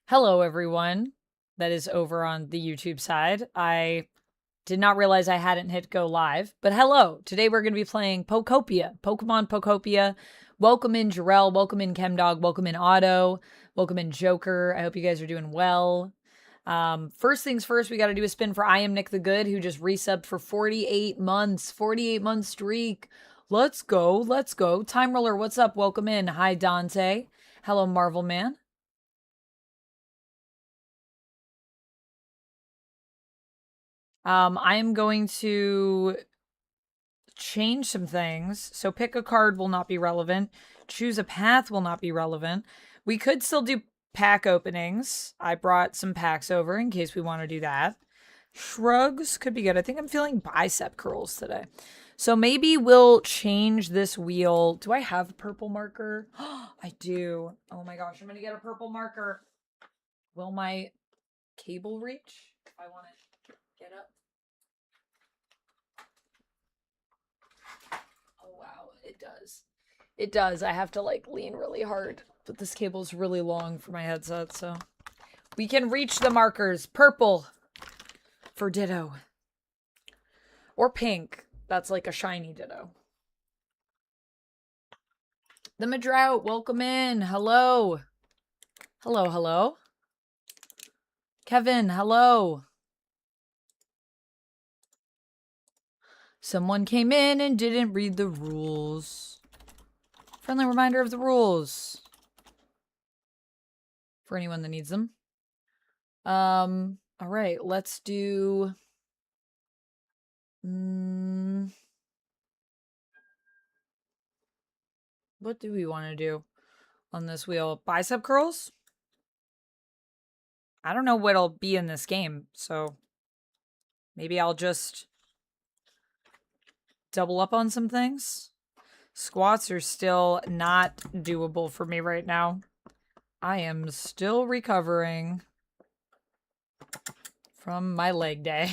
Hello, everyone that is over on the YouTube side. I did not realize I hadn't hit go live, but hello. Today we're going to be playing Pokopia, Pokemon Pokopia. Welcome in Jarell, welcome in Chemdog, welcome in Otto, welcome in Joker. I hope you guys are doing well. First things first, we got to do a spin for I Am Nick the Good, who just resubbed for 48 months, 48 month streak. Let's go, let's go. Time Roller, what's up? Welcome in. Hi, Dante. Hello, Marvel Man. I am going to change some things. So pick a card will not be relevant. Choose a path will not be relevant. We could still do pack openings. I brought some packs over in case we want to do that. Shrugs could be good. I think I'm feeling bicep curls today. So maybe we'll change this wheel. Do I have a purple marker? I do. Oh my gosh, I'm going to get a purple marker. Will my cable reach? I want to get up. Oh wow, it does. It does. I have to like lean really hard, but this cable's really long for my headset, so we can reach the markers. Purple for Ditto. Or pink. That's like a shiny Ditto. The Madrout, welcome in. Hello. Hello, hello. Kevin, hello. Someone came in and didn't read the rules. Friendly reminder of the rules. For anyone that needs them. All right, let's do... What do we want to do on this wheel? Bicep curls? I don't know what'll be in this game, so maybe I'll just double up on some things. Squats are still not doable for me right now. I am still recovering from my leg day.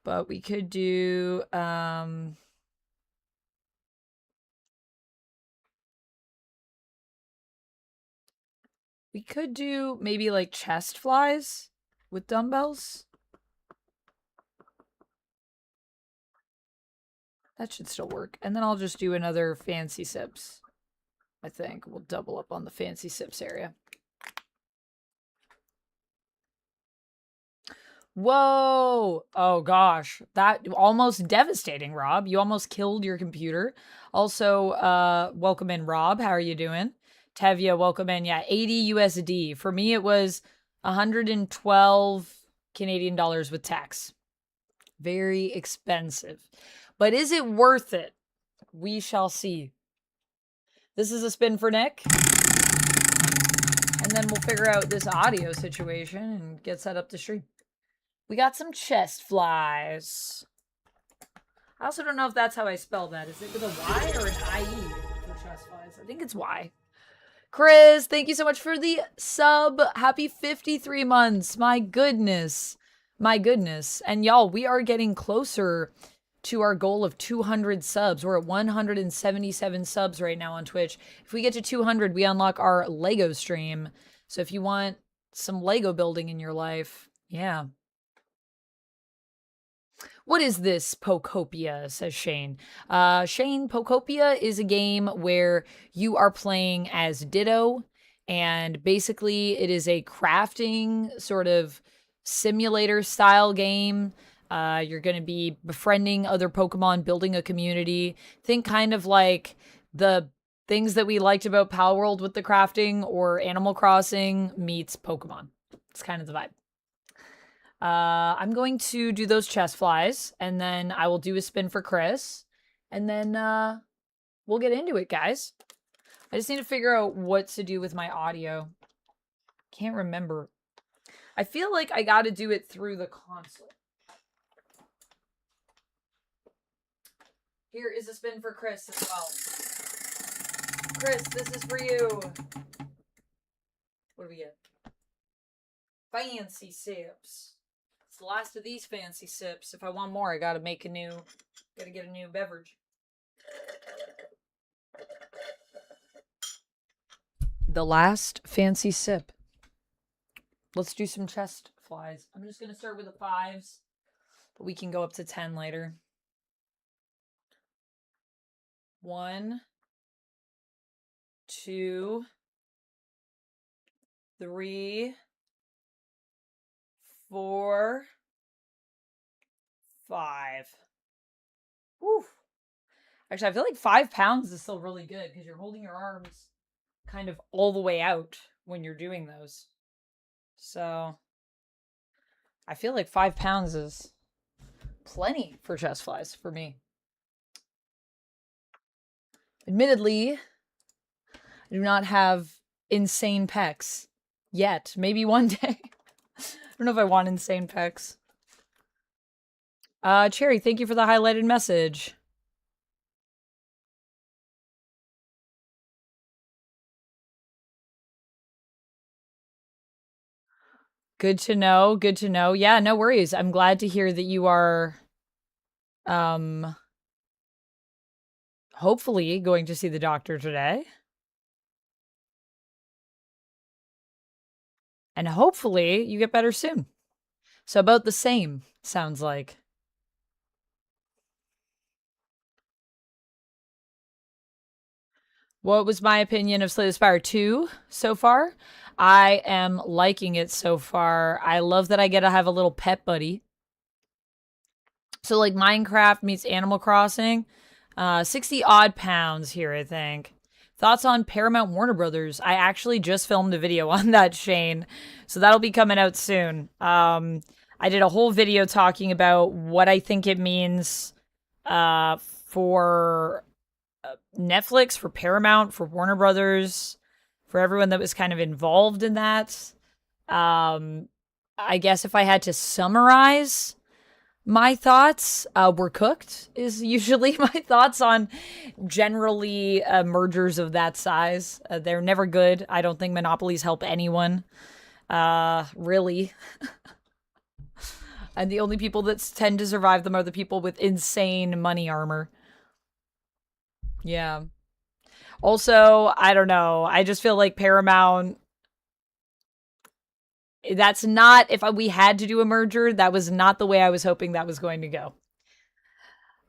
But we could do we could do maybe like chest flies with dumbbells. That should still work. And then I'll just do another fancy sips. I think we'll double up on the fancy sips area. Whoa! Oh gosh, that almost devastating, Rob. You almost killed your computer. Also, welcome in, Rob. How are you doing? Tevya, welcome in. Yeah, 80 USD. For me, it was 112 Canadian dollars with tax. Very expensive. But is it worth it? We shall see. This is a spin for Nick. And then we'll figure out this audio situation and get set up to stream. We got some chest flies. I also don't know if that's how I spell that. Is it with a Y or an IE for chest flies? I think it's Y. Chris, thank you so much for the sub. Happy 53 months. My goodness. My goodness. And y'all, we are getting closer to our goal of 200 subs. We're at 177 subs right now on Twitch. If we get to 200, we unlock our Lego stream. So if you want some Lego building in your life, yeah. What is this Pokopia, says Shane. Shane, Pokopia is a game where you are playing as Ditto, and basically it is a crafting sort of simulator style game. You're going to be befriending other Pokemon, building a community. Think kind of like the things that we liked about Palworld with the crafting, or Animal Crossing meets Pokemon. It's kind of the vibe. I'm going to do those chest flies, and then I will do a spin for Chris, and then we'll get into it, guys. I just need to figure out what to do with my audio. Can't remember. I feel like I got to do it through the console. Here is a spin for Chris as well. Chris, this is for you. What do we get? Fancy sips. It's the last of these fancy sips. If I want more, I gotta get a new beverage. The last fancy sip. Let's do some chest flies. I'm just going to start with the 5s, but we can go up to 10 later. 1, 2, 3, 4, 5. Woo. Actually, I feel like 5 pounds is still really good because you're holding your arms kind of all the way out when you're doing those. So I feel like 5 pounds is plenty for chest flies for me. Admittedly, I do not have insane pecs yet. Maybe one day. I don't know if I want insane pecs. Cherry, thank you for the highlighted message. Good to know. Good to know. Yeah, no worries. I'm glad to hear that you are hopefully going to see the doctor today. And hopefully you get better soon. So about the same, sounds like. What was my opinion of Slay the Spire 2 so far? I am liking it so far. I love that I get to have a little pet buddy. So like Minecraft meets Animal Crossing. 60 odd pounds here, I think. Thoughts on Paramount Warner Brothers? I actually just filmed a video on that, Shane. So that'll be coming out soon. I did a whole video talking about what I think it means for Netflix, for Paramount, for Warner Brothers, for everyone that was kind of involved in that. I guess if I had to summarize my thoughts, were cooked is usually my thoughts on generally mergers of that size. They're never good. I don't think monopolies help anyone, really. And the only people that tend to survive them are the people with insane money armor. Yeah. Also, I don't know. I just feel like Paramount, that's not, if we had to do a merger, that was not the way I was hoping that was going to go.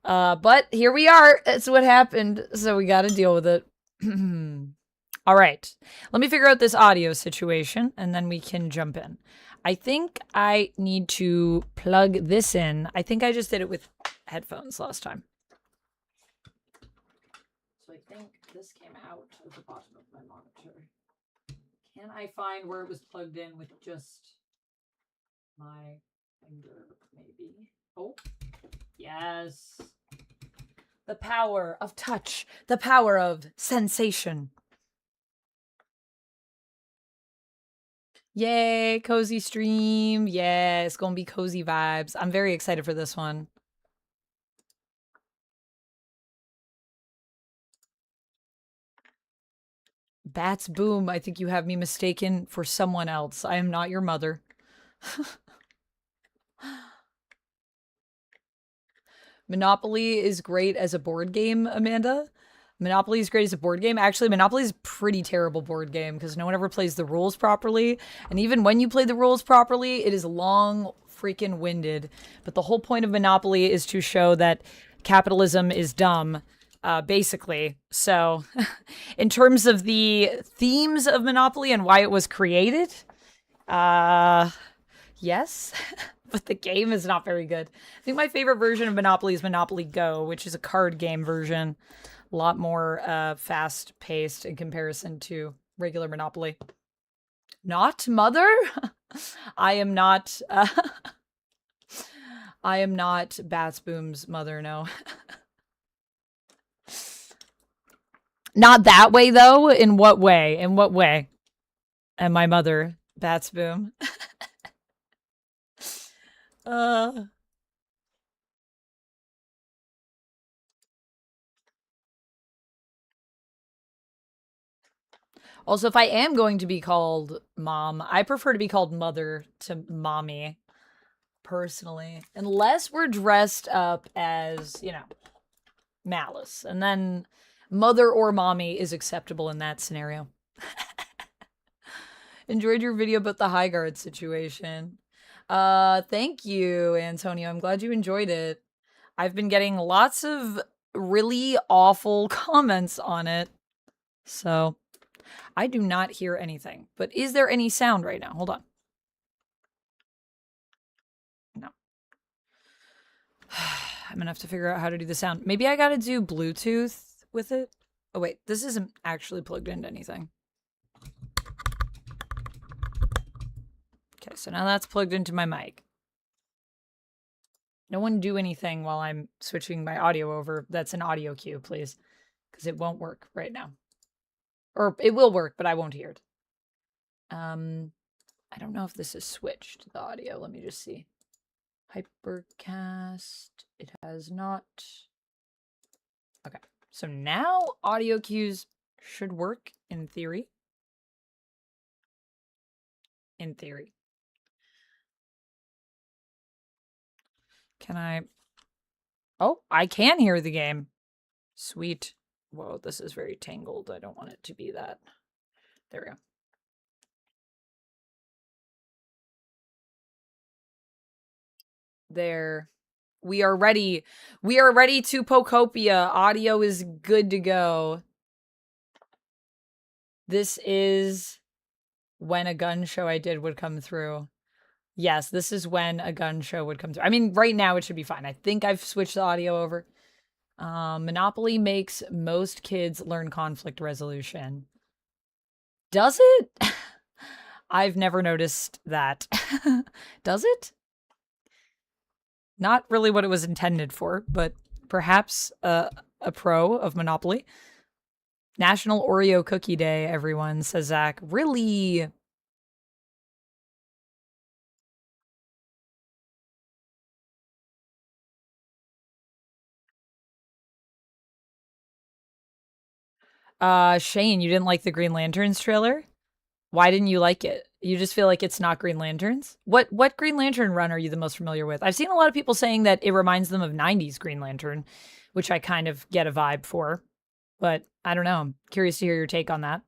But here we are. That's what happened. So we got to deal with it. All right. Let me figure out this audio situation and then we can jump in. I think I need to plug this in. I think I just did it with headphones last time. So I think this came out at the bottom of my monitor. Can I find where it was plugged in with just my finger, maybe? Oh, yes. The power of touch. The power of sensation. Yay, cozy stream. Yeah, it's gonna be cozy vibes. I'm very excited for this one. Bats boom, I think you have me mistaken for someone else. I am not your mother. Monopoly is great as a board game, Amanda. Monopoly is great as a board game. Actually, Monopoly is a pretty terrible board game because no one ever plays the rules properly. And even when you play the rules properly, it is long freaking winded. But the whole point of Monopoly is to show that capitalism is dumb, basically. So in terms of the themes of Monopoly and why it was created, yes. But the game is not very good. I think my favorite version of Monopoly is Monopoly Go, which is a card game version. A lot more fast-paced in comparison to regular Monopoly. Not mother? I am not... I am not Bats Boom's mother, no. Not that way, though? In what way? In what way am I mother Bats Boom? Also, if I am going to be called mom, I prefer to be called mother to mommy, personally. Unless we're dressed up as, you know, Malice. And then mother or mommy is acceptable in that scenario. Enjoyed your video about the high guard situation. Thank you, Antonio. I'm glad you enjoyed it. I've been getting lots of really awful comments on it. So, I do not hear anything. But is there any sound right now? Hold on. No. I'm gonna have to figure out how to do the sound. Maybe I gotta do Bluetooth with it. Oh wait, this isn't actually plugged into anything. Okay, so now that's plugged into my mic. No one do anything while I'm switching my audio over. That's an audio cue, please. Because it won't work right now. Or it will work, but I won't hear it. I don't know if this is switched, the audio. Let me just see. Hypercast. It has not. Okay. So now audio cues should work in theory. In theory. Can I? Oh, I can hear the game. Sweet. Whoa, this is very tangled. I don't want it to be that. There we go. There. We are ready. We are ready to Pokopia. Audio is good to go. This is when a gun show I did would come through. Yes, this is when a gun show would come through. I mean, right now it should be fine. I think I've switched the audio over. Monopoly makes most kids learn conflict resolution. Does it? I've never noticed that. Does it? Not really what it was intended for, but perhaps a pro of Monopoly. National Oreo Cookie Day, everyone, says Zach. Really? Shane, you didn't like the Green Lanterns trailer? Why didn't you like it? You just feel like it's not Green Lanterns? What Green Lantern run are you the most familiar with? I've seen a lot of people saying that it reminds them of 90s Green Lantern, which I kind of get a vibe for. But I don't know. I'm curious to hear your take on that.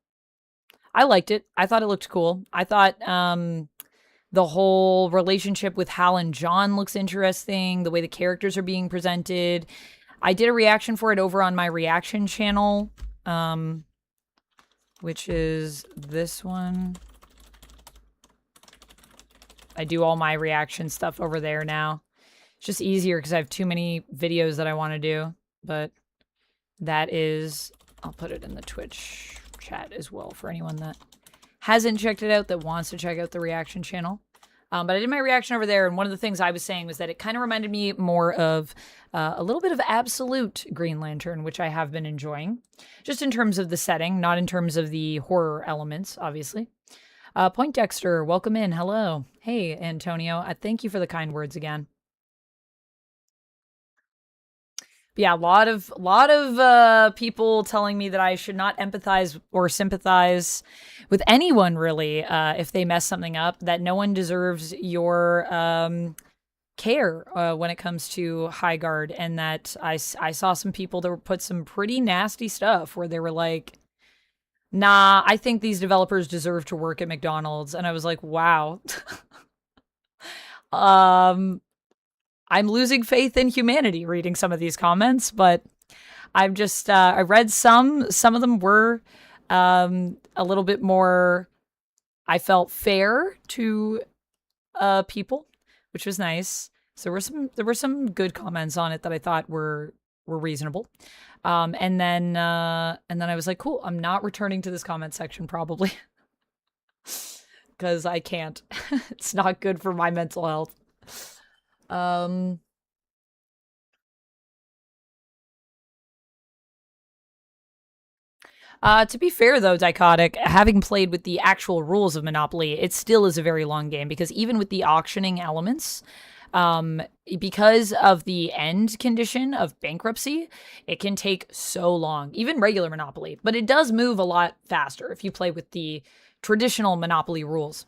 I liked it. I thought it looked cool. I thought the whole relationship with Hal and John looks interesting. The way the characters are being presented. I did a reaction for it over on my reaction channel, which is this one. I do all my reaction stuff over there now. It's just easier because I have too many videos that I want to do. But that is, I'll put it in the Twitch chat as well for anyone that hasn't checked it out, that wants to check out the reaction channel. But I did my reaction over there, and one of the things I was saying was that it kind of reminded me more of a little bit of Absolute Green Lantern, which I have been enjoying. Just in terms of the setting, not in terms of the horror elements, obviously. Point Dexter, welcome in. Hello. Hey, Antonio. Thank you for the kind words again. But yeah, a lot of people telling me that I should not empathize or sympathize with anyone, really, if they mess something up, that no one deserves your care when it comes to High Guard, and that I saw some people that put some pretty nasty stuff where they were like, nah, I think these developers deserve to work at McDonald's. And I was like, wow. I'm losing faith in humanity reading some of these comments, but I've just, I read some of them were a little bit more, I felt, fair to people, which was nice. So there were some good comments on it that I thought were reasonable. And then I was like, cool, I'm not returning to this comment section probably because I can't. It's not good for my mental health. To be fair, though, Dichotic, having played with the actual rules of Monopoly, it still is a very long game, because even with the auctioning elements, because of the end condition of bankruptcy, it can take so long, even regular Monopoly, but it does move a lot faster if you play with the traditional Monopoly rules.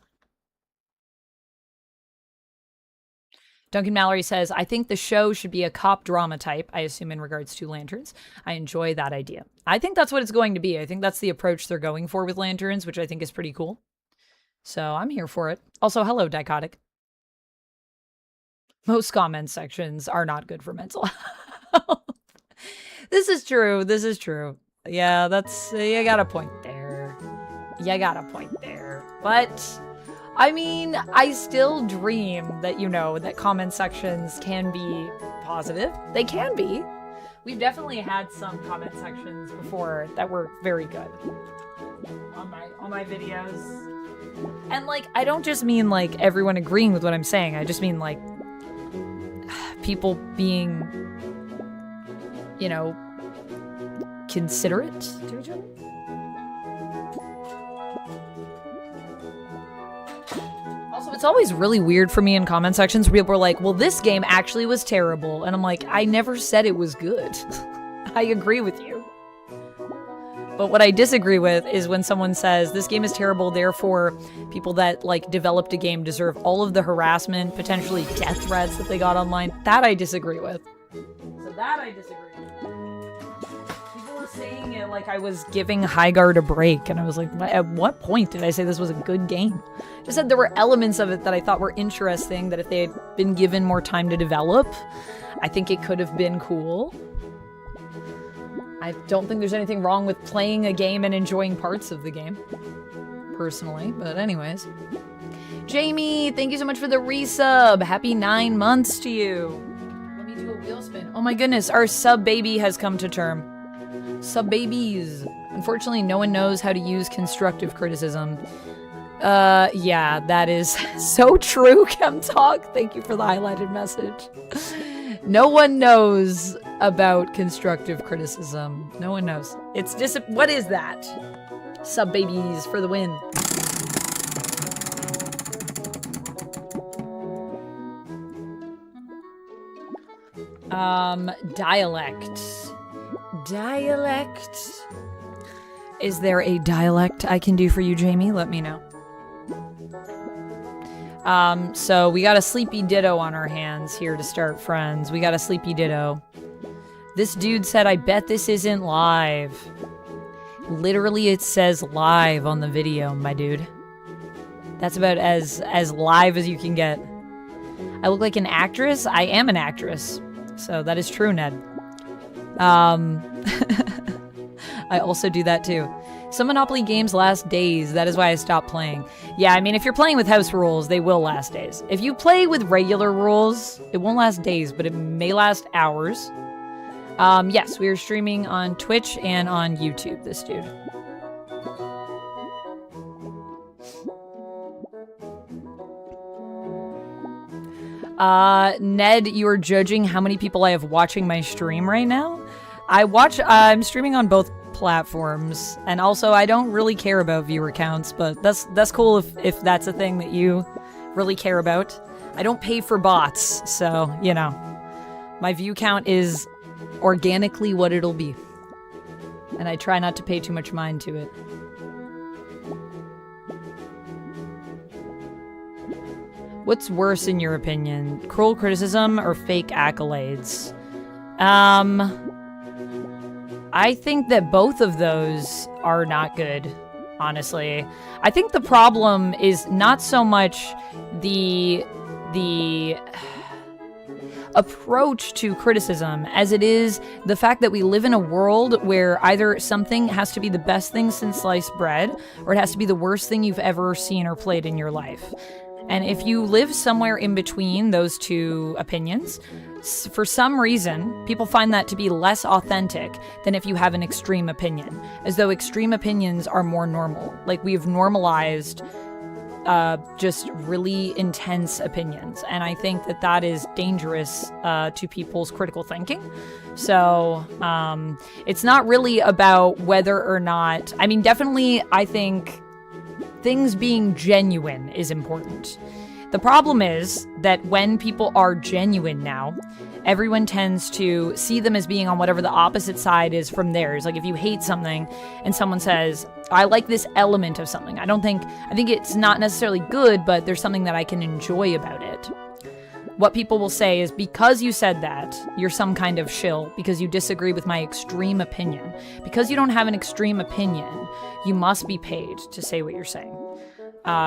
Duncan Mallory says, I think the show should be a cop drama type, I assume in regards to Lanterns. I enjoy that idea. I think that's what it's going to be. I think that's the approach they're going for with Lanterns, which I think is pretty cool. So I'm here for it. Also, hello, Dichotic. Most comment sections are not good for mental health. This is true. This is true. Yeah, that's, you got a point there. You got a point there. But, I mean, I still dream that, you know, that comment sections can be positive. They can be. We've definitely had some comment sections before that were very good on my videos. And, like, I don't just mean, like, everyone agreeing with what I'm saying. I just mean, like, people being, you know, considerate to each other. Also, it's always really weird for me in comment sections where people are like, well, this game actually was terrible. And I'm like, I never said it was good. I agree with you. But what I disagree with is when someone says, this game is terrible, therefore people that, like, developed a game deserve all of the harassment, potentially death threats that they got online. That I disagree with. So that I disagree with. People were saying it like I was giving Highguard a break, and I was like, at what point did I say this was a good game? I just said there were elements of it that I thought were interesting, that if they had been given more time to develop, I think it could have been cool. I don't think there's anything wrong with playing a game and enjoying parts of the game, personally, but anyways. Jamie, thank you so much for the resub. Happy 9 months to you. Let me do a wheel spin. Oh my goodness, our sub baby has come to term. Sub babies. Unfortunately, no one knows how to use constructive criticism. Yeah, that is so true, Chemtalk. Thank you for the highlighted message. No one knows about constructive criticism. No one knows. It's just, what is that? Sub babies for the win. Dialect. Dialect. Is there a dialect I can do for you, Jamie? Let me know. So we got a sleepy Ditto on our hands here to start, friends. We got a sleepy Ditto. This dude said, I bet this isn't live. Literally, it says live on the video, my dude. That's about as live as you can get. I look like an actress? I am an actress. So that is true, Ned. I also do that too. Some Monopoly games last days. That is why I stopped playing. Yeah, I mean, if you're playing with house rules, they will last days. If you play with regular rules, it won't last days, but it may last hours. Yes, we are streaming on Twitch and on YouTube, this dude. Ned, you are judging how many people I have watching my stream right now? I'm streaming on both platforms, and also I don't really care about viewer counts, but that's cool if that's a thing that you really care about. I don't pay for bots, so, you know, my view count is organically what it'll be, and I try not to pay too much mind to it. What's worse in your opinion, cruel criticism or fake accolades? I think that both of those are not good, honestly. I think the problem is not so much the approach to criticism as it is the fact that we live in a world where either something has to be the best thing since sliced bread, or it has to be the worst thing you've ever seen or played in your life. And if you live somewhere in between those two opinions, for some reason, people find that to be less authentic than if you have an extreme opinion, as though extreme opinions are more normal. Like, we've normalized just really intense opinions. And I think that that is dangerous to people's critical thinking. So it's not really about whether or not, I mean, definitely, I think things being genuine is important. The problem is that when people are genuine now, everyone tends to see them as being on whatever the opposite side is from theirs. Like, if you hate something and someone says, I like this element of something, I think it's not necessarily good, but there's something that I can enjoy about it. What people will say is, because you said that, you're some kind of shill because you disagree with my extreme opinion. Because you don't have an extreme opinion, you must be paid to say what you're saying.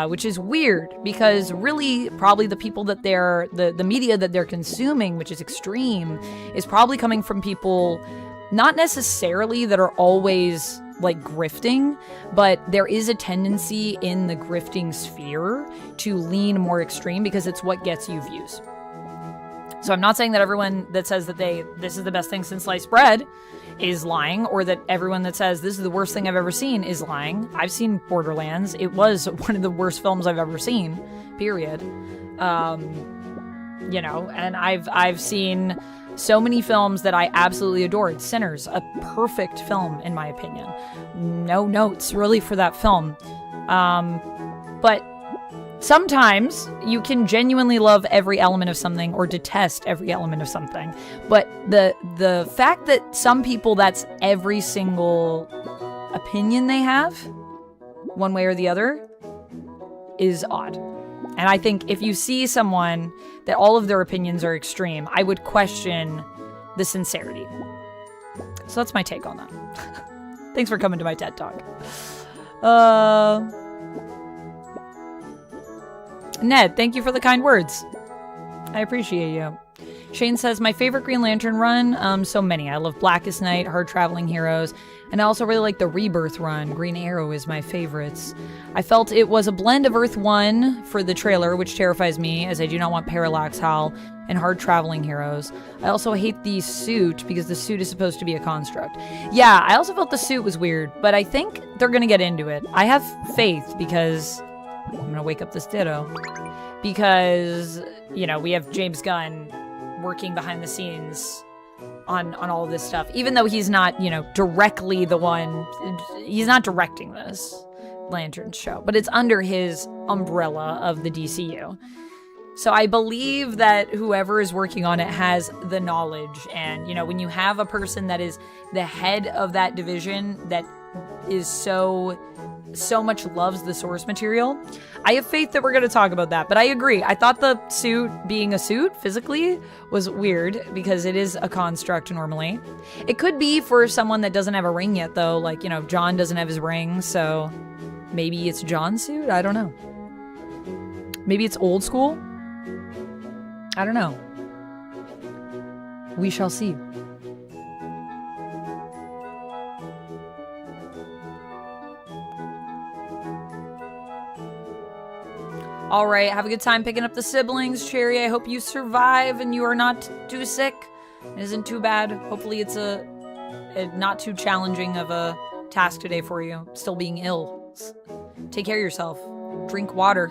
which is weird because really probably the people that the media that they're consuming, which is extreme, is probably coming from people not necessarily that are always like grifting, but there is a tendency in the grifting sphere to lean more extreme because it's what gets you views. So I'm not saying that everyone that says that this is the best thing since sliced bread is lying, or that everyone that says this is the worst thing I've ever seen is lying. I've seen Borderlands. It was one of the worst films I've ever seen, period. You know, and I've seen so many films that I absolutely adored. Sinners, a perfect film in my opinion. No notes really for that film. But sometimes you can genuinely love every element of something or detest every element of something. But the fact that some people, that's every single opinion they have, one way or the other, is odd. And I think if you see someone that all of their opinions are extreme, I would question the sincerity. So that's my take on that. Thanks for coming to my TED Talk. Ned, thank you for the kind words. I appreciate you. Shane says, my favorite Green Lantern run, so many. I love Blackest Night, Hard Traveling Heroes, and I also really like the Rebirth run. Green Arrow is my favorites. I felt it was a blend of Earth 1 for the trailer, which terrifies me, as I do not want Parallax Howl, and Hard Traveling Heroes. I also hate the suit, because the suit is supposed to be a construct. Yeah, I also felt the suit was weird, but I think they're gonna get into it. I have faith, because I'm gonna wake up this Ditto. Because, you know, we have James Gunn working behind the scenes on all of this stuff. Even though he's not, you know, directly the one, he's not directing this Lantern show, but it's under his umbrella of the DCU. So I believe that whoever is working on it has the knowledge. And, you know, when you have a person that is the head of that division that is so much loves the source material, I have faith that we're going to talk about that. But I agree. I thought the suit being a suit physically was weird because it is a construct normally. It could be for someone that doesn't have a ring yet, though. Like, you know, John doesn't have his ring, so maybe it's John's suit? I don't know. Maybe it's old school? I don't know. We shall see. All right, have a good time picking up the siblings, Cherry. I hope you survive and you are not too sick. It isn't too bad. Hopefully it's a not too challenging of a task today for you. Still being ill. Take care of yourself. Drink water.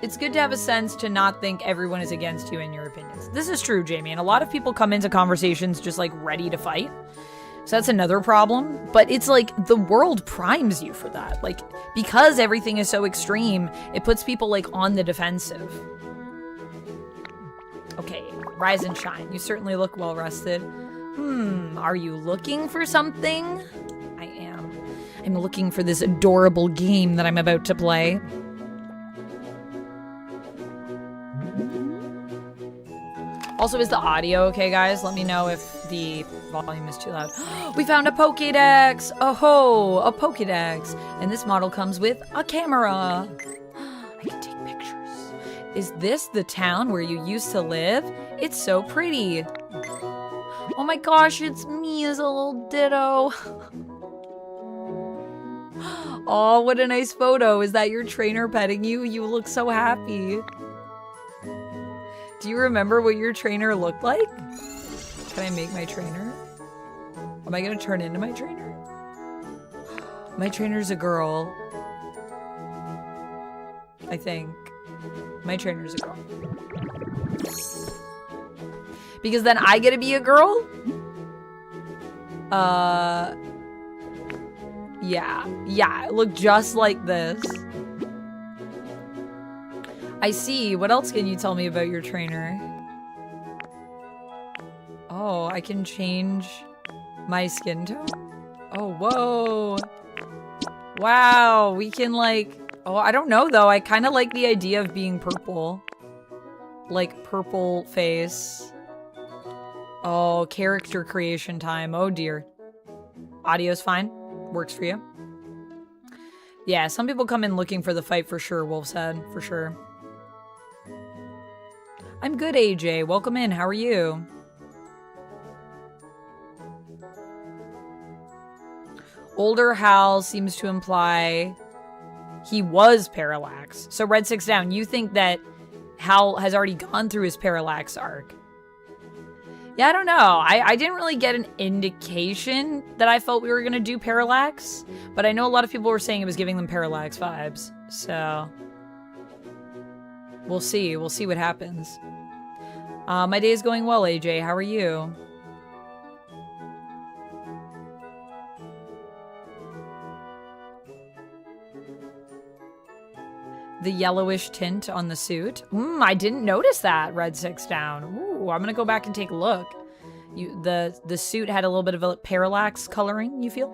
It's good to have a sense to not think everyone is against you and your opinions. This is true, Jamie, and a lot of people come into conversations just like ready to fight. So that's another problem, but it's like the world primes you for that. Like, because everything is so extreme, it puts people like on the defensive. Okay, rise and shine. You certainly look well rested. Are you looking for something? I am. I'm looking for this adorable game that I'm about to play. Also, is the audio okay, guys? Let me know if the volume is too loud. We found a Pokédex! Oh-ho! A Pokédex! And this model comes with a camera! I can take pictures. Is this the town where you used to live? It's so pretty! Oh my gosh, it's me as a little Ditto! Oh, what a nice photo! Is that your trainer petting you? You look so happy! Do you remember what your trainer looked like? Can I make my trainer? Am I gonna turn into my trainer? My trainer's a girl. I think. My trainer's a girl. Because then I get to be a girl? Yeah, it looked just like this. I see. What else can you tell me about your trainer? Oh, I can change my skin tone? Oh, whoa. Wow, we can like... Oh, I don't know though. I kind of like the idea of being purple. Like purple face. Oh, character creation time. Oh dear. Audio's fine. Works for you. Yeah, some people come in looking for the fight for sure, Wolf said. For sure. I'm good, AJ. Welcome in. How are you? Older Hal seems to imply he was Parallax. So Red 6 down, you think that Hal has already gone through his Parallax arc? Yeah, I don't know. I didn't really get an indication that I felt we were going to do Parallax, but I know a lot of people were saying it was giving them Parallax vibes. So we'll see. We'll see what happens. My day is going well, AJ. How are you? The yellowish tint on the suit. I didn't notice that, Red 6 down. Ooh, I'm gonna go back and take a look. The suit had a little bit of a parallax coloring, you feel?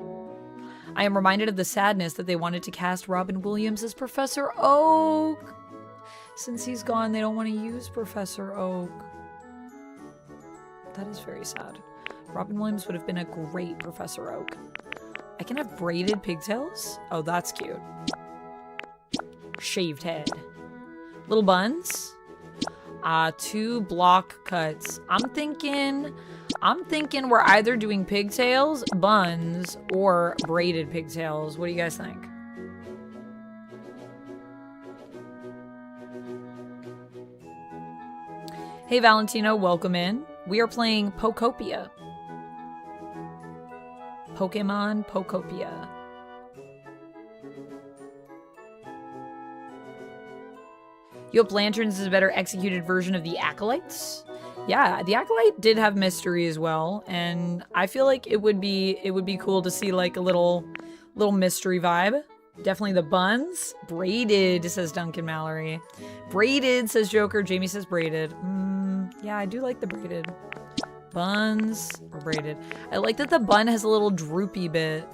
I am reminded of the sadness that they wanted to cast Robin Williams as Professor Oak. Since he's gone, they don't want to use Professor Oak. That is very sad. Robin Williams would have been a great Professor Oak. I can have braided pigtails? Oh, that's cute. Shaved head. Little buns. 2 block cuts. I'm thinking we're either doing pigtails, buns, or braided pigtails. What do you guys think? Hey Valentino, welcome in. We are playing Pokopia. Pokemon Pokopia. You Hope Lanterns is a better executed version of the Acolytes. Yeah, the Acolyte did have mystery as well, and I feel like it would be cool to see like a little mystery vibe. Definitely the buns. Braided, says Duncan Mallory. Braided, says Joker. Jamie says braided. Yeah, I do like the braided. Buns or braided. I like that the bun has a little droopy bit.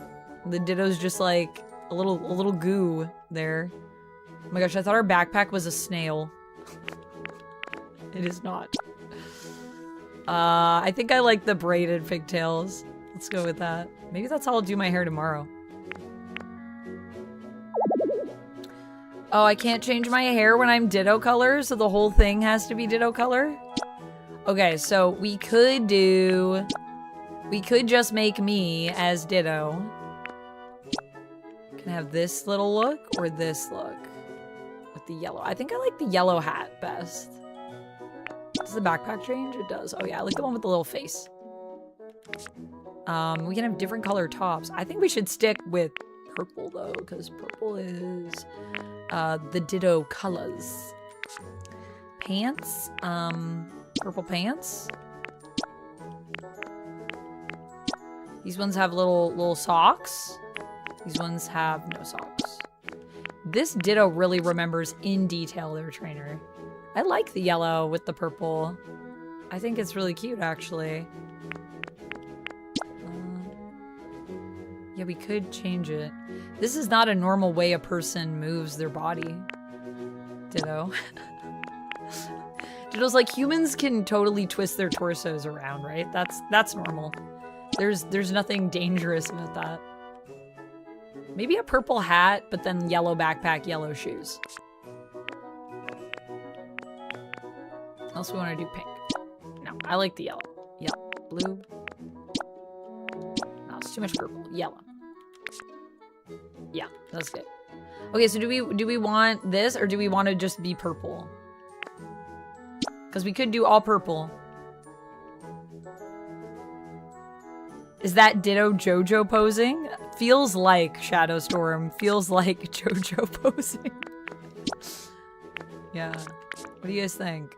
The Ditto's just like a little goo there. Oh my gosh, I thought our backpack was a snail. It is not. I think I like the braided pigtails. Let's go with that. Maybe that's how I'll do my hair tomorrow. Oh, I can't change my hair when I'm Ditto color, so the whole thing has to be Ditto color? Okay, so we could just make me as Ditto. Can I have this little look or this look? With the yellow. I think I like the yellow hat best. Does the backpack change? It does. Oh yeah, I like the one with the little face. We can have different color tops. I think we should stick with purple though, because purple is the Ditto colors. Pants. Purple pants. These ones have little socks. These ones have no socks. This Ditto really remembers in detail their trainer. I like the yellow with the purple. I think it's really cute, actually. Yeah, we could change it. This is not a normal way a person moves their body. Ditto. Ditto's like, humans can totally twist their torsos around, right? That's normal. There's nothing dangerous about that. Maybe a purple hat, but then yellow backpack, yellow shoes. Else we want to do pink. No, I like the yellow. Yellow. Blue. No, it's too much purple. Yellow. Yeah, that's good. Okay, so do we want this or do we want to just be purple? Because we could do all purple. Is that Ditto JoJo posing? Feels like Shadowstorm. Feels like JoJo posing. Yeah. What do you guys think?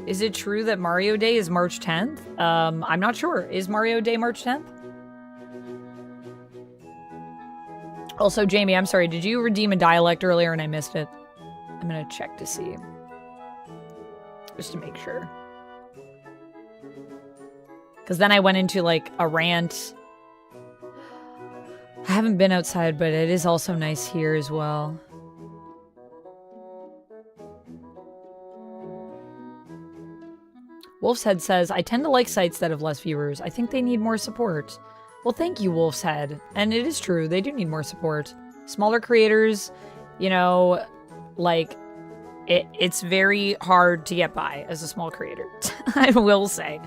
Is it true that Mario Day is March 10th? I'm not sure. Is Mario Day March 10th? Also, Jamie, I'm sorry. Did you redeem a dialect earlier and I missed it? I'm gonna check to see. Just to make sure. Because then I went into like a rant. I haven't been outside, but it is also nice here as well. Wolf's Head says, I tend to like sites that have less viewers. I think they need more support. Well, thank you, Wolf's Head. And it is true, they do need more support. Smaller creators, you know, like, it's very hard to get by as a small creator, I will say.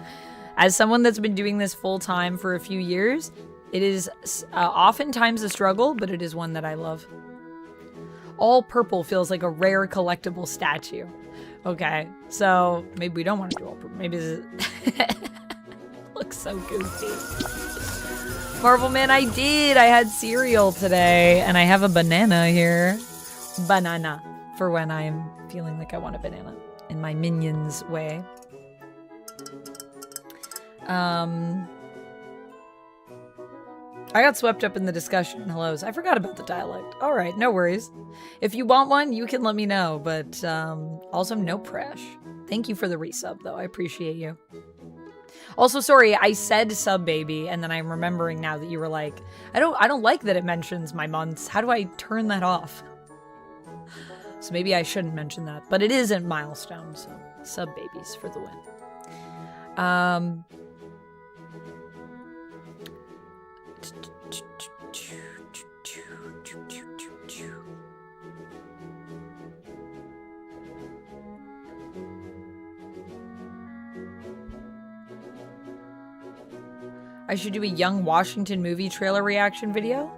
As someone that's been doing this full time for a few years, it is oftentimes a struggle, but it is one that I love. All purple feels like a rare collectible statue. Okay, so maybe we don't want to do all purple. Maybe this looks so goofy. Marvel Man, I did. I had cereal today, and I have a banana here. Banana, for when I'm feeling like I want a banana in my Minions way. I got swept up in the discussion. Hellos. I forgot about the dialect. All right, no worries. If you want one, you can let me know, but also no press. Thank you for the resub, though. I appreciate you. Also, sorry, I said sub baby, and then I'm remembering now that you were like, I don't like that it mentions my months. How do I turn that off? So maybe I shouldn't mention that, but it isn't milestone, so sub babies for the win. I should do a Young Washington movie trailer reaction video?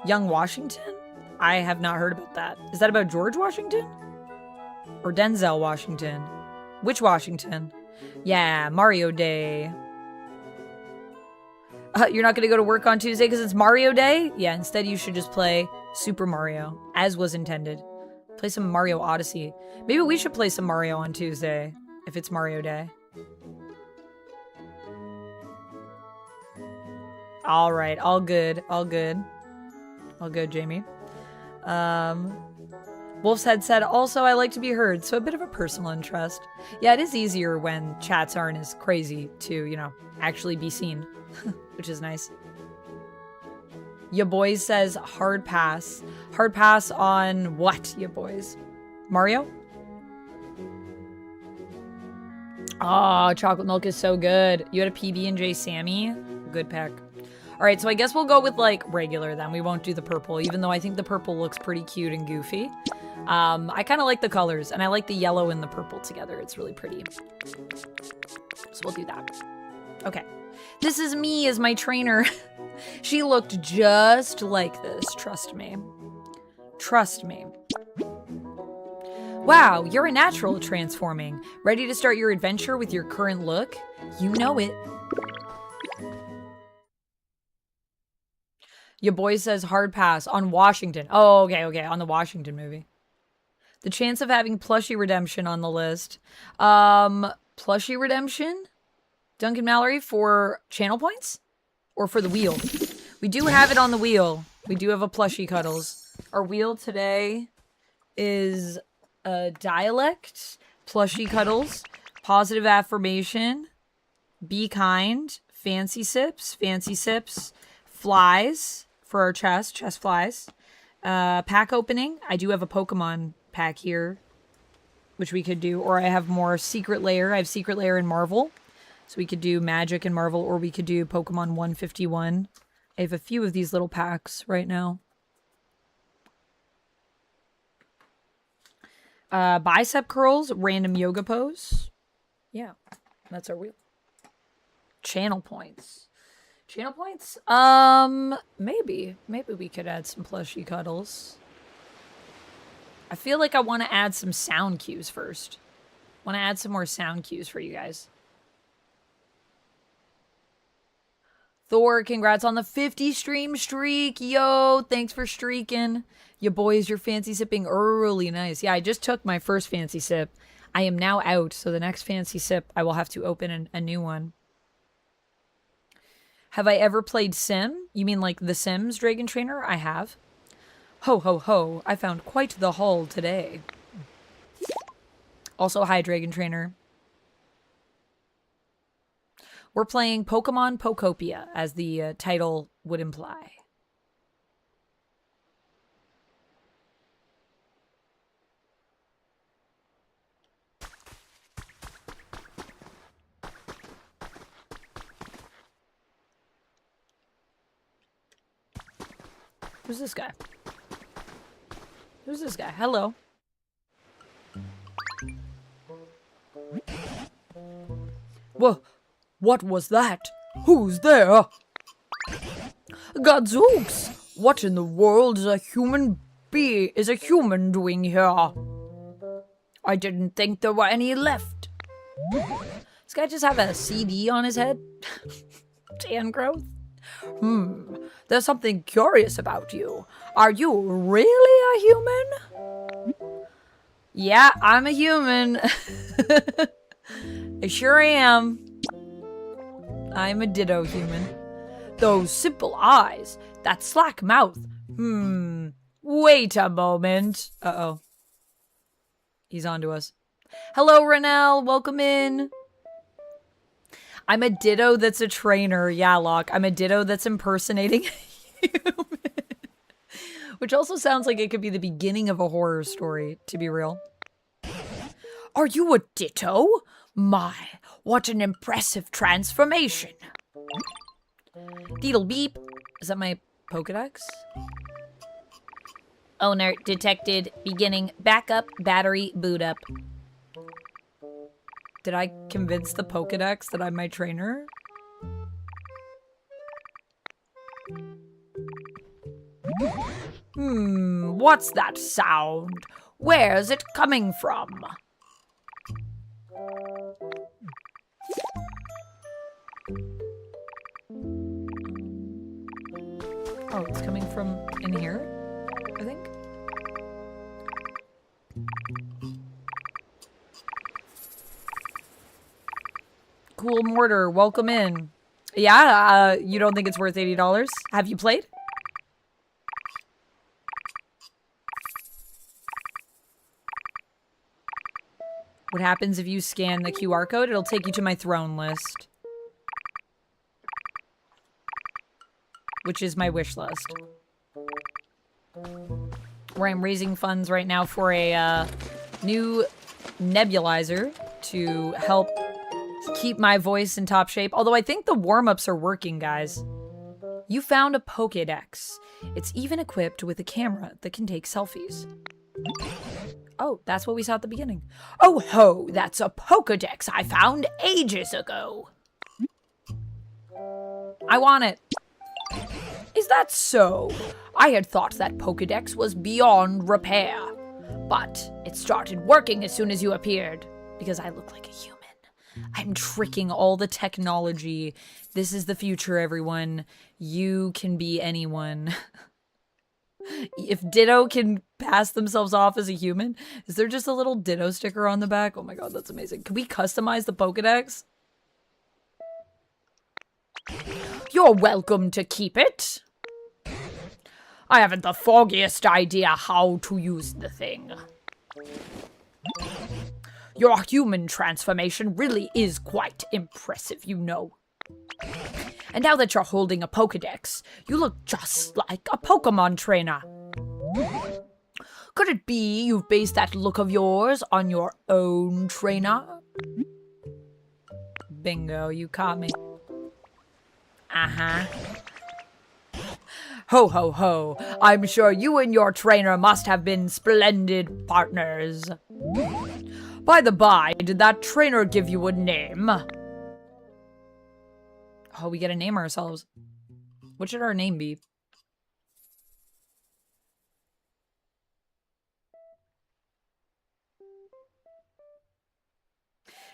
Young Washington? I have not heard about that. Is that about George Washington? Or Denzel Washington? Which Washington? Yeah, Mario Day. You're not going to go to work on Tuesday because it's Mario Day? Yeah, instead you should just play Super Mario, as was intended. Play some Mario Odyssey. Maybe we should play some Mario on Tuesday, if it's Mario Day. All right, all good, all good. All good, Jamie. Wolf's Head said, also, I like to be heard, so a bit of a personal interest. Yeah, it is easier when chats aren't as crazy to, you know, actually be seen, which is nice. Ya Boys says, hard pass. Hard pass on what, ya boys? Mario? Oh, chocolate milk is so good. You had a PB&J Sammy? Good pick. All right, so I guess we'll go with, like, regular then. We won't do the purple, even though I think the purple looks pretty cute and goofy. I kind of like the colors, and I like the yellow and the purple together. It's really pretty. So we'll do that. Okay. This is me as my trainer. She looked just like this, trust me. Trust me. Wow, you're a natural at transforming. Ready to start your adventure with your current look? You know it. Your boy says hard pass on Washington. Oh, okay, okay, on the Washington movie. The chance of having plushie redemption on the list. Plushie redemption? Duncan Mallory for channel points? Or for the wheel? We do have it on the wheel. We do have a plushie cuddles. Our wheel today is a dialect, plushie cuddles, positive affirmation, be kind, fancy sips, flies for our chest flies, pack opening. I do have a Pokemon pack here, which we could do, or I have more secret layer. I have secret layer in Marvel, so we could do magic in Marvel, or we could do Pokemon 151. I have a few of these little packs right now. Bicep curls, random yoga pose. Yeah, that's our wheel. Channel points. Channel points? Maybe. Maybe we could add some plushie cuddles. I feel like I want to add some sound cues first. Want to add some more sound cues for you guys. Thor, congrats on the 50 stream streak. Yo, thanks for streaking. Your boys, you're fancy sipping early. Nice. Yeah, I just took my first fancy sip. I am now out, so the next fancy sip, I will have to open a new one. Have I ever played Sim? You mean like The Sims Dragon Trainer? I have. Ho, ho, ho. I found quite the haul today. Also, hi, Dragon Trainer. We're playing Pokemon Pokopia, as the title would imply. Who's this guy? Who's this guy? Hello. Well, what was that? Who's there? Gadzooks! What in the world is a human doing here? I didn't think there were any left. This guy just have a CD on his head? Tan growth? There's something curious about you. Are you really a human? Yeah, I'm a human. I sure am. I'm a Ditto human. Those simple eyes, that slack mouth. Wait a moment. Uh-oh. He's on to us. Hello, Renelle. Welcome in. I'm a Ditto that's a trainer. Yeah, Locke. I'm a Ditto that's impersonating a human. Which also sounds like it could be the beginning of a horror story, to be real. Are you a Ditto? My, what an impressive transformation. Deedle beep. Is that my Pokedex? Owner detected. Beginning. Backup. Battery. Boot up. Did I convince the Pokedex that I'm my trainer? What's that sound? Where's it coming from? Oh, it's coming from in here, I think. Cool Mortar, welcome in. Yeah, you don't think it's worth $80? Have you played? What happens if you scan the QR code? It'll take you to my throne list. Which is my wish list. Where I'm raising funds right now for a new nebulizer to help keep my voice in top shape. Although I think the warm-ups are working, guys. You found a Pokédex. It's even equipped with a camera that can take selfies. Oh, that's what we saw at the beginning. Oh ho, that's a Pokédex I found ages ago. I want it. Is that so? I had thought that Pokédex was beyond repair. But it started working as soon as you appeared. Because I look like a human. I'm tricking all the technology. This is the future, everyone. You can be anyone. If Ditto can pass themselves off as a human, is there just a little Ditto sticker on the back? Oh my god, that's amazing. Can we customize the Pokédex? You're welcome to keep it. I haven't the foggiest idea how to use the thing. Your human transformation really is quite impressive, you know. And now that you're holding a Pokédex, you look just like a Pokemon trainer. Could it be you've based that look of yours on your own trainer? Bingo, you caught me. Uh-huh. Ho, ho, ho. I'm sure you and your trainer must have been splendid partners. By the by, did that trainer give you a name? Oh, we gotta name ourselves. What should our name be?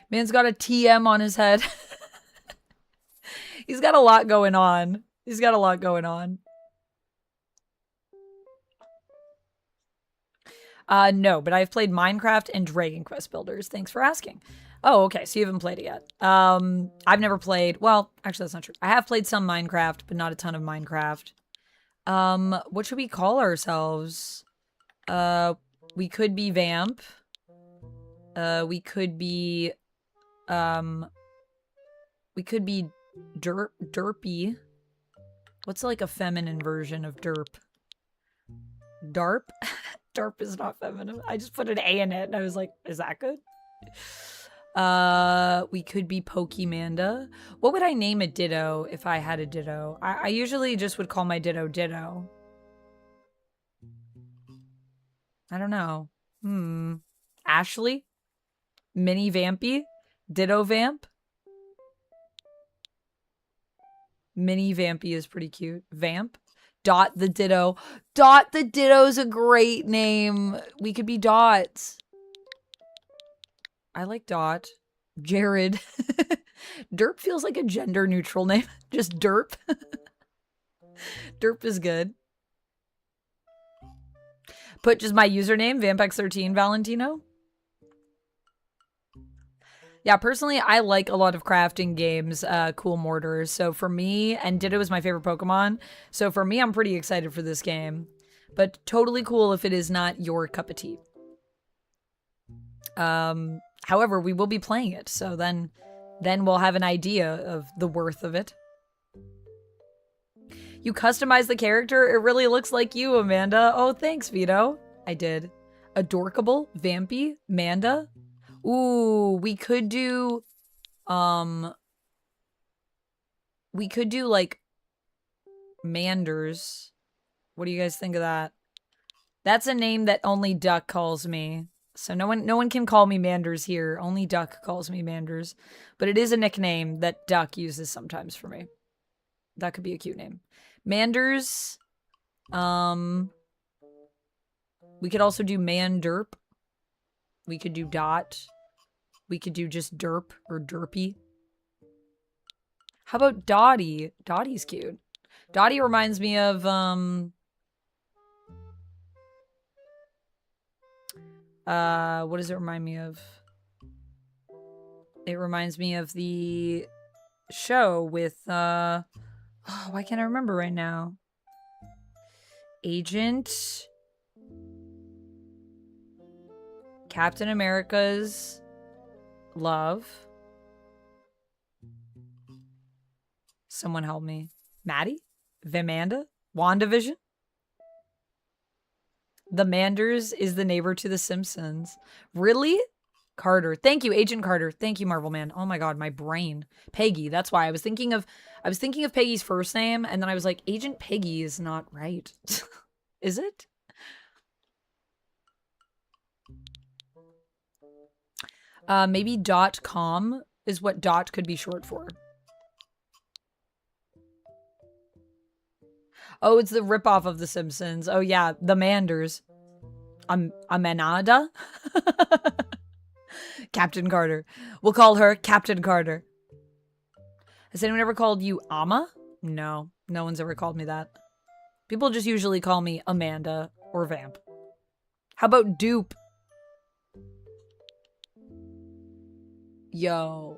Man's got a TM on his head. He's got a lot going on. He's got a lot going on. No, but I've played Minecraft and Dragon Quest Builders. Thanks for asking. Oh, okay, so you haven't played it yet. I've never played... Well, actually, that's not true. I have played some Minecraft, but not a ton of Minecraft. What should we call ourselves? We could be Vamp. We could be... We could be Derpy. What's like a feminine version of Derp? Darp? Derp is not feminine. I just put an A in it and I was like, is that good? We could be Pokemanda. What would I name a Ditto if I had a Ditto? I usually just would call my Ditto Ditto. I don't know. Ashley? Mini Vampy? Ditto Vamp? Mini Vampy is pretty cute. Vamp? Dot the Ditto. Dot the Ditto's a great name. We could be Dots. I like Dot. Jared. Derp feels like a gender neutral name. Just Derp. Derp is good. Put just my username, Vampex13 Valentino. Yeah, personally, I like a lot of crafting games, Cool Mortars. So for me, and Ditto is my favorite Pokemon. So for me, I'm pretty excited for this game. But totally cool if it is not your cup of tea. However, we will be playing it. So then we'll have an idea of the worth of it. You customize the character? It really looks like you, Amanda. Oh, thanks, Vito. I did. Adorkable, Vampy, Manda. Ooh, we could do like Manders. What do you guys think of that? That's a name that only Duck calls me. So no one can call me Manders here. Only Duck calls me Manders. But it is a nickname that Duck uses sometimes for me. That could be a cute name. Manders. We could also do Manderp. We could do Dot. We could do just Derp or Derpy. How about Dottie? Dottie's cute. Dottie reminds me of, what does it remind me of? It reminds me of the show with, oh, why can't I remember right now? Agent... Captain America's love. Someone help me. Maddie? Vimanda? WandaVision? The Manders is the neighbor to the Simpsons. Really? Carter. Thank you, Agent Carter. Thank you, Marvel Man. Oh my god, my brain. Peggy. That's why I was thinking of Peggy's first name, and then I was like, Agent Peggy is not right. Is it? Maybe .com is what dot could be short for. Oh, it's the ripoff of The Simpsons. Oh yeah, the Manders. Amenada? Captain Carter. We'll call her Captain Carter. Has anyone ever called you Ama? No, no one's ever called me that. People just usually call me Amanda or Vamp. How about Dupe? Yo.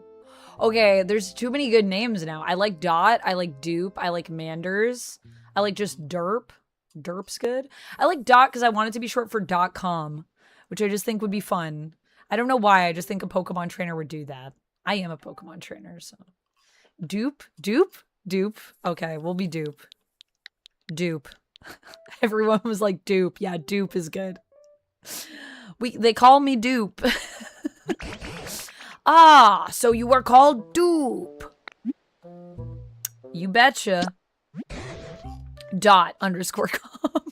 Okay, there's too many good names now. I like Dot. I like Dupe. I like Manders. I like just Derp. Derp's good. I like Dot because I want it to be short for .com, which I just think would be fun. I don't know why. I just think a Pokemon trainer would do that. I am a Pokemon trainer, so. Dupe? Dupe? Dupe. Okay, we'll be Dupe. Dupe. Everyone was like, Dupe. Yeah, Dupe is good. They call me Dupe. Ah, so you are called Dupe. You betcha. ._com.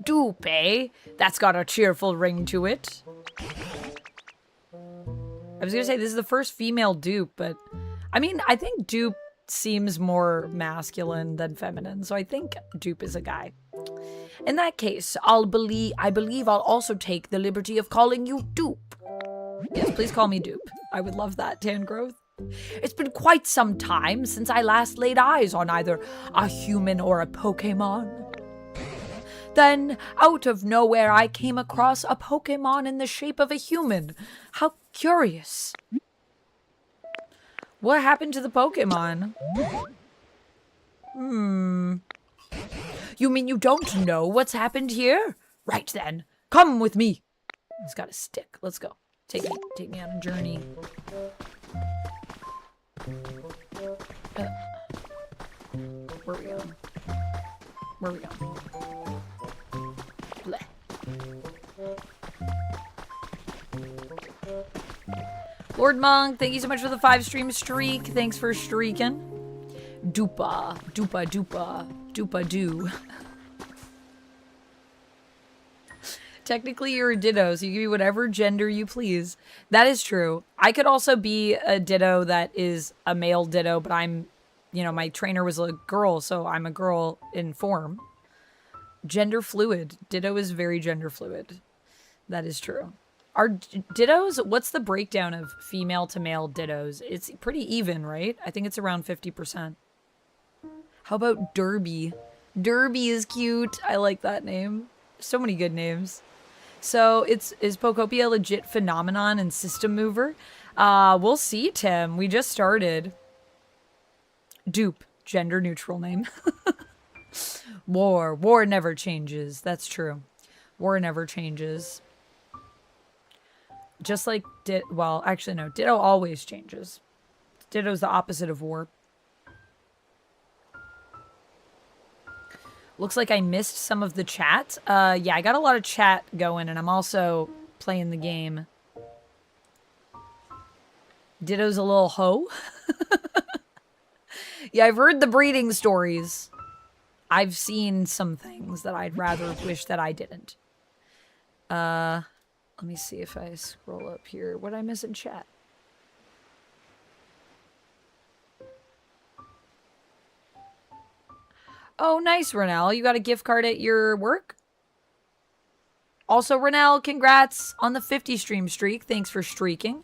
Dupe, eh? That's got a cheerful ring to it. I was gonna say this is the first female dupe, but I mean, I think dupe seems more masculine than feminine, so I think dupe is a guy. In that case, I believe I'll also take the liberty of calling you Dupe. Yes, please call me Dupe. I would love that, Tangrowth. It's been quite some time since I last laid eyes on either a human or a Pokemon. Then, out of nowhere, I came across a Pokemon in the shape of a human. How curious. What happened to the Pokemon? You mean you don't know what's happened here? Right then, come with me. He's got a stick. Let's go. Take me on a journey. Where are we going? Where are we going? Bleh. Lord Monk, thank you so much for the 5-stream streak. Thanks for streaking. Dupa, dupa, dupa, dupa doo. Technically, you're a Ditto, so you can be whatever gender you please. That is true. I could also be a Ditto that is a male Ditto, but I'm, you know, my trainer was a girl, so I'm a girl in form. Gender fluid. Ditto is very gender fluid. That is true. Are Dittos, what's the breakdown of female to male Dittos? It's pretty even, right? I think it's around 50%. How about Derby? Derby is cute. I like that name. So many good names. So is Pokopia a legit phenomenon and system mover? We'll see, Tim. We just started. Dupe. Gender neutral name. War. War never changes. That's true. War never changes. Just like well, actually no. Ditto always changes. Ditto's the opposite of war. Looks like I missed some of the chat. Yeah, I got a lot of chat going, and I'm also playing the game. Ditto's a little hoe. Yeah, I've heard the breeding stories. I've seen some things that I'd rather wish that I didn't. Let me see if I scroll up here. What did I miss in chat? Oh, nice, Renell. You got a gift card at your work? Also, Renell, congrats on the 50 stream streak. Thanks for streaking.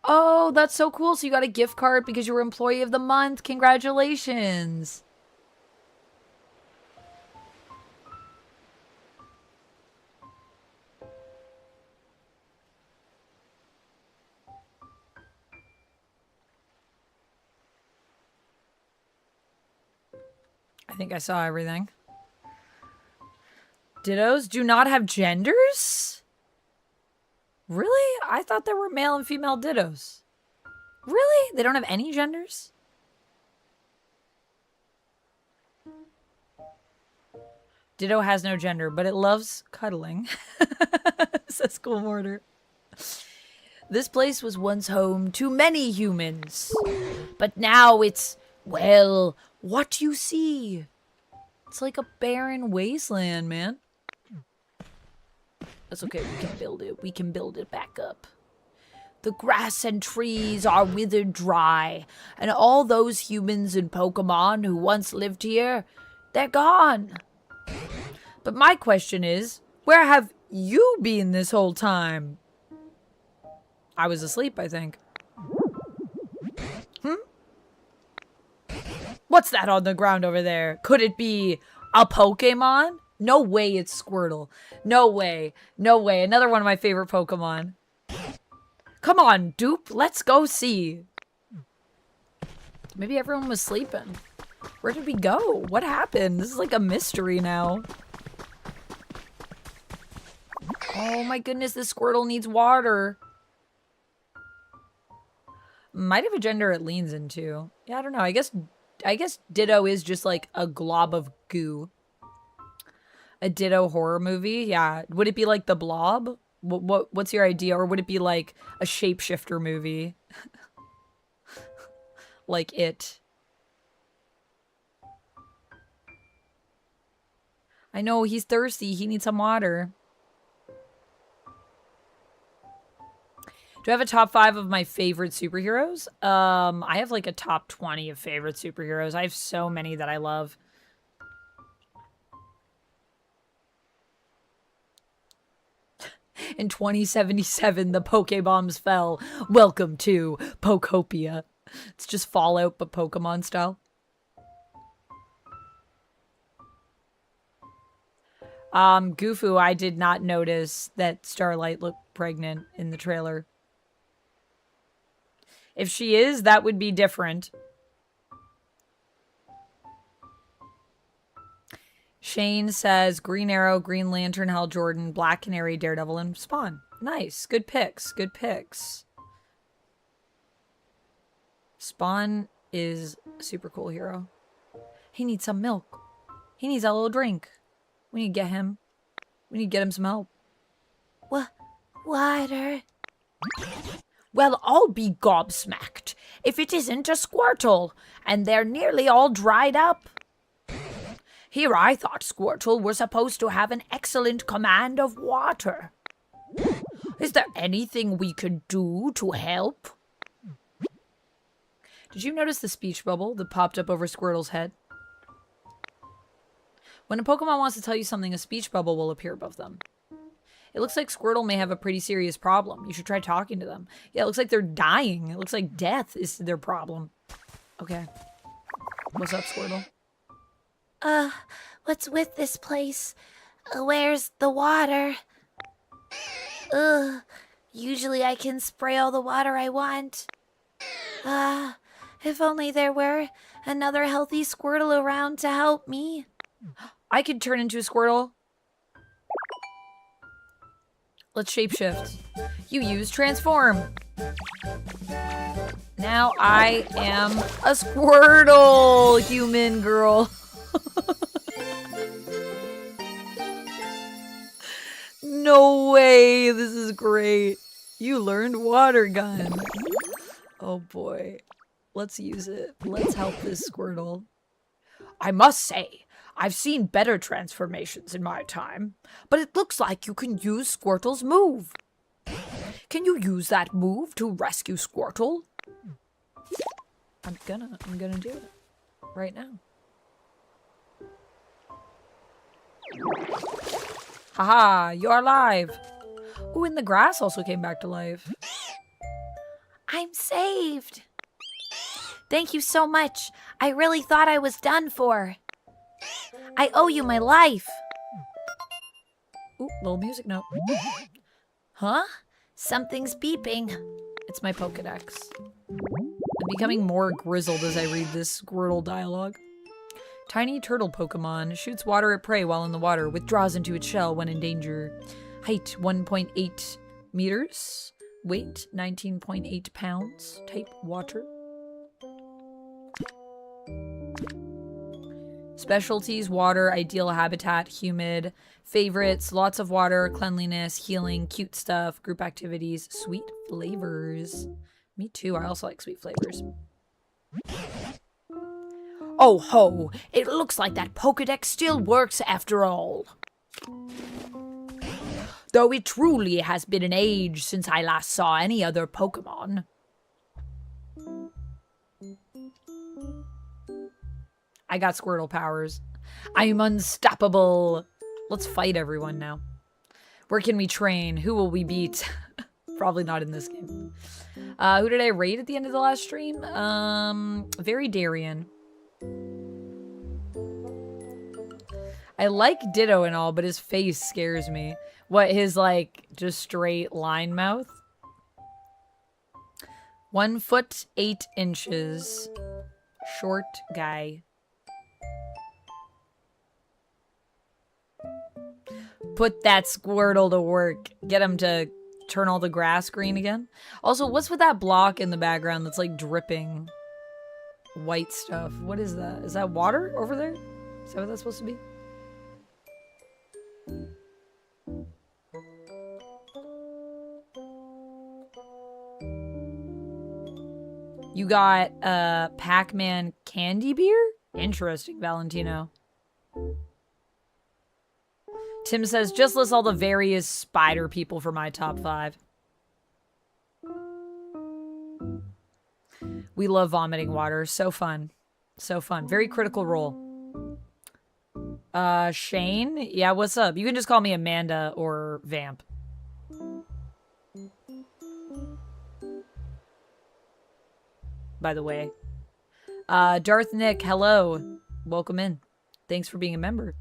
Oh, that's so cool. So you got a gift card because you were Employee of the Month. Congratulations. I think I saw everything. Dittos do not have genders? Really? I thought there were male and female Dittos. Really? They don't have any genders? Ditto has no gender, but it loves cuddling. Says Cool Mortar. This place was once home to many humans, but now it's, well, what you see. It's like a barren wasteland, man. That's okay, we can build it. We can build it back up. The grass and trees are withered dry, and all those humans and Pokemon who once lived here, they're gone. But my question is, where have you been this whole time? I was asleep, I think. What's that on the ground over there? Could it be a Pokemon? No way it's Squirtle. No way. No way. Another one of my favorite Pokemon. Come on, dupe. Let's go see. Maybe everyone was sleeping. Where did we go? What happened? This is like a mystery now. Oh my goodness, this Squirtle needs water. Might have a gender it leans into. Yeah, I don't know. I guess Ditto is just like a glob of goo. A Ditto horror movie? Yeah. Would it be like The Blob? What's your idea? Or would it be like a shapeshifter movie? Like It. I know, he's thirsty. He needs some water. Do I have a top 5 of my favorite superheroes? I have like a top 20 of favorite superheroes. I have so many that I love. In 2077, the Pokebombs fell. Welcome to Pokopia. It's just Fallout, but Pokemon style. Goofoo, I did not notice that Starlight looked pregnant in the trailer. If she is, that would be different. Shane says Green Arrow, Green Lantern, Hal Jordan, Black Canary, Daredevil, and Spawn. Nice. Good picks. Good picks. Spawn is a super cool hero. He needs some milk. He needs a little drink. We need to get him. We need to get him some help. What? Water? Well, I'll be gobsmacked if it isn't a Squirtle, and they're nearly all dried up. Here I thought Squirtle were supposed to have an excellent command of water. Is there anything we could do to help? Did you notice the speech bubble that popped up over Squirtle's head? When a Pokemon wants to tell you something, a speech bubble will appear above them. It looks like Squirtle may have a pretty serious problem. You should try talking to them. Yeah, it looks like they're dying. It looks like death is their problem. Okay. What's up, Squirtle? What's with this place? Where's the water? Usually I can spray all the water I want. If only there were another healthy Squirtle around to help me. I could turn into a Squirtle. Let's shapeshift. You use transform. Now I am a Squirtle, human girl. No way, this is great. You learned water gun. Oh boy. Let's use it. Let's help this Squirtle. I must say, I've seen better transformations in my time, but it looks like you can use Squirtle's move. Can you use that move to rescue Squirtle? I'm gonna do it right now. Haha, you're alive. Ooh, and the grass also came back to life. I'm saved. Thank you so much. I really thought I was done for. I owe you my life. Ooh, little music note. Huh? Something's beeping. It's my Pokedex. I'm becoming more grizzled as I read this Squirtle dialogue. Tiny turtle Pokemon shoots water at prey while in the water, withdraws into its shell when in danger. Height 1.8 meters. Weight 19.8 pounds. Type water. Specialties, water, ideal habitat, humid. Favorites, lots of water, cleanliness, healing, cute stuff, group activities, sweet flavors. Me too, I also like sweet flavors. Oh ho, it looks like that Pokedex still works after all. Though it truly has been an age since I last saw any other Pokemon. I got Squirtle powers. I'm unstoppable. Let's fight everyone now. Where can we train? Who will we beat? Probably not in this game. Who did I raid at the end of the last stream? Very Darien. I like Ditto and all, but his face scares me. What, his, like, just straight line mouth? 1 foot 8 inches. Short guy. Put that Squirtle to work. Get him to turn all the grass green again. Also, what's with that block in the background that's like dripping white stuff? What is that? Is that water over there? Is that what that's supposed to be? You got Pac-Man candy beer? Interesting, Valentino. Tim says, just list all the various spider people for my top 5. We love vomiting water. So fun. So fun. Very critical role. Shane? Yeah, what's up? You can just call me Amanda or Vamp. By the way. Darth Nick, hello. Welcome in. Thanks for being a member.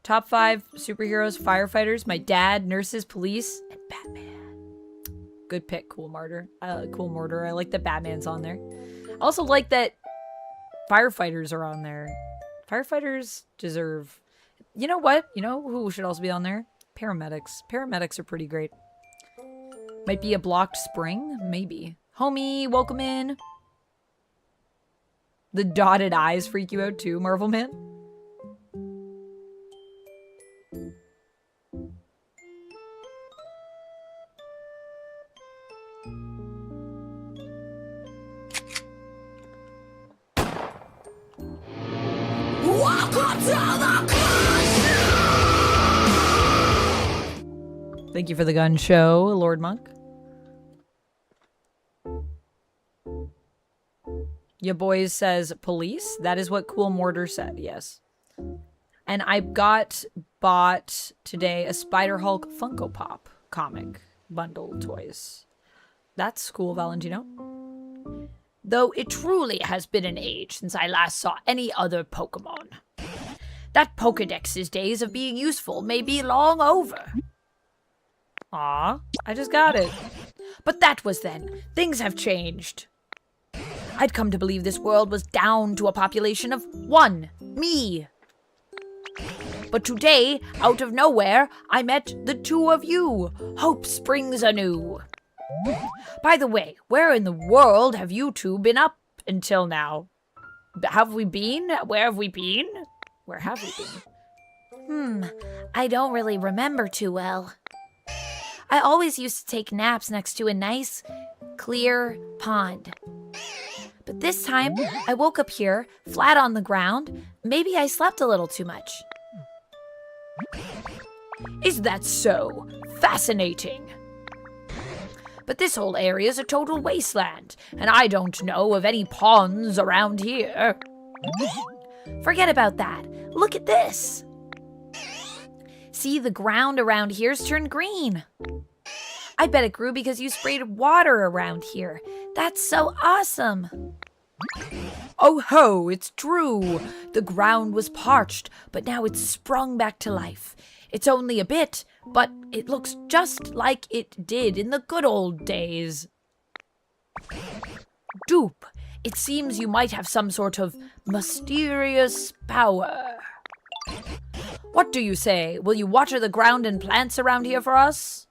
Top 5 superheroes, firefighters, my dad, nurses, police, and Batman. Good pick, Cool Martyr. Cool Mortar. I like that Batman's on there. I also like that firefighters are on there. Firefighters deserve... You know what? You know who should also be on there? Paramedics. Paramedics are pretty great. Might be a blocked spring? Maybe. Homie, welcome in. The dotted eyes freak you out too, Marvel Man? Welcome to the Thank you for the gun show, Lord Monk. Your boys says police. That is what Cool Mortar said, yes. And I bought today a Spider Hulk Funko Pop comic bundle toys. That's cool, Valentino. Though it truly has been an age since I last saw any other Pokemon. That Pokedex's days of being useful may be long over. Aw, I just got it. But that was then. Things have changed. I'd come to believe this world was down to a population of 1, me. But today, out of nowhere, I met the 2 of you. Hope springs anew. By the way, where in the world have you 2 been up until now? Have we been? Where have we been? Where have we been? I don't really remember too well. I always used to take naps next to a nice, clear pond. But this time, I woke up here, flat on the ground. Maybe I slept a little too much. Is that so? Fascinating. But this whole area is a total wasteland, and I don't know of any ponds around here. Forget about that. Look at this. See, the ground around here's turned green. I bet it grew because you sprayed water around here. That's so awesome. Oh ho, it's true. The ground was parched, but now it's sprung back to life. It's only a bit, but it looks just like it did in the good old days. Dupe, it seems you might have some sort of mysterious power. What do you say? Will you water the ground and plants around here for us?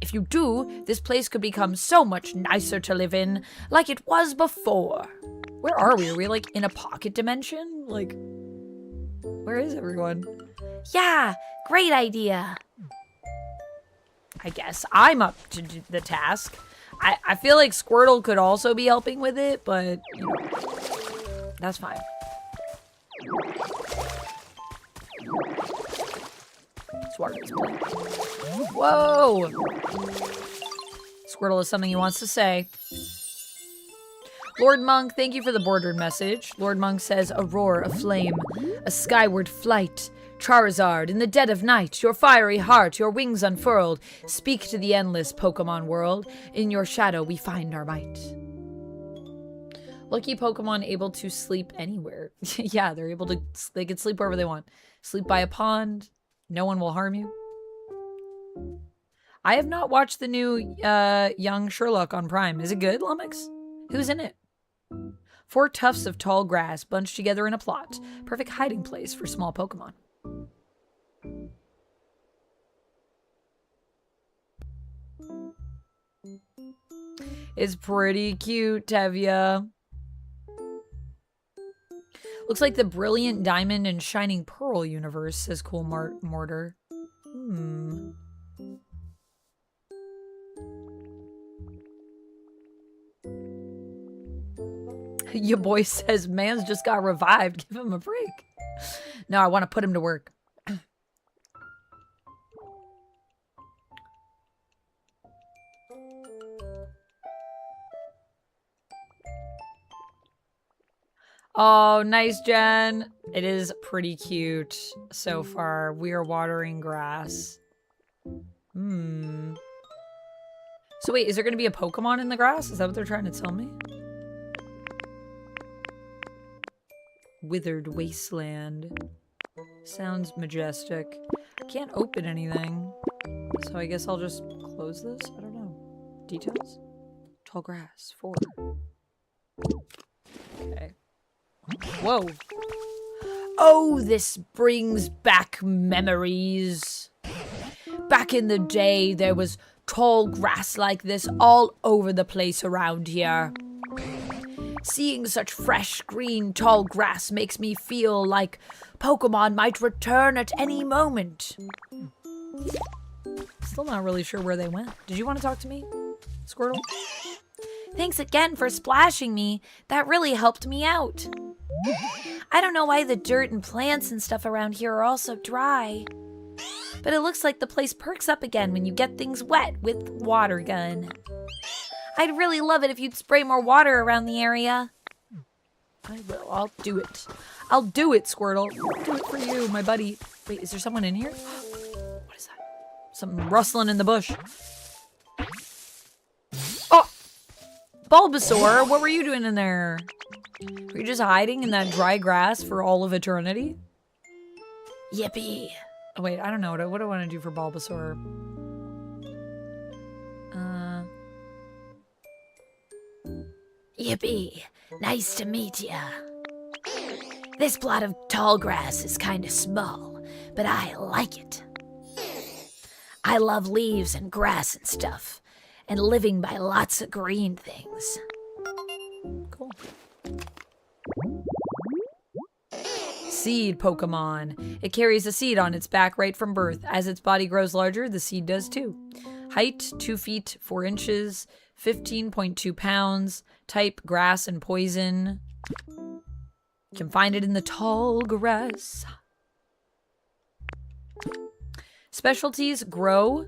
If you do, this place could become so much nicer to live in, like it was before. Where are we? Are we, like, in a pocket dimension? Like, where is everyone? Yeah, great idea. I guess I'm up to the task. I feel like Squirtle could also be helping with it, but, you know, that's fine. Whoa! Squirtle has something he wants to say. Lord Monk, thank you for the bordered message. Lord Monk says, a roar, a flame, a skyward flight. Charizard, in the dead of night, your fiery heart, your wings unfurled, speak to the endless Pokemon world. In your shadow we find our might. Lucky Pokemon able to sleep anywhere. Yeah, they can sleep wherever they want. Sleep by a pond. No one will harm you. I have not watched the new Young Sherlock on Prime. Is it good, Lummox? Who's in it? 4 tufts of tall grass bunched together in a plot. Perfect hiding place for small Pokemon. It's pretty cute, Tevya. Looks like the Brilliant Diamond and Shining Pearl universe, says Cool Mortar. Your boy says, man's just got revived. Give him a break. No, I want to put him to work. Oh, nice, Jen. It is pretty cute so far. We are watering grass. So wait, is there going to be a Pokemon in the grass? Is that what they're trying to tell me? Withered wasteland. Sounds majestic. I can't open anything. So I guess I'll just close this? I don't know. Details? Tall grass. 4. Okay. Whoa. Oh, this brings back memories. Back in the day, there was tall grass like this all over the place around here. Seeing such fresh, green, tall grass makes me feel like Pokemon might return at any moment. Still not really sure where they went. Did you want to talk to me, Squirtle? Thanks again for splashing me. That really helped me out. I don't know why the dirt and plants and stuff around here are all so dry. but it looks like the place perks up again when you get things wet with water gun. I'd really love it if you'd spray more water around the area. I will. I'll do it. I'll do it, Squirtle. I'll do it for you, my buddy. Wait, is there someone in here? What is that? Something rustling in the bush. Oh! Bulbasaur, what were you doing in there? Were you just hiding in that dry grass for all of eternity? Yippee. Oh, wait, I don't know. What do I want to do for Bulbasaur? Yippee. Nice to meet ya. This plot of tall grass is kinda small, but I like it. I love leaves and grass and stuff, and living by lots of green things. Cool. Seed Pokemon. It carries a seed on its back right from birth. As its body grows larger, the seed does too. Height, 2 feet, 4 inches, 15.2 pounds. Type, grass and poison. You can find it in the tall grass. Specialties, grow.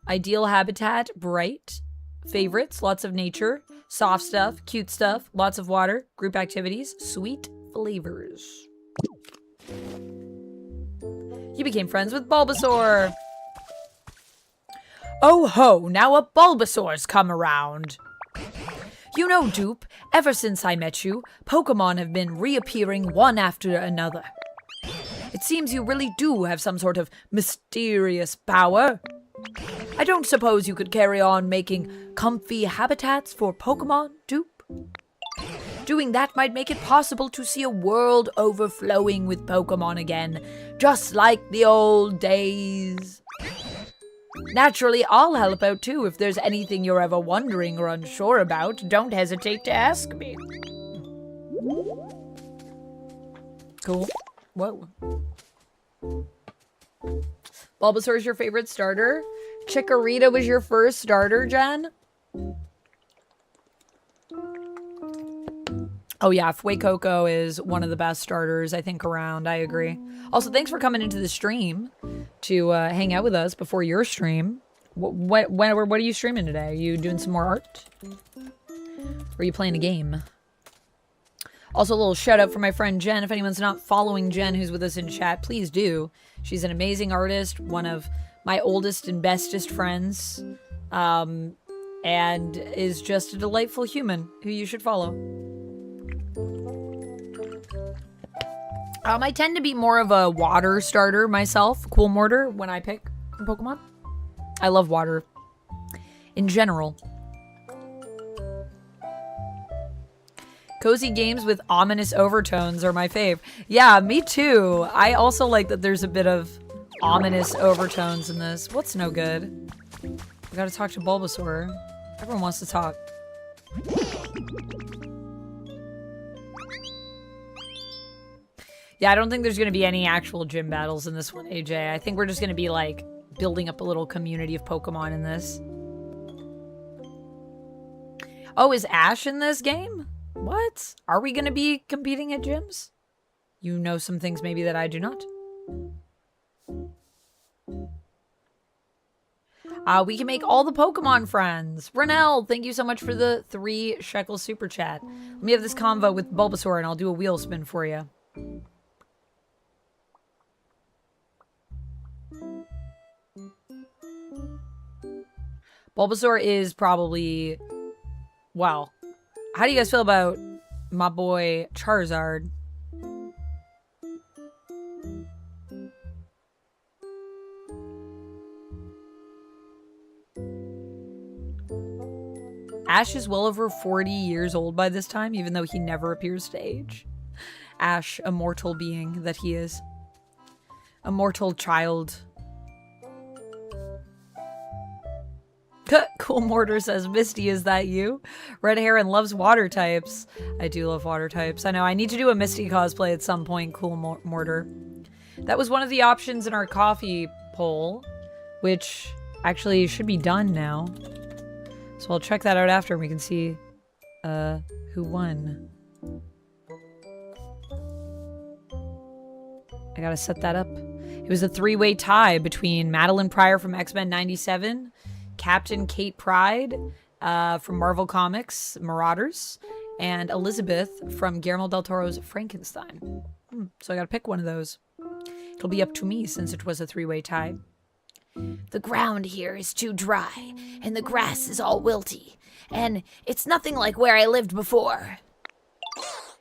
Ideal habitat, bright. Favorites, lots of nature. Soft stuff, cute stuff, lots of water. Group activities, sweet flavors. You became friends with Bulbasaur. Oh ho, now a Bulbasaur's come around. You know, Dupe, ever since I met you, Pokemon have been reappearing one after another. It seems you really do have some sort of mysterious power. I don't suppose you could carry on making comfy habitats for Pokemon, Dupe? Doing that might make it possible to see a world overflowing with Pokemon again, just like the old days. Naturally, I'll help out too if there's anything you're ever wondering or unsure about. Don't hesitate to ask me. Cool. Whoa. Bulbasaur's your favorite starter? Chikorita was your first starter, Jen? Oh yeah, Fuecoco is one of the best starters, I think, around. I agree. Also, thanks for coming into the stream to hang out with us before your stream. What are you streaming today? Are you doing some more art? Or are you playing a game? Also, a little shout out for my friend Jen. If anyone's not following Jen, who's with us in chat, please do. She's an amazing artist, one of my oldest and bestest friends, and is just a delightful human who you should follow. I tend to be more of a water starter myself, Cool Mortar, when I pick Pokemon. I love water in general. Cozy games with ominous overtones are my fave. Yeah, me too. I also like that there's a bit of ominous overtones in this. What's no good? I gotta talk to Bulbasaur. Everyone wants to talk. Yeah, I don't think there's going to be any actual gym battles in this one, AJ. I think we're just going to be, like, building up a little community of Pokemon in this. Oh, is Ash in this game? What? Are we going to be competing at gyms? You know some things maybe that I do not. We can make all the Pokemon friends. Renell, thank you so much for the 3 shekel super chat. Let me have this convo with Bulbasaur and I'll do a wheel spin for you. Bulbasaur is probably... Well, how do you guys feel about my boy Charizard? Ash is well over 40 years old by this time, even though he never appears to age. Ash, a mortal being that he is. A mortal child. Cool Mortar says, Misty, is that you? Red hair and loves water types. I do love water types. I know, I need to do a Misty cosplay at some point, Cool Mortar. That was one of the options in our coffee poll, which actually should be done now. So I'll check that out after and we can see who won. I gotta set that up. It was a three-way tie between Madeline Pryor from X-Men 97, Captain Kate Pryde from Marvel Comics Marauders, and Elizabeth from Guillermo del Toro's Frankenstein. So I gotta pick one of those. It'll be up to me since it was a three-way tie. The ground here is too dry, and the grass is all wilty, and it's nothing like where I lived before.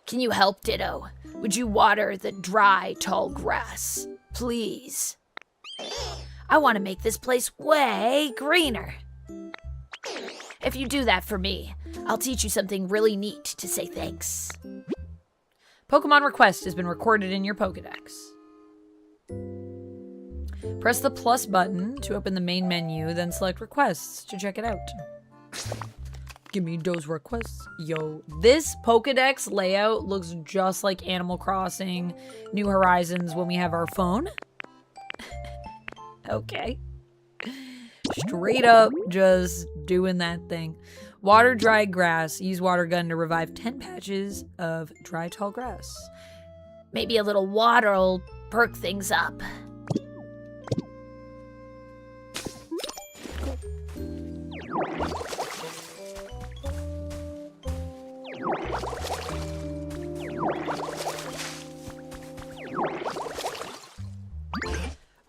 Can you help, Ditto? Would you water the dry, tall grass? Please. I want to make this place way greener. If you do that for me, I'll teach you something really neat to say thanks. Pokemon request has been recorded in your Pokedex. Press the plus button to open the main menu, then select requests to check it out. Give me those requests. Yo, this Pokedex layout looks just like Animal Crossing New Horizons when we have our phone. Okay. Straight up just doing that thing. Water dry grass. Use water gun to revive 10 patches of dry tall grass. Maybe a little water'll perk things up.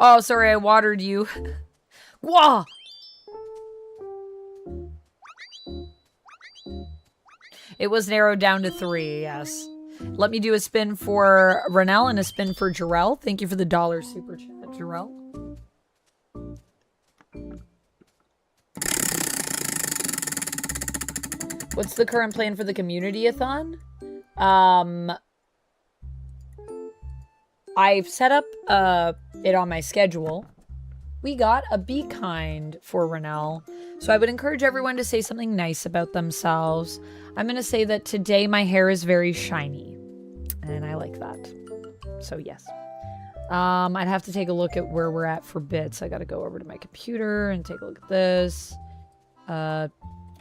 Oh, sorry, I watered you. Wah! It was narrowed down to 3, yes. Let me do a spin for Renell and a spin for Jarrell. Thank you for the $1 super chat, Jarrell. What's the current plan for the community-a-thon? I've set up it on my schedule. We got a Be Kind for Renell. So I would encourage everyone to say something nice about themselves. I'm going to say that today my hair is very shiny. And I like that. So yes. I'd have to take a look at where we're at for bits. I got to go over to my computer and take a look at this.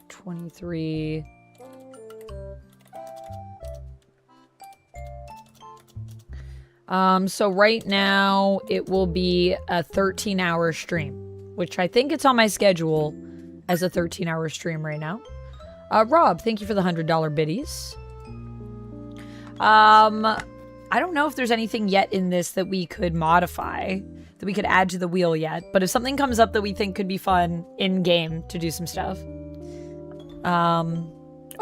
23... So right now it will be a 13-hour stream, which I think it's on my schedule as a 13-hour stream right now. Rob, thank you for the $100 biddies. I don't know if there's anything yet in this that we could modify, that we could add to the wheel yet, but if something comes up that we think could be fun in-game to do some stuff.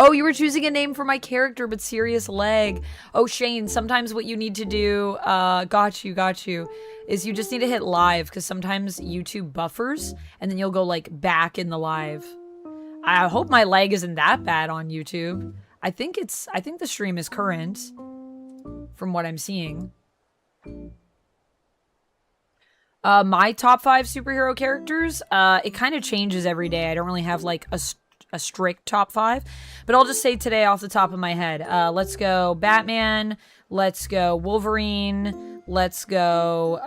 Oh, you were choosing a name for my character, but serious leg. Oh, Shane, sometimes what you need to do, got you, is you just need to hit live, because sometimes YouTube buffers, and then you'll go, like, back in the live. I hope my lag isn't that bad on YouTube. I think the stream is current, from what I'm seeing. My top 5 superhero characters, it kind of changes every day. I don't really have, like, a strict top 5, but I'll just say today off the top of my head. Let's go Batman, let's go Wolverine, let's go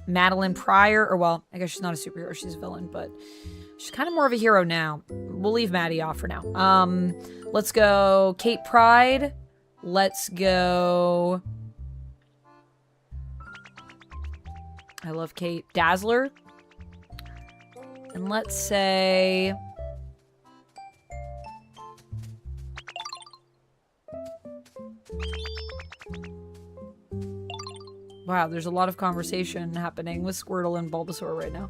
Madeline Pryor, or well, I guess she's not a superhero, she's a villain, but she's kind of more of a hero now. We'll leave Maddie off for now. Let's go Kate Pryde, let's go, I love Kate, Dazzler, and let's say, wow, there's a lot of conversation happening with Squirtle and Bulbasaur right now.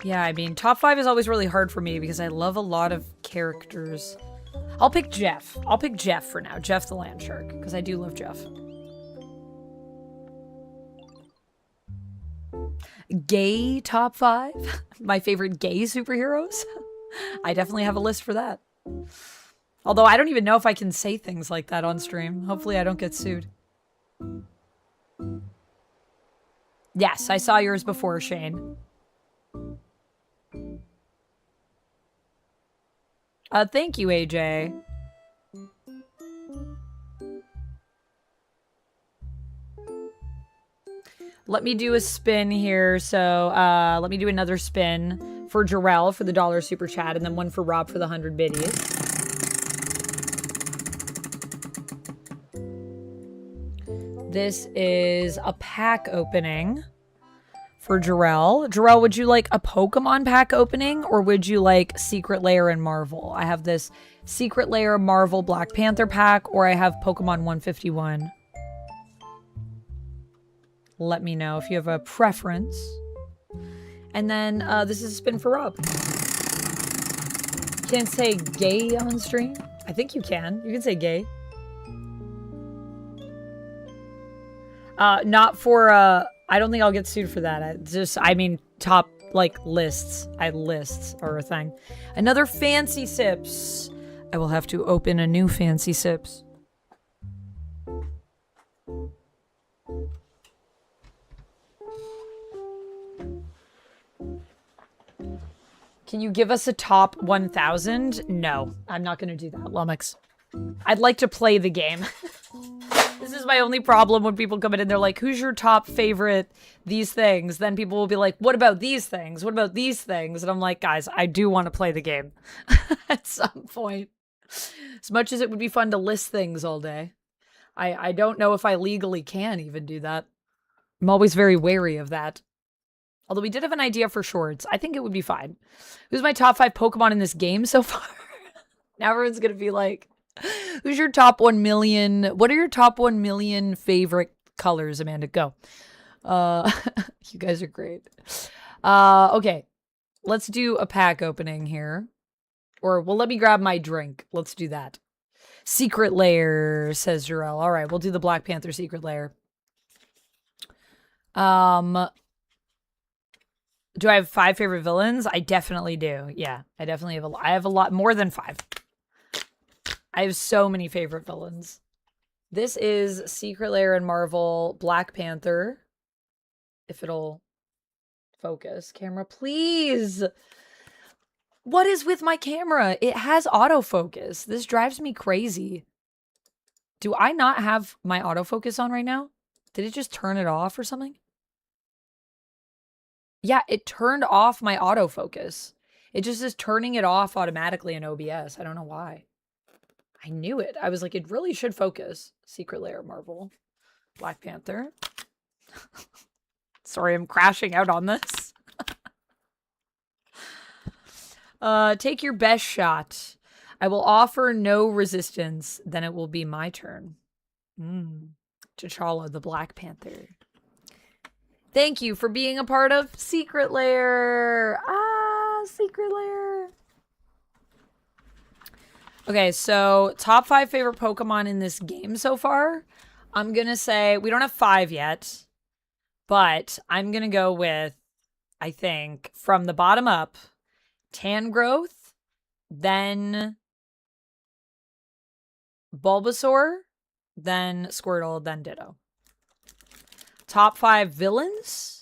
Yeah, I mean, top 5 is always really hard for me because I love a lot of characters. I'll pick Jeff. I'll pick Jeff for now. Jeff the Land Shark, because I do love Jeff. Gay top 5? My favorite gay superheroes? I definitely have a list for that. Although I don't even know if I can say things like that on stream. Hopefully I don't get sued. Yes, I saw yours before, Shane. Thank you, AJ. Let me do a spin here. So, let me do another spin for Jarrell for the $1 super chat, and then one for Rob for the 100 biddies. This is a pack opening for Jarrell. Jarrell, would you like a Pokemon pack opening or would you like Secret Lair and Marvel? I have this Secret Lair Marvel Black Panther pack, or I have Pokemon 151. Let me know if you have a preference. And then this is a spin for Rob. Can't say gay on stream. I think you can. You can say gay. Not for, I don't think I'll get sued for that. I mean, top, like, lists. Lists are a thing. Another Fancy Sips. I will have to open a new Fancy Sips. Can you give us a top 1,000? No, I'm not going to do that, Lummox. I'd like to play the game. This is my only problem when people come in and they're like, who's your top favorite these things? Then people will be like, what about these things? What about these things? And I'm like, guys, I do want to play the game at some point. As much as it would be fun to list things all day. I don't know if I legally can even do that. I'm always very wary of that. Although we did have an idea for shorts. I think it would be fine. Who's my top 5 Pokemon in this game so far? Now everyone's going to be like, who's your top 1 million? What are your top 1 million favorite colors, Amanda? Go. You guys are great. Okay. Let's do a pack opening here. Or, well, let me grab my drink. Let's do that. Secret Lair, says Jarrell. All right, we'll do the Black Panther Secret Lair. Do I have 5 favorite villains? I definitely do. Yeah, I definitely have I have a lot more than 5. I have so many favorite villains. This is Secret Lair and Marvel Black Panther. If it'll focus. Camera, please. What is with my camera? It has autofocus. This drives me crazy. Do I not have my autofocus on right now? Did it just turn it off or something? Yeah, it turned off my autofocus. It just is turning it off automatically in OBS. I don't know why. I knew it. I was like, it really should focus. Secret Lair, Marvel, Black Panther. Sorry, I'm crashing out on this. Take your best shot. I will offer no resistance. Then it will be my turn. T'Challa, the Black Panther. Thank you for being a part of Secret Lair. Secret Lair. Okay, so top 5 favorite Pokemon in this game so far. I'm going to say, we don't have 5 yet, but I'm going to go with, I think, from the bottom up, Tangrowth, then Bulbasaur, then Squirtle, then Ditto. Top 5 villains?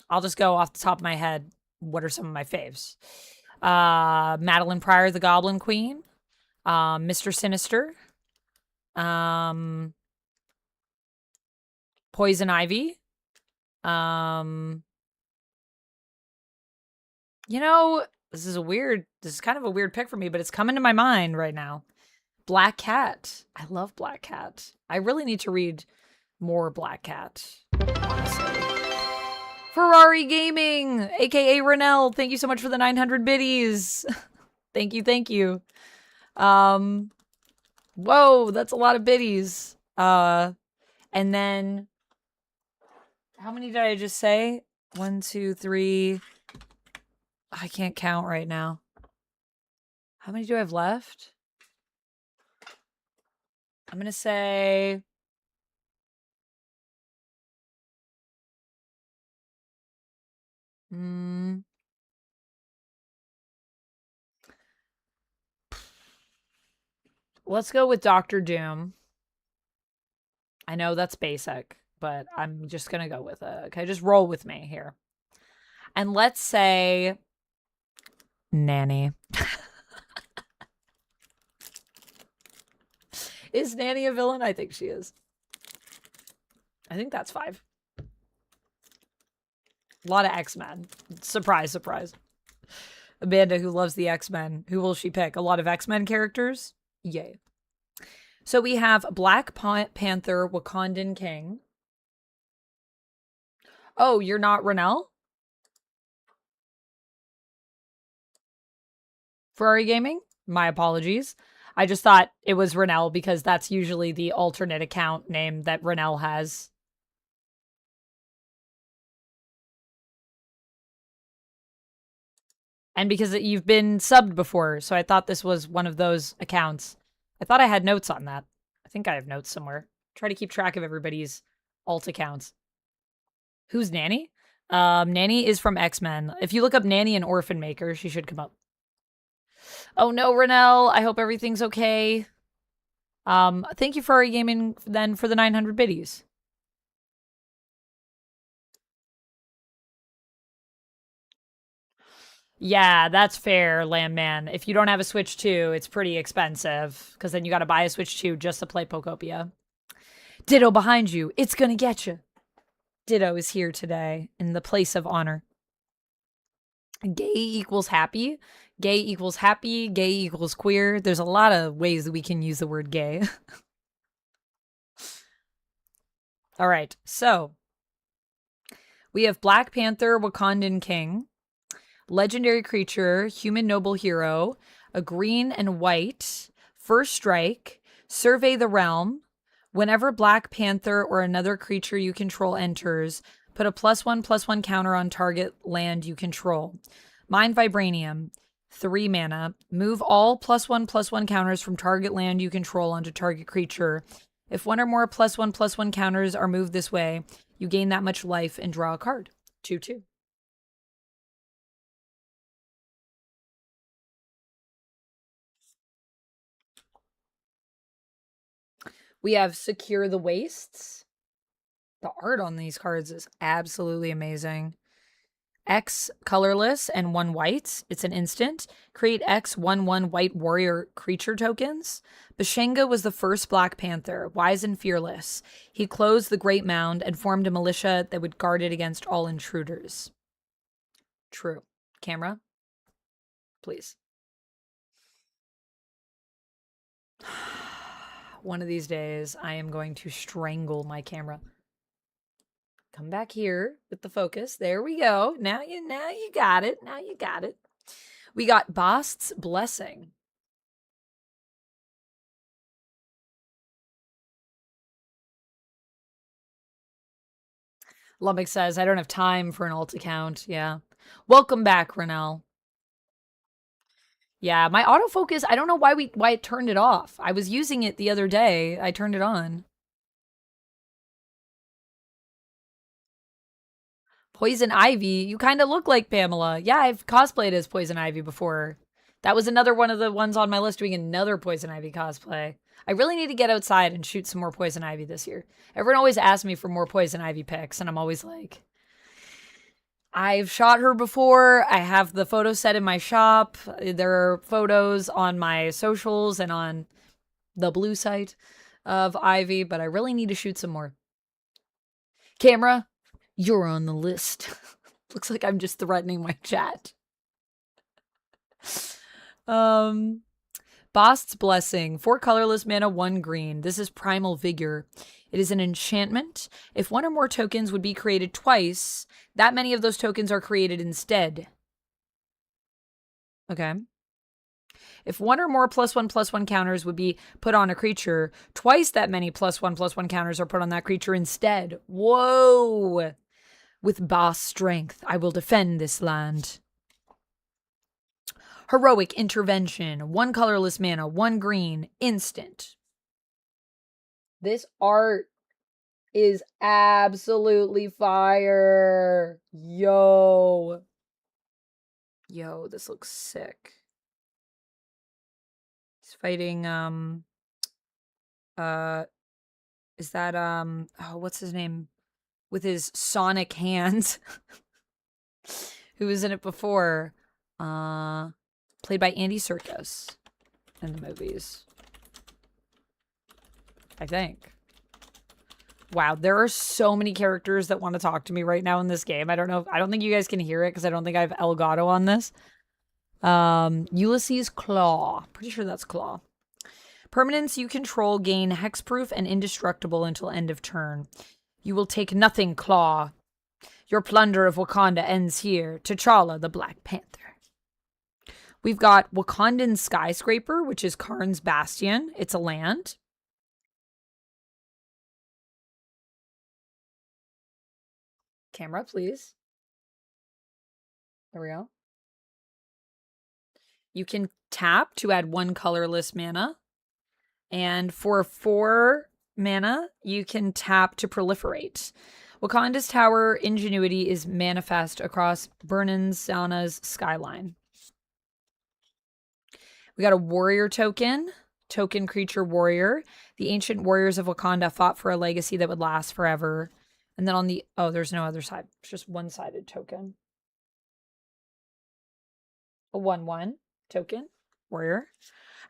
I'll just go off the top of my head. What are some of my faves? Madeline Pryor, the Goblin Queen. Mr. Sinister. Poison Ivy. You know, this is kind of a weird pick for me, but it's coming to my mind right now. Black Cat. I love Black Cat. I really need to read more Black Cat, honestly. Ferrari Gaming, aka Renell, thank you so much for the 900 biddies. Thank you, thank you. Whoa, that's a lot of biddies. And then, how many did I just say? 1, 2, 3. I can't count right now. How many do I have left? I'm going to say... Let's go with Dr. Doom. I know that's basic, but I'm just going to go with it. Okay, just roll with me here. And let's say... Nanny. Is Nanny a villain? I think she is. I think that's 5. A lot of X-Men. Surprise, surprise. Amanda, who loves the X-Men. Who will she pick? A lot of X-Men characters? Yay. So we have Black Panther Wakandan King. Oh, you're not Renell? Ferrari Gaming? My apologies. I just thought it was Renell because that's usually the alternate account name that Renell has. And because you've been subbed before, so I thought this was one of those accounts. I thought I had notes on that. I think I have notes somewhere. Try to keep track of everybody's alt accounts. Who's Nanny? Nanny is from X-Men. If you look up Nanny and Orphan Maker, she should come up. Oh no, Renell. I hope everything's okay. Thank you, Furry Gaming, then, for the 900 biddies. Yeah, that's fair, Landman. If you don't have a Switch 2, it's pretty expensive, because then you gotta buy a Switch 2 just to play Pokopia. Ditto behind you. It's gonna get you. Ditto is here today in the place of honor. Gay equals happy. Gay equals happy. Gay equals queer. There's a lot of ways that we can use the word gay. All right, so we have Black Panther Wakandan King, legendary creature, human noble hero, a green and white, first strike, survey the realm. Whenever Black Panther or another creature you control enters, put a +1/+1 counter on target land you control. Mind Vibranium, 3 mana. Move all +1/+1 counters from target land you control onto target creature. If one or more +1/+1 counters are moved this way, you gain that much life and draw a card. 2/2. We have Secure the Wastes. The art on these cards is absolutely amazing. X colorless and 1 white. It's an instant. Create X 1/1 white warrior creature tokens. Bashenga was the first Black Panther, wise and fearless. He closed the Great Mound and formed a militia that would guard it against all intruders. True. Camera? Please. One of these days, I am going to strangle my camera. Come back here with the focus. There we go. Now you got it. Now you got it. We got Bast's Blessing. Lubbock says, I don't have time for an alt account. Yeah. Welcome back, Renell. Yeah, my autofocus, I don't know why it turned it off. I was using it the other day. I turned it on. Poison Ivy, you kind of look like Pamela. Yeah, I've cosplayed as Poison Ivy before. That was another one of the ones on my list doing another Poison Ivy cosplay. I really need to get outside and shoot some more Poison Ivy this year. Everyone always asks me for more Poison Ivy pics, and I'm always like, I've shot her before. I have the photo set in my shop. There are photos on my socials and on the blue site of Ivy, but I really need to shoot some more. Camera, you're on the list. Looks like I'm just threatening my chat. Bast's Blessing. 4 colorless mana, 1 green. This is Primal Vigor. It is an enchantment. If one or more tokens would be created twice, that many of those tokens are created instead. Okay. If one or more +1/+1 counters would be put on a creature, twice that many +1/+1 counters are put on that creature instead. Whoa! With Bast strength, I will defend this land. Heroic Intervention. 1 colorless mana, 1 green, instant. This art is absolutely fire. Yo, this looks sick. He's fighting, is that, oh, what's his name? With his sonic hands. Who was in it before? Played by Andy Serkis in the movies, I think. Wow, there are so many characters that want to talk to me right now in this game. I don't think you guys can hear it because I don't think I have Elgato on this. Ulysses Claw. Pretty sure that's Claw. Permanents you control gain hexproof and indestructible until end of turn. You will take nothing, Claw. Your plunder of Wakanda ends here. T'Challa, the Black Panther. We've got Wakandan Skyscraper, which is Karn's Bastion. It's a land. Camera, please. There we go. You can tap to add 1 colorless mana. And for 4 mana, you can tap to proliferate. Wakanda's Tower Ingenuity is manifest across Burnen's Sana's skyline. We got a warrior token creature warrior. The ancient warriors of Wakanda fought for a legacy that would last forever. And then on the, oh, there's no other side. It's just one-sided token. A 1/1 token warrior.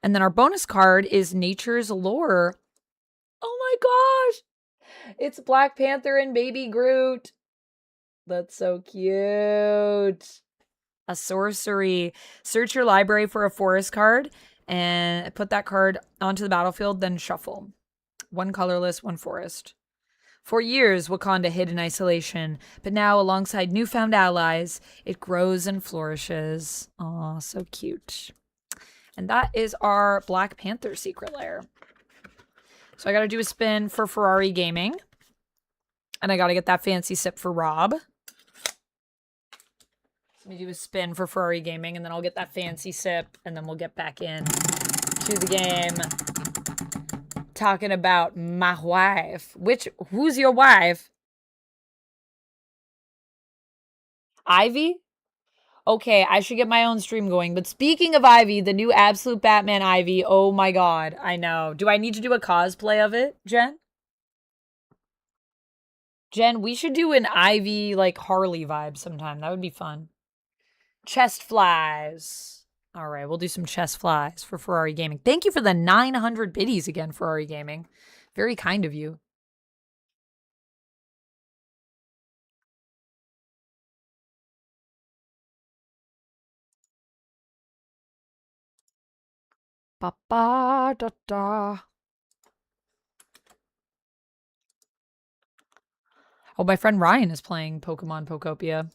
And then our bonus card is Nature's Lore. Oh my gosh! It's Black Panther and Baby Groot. That's so cute. A sorcery. Search your library for a forest card and put that card onto the battlefield, then shuffle. 1 colorless, 1 forest. For years, Wakanda hid in isolation, but now, alongside newfound allies, it grows and flourishes. Aw, so cute. And that is our Black Panther secret lair. So I gotta do a spin for Ferrari Gaming. And I gotta get that fancy sip for Rob. Let me do a spin for Ferrari Gaming, and then I'll get that fancy sip, and then we'll get back in to the game. Talking about my wife. Who's your wife? Ivy? Okay, I should get my own stream going. But speaking of Ivy, the new Absolute Batman Ivy, oh my god, I know. Do I need to do a cosplay of it, Jen? Jen, we should do an Ivy, like, Harley vibe sometime. That would be fun. Chest flies. All right, we'll do some chest flies for Ferrari Gaming. Thank you for the 900 biddies again, Ferrari Gaming. Very kind of you. Ba ba da da. Oh, my friend Ryan is playing Pokemon Pokopia.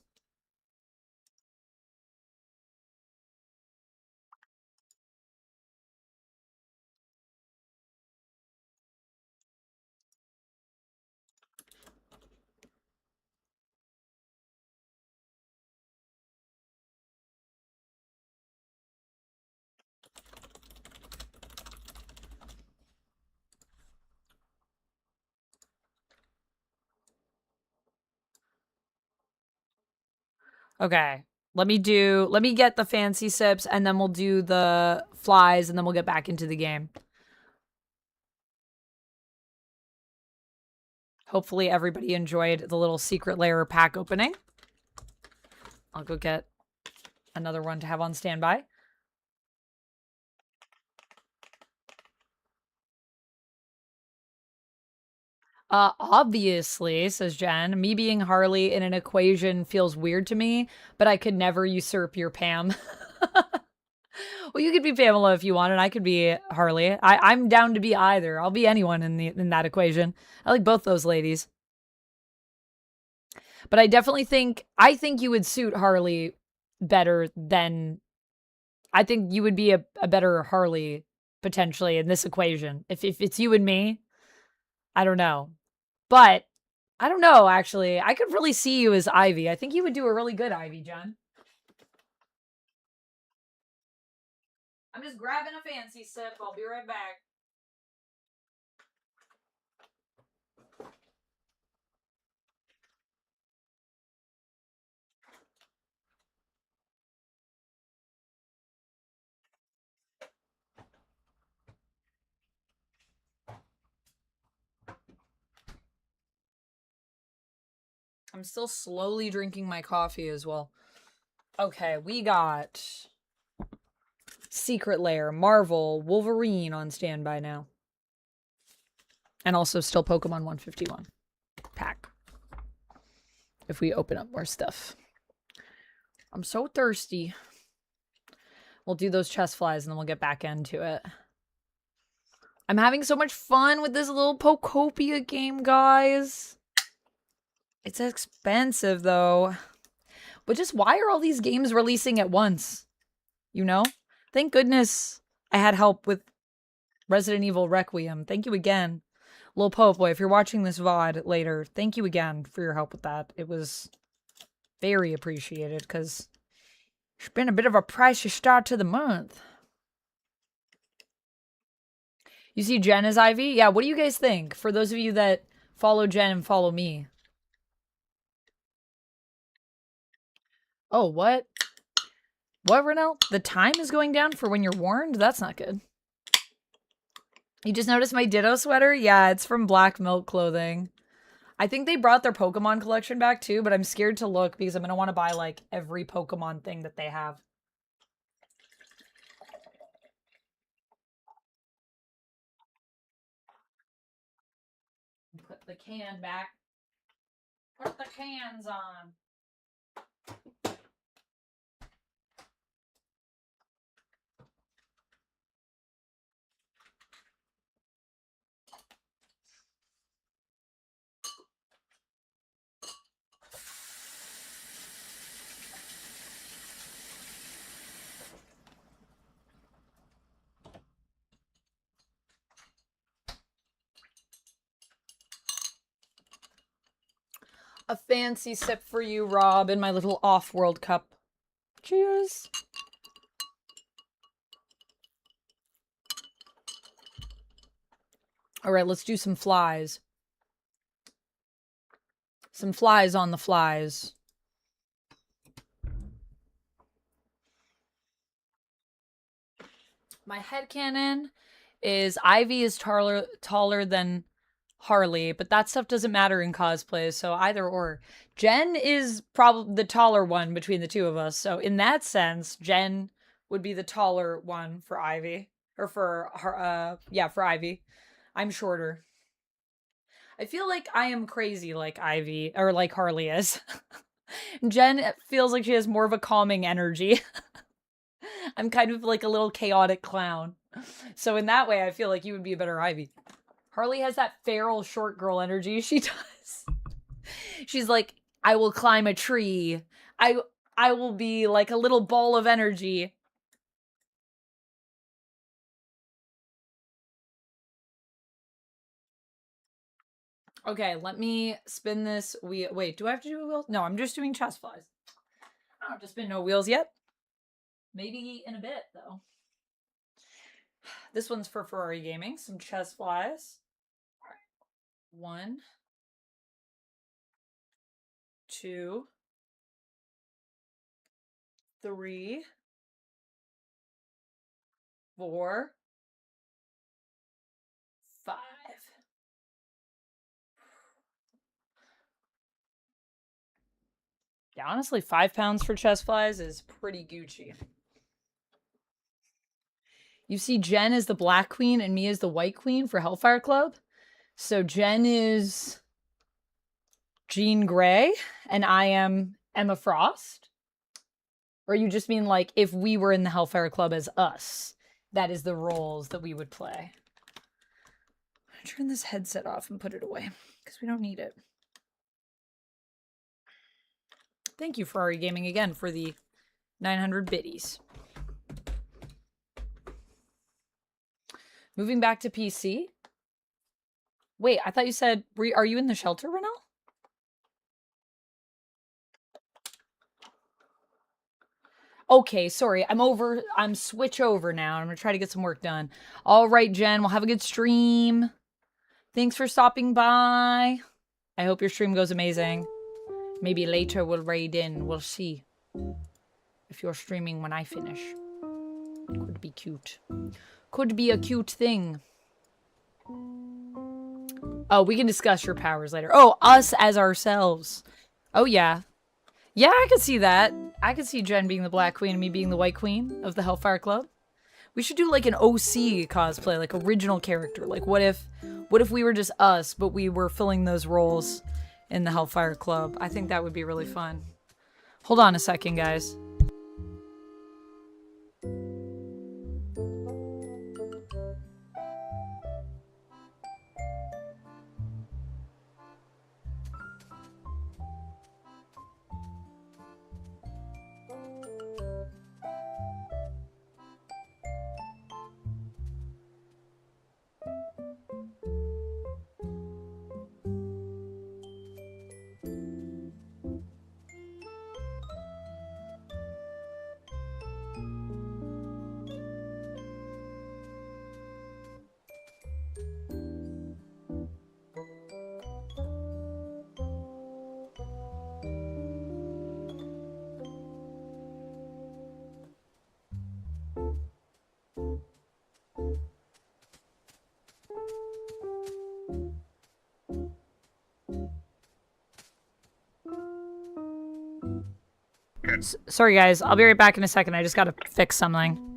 Okay. Let me get the fancy sips, and then we'll do the flies, and then we'll get back into the game. Hopefully everybody enjoyed the little secret lair pack opening. I'll go get another one to have on standby. Obviously, says Jen, me being Harley in an equation feels weird to me, but I could never usurp your Pam. Well, you could be Pamela if you want, and I could be Harley. I'm down to be either. I'll be anyone in that equation. I like both those ladies. But I definitely think you would suit Harley better than... I think you would be a better Harley, potentially, in this equation. If it's you and me, I don't know. But, I don't know, actually. I could really see you as Ivy. I think you would do a really good Ivy, John. I'm just grabbing a fancy sip. I'll be right back. I'm still slowly drinking my coffee as well. Okay, we got Secret Lair, Marvel, Wolverine on standby now. And also still Pokemon 151 pack. If we open up more stuff. I'm so thirsty. We'll do those chest flies and then we'll get back into it. I'm having so much fun with this little Pokopia game, guys. It's expensive, though. But just why are all these games releasing at once? You know? Thank goodness I had help with Resident Evil Requiem. Thank you again. Lil Pope Boy, if you're watching this VOD later, thank you again for your help with that. It was very appreciated, because it's been a bit of a pricey start to the month. You see Jen as Ivy? Yeah, what do you guys think? For those of you that follow Jen and follow me. Oh, what? What, Renell? The time is going down for when you're warned? That's not good. You just noticed my Ditto sweater? Yeah, it's from Black Milk Clothing. I think they brought their Pokemon collection back too, but I'm scared to look because I'm going to want to buy like every Pokemon thing that they have. Put the can back. Put the cans on. A fancy sip for you, Rob, in my little off-world cup. Cheers. All right, let's do some flies. Some flies on the flies. My headcanon is Ivy is taller than Harley, but that stuff doesn't matter in cosplay, so either or. Jen is probably the taller one between the two of us, so in that sense, Jen would be the taller one for Ivy. Or for her, yeah, for Ivy. I'm shorter. I feel like I am crazy like Ivy, or like Harley is. Jen feels like she has more of a calming energy. I'm kind of like a little chaotic clown. So in that way, I feel like you would be a better Ivy. Harley has that feral short girl energy. She does. She's like, I will climb a tree. I will be like a little ball of energy. Okay, let me spin this wheel. Wait, do I have to do a wheel? No, I'm just doing chest flies. I don't have to spin no wheels yet. Maybe in a bit, though. This one's for Ferrari Gaming. Some chest flies. All right. 1, 2, 3, 4, 5. Yeah, honestly, 5 pounds for chest flies is pretty Gucci. You see Jen is the Black Queen and me as the White Queen for Hellfire Club. So Jen is Jean Grey and I am Emma Frost. Or you just mean like if we were in the Hellfire Club as us, that is the roles that we would play. I'm gonna turn this headset off and put it away because we don't need it. Thank you, Ferrari Gaming, again for the 900 biddies. Moving back to PC. Wait, I thought you said, are you in the shelter, Renell? Okay, sorry. I'm switch over now. I'm gonna try to get some work done. All right, Jen, we'll have a good stream. Thanks for stopping by. I hope your stream goes amazing. Maybe later we'll raid in. We'll see if you're streaming when I finish. Could be cute. Could be a cute thing. Oh, we can discuss your powers later. Oh, us as ourselves. Oh, yeah. Yeah, I could see that. I could see Jen being the Black Queen and me being the White Queen of the Hellfire Club. We should do like an OC cosplay, like original character. Like what if we were just us, but we were filling those roles in the Hellfire Club? I think that would be really fun. Hold on a second, guys. Sorry, guys. I'll be right back in a second. I just gotta fix something.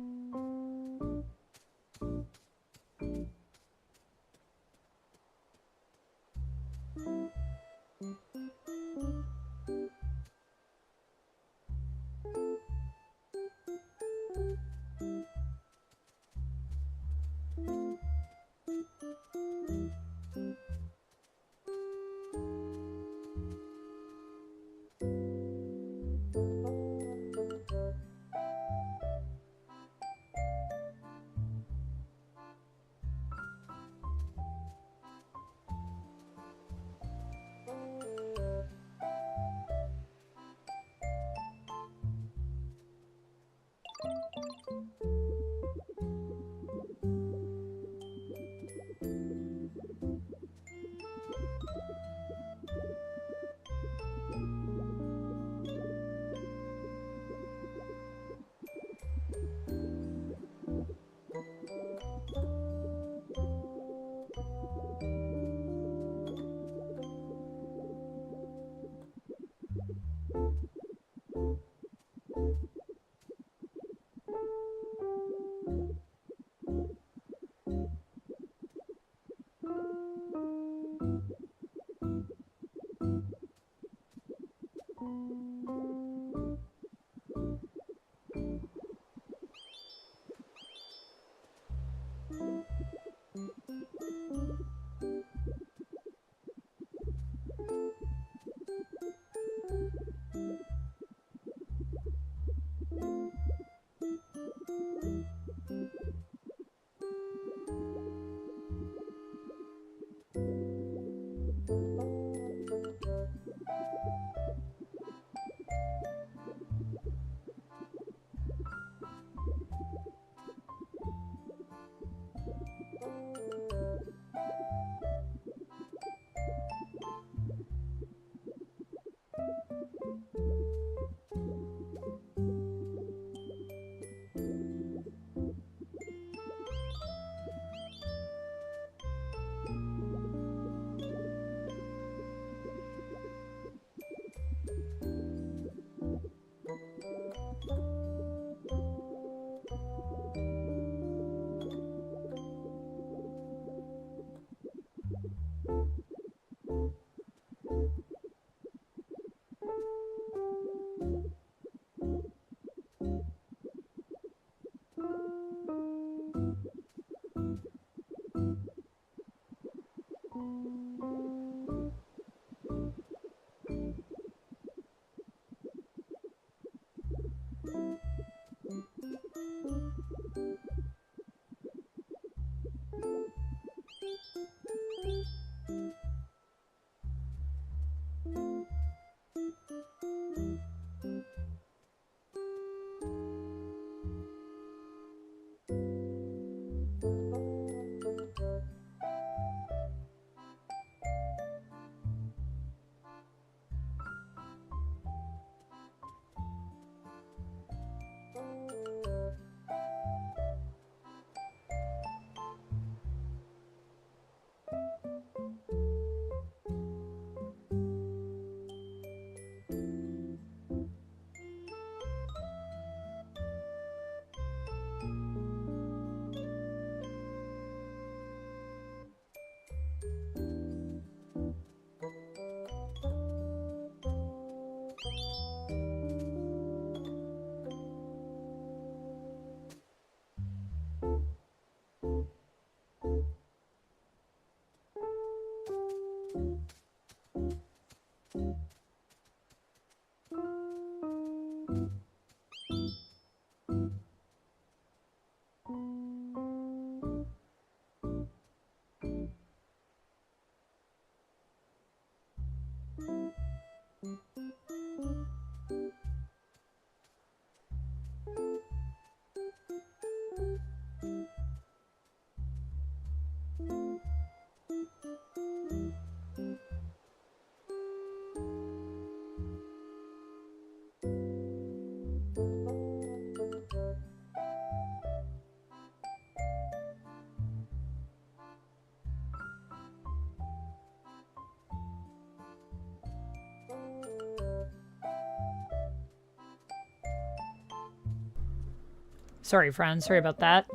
Sorry, friend. Sorry about that.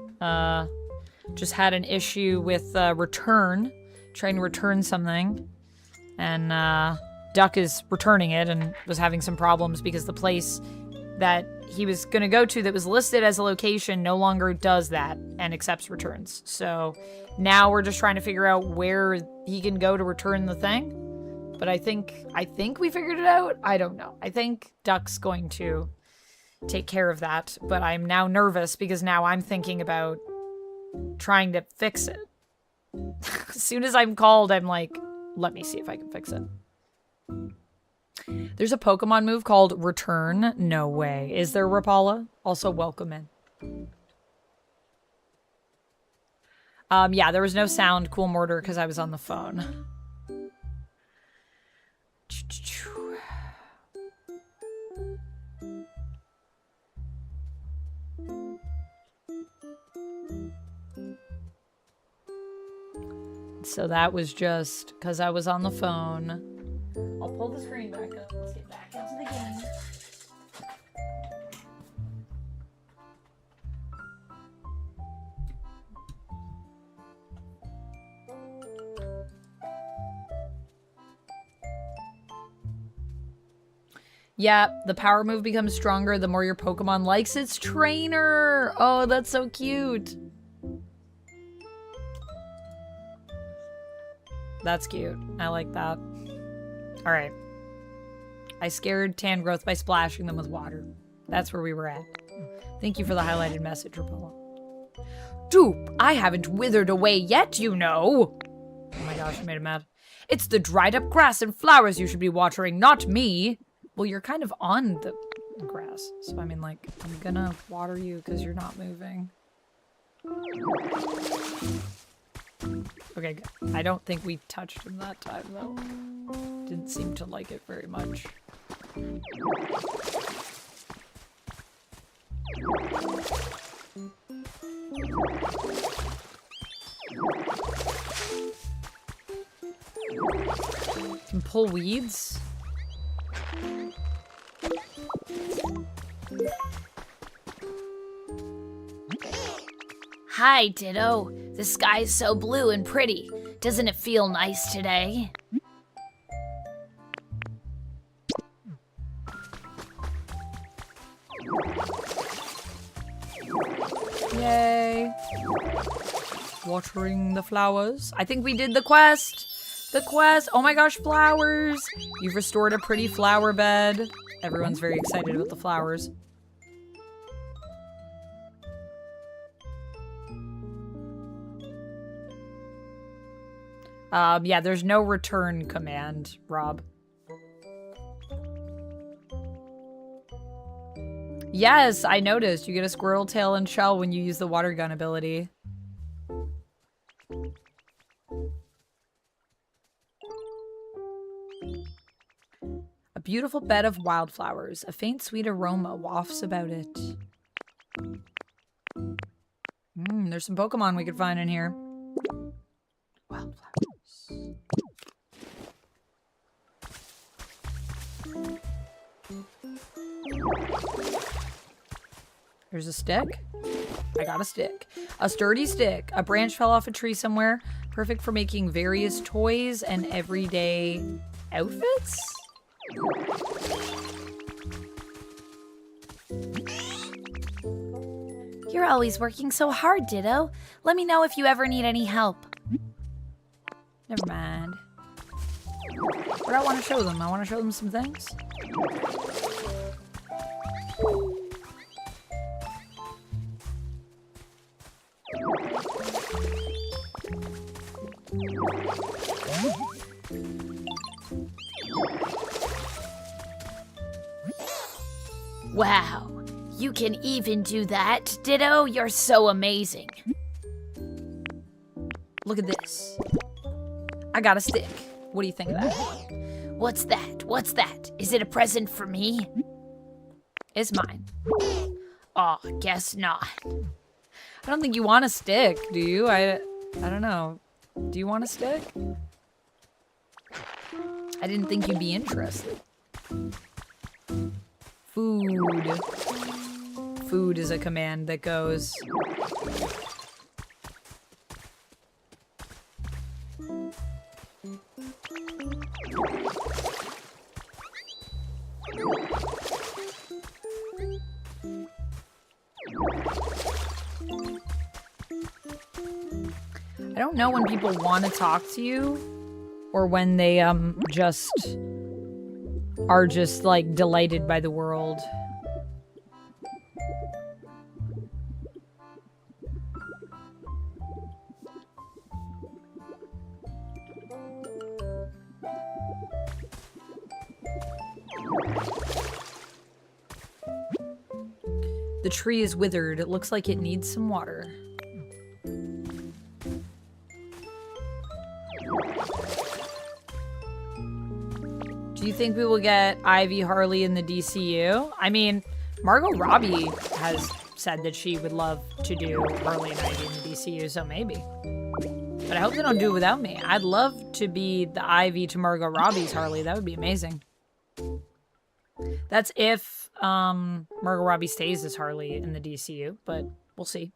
Just had an issue with return. Trying to return something. And Duck is returning it and was having some problems because the place that he was going to go to that was listed as a location no longer does that and accepts returns. So now we're just trying to figure out where he can go to return the thing. But I think we figured it out. I don't know. I think Duck's going to take care of that. But I'm now nervous because now I'm thinking about trying to fix it. As soon as I'm called, I'm like, let me see if I can fix it. There's a Pokemon move called Return. No way. Is there, Rapala? Also, welcome in. Yeah, there was no sound, Cool Mortar, because I was on the phone. So that was just because I was on the phone. I'll pull the screen back up. Let's get back into the game. Yeah, the power move becomes stronger the more your Pokemon likes its trainer. Oh, that's so cute. That's cute. I like that. All right. I scared Tangrowth by splashing them with water. That's where we were at. Thank you for the highlighted message, Rapala. Dupe, I haven't withered away yet, you know. Oh my gosh, I made him mad. It's the dried up grass and flowers you should be watering, not me. Well, you're kind of on the grass. So, I mean, like, I'm gonna water you because you're not moving. Okay, good. I don't think we touched him that time, though. Didn't seem to like it very much. Can pull weeds. Hi, Ditto. The sky's so blue and pretty. Doesn't it feel nice today? Yay. Watering the flowers. I think we did the quest. The quest. Oh my gosh, flowers. You've restored a pretty flower bed. Everyone's very excited about the flowers. Yeah, there's no return command, Rob. Yes, I noticed. You get a squirrel tail and shell when you use the water gun ability. A beautiful bed of wildflowers. A faint sweet aroma wafts about it. There's some Pokemon we could find in here. Wildflowers. There's a stick. I got a stick. A sturdy stick. A branch fell off a tree somewhere. Perfect for making various toys and everyday outfits? You're always working so hard, Ditto. Let me know if you ever need any help. Never mind. But I want to show them. I want to show them some things. Wow, you can even do that, Ditto. You're so amazing. Look at this. I got a stick. What do you think of that? What's that? What's that? Is it a present for me? It's mine. Oh, guess not. I don't think you want a stick, do you? I don't know. Do you want a stick? I didn't think you'd be interested. Food. food is a command that goes. I don't know when people want to talk to you or when they just are just like delighted by the world. The tree is withered. It looks like it needs some water. Do you think we will get Ivy Harley in the DCU? I mean, Margot Robbie has said that she would love to do Harley and Ivy in the DCU, so maybe. But I hope they don't do it without me. I'd love to be the Ivy to Margot Robbie's Harley. That would be amazing. That's if Margot Robbie stays as Harley in the DCU, but we'll see.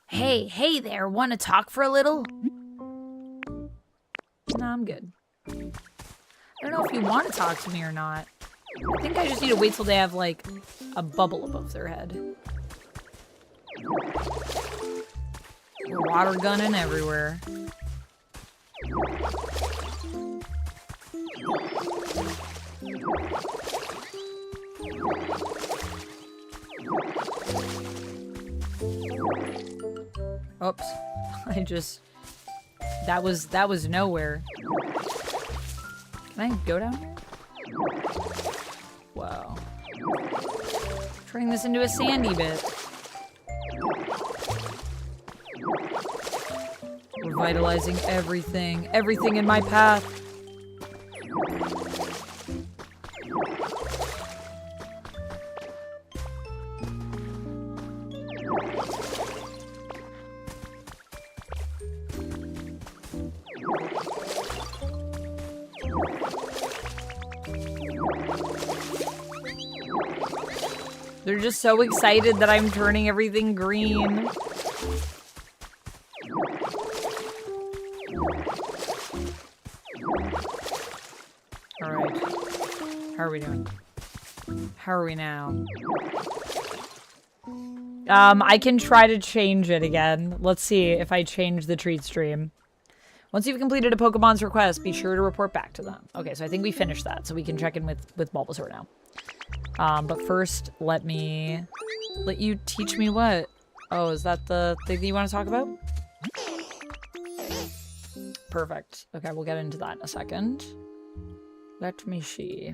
Hey there, want to talk for a little? No, I'm good. I don't know if you want to talk to me or not. I think I just need to wait till they have, like, a bubble above their head. We're water gunning everywhere. Oops. I just... That was nowhere. Can I go down here? Wow. Turning this into a sandy bit. Revitalizing everything. Everything in my path. They're just so excited that I'm turning everything green. Alright. How are we doing? How are we now? I can try to change it again. Let's see if I change the treat stream. Once you've completed a Pokemon's request, be sure to report back to them. Okay, so I think we finished that, so we can check in with Bulbasaur now. But first, let you teach me what? Oh, is that the thing that you want to talk about? Perfect. Okay, we'll get into that in a second. Let me see.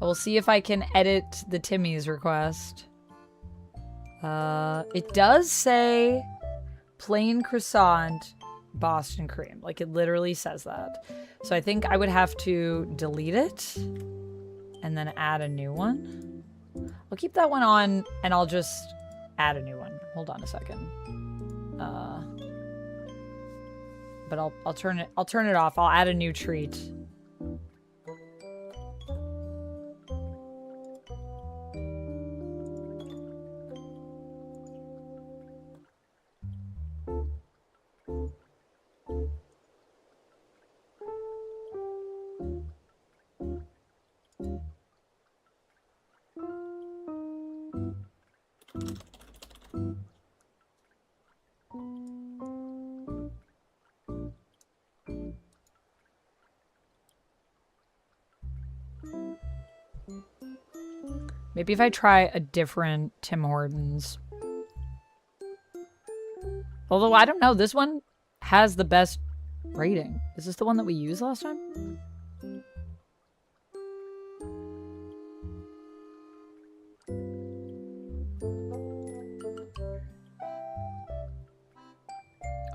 I will see if I can edit the Timmy's request. It does say plain croissant Boston cream. Like, it literally says that. So I think I would have to delete it and then add a new one. I'll keep that one on and I'll just add a new one. Hold on a second. But I'll turn it off. I'll add a new treat. Maybe if I try a different Tim Hortons. Although, I don't know. This one has the best rating. Is this the one that we used last time?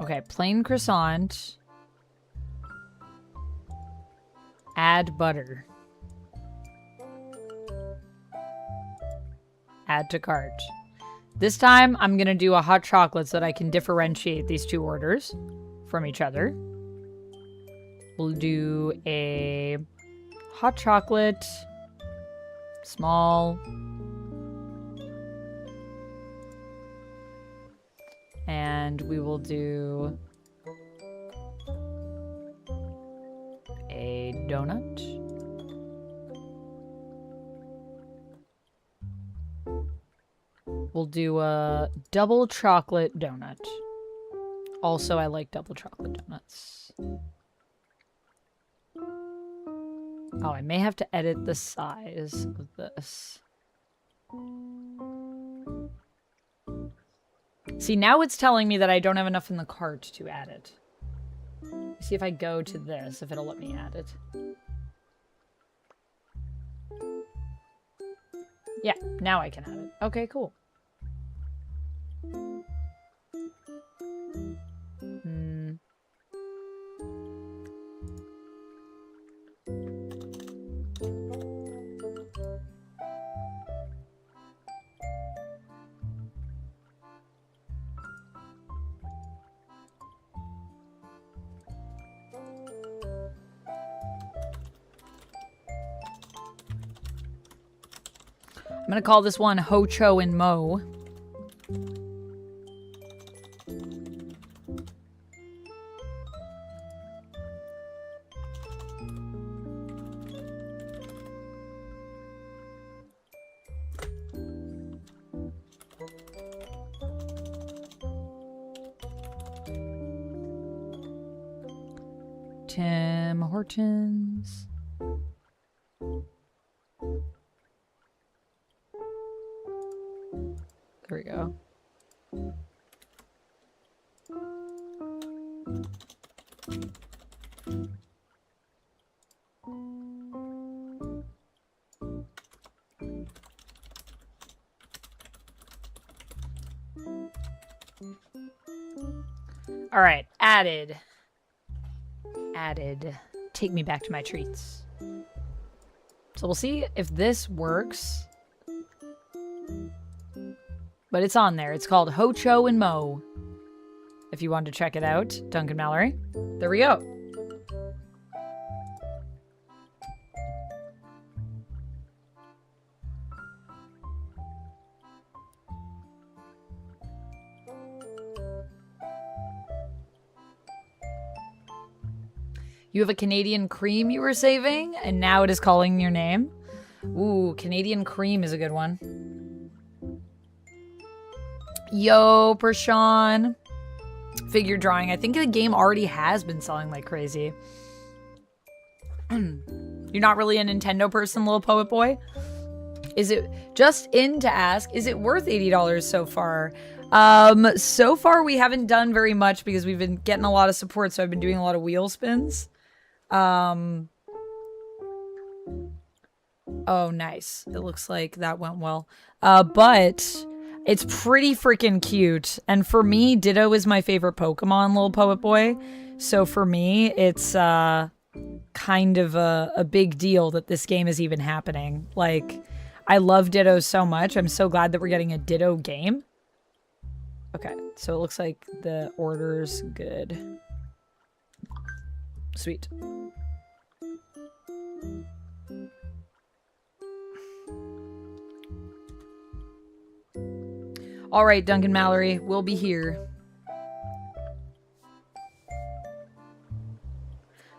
Okay, plain croissant. Add butter. Add to cart. This time, I'm going to do a hot chocolate so that I can differentiate these two orders from each other. We'll do a hot chocolate, small, and we will do a donut. We'll do a double chocolate donut. Also, I like double chocolate donuts. Oh, I may have to edit the size of this. See, now it's telling me that I don't have enough in the cart to add it. See if I go to this, if it'll let me add it. Yeah, now I can add it. Okay, cool. I'm gonna call this one Ho-Cho and Mo. Tim Hortons. There we go. All right, added. Take me back to my treats. So we'll see if this works. But it's on there. It's called Ho-Cho and Mo. If you want to check it out, Duncan Mallory. There we go. You have a Canadian cream you were saving, and now it is calling your name. Ooh, Canadian cream is a good one. Yo, Prashawn. Figure drawing. I think the game already has been selling like crazy. You're not really a Nintendo person, little poet boy? Is it just in to ask, is it worth $80 so far? So far we haven't done very much because we've been getting a lot of support, so I've been doing a lot of wheel spins. Oh, nice. It looks like that went well. But it's pretty freaking cute. And for me, Ditto is my favorite Pokemon, little poet boy. So for me, it's kind of a big deal that this game is even happening. Like, I love Ditto so much. I'm so glad that we're getting a Ditto game. Okay, so it looks like the order's good. Sweet. All right, Duncan Mallory, we'll be here.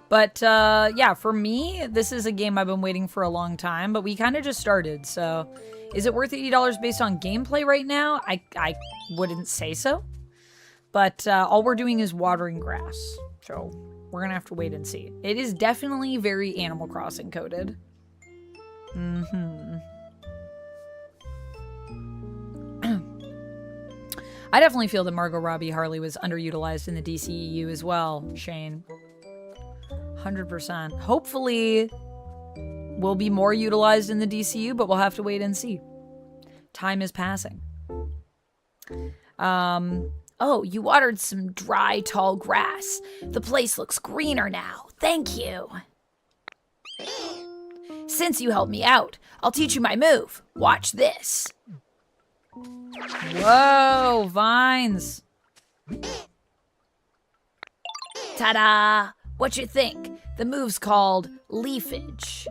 But, yeah, for me, this is a game I've been waiting for a long time, but we kind of just started, so... Is it worth $80 based on gameplay right now? I wouldn't say so. But, all we're doing is watering grass, so we're gonna have to wait and see. It is definitely very Animal Crossing coded. I definitely feel that Margot Robbie Harley was underutilized in the DCEU as well, Shane. 100%. Hopefully, we'll be more utilized in the DCU, but we'll have to wait and see. Time is passing. Oh, you watered some dry, tall grass. The place looks greener now. Thank you. Since you helped me out, I'll teach you my move. Watch this. Whoa, vines. Ta-da! What you think? The move's called leafage.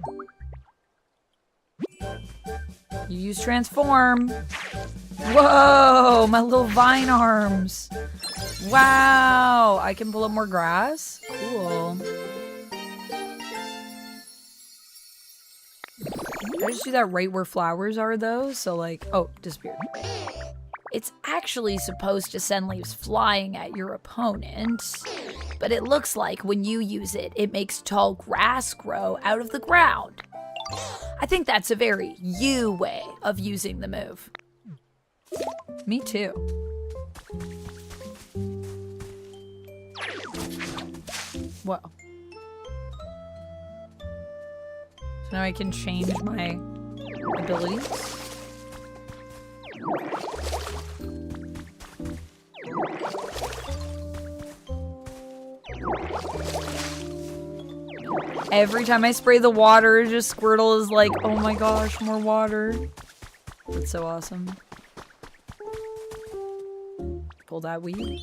You use transform. Whoa, my little vine arms. Wow, I can pull up more grass. Cool. I just do that right where flowers are though, so like, oh, disappeared. It's actually supposed to send leaves flying at your opponent, but it looks like when you use it, it makes tall grass grow out of the ground. I think that's a very you way of using the move. Me too. Whoa. So now I can change my abilities. Every time I spray the water, just Squirtle is like, oh my gosh, more water. That's so awesome. Pull that weed.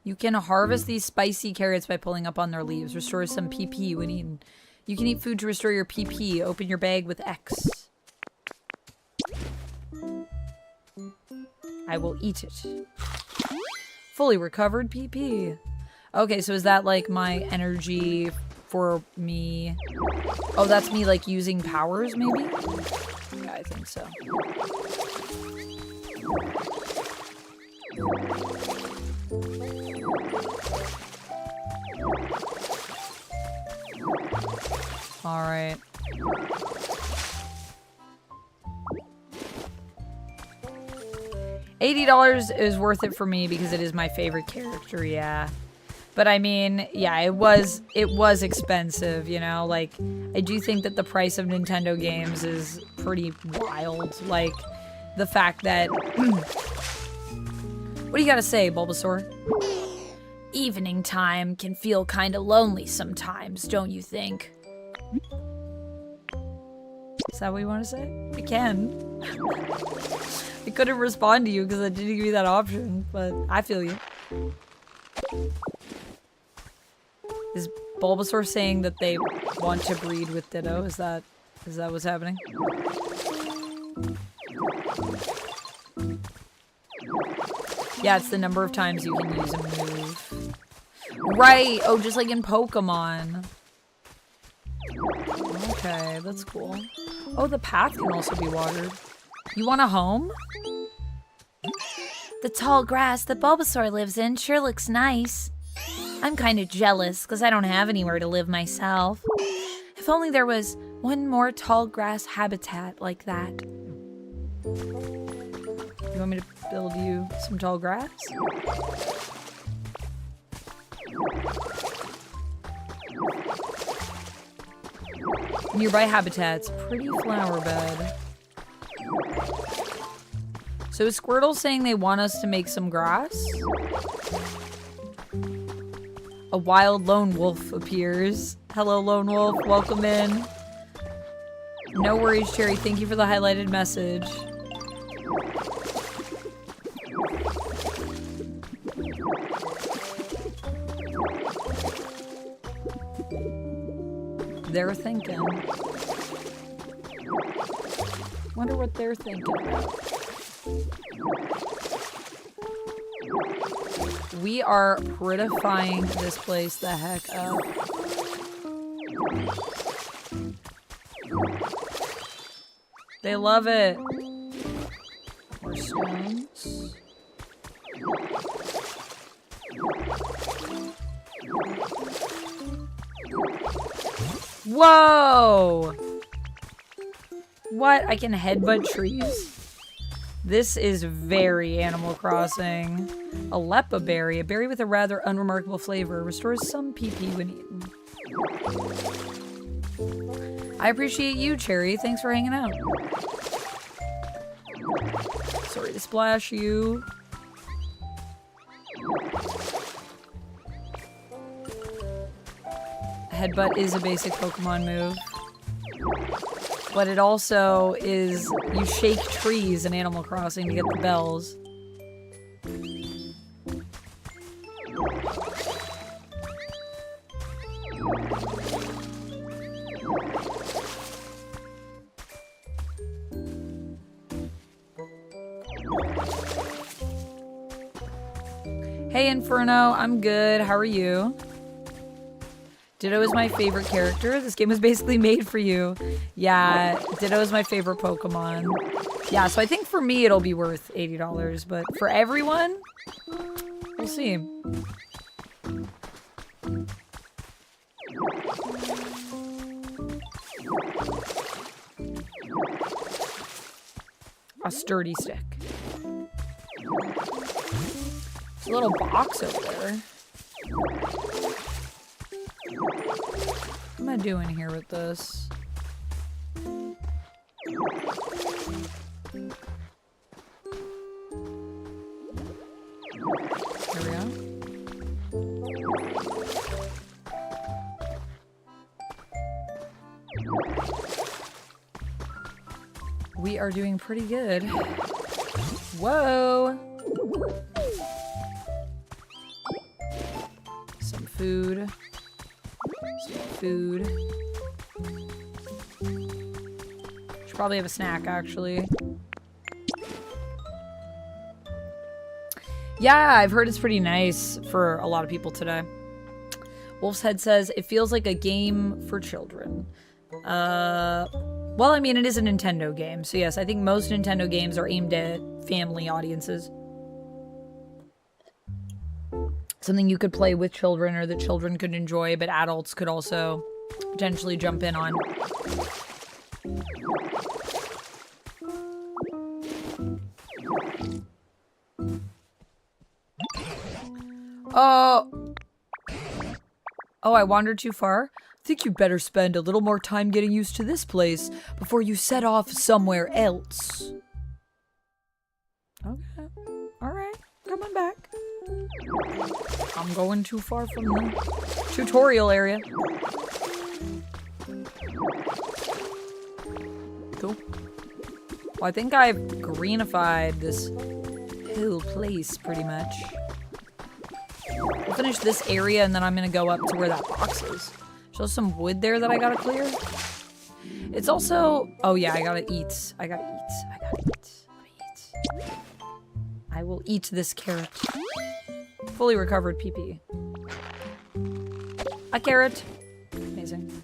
You can harvest these spicy carrots by pulling up on their leaves. Restores some PP when eaten. You can eat food to restore your PP. Open your bag with X. I will eat it. Fully recovered PP. Okay, so is that like my energy for me? Oh, that's me like using powers maybe? Yeah, I think so. All right. $80 is worth it for me because it is my favorite character, yeah. But I mean, yeah, it was expensive, you know? Like, I do think that the price of Nintendo games is pretty wild. Like, the fact that... What do you gotta say, Bulbasaur? Evening time can feel kinda lonely sometimes, don't you think? Is that what you want to say? I can. I couldn't respond to you because I didn't give you that option, but I feel you. Is Bulbasaur saying that they want to breed with Ditto? Is that what's happening? Yeah, it's the number of times you can use a move. Right! Oh, just like in Pokemon. Okay, that's cool. Oh, the path can also be watered. You want a home? The tall grass that Bulbasaur lives in sure looks nice. I'm kind of jealous because I don't have anywhere to live myself. If only there was one more tall grass habitat like that. You want me to build you some tall grass? Nearby habitats, pretty flower bed. So is Squirtle saying they want us to make some grass? A wild lone wolf appears. Hello, lone wolf. Welcome in. No worries, Cherry. Thank you for the highlighted message. They're thinking. Wonder what they're thinking about. We are prettifying this place the heck up. They love it. More stones. Whoa! What? I can headbutt trees? This is very Animal Crossing. A Lepa berry, a berry with a rather unremarkable flavor, restores some PP when eaten. I appreciate you, Cherry. Thanks for hanging out. Sorry to splash you. Headbutt is a basic Pokemon move. But it also is, you shake trees in Animal Crossing to get the bells. Hey Inferno, I'm good. How are you? Ditto is my favorite character. This game was basically made for you. Yeah, Ditto is my favorite Pokemon. Yeah, so I think for me it'll be worth $80, but for everyone, we'll see. A sturdy stick. There's a little box over there. What am I doing here with this? Here we go. We are doing pretty good. Whoa! Some food. Some food. Should probably have a snack, actually. Yeah, I've heard it's pretty nice for a lot of people today. Wolf's Head says, it feels like a game for children. Well, I mean, it is a Nintendo game. So yes, I think most Nintendo games are aimed at family audiences. Something you could play with children or that children could enjoy, but adults could also potentially jump in on. Oh, I wandered too far? Think you'd better spend a little more time getting used to this place before you set off somewhere else. Okay. Alright. Coming back. I'm going too far from the tutorial area. Cool. Well, I think I've greenified this whole place pretty much. I'll finish this area and then I'm gonna go up to where that box is. There's some wood there that I gotta clear. It's also... Oh yeah, I gotta eat. I gotta eat. I gotta eat. Let me eat. I will eat this carrot. Fully recovered PP. A carrot. Amazing.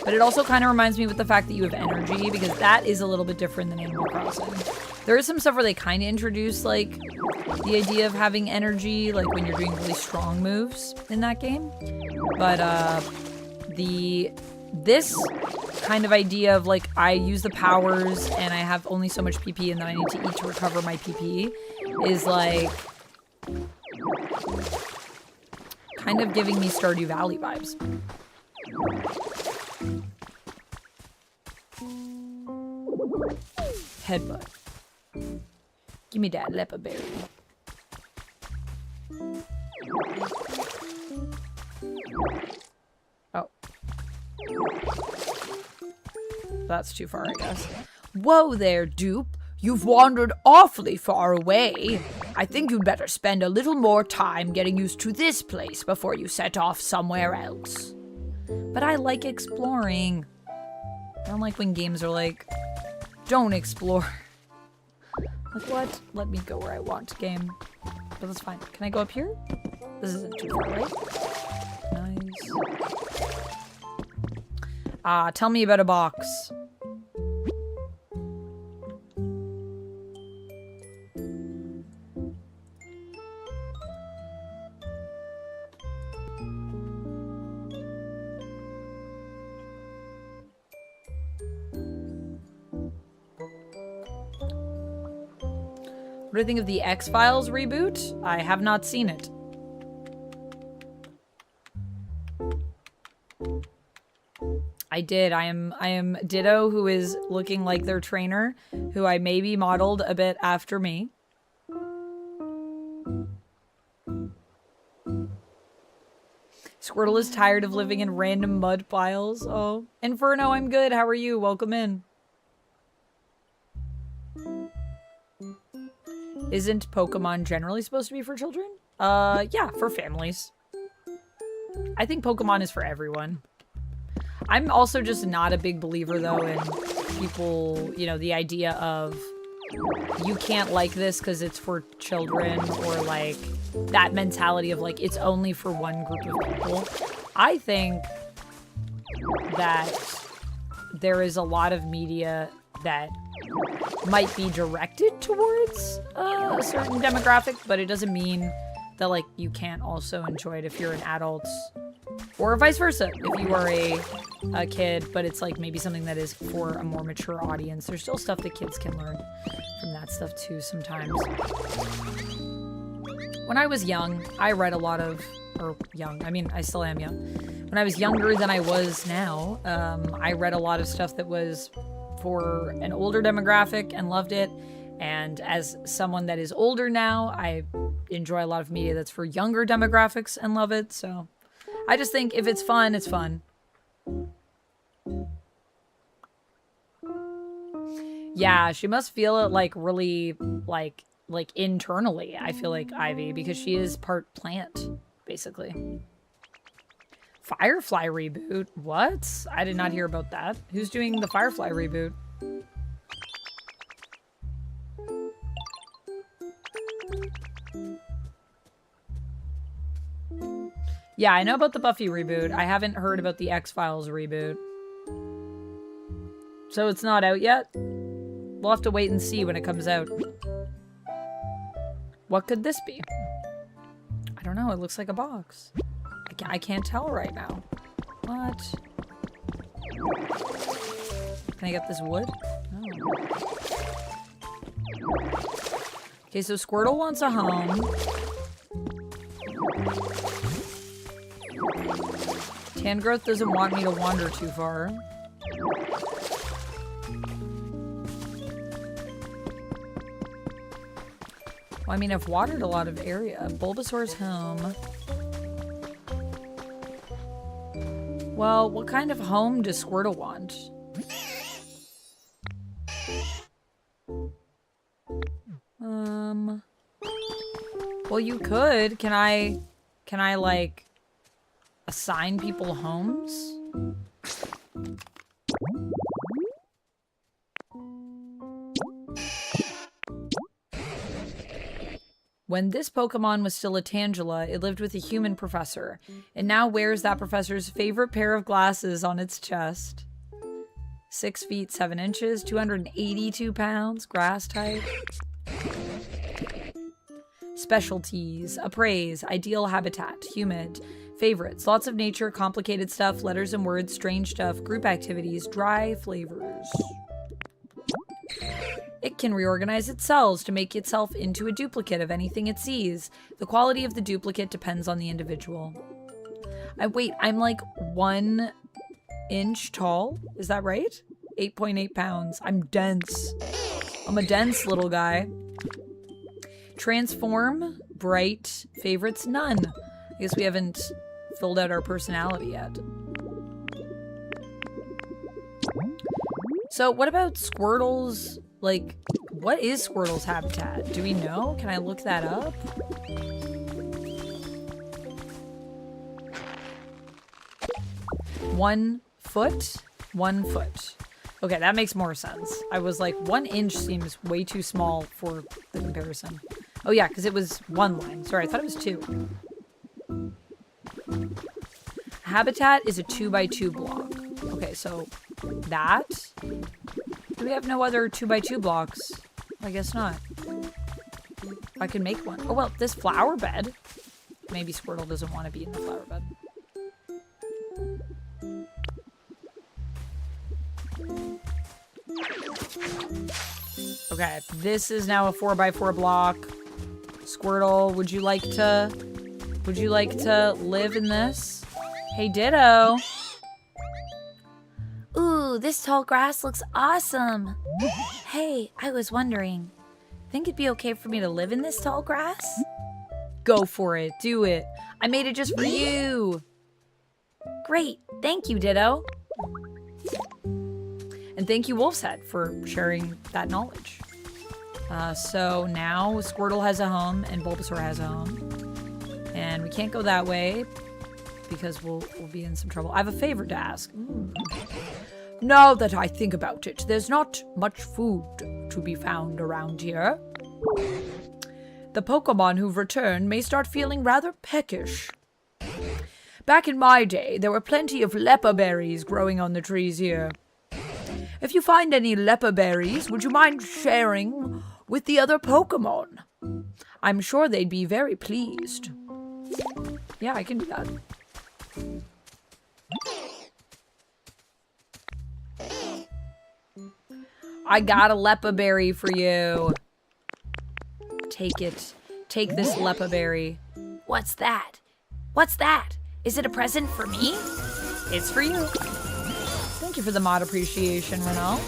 But it also kind of reminds me with the fact that you have energy, because that is a little bit different than Animal Crossing. There is some stuff where they kind of introduce, like, the idea of having energy, like when you're doing really strong moves in that game. But, this kind of idea of, like, I use the powers and I have only so much PP and then I need to eat to recover my PP is, like, kind of giving me Stardew Valley vibes. Headbutt. Give me that leopard berry. Oh. That's too far, I guess. Whoa there, dupe. You've wandered awfully far away. I think you'd better spend a little more time getting used to this place before you set off somewhere else. But I like exploring. I don't like when games are like, don't explore. Like, what? Let me go where I want, game. But that's fine. Can I go up here? This isn't too far, right? Nice. Tell me about a box. What do you think of the X-Files reboot? I have not seen it. I did. I am Ditto, who is looking like their trainer, who I maybe modeled a bit after me. Squirtle is tired of living in random mud piles. Oh. Inferno, I'm good. How are you? Welcome in. Isn't Pokemon generally supposed to be for children? Yeah, for families. I think Pokemon is for everyone. I'm also just not a big believer, though, in people, you know, the idea of you can't like this because it's for children, or like that mentality of like it's only for one group of people. I think that there is a lot of media that might be directed towards a certain demographic, but it doesn't mean that like you can't also enjoy it if you're an adult, or vice versa. If you are a kid, but it's like maybe something that is for a more mature audience, there's still stuff that kids can learn from that stuff too sometimes. When I was young, I read a lot of, or young, I mean, I still am young. When I was younger than I was now, I read a lot of stuff that was for an older demographic and loved it. And as someone that is older now, I enjoy a lot of media that's for younger demographics and love it. So I just think if it's fun, it's fun. Yeah, she must feel it like really like internally, I feel like, Ivy, because she is part plant, basically. Firefly reboot? What? I did not hear about that. Who's doing the Firefly reboot? Yeah, I know about the Buffy reboot. I haven't heard about the X-Files reboot. So it's not out yet? We'll have to wait and see when it comes out. What could this be? I don't know. It looks like a box. I can't tell right now. What? Can I get this wood? No. Okay, so Squirtle wants a home. Tangrowth doesn't want me to wander too far. Well, I mean, I've watered a lot of area. Bulbasaur's home. Well, what kind of home does Squirtle want? Well, you could. Can I like assign people homes? When this Pokemon was still a Tangela, it lived with a human professor. It now wears that professor's favorite pair of glasses on its chest. 6 feet 7 inches, 282 pounds, grass type. Specialties: appraise, ideal habitat, humid. Favorites: lots of nature, complicated stuff, letters and words, strange stuff, group activities, dry flavors. It can reorganize its cells to make itself into a duplicate of anything it sees. The quality of the duplicate depends on the individual. Wait, I'm like 1 inch tall? Is that right? 8.8 pounds. I'm dense. I'm a dense little guy. Transform, bright, favorites, none. I guess we haven't filled out our personality yet. So what about Squirtle's, like, what is Squirtle's habitat? Do we know? Can I look that up? One foot? 1 foot. Okay, that makes more sense. I was like, 1 inch seems way too small for the comparison. Oh yeah, because it was 1 line. Sorry, I thought it was 2. Habitat is a 2x2 block. Okay, so that. Do we have no other 2x2 blocks? I guess not. I could make one. Oh well, this flower bed. Maybe Squirtle doesn't want to be in the flower bed. Okay, this is now a 4x4 block. Squirtle, would you like to live in this? Hey, Ditto. Ooh, this tall grass looks awesome. Hey, I was wondering, think it'd be okay for me to live in this tall grass? Go for it. Do it. I made it just for you. Great. Thank you, Ditto. And thank you, Wolf's Head, for sharing that knowledge. So now Squirtle has a home and Bulbasaur has a home. And we can't go that way because we'll be in some trouble. I have a favor to ask. Now that I think about it, there's not much food to be found around here. The Pokemon who've returned may start feeling rather peckish. Back in my day, there were plenty of leper berries growing on the trees here. If you find any leper berries, would you mind sharing with the other Pokemon? I'm sure they'd be very pleased. Yeah, I can do that. I got a leper berry for you. Take it. Take this leper berry. What's that? What's that? Is it a present for me? It's for you. Thank you for the mod appreciation, Renault.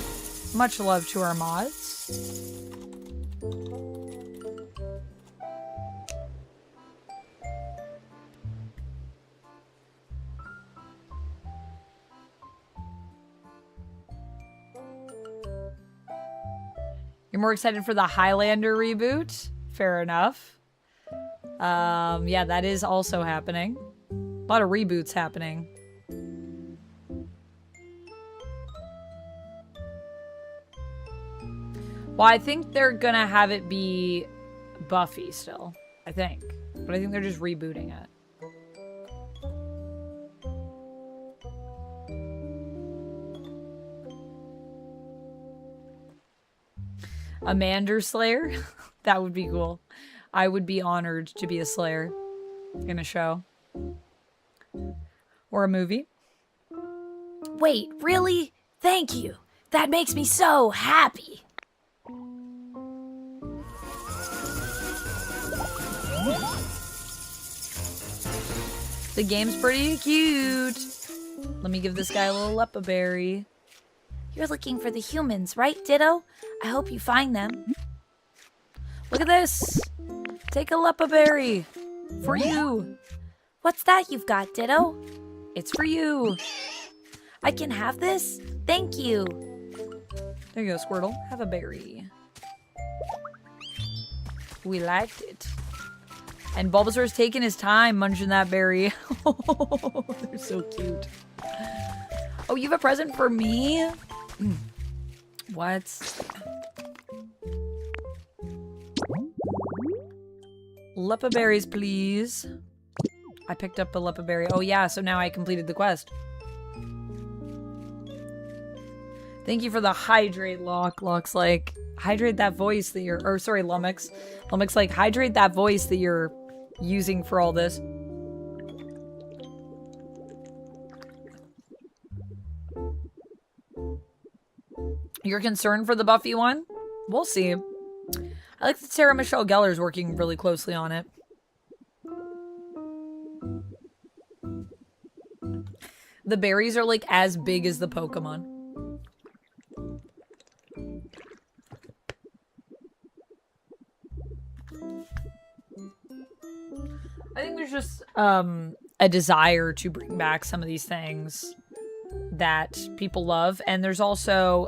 Much love to our mods. You're more excited for the Highlander reboot? Fair enough. Yeah, that is also happening. A lot of reboots happening. Well, I think they're gonna have it be Buffy still. I think. But I think they're just rebooting it. Amanda Slayer? That would be cool. I would be honored to be a Slayer in a show. Or a movie. Wait, really? Thank you. That makes me so happy. The game's pretty cute. Let me give this guy a little leper berry. You're looking for the humans, right, Ditto? I hope you find them. Look at this. Take a leper berry. For you. What's that you've got, Ditto? It's for you. I can have this? Thank you. There you go, Squirtle. Have a berry. We liked it. And Bulbasaur's taking his time munching that berry. They're so cute. Oh, you have a present for me? What? Leper berries, please. I picked up a leper berry. Oh yeah, so now I completed the quest. Thank you for the hydrate, Locke. Locke's like, hydrate that voice that you're, or sorry, Lumix. Lumix like, hydrate that voice that you're using for all this. You're concerned for the Buffy one? We'll see. I like that Sarah Michelle Gellar's working really closely on it. The berries are like as big as the Pokemon. I think there's just a desire to bring back some of these things that people love, and there's also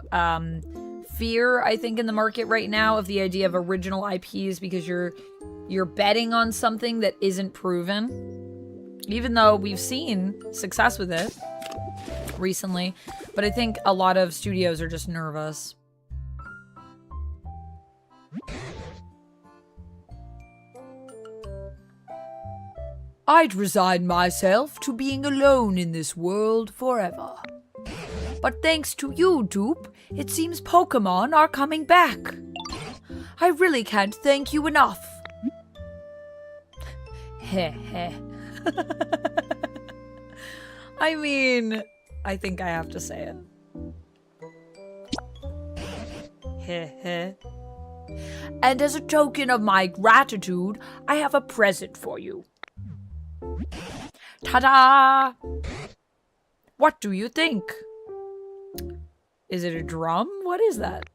fear, I think, in the market right now of the idea of original IPs because you're betting on something that isn't proven, even though we've seen success with it recently. But I think a lot of studios are just nervous. I'd resign myself to being alone in this world forever. But thanks to you, Dupe, it seems Pokemon are coming back. I really can't thank you enough. Heh heh. I mean, I think I have to say it. Heh heh. And as a token of my gratitude, I have a present for you. Ta-da! What do you think? Is it a drum? What is that?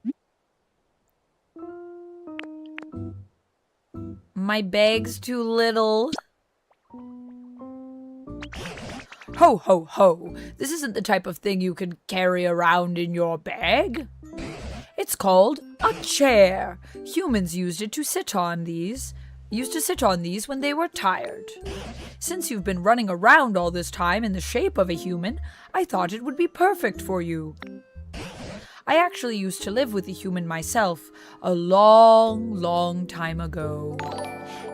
My bag's too little. Ho, ho, ho. This isn't the type of thing you can carry around in your bag. It's called a chair. Humans used to sit on these when they were tired. Since you've been running around all this time in the shape of a human, I thought it would be perfect for you. I actually used to live with a human myself a long, long time ago.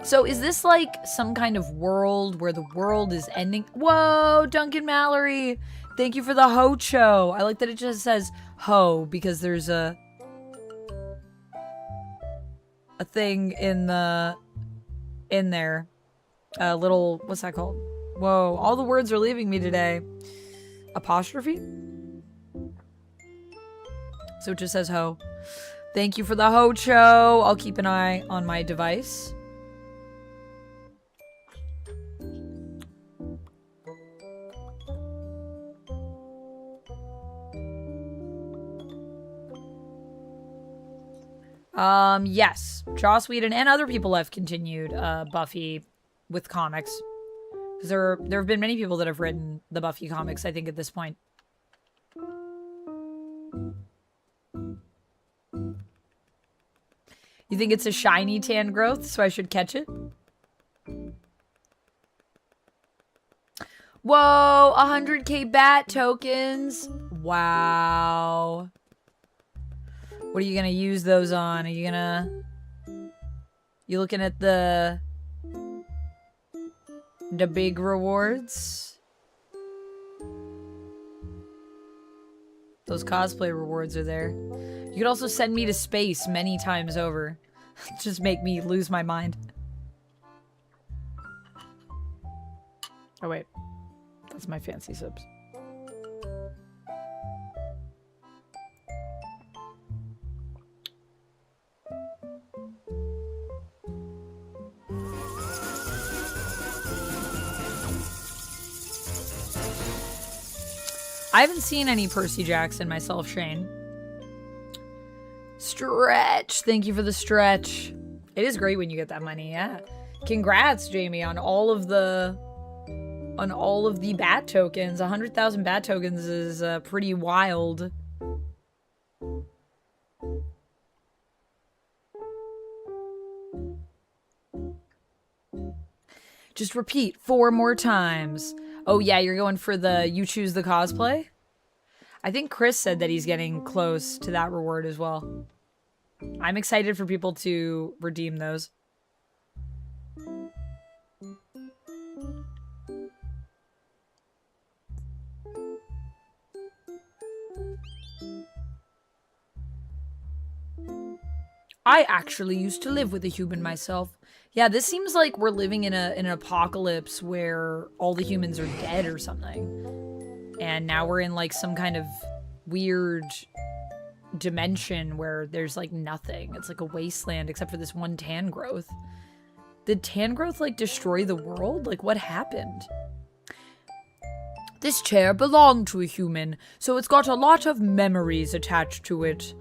So is this like some kind of world where the world is ending? Whoa, Duncan Mallory. Thank you for the hocho. I like that it just says ho because there's a thing in there. A little, what's that called? Whoa, all the words are leaving me today. Apostrophe? So it just says ho. Thank you for the hocho. I'll keep an eye on my device. Yes. Joss Whedon and other people have continued Buffy with comics. Because there have been many people that have written the Buffy comics, I think, at this point. You think it's a shiny tan growth, so I should catch it? Whoa, 100k bat tokens. Wow. What are you gonna use those on? Are you gonna... You looking at the big rewards? Those cosplay rewards are there. You could also send me to space many times over. Just make me lose my mind. Oh wait. That's my fancy subs. I haven't seen any Percy Jackson myself, Shane. Stretch. Thank you for the stretch. It is great when you get that money, yeah. Congrats, Jamie, on all of the bat tokens. 100,000 bat tokens is pretty wild. Just repeat 4 more times. Oh yeah, you're going for the you choose the cosplay? I think Chris said that he's getting close to that reward as well. I'm excited for people to redeem those. I actually used to live with a human myself. Yeah, this seems like we're living in an apocalypse where all the humans are dead or something. And now we're in like some kind of weird dimension where there's like nothing. It's like a wasteland except for this one tan growth. Did tan growth like destroy the world? Like what happened? This chair belonged to a human, so it's got a lot of memories attached to it.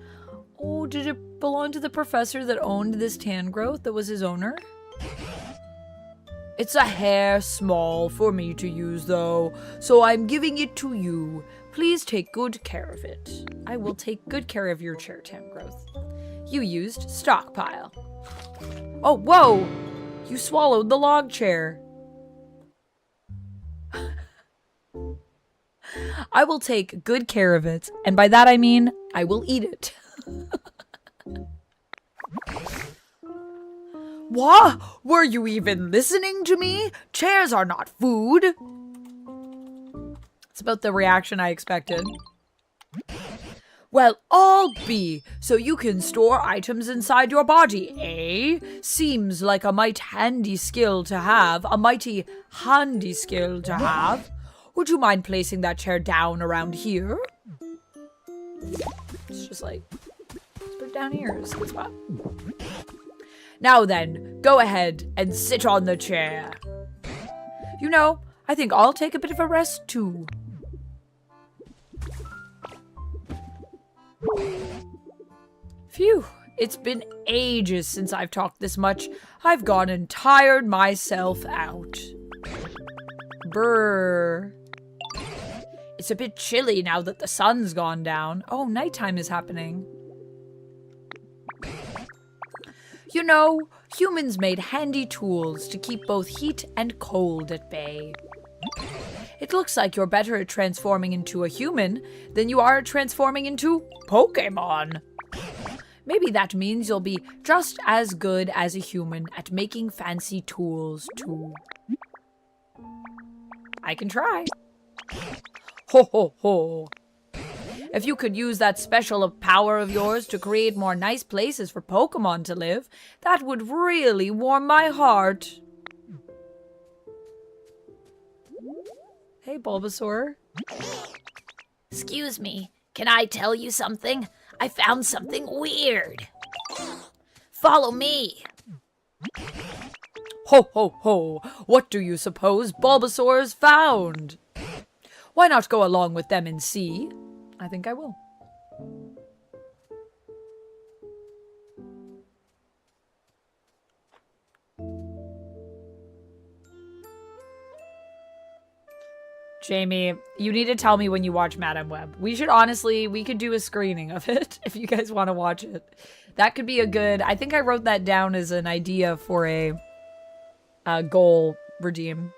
Oh, did it belong to the professor that owned this tan growth that was his owner? It's a hair small for me to use, though, so I'm giving it to you. Please take good care of it. I will take good care of your chair, tan growth. You used stockpile. Oh, whoa! You swallowed the log chair. I will take good care of it, and by that I mean I will eat it. What? Were you even listening to me? Chairs are not food. It's about the reaction I expected. Well, I'll be, so you can store items inside your body, eh? Seems like a mighty handy skill to have. Would you mind placing that chair down around here? It's just like, let's put it down here. It's a good spot. Now then, go ahead and sit on the chair. You know, I think I'll take a bit of a rest too. Phew, it's been ages since I've talked this much. I've gone and tired myself out. Brr. It's a bit chilly now that the sun's gone down. Oh, nighttime is happening. You know, humans made handy tools to keep both heat and cold at bay. It looks like you're better at transforming into a human than you are at transforming into Pokemon. Maybe that means you'll be just as good as a human at making fancy tools, too. I can try. Ho ho ho. If you could use that special power of yours to create more nice places for Pokemon to live, that would really warm my heart. Hey, Bulbasaur. Excuse me, can I tell you something? I found something weird. Follow me. Ho ho ho. What do you suppose Bulbasaur's found? Why not go along with them and see? I think I will. Jamie, you need to tell me when you watch Madame Web. We could do a screening of it if you guys want to watch it. That could be a good, I think I wrote that down as an idea for a goal redeem.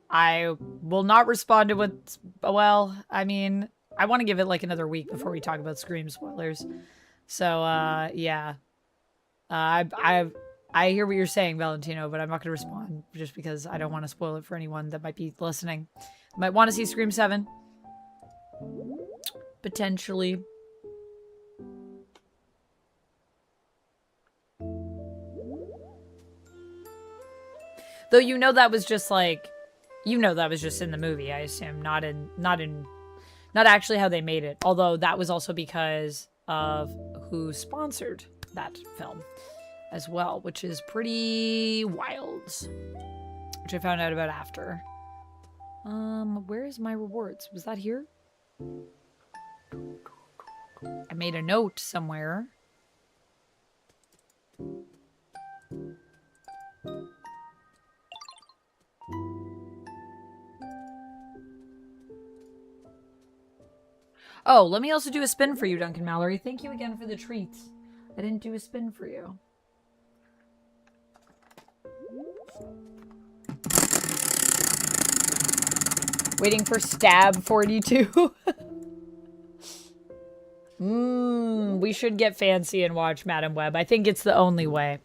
I will not respond to what, well, I mean, I want to give it like another week before we talk about Scream spoilers. So, yeah. I hear what you're saying, Valentino, but I'm not going to respond just because I don't want to spoil it for anyone that might be listening. Might want to see Scream 7. Potentially. Though you know that was just like, you know that was just in the movie, I assume, not actually how they made it. Although that was also because of who sponsored that film as well, which is pretty wild, which I found out about after. Where is my rewards? Was that here? I made a note somewhere. Oh, let me also do a spin for you, Duncan Mallory. Thank you again for the treats. I didn't do a spin for you. Waiting for Stab 42. We should get fancy and watch Madame Web. I think it's the only way.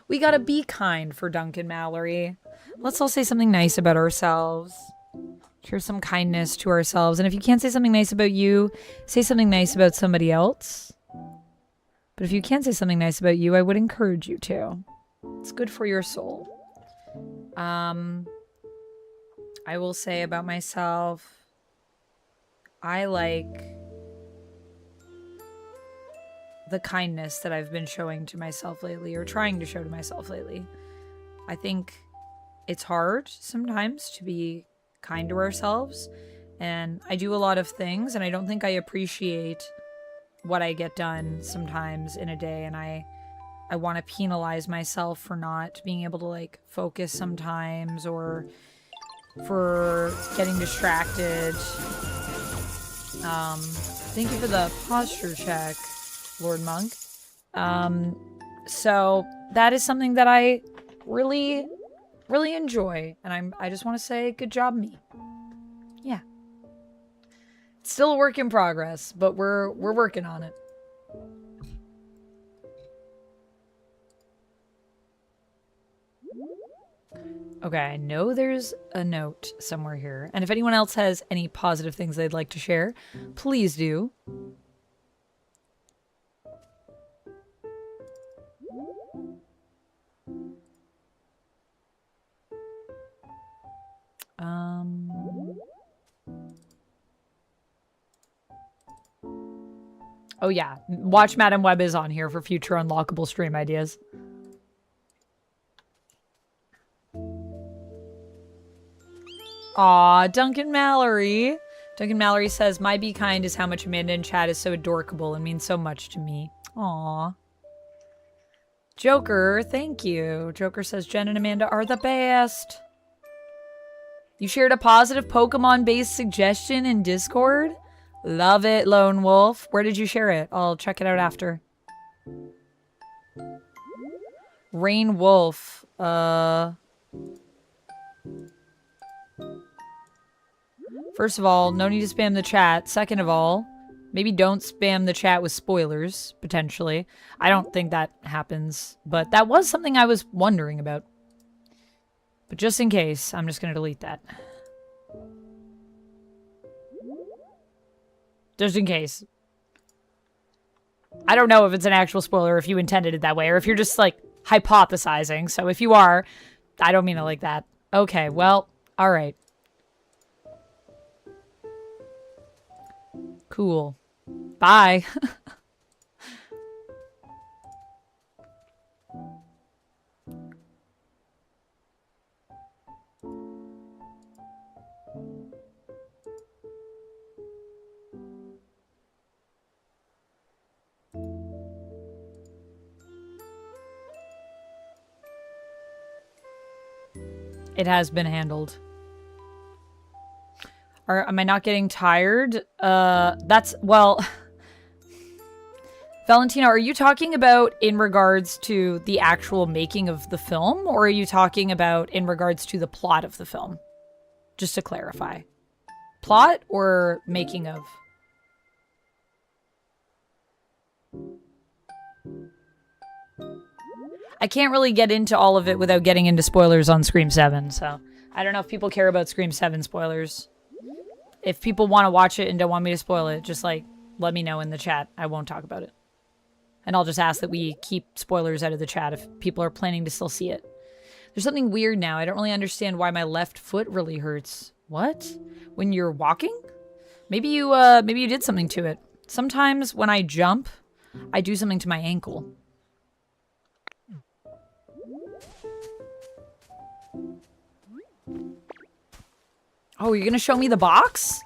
We gotta be kind for Duncan Mallory. Let's all say something nice about ourselves. Share some kindness to ourselves. And if you can't say something nice about you, say something nice about somebody else. But if you can't say something nice about you, I would encourage you to. It's good for your soul. I will say about myself, I like the kindness that I've been showing to myself lately, or trying to show to myself lately. I think it's hard sometimes to be kind to ourselves, and I do a lot of things, and I don't think I appreciate what I get done sometimes in a day, and I want to penalize myself for not being able to like focus sometimes, or for getting distracted. Thank you for the posture check, Lord Monk. So that is something that I really enjoy, and I just want to say good job me. Yeah. It's still a work in progress, but we're working on it. Okay, I know there's a note somewhere here, and if anyone else has any positive things they'd like to share, please do. Oh yeah, Watch Madam Web is on here for future unlockable stream ideas. Aw, Duncan Mallory. Duncan Mallory says, my be kind is how much Amanda in chat is so adorkable and means so much to me. Aw. Joker, thank you. Joker says, Jen and Amanda are the best. You shared a positive Pokemon-based suggestion in Discord? Love it, Lone Wolf. Where did you share it? I'll check it out after. Rain Wolf. First of all, no need to spam the chat. Second of all, maybe don't spam the chat with spoilers, potentially. I don't think that happens, but that was something I was wondering about. But just in case, I'm just going to delete that. Just in case. I don't know if it's an actual spoiler, if you intended it that way, or if you're just, like, hypothesizing. So if you are, I don't mean it like that. Okay, well, alright. Cool. Bye. It has been handled. Am I not getting tired? That's, well... Valentina, are you talking about in regards to the actual making of the film? Or are you talking about in regards to the plot of the film? Just to clarify. Plot or making of? I can't really get into all of it without getting into spoilers on Scream 7, so... I don't know if people care about Scream 7 spoilers. If people want to watch it and don't want me to spoil it, just, like, let me know in the chat. I won't talk about it. And I'll just ask that we keep spoilers out of the chat if people are planning to still see it. There's something weird now. I don't really understand why my left foot really hurts. What? When you're walking? Maybe you did something to it. Sometimes when I jump, I do something to my ankle. Oh, you're gonna show me the box?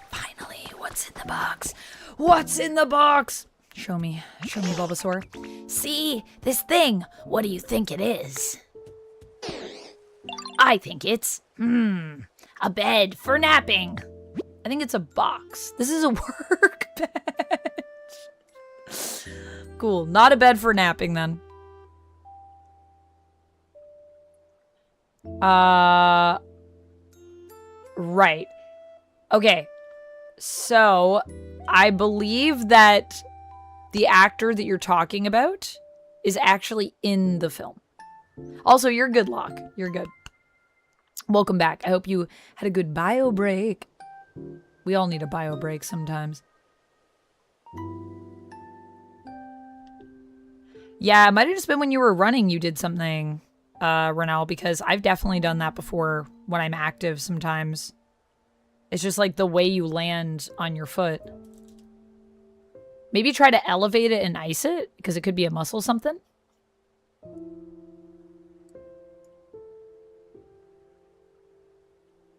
Finally, what's in the box? What's in the box? Show me, Bulbasaur. See, this thing. What do you think it is? I think it's, a bed for napping. I think it's a box. This is a workbench. Cool, not a bed for napping then. Right. Okay. So, I believe that the actor that you're talking about is actually in the film. Also, you're good, Locke. You're good. Welcome back. I hope you had a good bio break. We all need a bio break sometimes. Yeah, it might have just been when you were running you did something, Renelle, because I've definitely done that before when I'm active sometimes. It's just like the way you land on your foot. Maybe try to elevate it and ice it, because it could be a muscle something.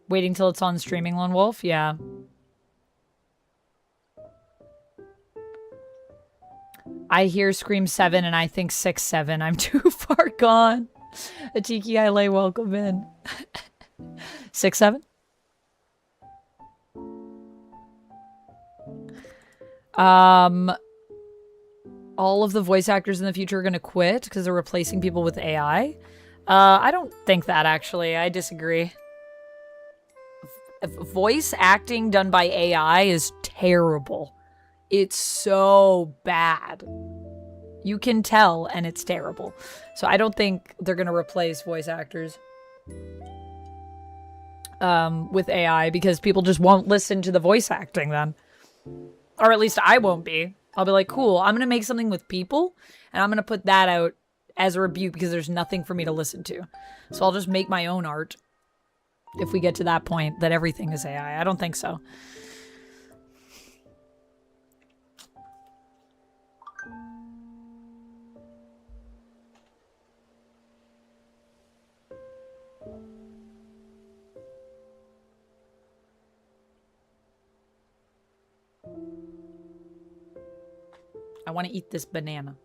Waiting till it's on streaming, Lone Wolf? Yeah. I hear Scream 7 and I think 6-7. I'm too far gone. Atiki Ile, welcome in. 6-7? All of the voice actors in the future are going to quit because they're replacing people with AI. I don't think that, actually. I disagree. Voice acting done by AI is terrible. It's so bad. You can tell, and it's terrible. So I don't think they're going to replace voice actors with AI because people just won't listen to the voice acting then. Or at least I won't be. I'll be like, cool, I'm going to make something with people, and I'm going to put that out as a rebuke because there's nothing for me to listen to. So I'll just make my own art if we get to that point that everything is AI. I don't think so. I want to eat this banana.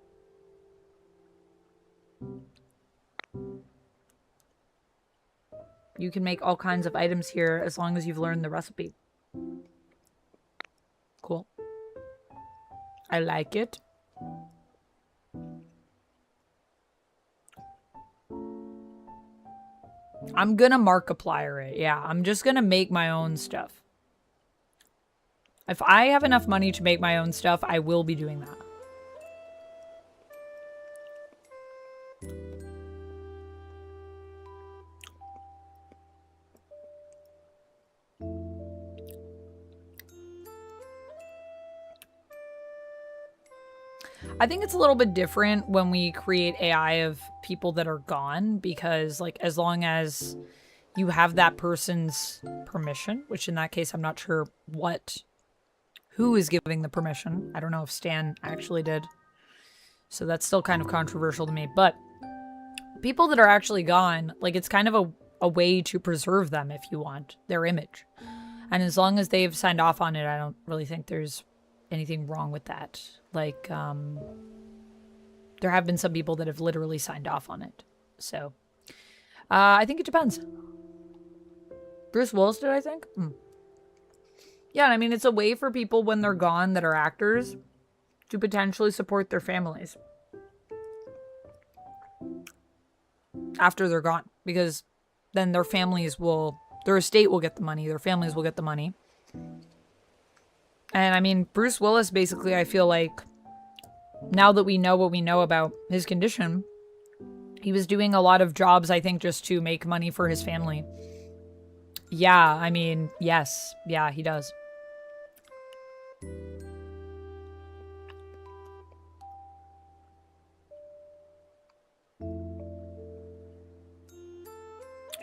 You can make all kinds of items here as long as you've learned the recipe. Cool. I like it. I'm gonna Markiplier it. Yeah, I'm just gonna make my own stuff. If I have enough money to make my own stuff, I will be doing that. I think it's a little bit different when we create AI of people that are gone, because like as long as you have that person's permission, which in that case I'm not sure who is giving the permission. I don't know if Stan actually did. So that's still kind of controversial to me, but people that are actually gone, like it's kind of a way to preserve them if you want their image. And as long as they've signed off on it, I don't really think there's anything wrong with that. Like, there have been some people that have literally signed off on it. So, I think it depends. Bruce Willis did, I think? Yeah, I mean, it's a way for people when they're gone that are actors to potentially support their families after they're gone. Because then their families will, their estate will get the money, their families will get the money. And I mean, Bruce Willis, basically, I feel like now that we know what we know about his condition, he was doing a lot of jobs, I think, just to make money for his family. Yeah, I mean, yes. Yeah, he does.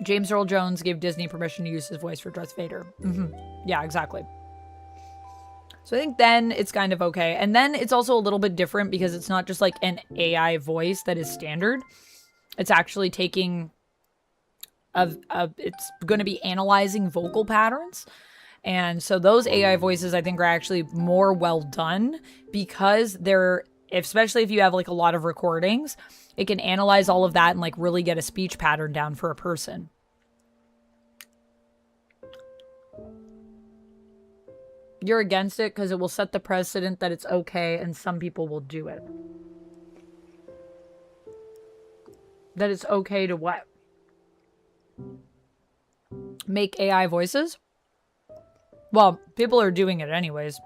James Earl Jones gave Disney permission to use his voice for Darth Vader. Yeah, exactly. So I think then it's kind of okay. And then it's also a little bit different because it's not just like an AI voice that is standard. It's actually taking it's going to be analyzing vocal patterns. And so those AI voices I think are actually more well done because they're, especially if you have like a lot of recordings, it can analyze all of that and like really get a speech pattern down for a person. You're against it because it will set the precedent that it's okay and some people will do it. That it's okay to what? Make AI voices? Well, people are doing it anyways.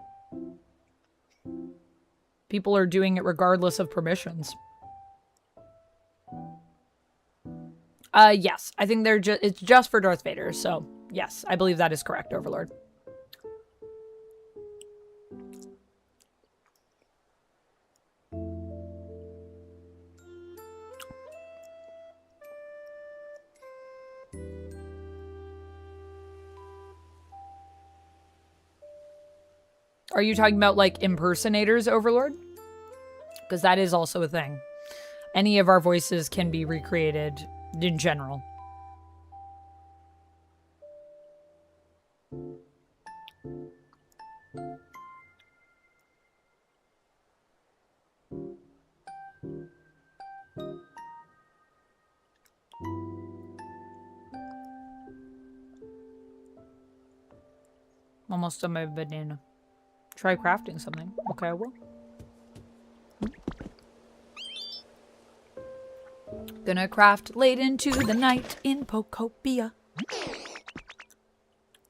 People are doing it regardless of permissions. Yes. I think it's just for Darth Vader, so yes, I believe that is correct, Overlord. Are you talking about, like, impersonators, Overlord? Because that is also a thing. Any of our voices can be recreated in general. Almost on my banana. Try crafting something. Okay, I will. Gonna craft late into the night in Pokopia.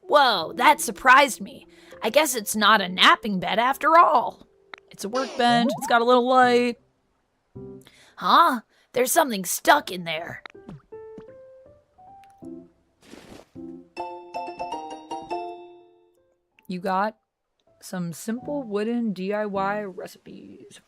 Whoa, that surprised me. I guess it's not a napping bed after all. It's a workbench. It's got a little light. Huh? There's something stuck in there. You got some simple wooden DIY recipes.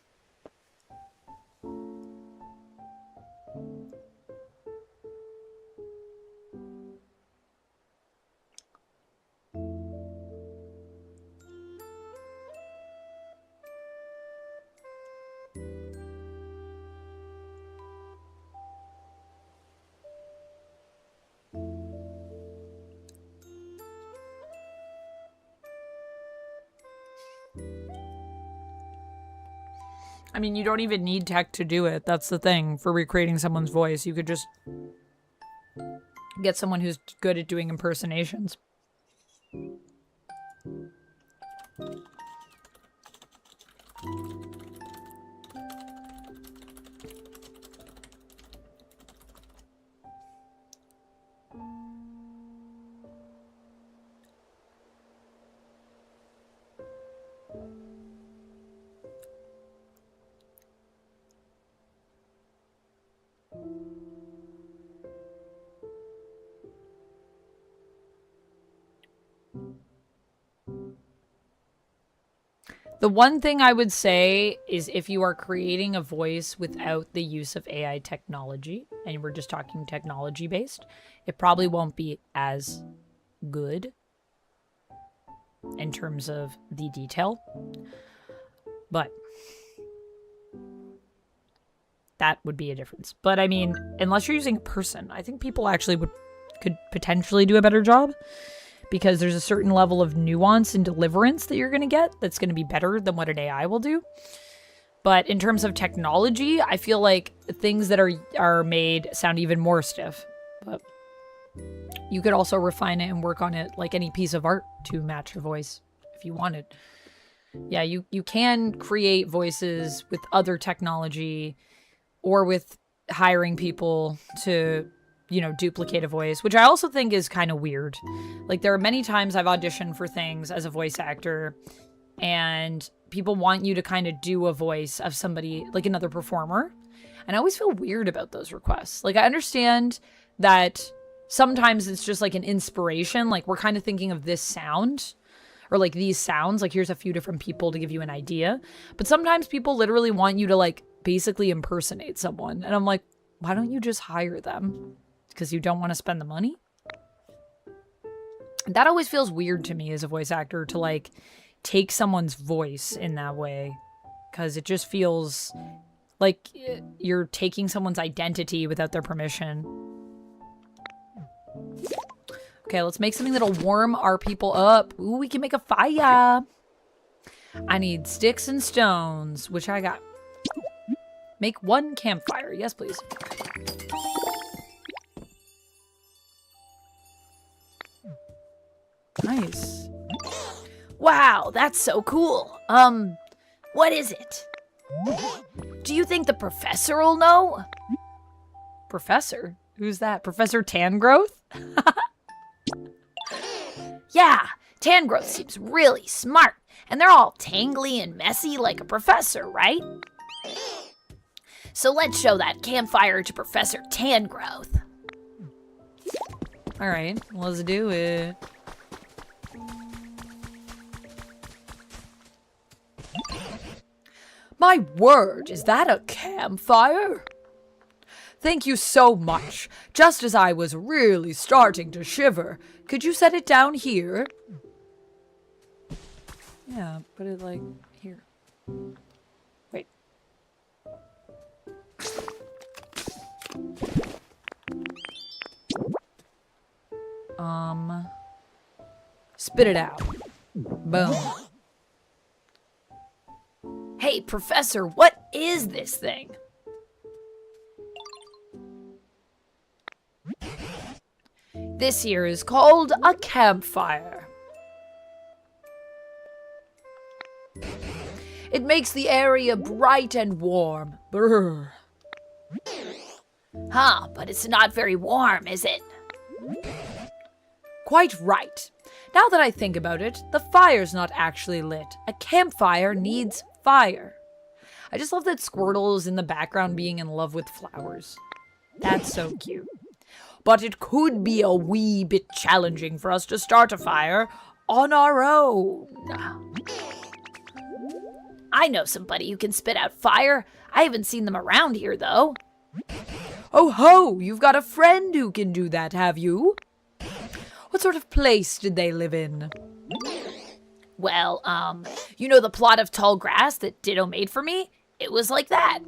I mean, you don't even need tech to do it. That's the thing for recreating someone's voice. You could just get someone who's good at doing impersonations. The one thing I would say is if you are creating a voice without the use of AI technology, and we're just talking technology based, it probably won't be as good in terms of the detail. But that would be a difference. But I mean, unless you're using a person, I think people actually could potentially do a better job. Because there's a certain level of nuance and deliverance that you're going to get that's going to be better than what an AI will do. But in terms of technology, I feel like things that are made sound even more stiff. But you could also refine it and work on it like any piece of art to match your voice if you wanted. Yeah, you can create voices with other technology or with hiring people to, you know, duplicate a voice, which I also think is kind of weird. Like, there are many times I've auditioned for things as a voice actor, and people want you to kind of do a voice of somebody, like another performer. And I always feel weird about those requests. Like, I understand that sometimes it's just like an inspiration. Like, we're kind of thinking of this sound or like these sounds. Like, here's a few different people to give you an idea. But sometimes people literally want you to like basically impersonate someone. And I'm like, why don't you just hire them? Because you don't want to spend the money? That always feels weird to me as a voice actor, to like take someone's voice in that way, because it just feels like you're taking someone's identity without their permission. Okay, let's make something that'll warm our people up. Ooh, we can make a fire. I need sticks and stones, which I got. Make one campfire. Yes, please. Nice. Wow, that's so cool. What is it? Do you think the professor will know? Professor? Who's that? Professor Tangrowth? Yeah, Tangrowth seems really smart, and they're all tangly and messy like a professor, right? So let's show that campfire to Professor Tangrowth. All right, let's do it. My word, is that a campfire? Thank you so much. Just as I was really starting to shiver. Could you set it down here? Yeah, put it like here. Wait. Spit it out. Boom. Hey, Professor, what is this thing? This here is called a campfire. It makes the area bright and warm. Brr. Huh, but it's not very warm, is it? Quite right. Now that I think about it, the fire's not actually lit. A campfire needs fire. I just love that Squirtle is in the background being in love with flowers. That's so cute. But it could be a wee bit challenging for us to start a fire on our own. I know somebody who can spit out fire. I haven't seen them around here, though. Oh ho, you've got a friend who can do that, have you? What sort of place did they live in? Well, you know the plot of tall grass that Ditto made for me? It was like that.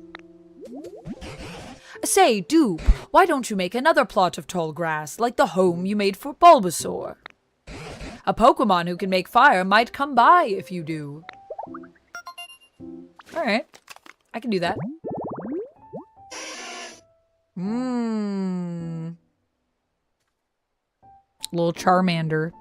Say, Dupe, why don't you make another plot of tall grass, like the home you made for Bulbasaur? A Pokemon who can make fire might come by if you do. Alright. I can do that. Mmm. Little Charmander.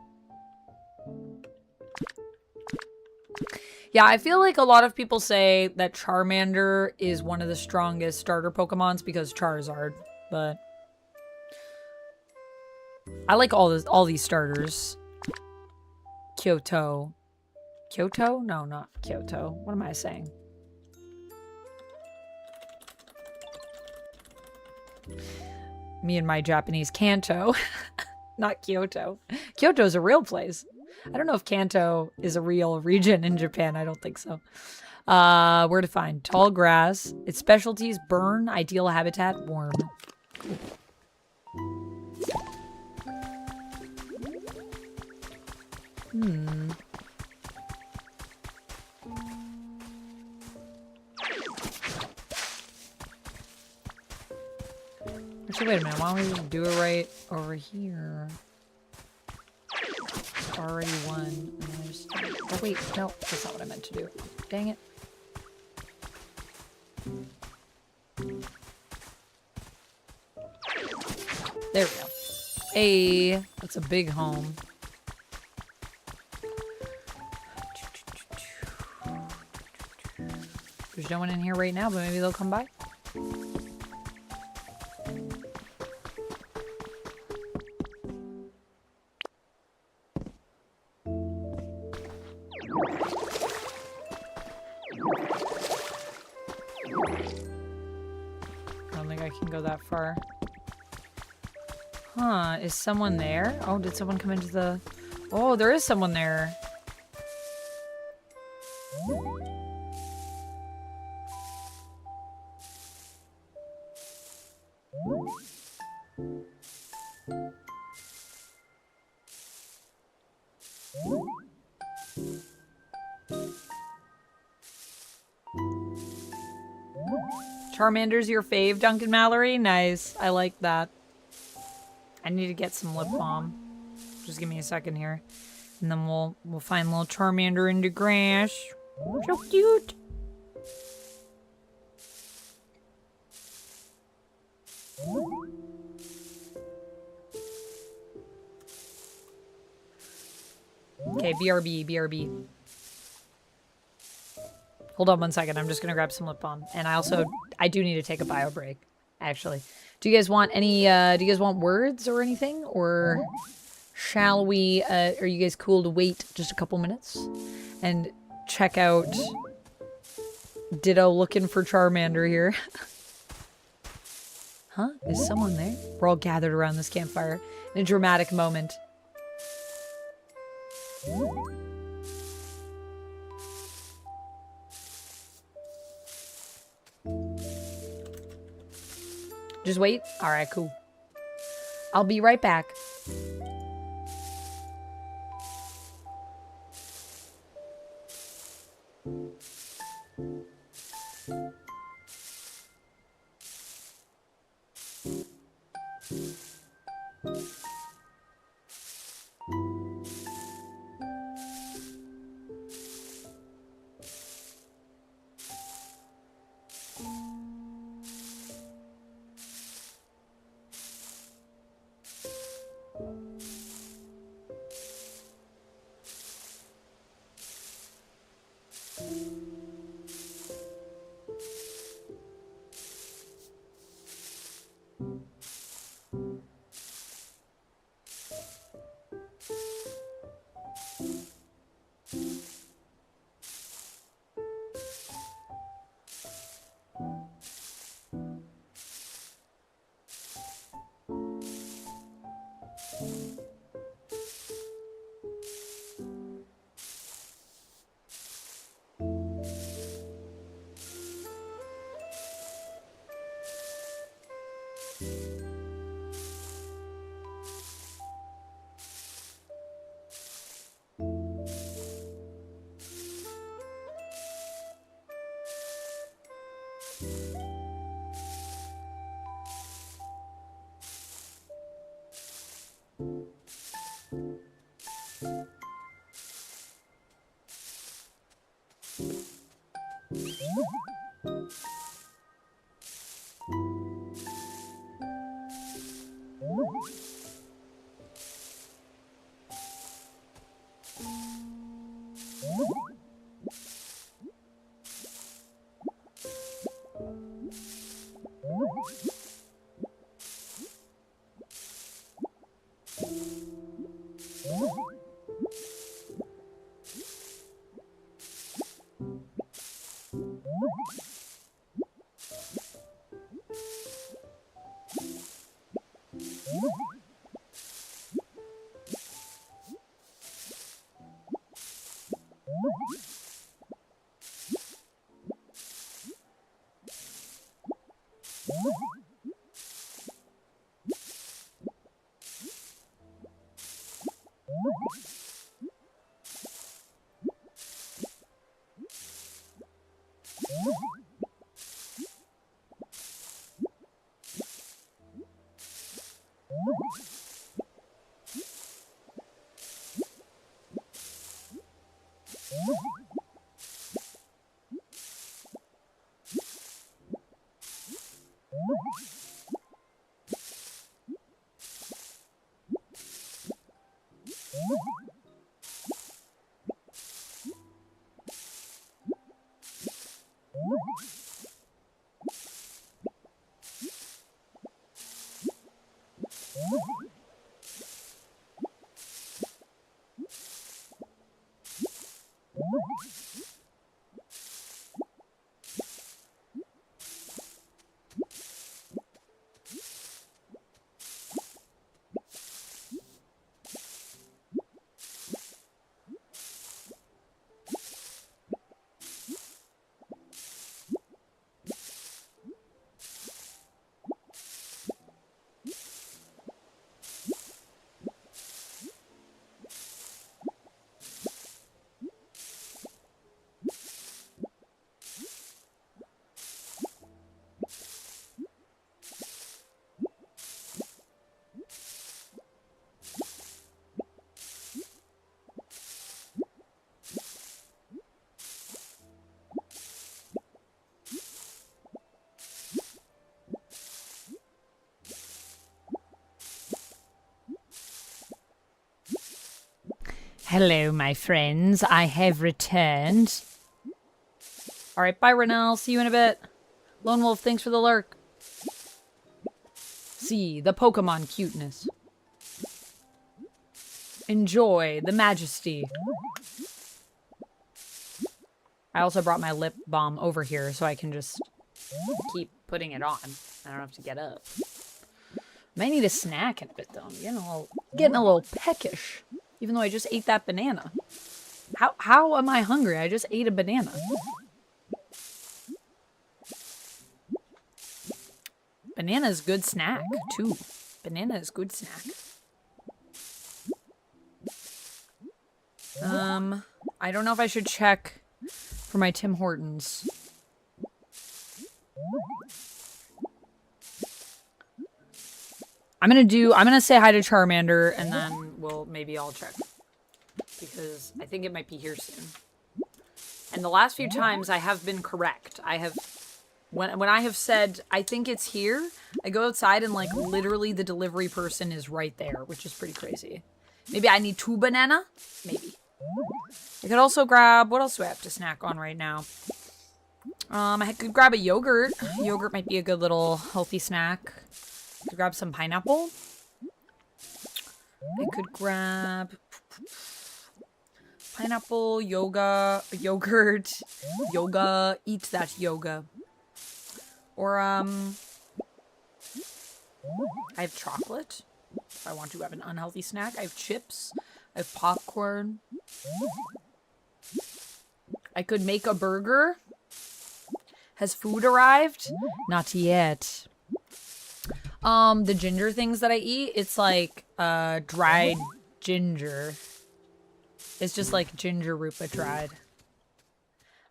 Yeah, I feel like a lot of people say that Charmander is one of the strongest starter Pokemons because Charizard, but I like all these starters. Kyoto. Kyoto? No, not Kyoto. What am I saying? Me and my Japanese Kanto. Not Kyoto. Kyoto's a real place. I don't know if Kanto is a real region in Japan. I don't think so. Where to find? Tall grass. Its specialties: burn, ideal habitat, warm. Actually, wait a minute. Why don't we just do it right over here? Already one. And then I just... Oh, wait. No, that's not what I meant to do. Dang it. There we go. Hey, that's a big home. There's no one in here right now, but maybe they'll come by. I don't think I can go that far. Huh, is someone there? Oh, did someone come into the... Oh, there is someone there. Charmander's your fave, Duncan Mallory? Nice. I like that. I need to get some lip balm. Just give me a second here. And then we'll find little Charmander in the grass. So cute. Okay, BRB, BRB. Hold on one second. I'm just gonna grab some lip balm. And I do need to take a bio break, actually. Do you guys want any, do you guys want words or anything? Or shall we, are you guys cool to wait just a couple minutes? And check out Ditto looking for Charmander here. Huh? Is someone there? We're all gathered around this campfire in a dramatic moment. Just wait? Alright, cool. I'll be right back. Hello, my friends. I have returned. All right, bye, Renelle. See you in a bit. Lone Wolf, thanks for the lurk. See the Pokemon cuteness. Enjoy the majesty. I also brought my lip balm over here so I can just keep putting it on. I don't have to get up. Might need a snack in a bit, though. I'm getting a little peckish. Even though I just ate that banana. How am I hungry? I just ate a banana. Banana is good snack, too. Banana is good snack. I don't know if I should check for my Tim Hortons. I'm gonna say hi to Charmander, and then maybe I'll check. Because I think it might be here soon. And the last few times I have been correct. When I have said, I think it's here, I go outside and, like, literally the delivery person is right there, which is pretty crazy. Maybe I need 2 banana? Maybe. I could also grab, what else do I have to snack on right now? I could grab a yogurt. Yogurt might be a good little healthy snack. I could grab some pineapple. I could grab pineapple, yogurt, yoga, eat that yoga. Or, I have chocolate, if I want to have an unhealthy snack. I have chips. I have popcorn. I could make a burger. Has food arrived? Not yet. The ginger things that I eat, it's like, dried ginger. It's just like ginger root but dried.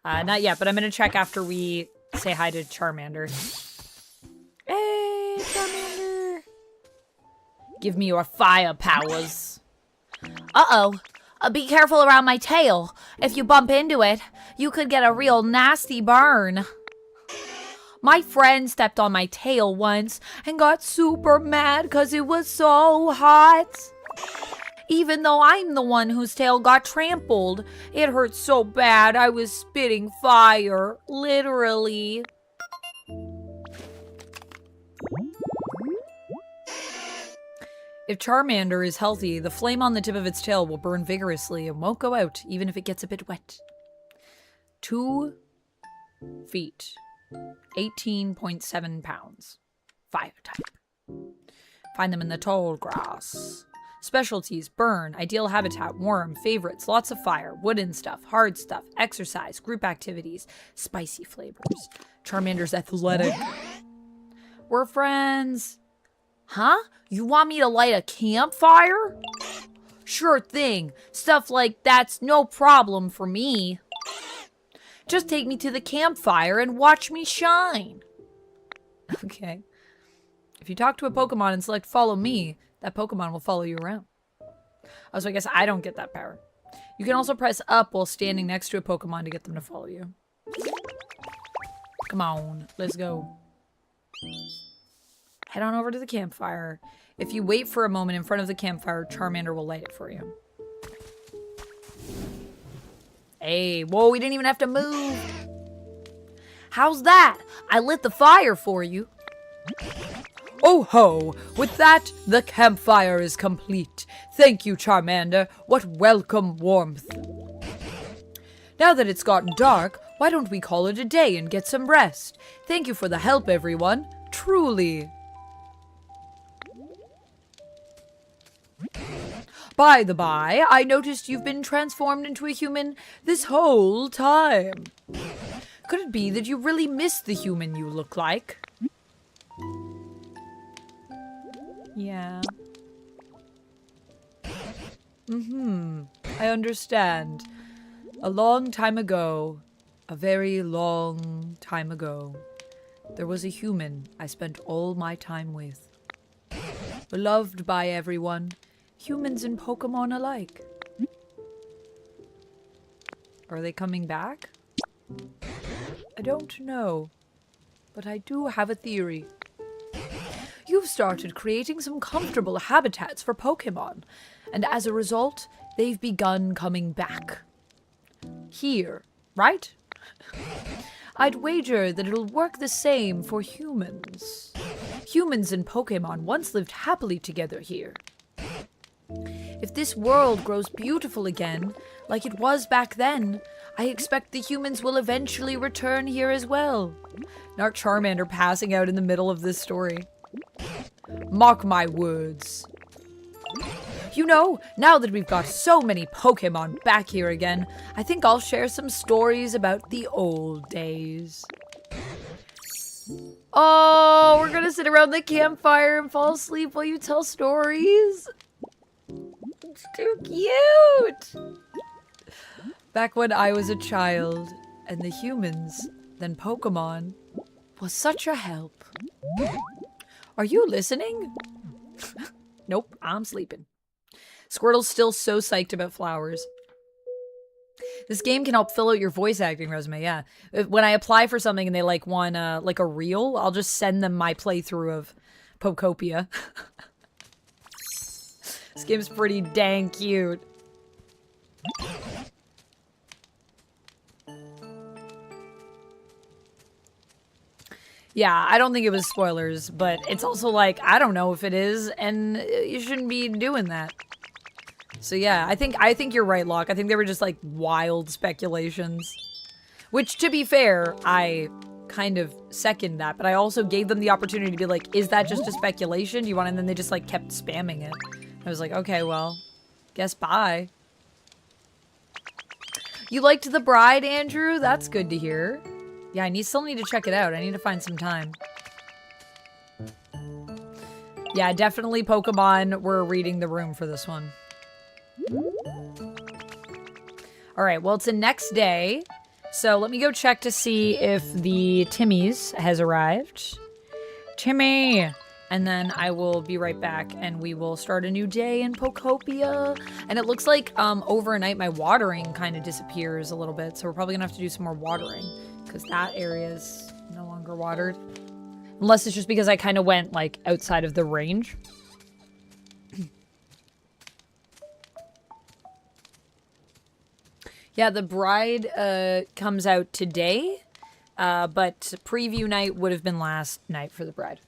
Not yet, but I'm gonna check after we say hi to Charmander. Hey, Charmander! Give me your fire powers. Uh-oh. Be careful around my tail. If you bump into it, you could get a real nasty burn. My friend stepped on my tail once and got super mad because it was so hot. Even though I'm the one whose tail got trampled, it hurt so bad I was spitting fire, literally. If Charmander is healthy, the flame on the tip of its tail will burn vigorously and won't go out, even if it gets a bit wet. 2 feet. 18.7 pounds. Fire type. Find them in the tall grass. Specialties: burn, ideal habitat, warm, favorites, lots of fire, wooden stuff, hard stuff, exercise, group activities, spicy flavors. Charmander's athletic. We're friends. Huh? You want me to light a campfire? Sure thing. Stuff like that's no problem for me. Just take me to the campfire and watch me shine. Okay. If you talk to a Pokemon and select follow me, that Pokemon will follow you around. Oh, so I guess I don't get that power. You can also press up while standing next to a Pokemon to get them to follow you. Come on, let's go. Head on over to the campfire. If you wait for a moment in front of the campfire, Charmander will light it for you. Hey, whoa, we didn't even have to move. How's that? I lit the fire for you. Oh ho! With that, the campfire is complete. Thank you, Charmander. What welcome warmth. Now that it's gotten dark, why don't we call it a day and get some rest? Thank you for the help, everyone. Truly. By the by, I noticed you've been transformed into a human this whole time. Could it be that you really miss the human you look like? Yeah. I understand. A long time ago, a very long time ago, there was a human I spent all my time with. Beloved by everyone, humans and Pokemon alike. Are they coming back? I don't know, but I do have a theory. You've started creating some comfortable habitats for Pokemon, and as a result, they've begun coming back. Here, right? I'd wager that it'll work the same for humans. Humans and Pokemon once lived happily together here. If this world grows beautiful again, like it was back then, I expect the humans will eventually return here as well. Not Charmander passing out in the middle of this story. Mark my words. You know, now that we've got so many Pokemon back here again, I think I'll share some stories about the old days. Oh, we're gonna sit around the campfire and fall asleep while you tell stories? It's too cute! Back when I was a child, and the humans, then Pokemon, was such a help. Are you listening? Nope, I'm sleeping. Squirtle's still so psyched about flowers. This game can help fill out your voice acting resume, yeah. When I apply for something and they like want like a reel, I'll just send them my playthrough of Pokopia. This game's pretty dang cute. Yeah, I don't think it was spoilers, but it's also like, I don't know if it is, and you shouldn't be doing that. So yeah, I think you're right, Locke. I think they were just like wild speculations. Which, to be fair, I kind of second that, but I also gave them the opportunity to be like, is that just a speculation? Do you want it? And then they just like kept spamming it. I was like, okay, well, guess bye. You liked The Bride, Andrew? That's good to hear. Yeah, I still need to check it out. I need to find some time. Yeah, definitely Pokemon were reading the room for this one. Alright, well, it's the next day. So let me go check to see if the Timmy's has arrived. Timmy! And then I will be right back and we will start a new day in Pokopia. And it looks like overnight my watering kind of disappears a little bit. So we're probably gonna have to do some more watering. Because that area is no longer watered. Unless it's just because I kind of went, like, outside of the range. Yeah, The Bride comes out today. But preview night would have been last night for The Bride.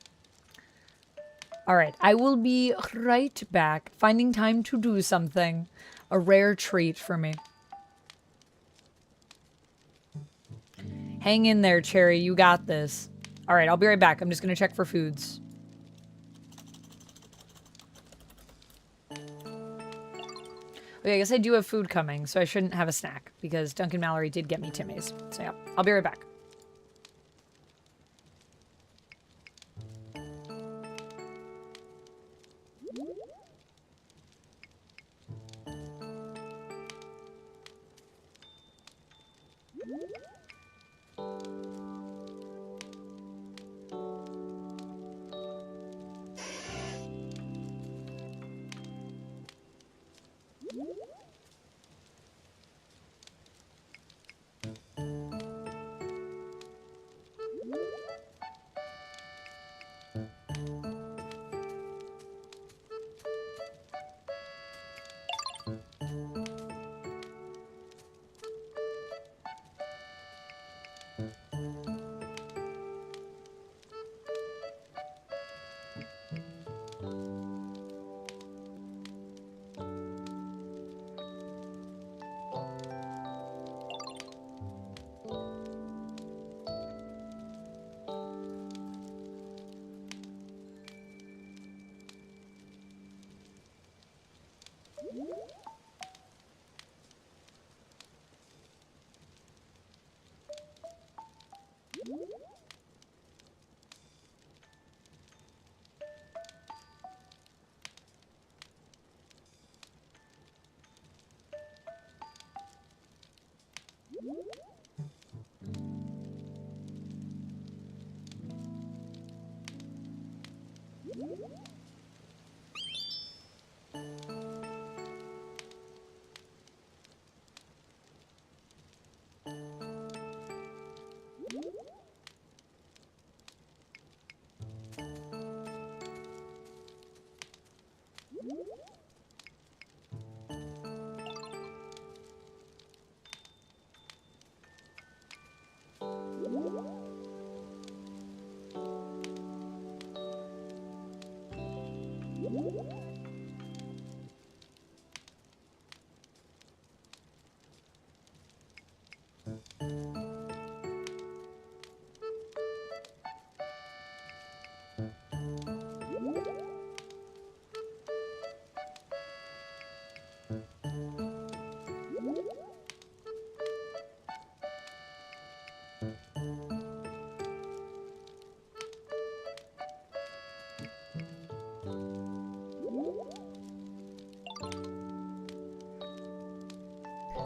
All right, I will be right back, finding time to do something. A rare treat for me. Hang in there, Cherry. You got this. All right, I'll be right back. I'm just going to check for foods. Okay, I guess I do have food coming, so I shouldn't have a snack because Duncan Mallory did get me Timmy's. So yeah, I'll be right back.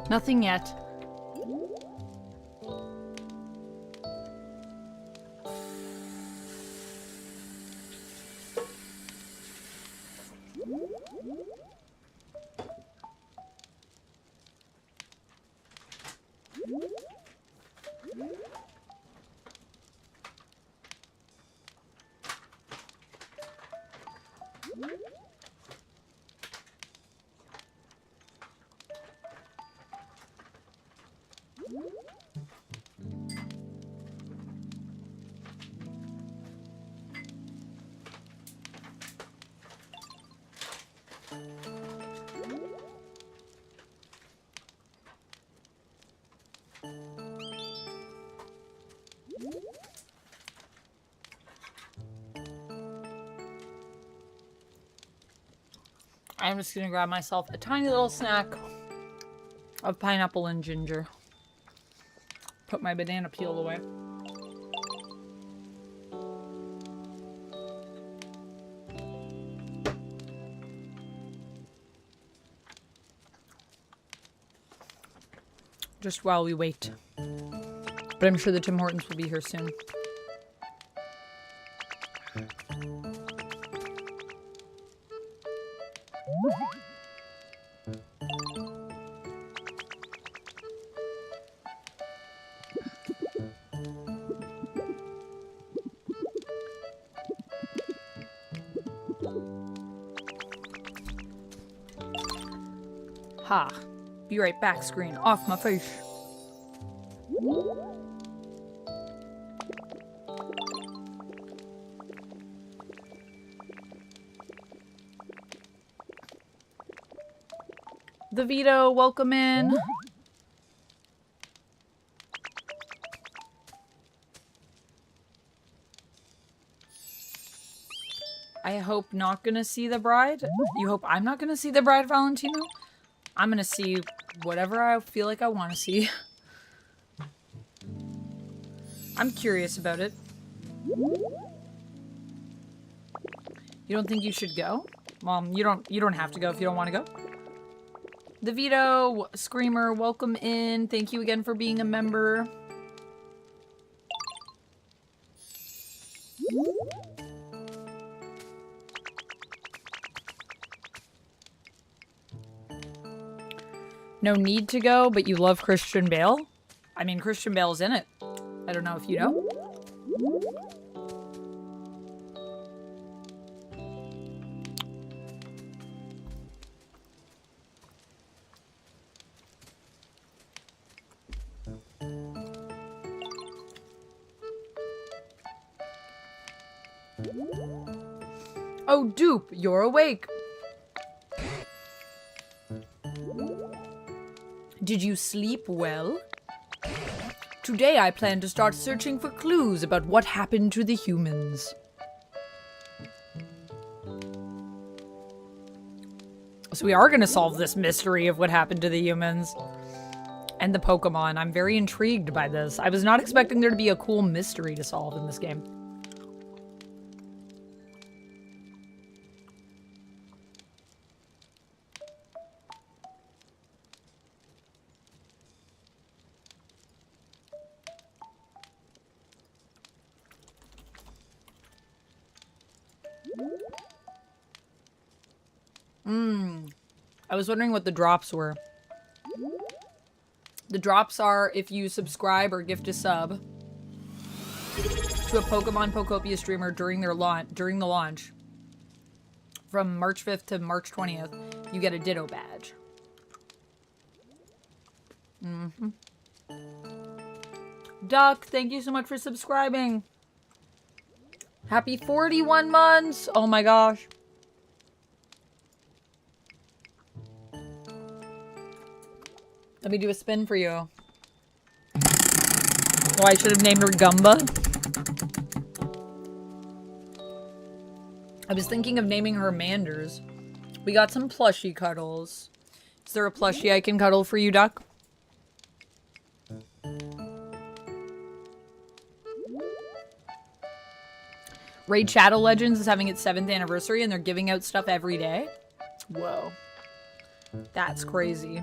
Nothing yet. I'm just gonna grab myself a tiny little snack of pineapple and ginger. Put my banana peel away. Just while we wait. But I'm sure the Tim Hortons will be here soon. Ha. Be right back, screen. Off my face. The Vito, welcome in. I hope not gonna see the bride. You hope I'm not gonna see the bride, Valentino? I'm gonna see whatever I feel like I want to see. I'm curious about it. You don't think you should go? Well, you don't have to go if you don't want to go. The Vito Screamer, welcome in. Thank you again for being a member. No need to go, but you love Christian Bale? I mean, Christian Bale's in it. I don't know if you know. Oh, Dupe, you're awake. Did you sleep well? Today I plan to start searching for clues about what happened to the humans. So we are going to solve this mystery of what happened to the humans. And the Pokemon. I'm very intrigued by this. I was not expecting there to be a cool mystery to solve in this game. I was wondering what the drops were. The drops are if you subscribe or gift a sub to a Pokemon Pokopia streamer during the launch from March 5th to March 20th, you get a Ditto badge. Duck, thank you so much for subscribing. Happy 41 months. Oh my gosh. Let me do a spin for you. Oh, I should have named her Gumba. I was thinking of naming her Manders. We got some plushie cuddles. Is there a plushie I can cuddle for you, Duck? Raid Shadow Legends is having its 7th anniversary and they're giving out stuff every day. Whoa. That's crazy.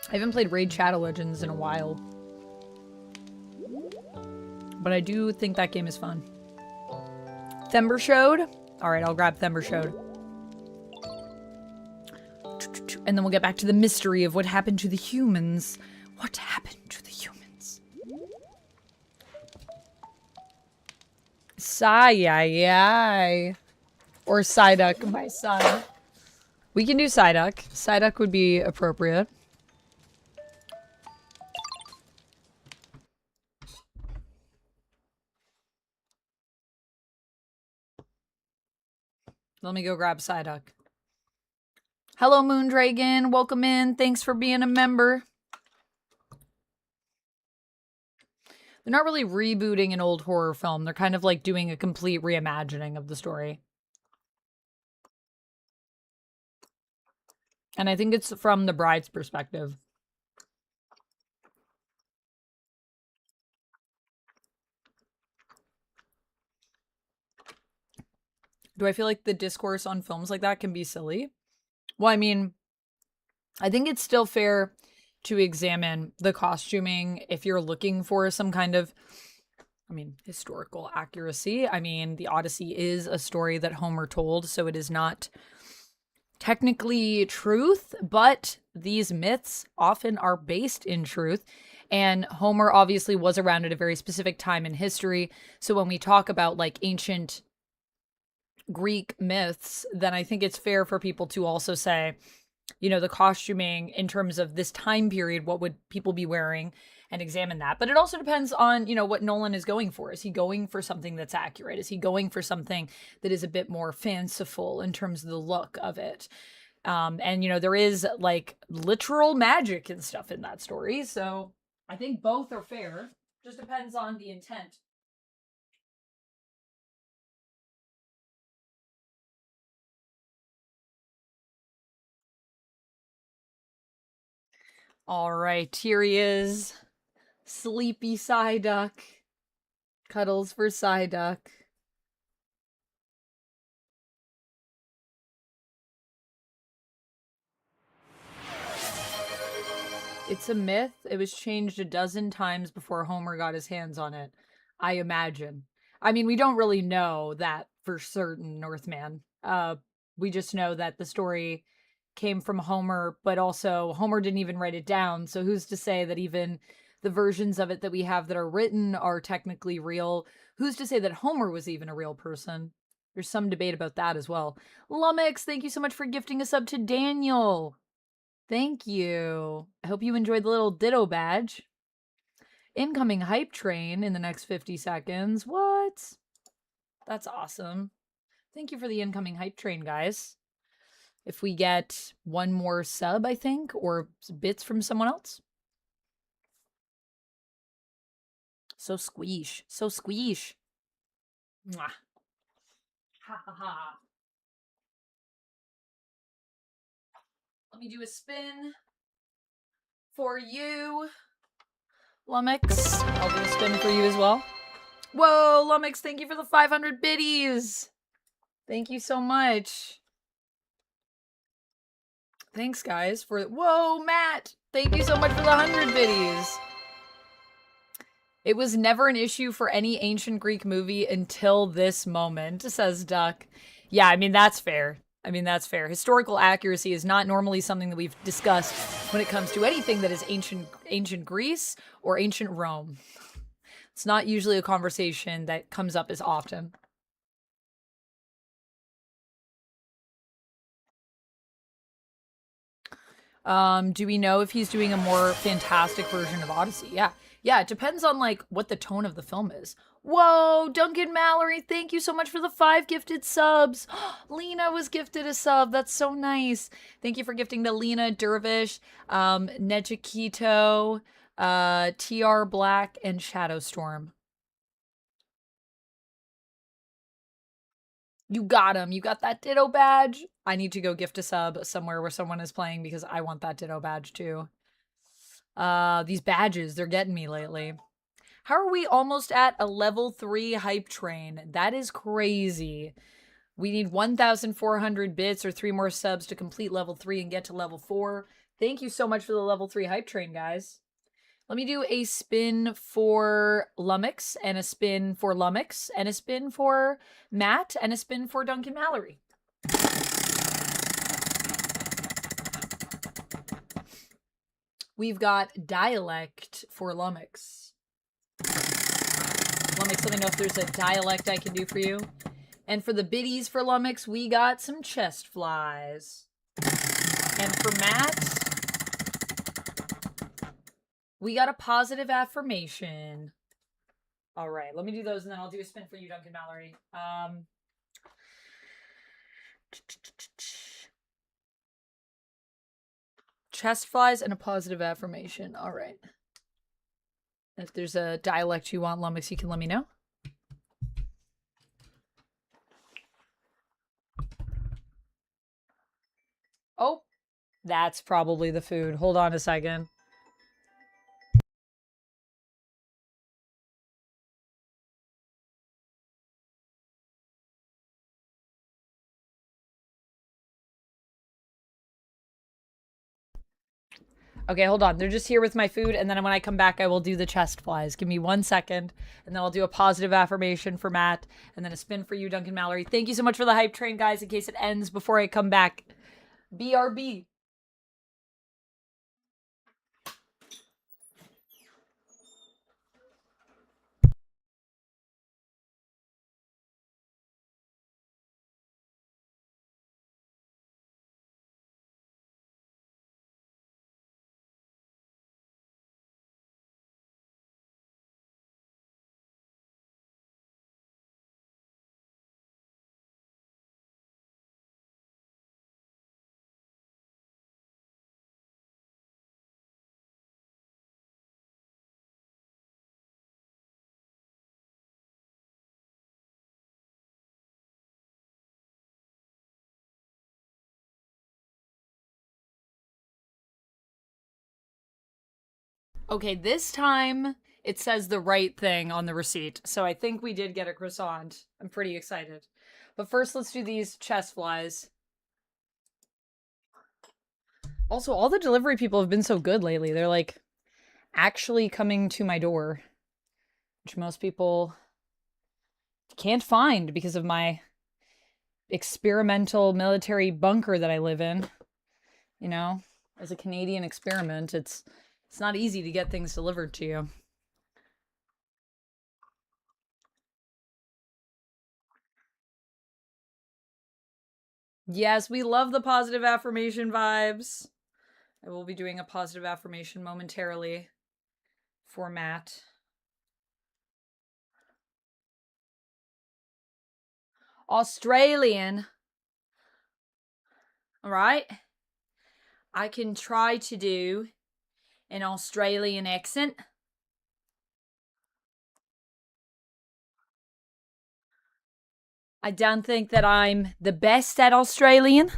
I haven't played Raid Shadow Legends in a while. But I do think that game is fun. Thember Showed? Alright, I'll grab Thember Showed. And then we'll get back to the mystery of what happened to the humans. What happened to the humans? Psy-yi-yi. Or Psyduck, my son. We can do Psyduck. Psyduck would be appropriate. Let me go grab Psyduck. Hello, Moondragon. Welcome in. Thanks for being a member. They're not really rebooting an old horror film. They're kind of like doing a complete reimagining of the story. And I think it's from the bride's perspective. Do I feel like the discourse on films like that can be silly? Well, I mean, I think it's still fair to examine the costuming if you're looking for some kind of, historical accuracy. I mean, the Odyssey is a story that Homer told, so it is not technically truth, but these myths often are based in truth. And Homer obviously was around at a very specific time in history. So when we talk about like ancient Greek myths, then I think it's fair for people to also say, you know, the costuming in terms of this time period, what would people be wearing? and examine that. But it also depends on, what Nolan is going for. Is he going for something that's accurate? Is he going for something that is a bit more fanciful in terms of the look of it? And there is like literal magic and stuff in that story. So I think both are fair. Just depends on the intent. All right, here he is. Sleepy Psyduck. Cuddles for Psyduck. It's a myth. It was changed a dozen times before Homer got his hands on it, I imagine. I mean, we don't really know that for certain, Northman. We just know that the story came from Homer, but also Homer didn't even write it down. So who's to say that even the versions of it that we have that are written are technically real? Who's to say that Homer was even a real person? There's some debate about that as well. Lumix, thank you so much for gifting a sub to Daniel. Thank you. I hope you enjoyed the little Ditto badge. Incoming hype train in the next 50 seconds. What? That's awesome. Thank you for the incoming hype train, guys. If we get one more sub, I think, or bits from someone else. So squeesh. So squeesh. Mwah. Ha ha ha. Let me do a spin for you, Lumix. I'll do a spin for you as well. Whoa, Lumix, thank you for the 500 biddies. Thank you so much. Thanks, guys, for... Whoa, Matt! Thank you so much for the 100 biddies. It was never an issue for any ancient Greek movie until this moment, says Duck. Yeah, I mean, that's fair. That's fair. Historical accuracy is not normally something that we've discussed when it comes to anything that is ancient Greece or ancient Rome. It's not usually a conversation that comes up as often. Do we know if he's doing a more fantastic version of Odyssey? Yeah, it depends on like what the tone of the film is. Whoa, Duncan Mallory, thank you so much for the 5 gifted subs. Lena was gifted a sub. That's so nice. Thank you for gifting to Lena, Dervish, Nejikito, TR Black, and Shadowstorm. You got him. You got that Ditto badge. I need to go gift a sub somewhere where someone is playing because I want that Ditto badge too. These badges, they're getting me lately. How are we almost at a level 3 hype train? That is crazy. We need 1,400 bits or 3 more subs to complete level 3 and get to level 4. Thank you so much for the level 3 hype train, guys. Let me do a spin for Lumix, and a spin for Lumix, and a spin for Matt, and a spin for Duncan Mallory. We've got dialect for Lumix. Lumix, let me know if there's a dialect I can do for you. And for the biddies for Lumix, we got some chest flies. And for Matt, we got a positive affirmation. All right, let me do those and then I'll do a spin for you, Duncan Mallory. Chest flies and a positive affirmation. All right. If there's a dialect you want, Lumix, you can let me know. Oh, that's probably the food. Hold on a second. Okay, hold on. They're just here with my food, and then when I come back, I will do the chest flies. Give me 1 second, and then I'll do a positive affirmation for Matt, and then a spin for you, Duncan Mallory. Thank you so much for the hype train, guys, in case it ends before I come back. BRB. Okay, this time it says the right thing on the receipt. So I think we did get a croissant. I'm pretty excited. But first, let's do these chest flies. Also, all the delivery people have been so good lately. They're like actually coming to my door, which most people can't find because of my experimental military bunker that I live in. You know, as a Canadian experiment, it's not easy to get things delivered to you. Yes, we love the positive affirmation vibes. I will be doing a positive affirmation momentarily for Matt. Australian. All right. I can try to do an Australian accent. I don't think that I'm the best at Australian,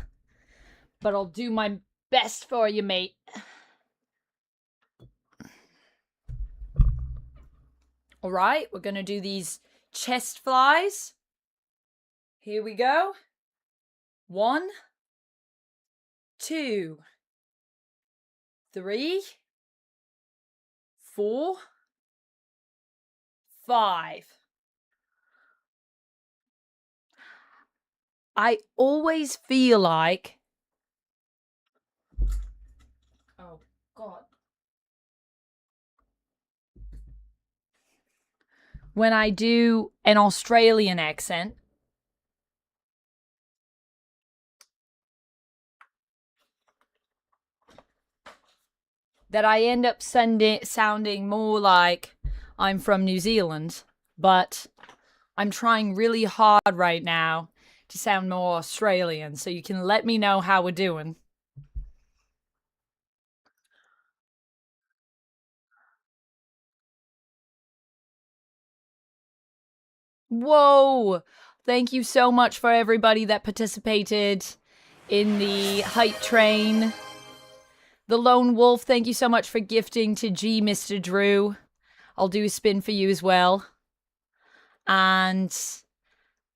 but I'll do my best for you, mate. All right, we're going to do these chest flies. Here we go. 1, 2, 3, 4, 5. I always feel like... Oh, God. When I do an Australian accent, that I end up sounding more like I'm from New Zealand, but I'm trying really hard right now to sound more Australian, so you can let me know how we're doing. Whoa! Thank you so much for everybody that participated in the hype train. The Lone Wolf, thank you so much for gifting to G, Mr. Drew. I'll do a spin for you as well. And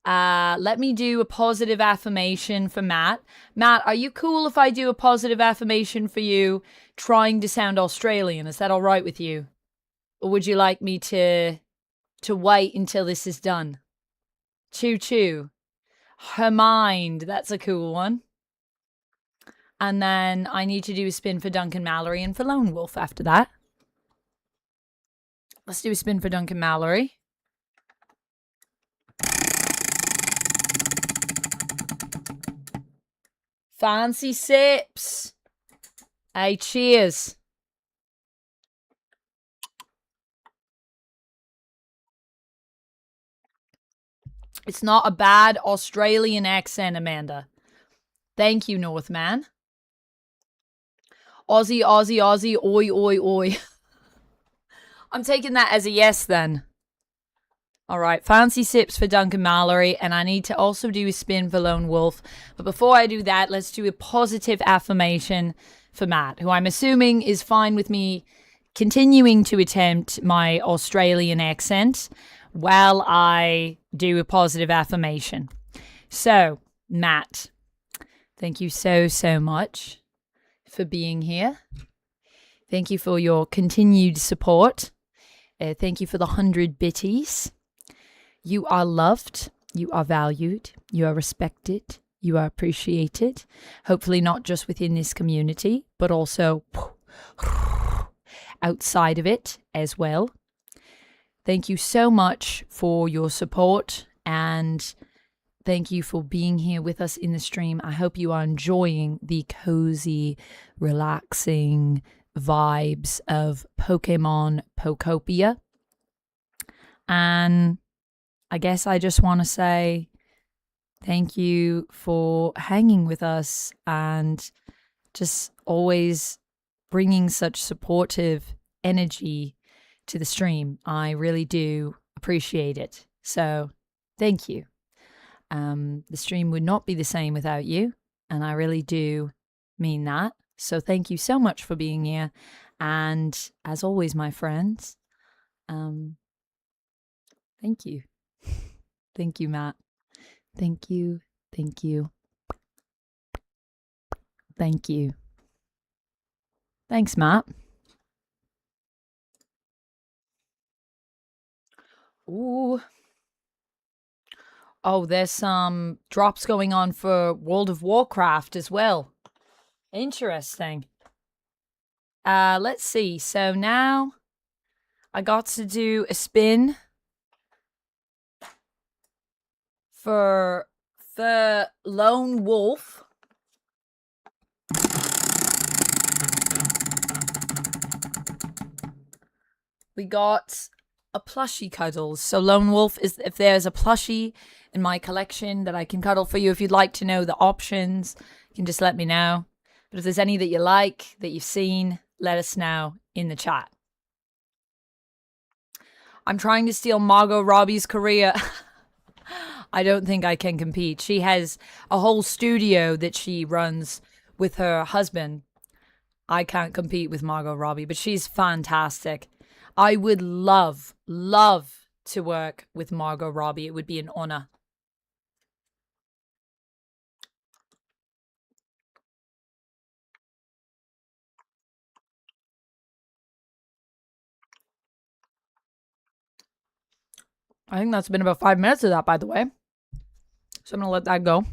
let me do a positive affirmation for Matt. Matt, are you cool if I do a positive affirmation for you trying to sound Australian? Is that all right with you? Or would you like me to wait until this is done? Choo choo. Her mind. That's a cool one. And then I need to do a spin for Duncan Mallory and for Lone Wolf after that. Let's do a spin for Duncan Mallory. Fancy sips. Hey, cheers. It's not a bad Australian accent, Amanda. Thank you, Northman. Aussie, Aussie, Aussie, oi, oi, oi. I'm taking that as a yes then. All right, fancy sips for Duncan Mallory, and I need to also do a spin for Lone Wolf. But before I do that, let's do a positive affirmation for Matt, who I'm assuming is fine with me continuing to attempt my Australian accent while I do a positive affirmation. So, Matt, thank you so, so much for being here. Thank you for your continued support. Thank you for the 100 bitties. You are loved. You are valued. You are respected. You are appreciated. Hopefully not just within this community, but also outside of it as well. Thank you so much for your support, and thank you for being here with us in the stream. I hope you are enjoying the cozy, relaxing vibes of Pokemon Pokopia. And I guess I just want to say thank you for hanging with us and just always bringing such supportive energy to the stream. I really do appreciate it. So thank you. The stream would not be the same without you, and I really do mean that. So thank you so much for being here, And as always, my friends, thank you. Thank you, Matt. Thank you. Thank you. Thank you. Thanks, Matt. Ooh. Oh, there's some drops going on for World of Warcraft as well. Interesting. Let's see. So now I got to do a spin for the Lone Wolf. We got a plushie cuddles. So Lone Wolf is if there's a plushie in my collection that I can cuddle for you. If you'd like to know the options, you can just let me know. But if there's any that you like, that you've seen, let us know in the chat. I'm trying to steal Margot Robbie's career. I don't think I can compete. She has a whole studio that she runs with her husband. I can't compete with Margot Robbie, but she's fantastic. I would love to work with Margot Robbie. It would be an honor. I think that's been about 5 minutes of that, by the way. So I'm going to let that go.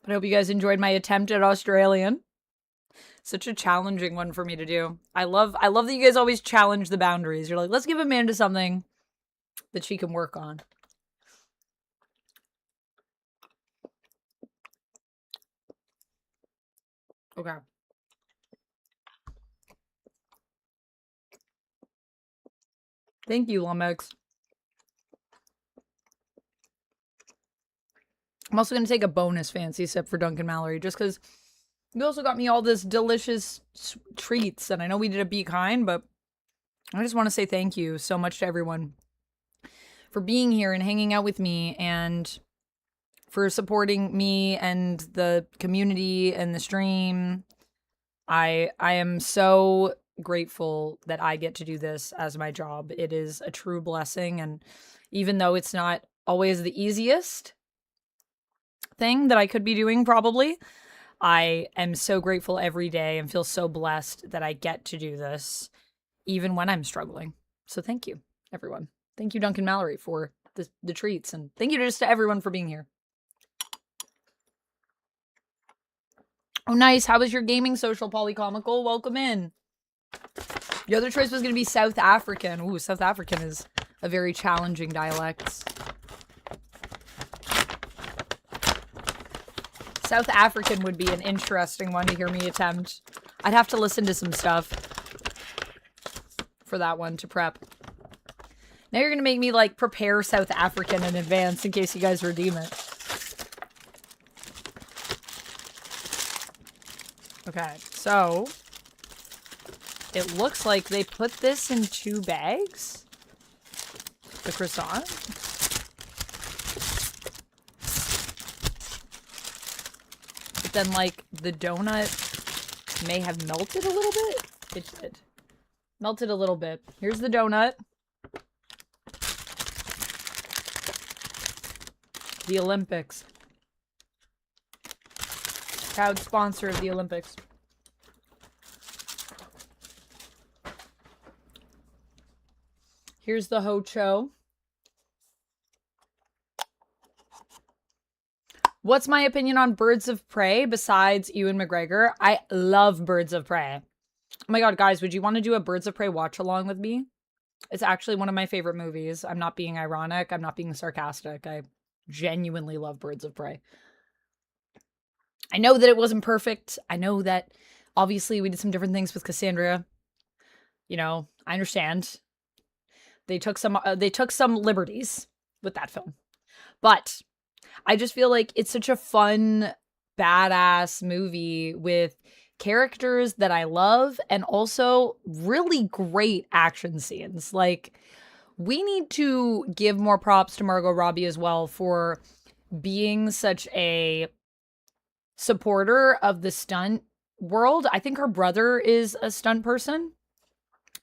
But I hope you guys enjoyed my attempt at Australian. Such a challenging one for me to do. I love that you guys always challenge the boundaries. You're like, let's give Amanda something that she can work on. Okay. Thank you, Lumbex. I'm also going to take a bonus fancy sip for Duncan Mallory just because you also got me all this delicious treats. And I know we did a Be Kind, but I just want to say thank you so much to everyone for being here and hanging out with me and for supporting me and the community and the stream. I am so grateful that I get to do this as my job. It is a true blessing. And even though it's not always the easiest thing that I could be doing, probably, I am so grateful every day and feel so blessed that I get to do this even when I'm struggling. So thank you, everyone. Thank you, Duncan Mallory, for the treats. And thank you just to everyone for being here. Oh, nice. How was your gaming social, Polycomical? Welcome in. The other choice was going to be South African. Ooh, South African is a very challenging dialect. South African would be an interesting one to hear me attempt. I'd have to listen to some stuff for that one to prep. Now you're going to make me, like, prepare South African in advance in case you guys redeem it. Okay, so it looks like they put this in 2 bags. The croissant. But then, like, the donut may have melted a little bit. It did. Melted a little bit. Here's the donut. The Olympics. Proud sponsor of the Olympics. Here's the Ho Cho. What's my opinion on Birds of Prey besides Ewan McGregor? I love Birds of Prey. Oh my god, guys, would you want to do a Birds of Prey watch along with me? It's actually one of my favorite movies. I'm not being ironic. I'm not being sarcastic. I genuinely love Birds of Prey. I know that it wasn't perfect. I know that obviously we did some different things with Cassandra. You know, I understand. They took some liberties with that film. But I just feel like it's such a fun, badass movie with characters that I love and also really great action scenes. Like, we need to give more props to Margot Robbie as well for being such a supporter of the stunt world. I think her brother is a stunt person,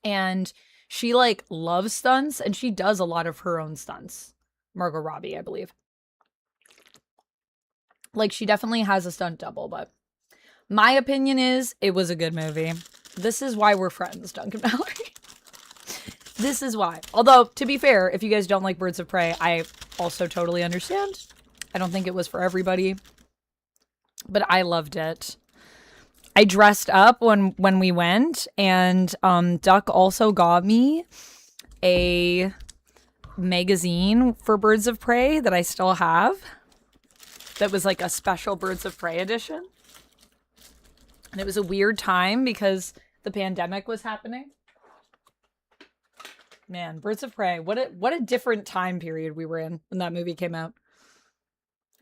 and she like loves stunts, and she does a lot of her own stunts. Margot Robbie, I believe. Like, she definitely has a stunt double, but my opinion is it was a good movie. This is why we're friends, Duncan Mallory. This is why. Although, to be fair, if you guys don't like Birds of Prey, I also totally understand. I don't think it was for everybody, but I loved it. I dressed up when we went, and Duck also got me a magazine for Birds of Prey that I still have. That was like a special Birds of Prey edition. And it was a weird time because the pandemic was happening. Man, Birds of Prey, what a different time period we were in when that movie came out.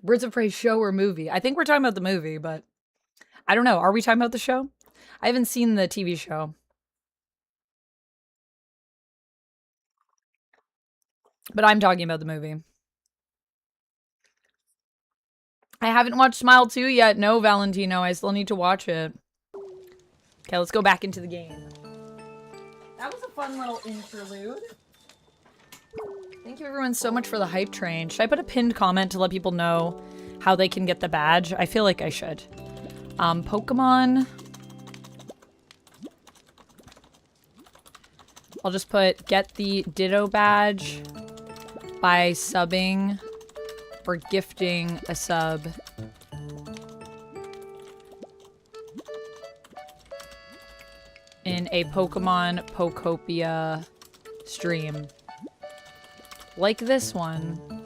Birds of Prey show or movie? I think we're talking about the movie, but I don't know. Are we talking about the show? I haven't seen the TV show. But I'm talking about the movie. I haven't watched Smile 2 yet. No, Valentino. I still need to watch it. Okay, let's go back into the game. That was a fun little interlude. Thank you everyone so much for the hype train. Should I put a pinned comment to let people know how they can get the badge? I feel like I should. Pokemon. I'll just put get the Ditto badge by subbing or gifting a sub. In a Pokemon Pokopia stream. Like this one.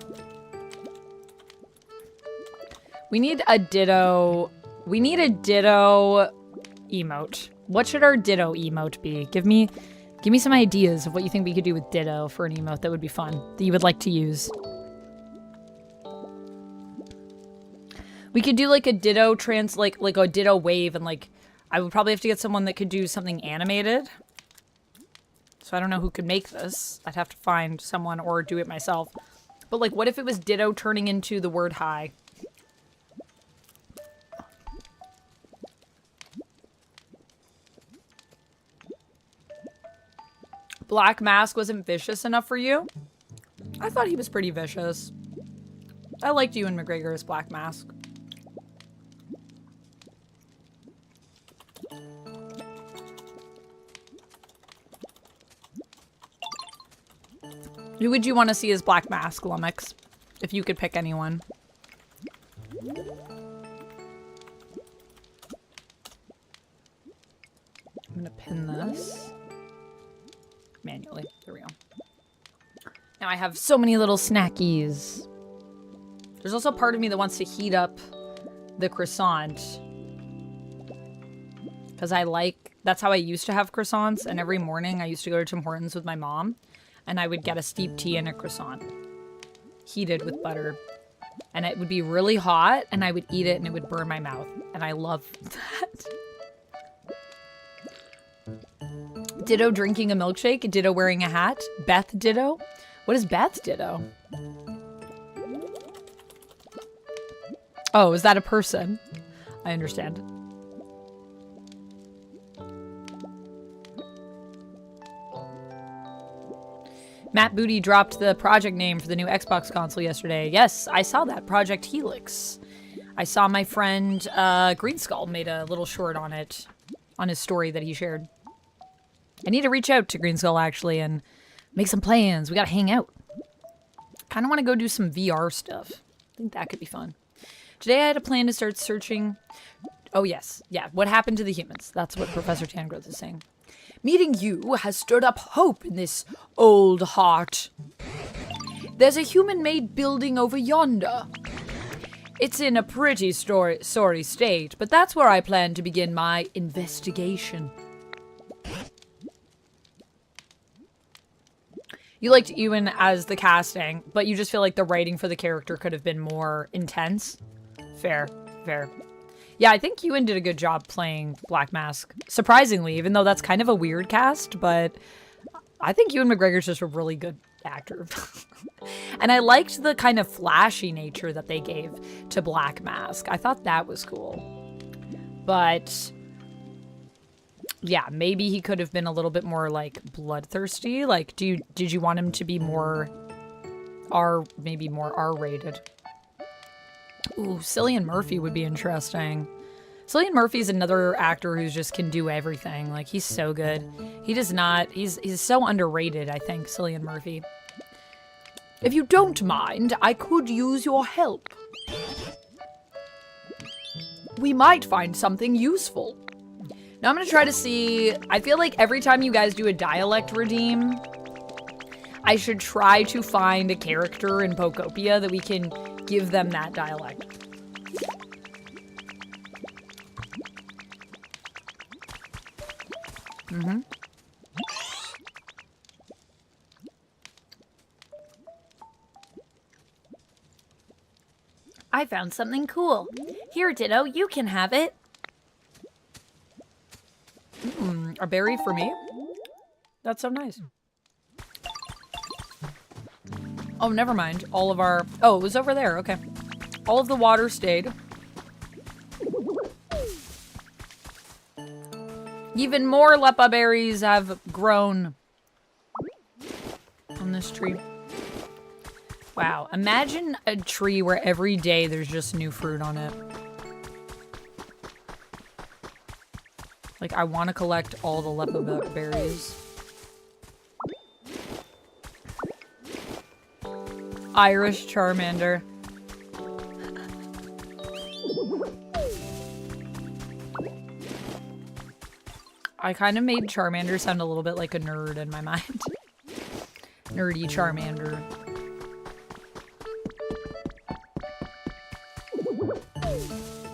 We need a Ditto. We need a Ditto emote. What should our Ditto emote be? Give me some ideas of what you think we could do with Ditto for an emote that would be fun, that you would like to use. We could do like a Ditto like a Ditto wave, and like I would probably have to get someone that could do something animated. So I don't know who could make this. I'd have to find someone or do it myself. But like, what if it was Ditto turning into the word hi? Black Mask wasn't vicious enough for you? I thought he was pretty vicious. I liked Ewan McGregor as Black Mask. Who would you want to see as Black Mask, Lummox? If you could pick anyone. I'm gonna pin this. Manually. There we go. Now I have so many little snackies. There's also a part of me that wants to heat up the croissant. Because that's how I used to have croissants, and every morning I used to go to Tim Hortons with my mom. And I would get a steep tea and a croissant. Heated with butter. And it would be really hot, and I would eat it, and it would burn my mouth. And I love that. Ditto drinking a milkshake. Ditto wearing a hat. Beth Ditto. What is Beth Ditto? Oh, is that a person? I understand. Matt Booty dropped the project name for the new Xbox console yesterday. Yes, I saw that. Project Helix. I saw my friend Green Skull made a little short on it, on his story that he shared. I need to reach out to Green Skull, actually, and make some plans. We gotta hang out. Kind of want to go do some VR stuff. I think that could be fun. Today I had a plan to start searching... Oh, yes. Yeah, what happened to the humans? That's what Professor Tangrowth is saying. Meeting you has stirred up hope in this old heart. There's a human-made building over yonder. It's in a pretty sorry state, but that's where I plan to begin my investigation. You liked Ewan as the casting, but you just feel like the writing for the character could have been more intense. Fair, fair. Yeah, I think Ewan did a good job playing Black Mask. Surprisingly, even though that's kind of a weird cast, but I think Ewan McGregor's just a really good actor. And I liked the kind of flashy nature that they gave to Black Mask. I thought that was cool. But yeah, maybe he could have been a little bit more like bloodthirsty. Like, did you want him to be more maybe more R-rated? Ooh, Cillian Murphy would be interesting. Cillian Murphy's another actor who just can do everything. Like, he's so good. He's so underrated, I think, Cillian Murphy. If you don't mind, I could use your help. We might find something useful. Now I'm gonna try to see, I feel like every time you guys do a dialect redeem, I should try to find a character in Pokopia that we can give them that dialect. Mm-hmm. I found something cool. Here, Ditto, you can have it. A berry for me? That's so nice. Oh, never mind. All of our... Oh, it was over there. Okay. All of the water stayed. Even more lepa berries have grown on this tree. Wow. Imagine a tree where every day there's just new fruit on it. Like, I want to collect all the lepa berries. Irish Charmander. I kind of made Charmander sound a little bit like a nerd in my mind. Nerdy Charmander.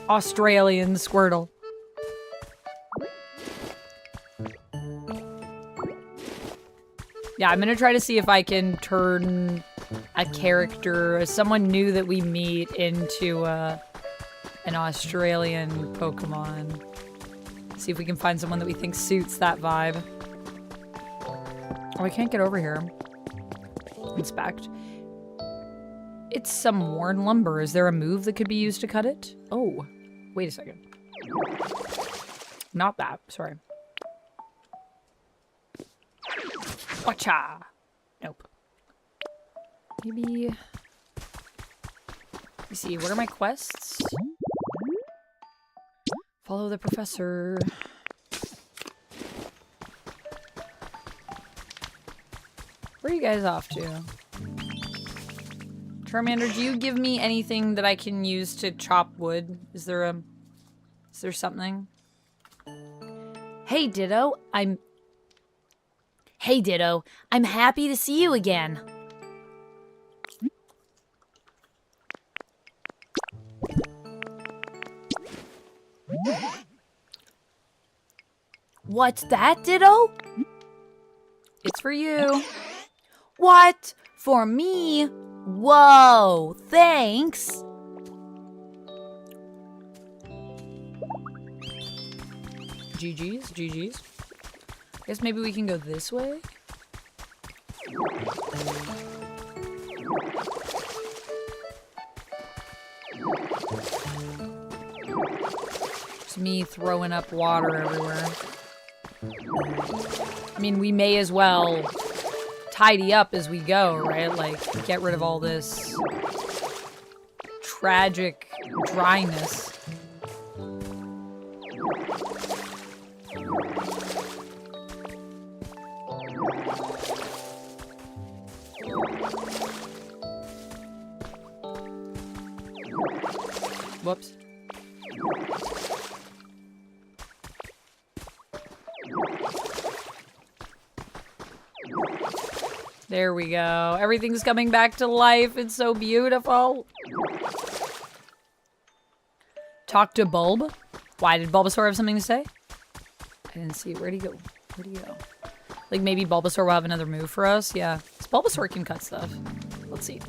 Australian Squirtle. Yeah, I'm gonna try to see if I can turn a character, someone new that we meet, into an Australian Pokemon. See if we can find someone that we think suits that vibe. Oh, I can't get over here. Inspect. It's some worn lumber. Is there a move that could be used to cut it? Oh, wait a second. Not that, sorry. Watcha! Nope. Maybe... Let me see, what are my quests? Follow the professor. Where are you guys off to? Charmander, do you give me anything that I can use to chop wood? Is there something? Hey, Ditto, Hey, Ditto, I'm happy to see you again. What's that, Ditto? It's for you. What? For me? Whoa, thanks. GG's, GG's. Guess maybe we can go this way? It's me throwing up water everywhere. I mean, we may as well tidy up as we go, right? Like, get rid of all this tragic dryness. Whoops. There we go. Everything's coming back to life. It's so beautiful. Talk to Bulb. Why did Bulbasaur have something to say? I didn't see. Where'd he go? Where'd he go? Like maybe Bulbasaur will have another move for us? Yeah. Bulbasaur can cut stuff. Let's see.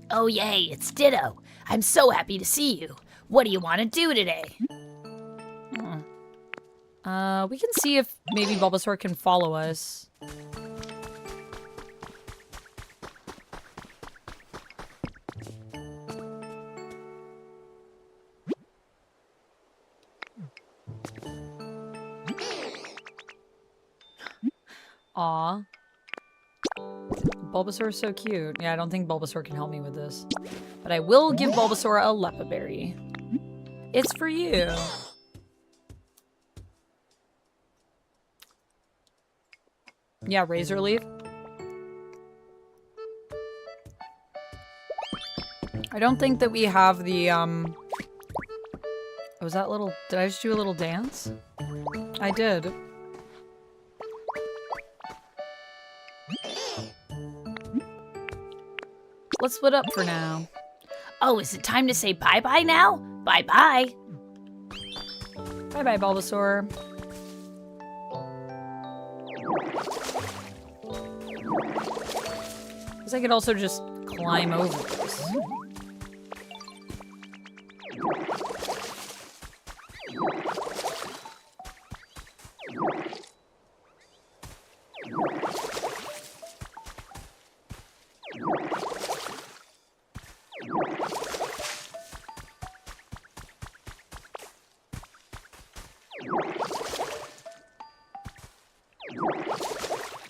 Oh, yay, it's Ditto. I'm so happy to see you. What do you want to do today? We can see if maybe Bulbasaur can follow us. Aw. Bulbasaur is so cute. Yeah, I don't think Bulbasaur can help me with this. But I will give Bulbasaur a Leppa Berry. It's for you. Yeah, Razor Leaf. I don't think that we have the, was that little... Did I just do a little dance? I did. Let's split up for now. Oh, is it time to say bye-bye now? Bye-bye. Bye-bye, Bulbasaur. Guess I could also just climb over this.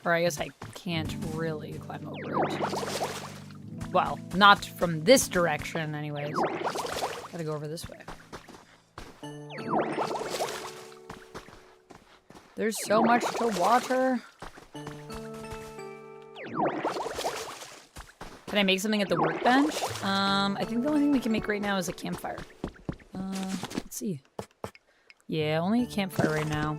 Or I guess I can't really climb over it. Well, not from this direction anyways. Gotta go over this way. There's so much to water. Can I make something at the workbench? I think the only thing we can make right now is a campfire. Let's see. Yeah, only a campfire right now.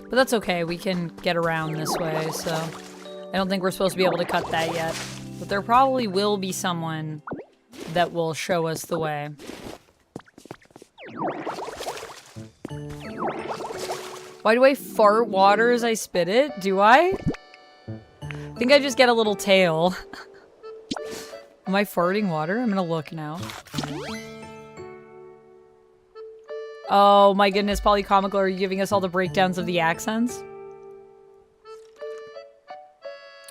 But that's okay, we can get around this way, so... I don't think we're supposed to be able to cut that yet. But there probably will be someone that will show us the way. Why do I fart water as I spit it? Do I? I think I just get a little tail. Am I farting water? I'm gonna look now. Oh my goodness, Polycomical, are you giving us all the breakdowns of the accents?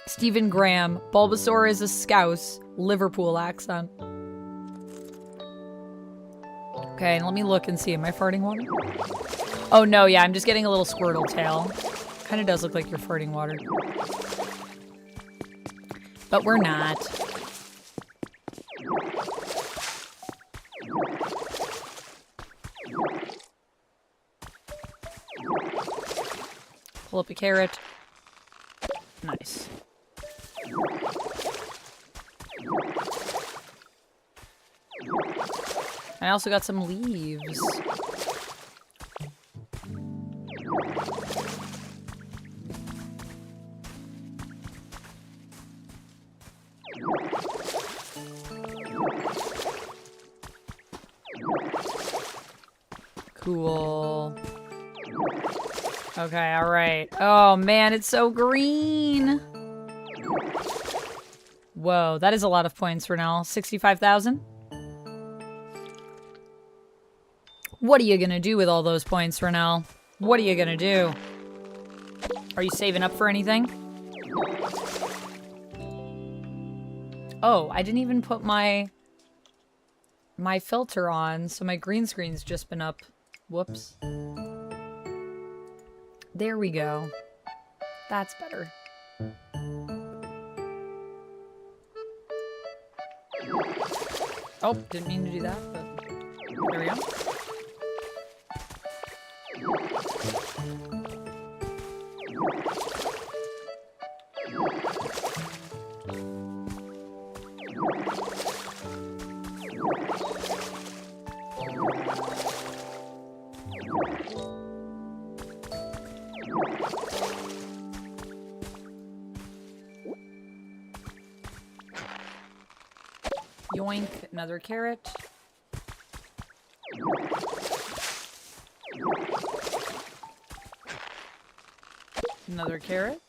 Stephen Graham, Bulbasaur is a Scouse, Liverpool accent. Okay, let me look and see. Am I farting water? Oh no, yeah, I'm just getting a little Squirtle tail. Kind of does look like you're farting water. But we're not. Pull up a carrot. Nice. I also got some leaves. Cool. Okay, alright. Oh man, it's so green! Whoa, that is a lot of points, Renell. 65,000? What are you gonna do with all those points, Renell? What are you gonna do? Are you saving up for anything? Oh, I didn't even put my filter on, so my green screen's just been up. Whoops. There we go. That's better. Oh, didn't mean to do that, but there we go. Yoink, another carrot. Another carrot.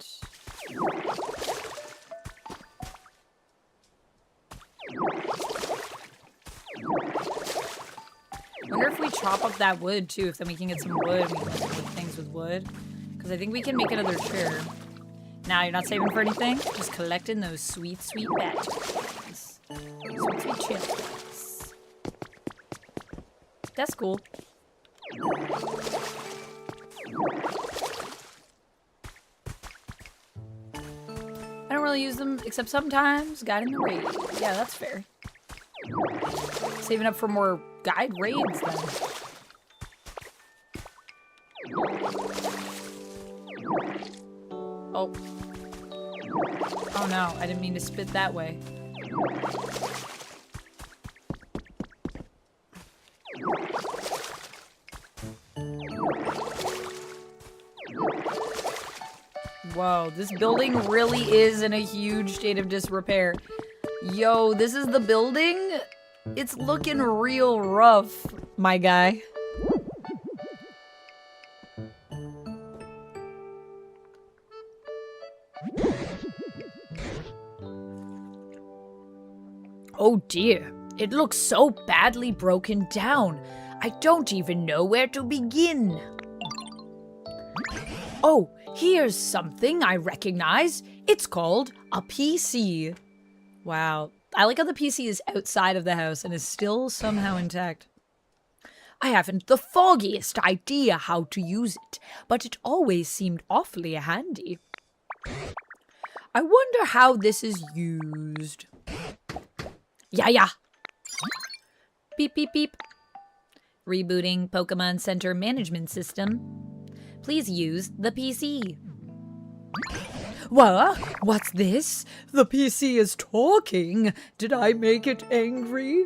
Wonder if we chop up that wood too, if then we can get some wood and we can make things with wood. Because I think we can make another chair. Now, you're not saving for anything? Just collecting those sweet, sweet batches. Sweet, sweet chips. That's cool. really use them, except sometimes guide in the raid. Yeah, that's fair. Saving up for more guide raids then. Oh. Oh no, I didn't mean to spit that way. Whoa, this building really is in a huge state of disrepair. Yo, this is the building? It's looking real rough, my guy. Oh dear, it looks so badly broken down. I don't even know where to begin. Oh, here's something I recognize. It's called a PC. Wow. I like how the PC is outside of the house and is still somehow intact. I haven't the foggiest idea how to use it, but it always seemed awfully handy. I wonder how this is used. Yeah. Beep, beep, beep. Rebooting Pokemon Center Management System. Please use the PC. What? What's this? The PC is talking. Did I make it angry?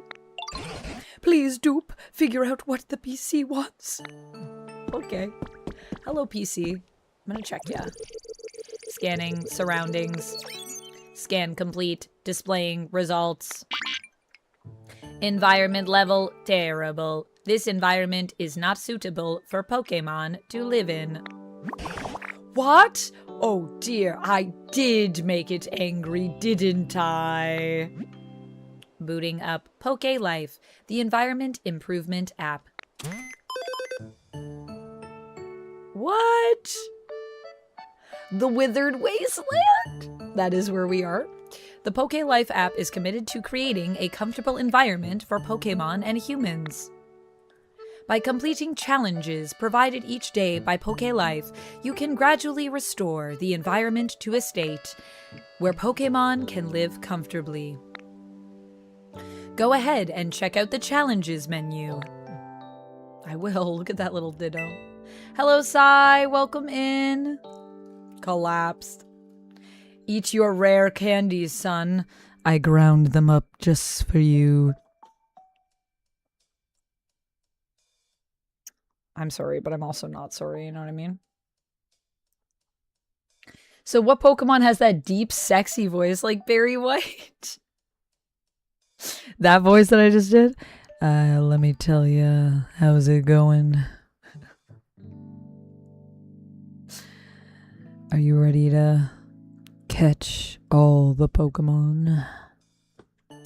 Please, Dupe, figure out what the PC wants. Okay. Hello, PC. I'm gonna check ya. Scanning surroundings. Scan complete. Displaying results. Environment level terrible. This environment is not suitable for Pokemon to live in. What? Oh dear, I did make it angry, didn't I? Booting up Poke Life, the environment improvement app. What? The Withered Wasteland? That is where we are. The Poke Life app is committed to creating a comfortable environment for Pokemon and humans. By completing challenges provided each day by Poke Life, you can gradually restore the environment to a state where Pokemon can live comfortably. Go ahead and check out the challenges menu. I will. Look at that little Ditto. Hello, Sai. Welcome in. Collapsed. Eat your rare candies, son. I ground them up just for you. I'm sorry, but I'm also not sorry, you know what I mean? So what Pokemon has that deep, sexy voice like Barry White? That voice that I just did? Let me tell you, how's it going? Are you ready to catch all the Pokemon?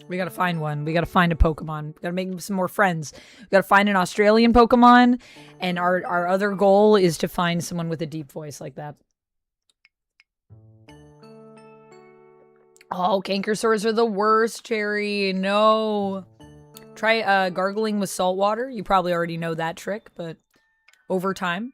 We gotta find one. We gotta find a Pokemon. We gotta make some more friends. We gotta find an Australian Pokemon. And our other goal is to find someone with a deep voice like that. Oh, Cankersaurs are the worst, Cherry. No. Try gargling with salt water. You probably already know that trick, but over time.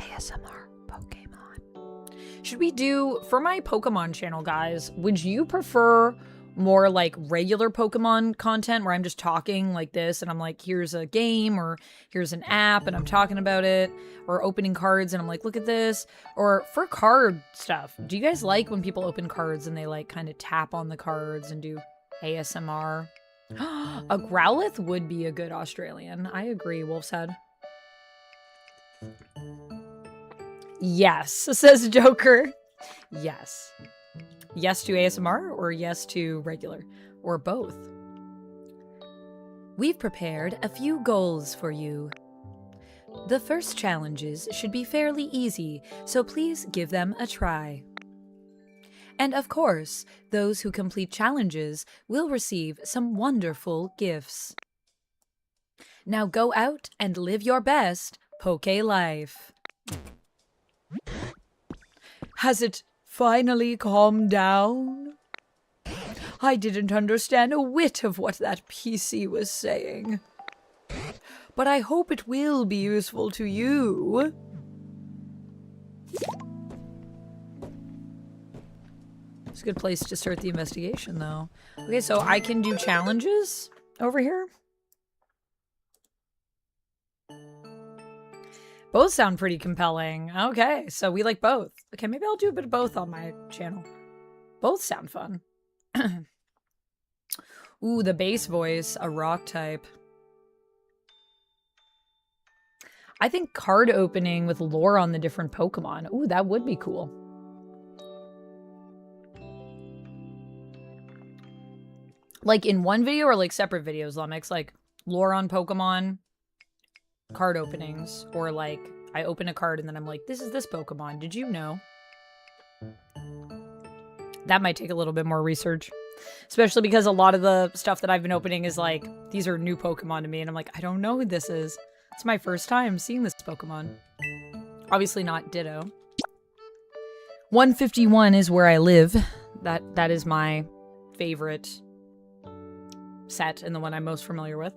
ASMR Pokemon. Should we do, for my Pokemon channel, guys, would you prefer more like regular Pokemon content where I'm just talking like this and I'm like, here's a game or here's an app and I'm talking about it, or opening cards and I'm like, look at this? Or for card stuff, do you guys like when people open cards and they like kind of tap on the cards and do ASMR? A Growlithe would be a good Australian. I agree, Wolf's Head. Yes, says Joker. Yes. Yes to ASMR or yes to regular? Or both? We've prepared a few goals for you. The first challenges should be fairly easy, so please give them a try. And of course, those who complete challenges will receive some wonderful gifts. Now go out and live your best Poke life. Has it finally calmed down? I didn't understand a whit of what that PC was saying. But I hope it will be useful to you. It's a good place to start the investigation, though. Okay, so I can do challenges over here. Both sound pretty compelling. Okay, so we like both. Okay, maybe I'll do a bit of both on my channel. Both sound fun. Ooh, the bass voice, a rock type. I think card opening with lore on the different Pokemon. Ooh, that would be cool. Like in one video or like separate videos, Lumix? Like lore on Pokemon, card openings, or like I open a card and then I'm like, this is this Pokemon. Did you know? That might take a little bit more research. Especially because a lot of the stuff that I've been opening is like, these are new Pokemon to me. And I'm like, I don't know who this is. It's my first time seeing this Pokemon. Obviously not Ditto. 151 is where I live. That is my favorite set and the one I'm most familiar with.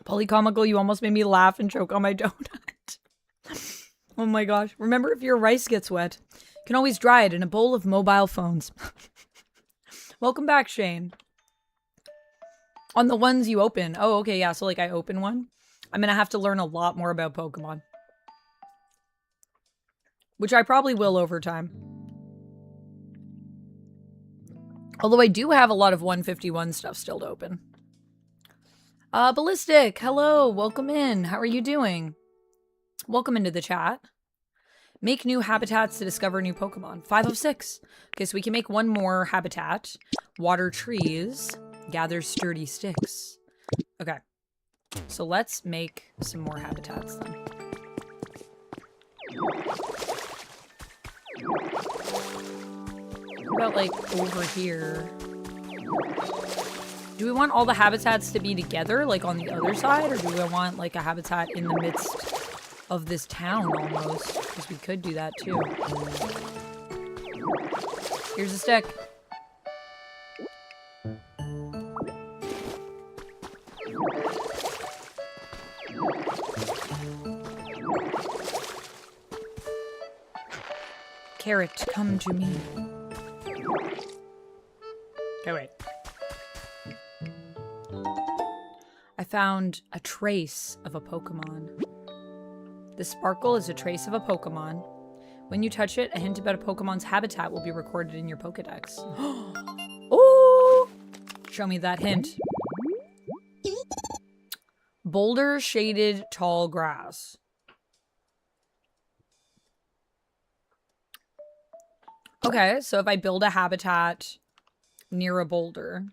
Polycomical, you almost made me laugh and choke on my donut. Oh my gosh. Remember, if your rice gets wet, you can always dry it in a bowl of mobile phones. Welcome back, Shane. On the ones you open. Oh, okay, yeah. So, like, I open one. I'm going to have to learn a lot more about Pokemon. Which I probably will over time. Although I do have a lot of 151 stuff still to open. Ballistic, hello, welcome in. How are you doing? Welcome into the chat. Make new habitats to discover new Pokemon. 5 of 6. Okay, so we can make one more habitat. Water trees. Gather sturdy sticks. Okay. So let's make some more habitats then. What about like over here? Do we want all the habitats to be together, like on the other side? Or do we want like a habitat in the midst of this town almost? Because we could do that too. Here's a stick. Carrot, come to me. Okay, wait. I found a trace of a Pokemon. The sparkle is a trace of a Pokemon. When you touch it, a hint about a Pokemon's habitat will be recorded in your Pokedex. Oh! Show me that hint. Boulder shaded tall grass. Okay, so if I build a habitat near a boulder.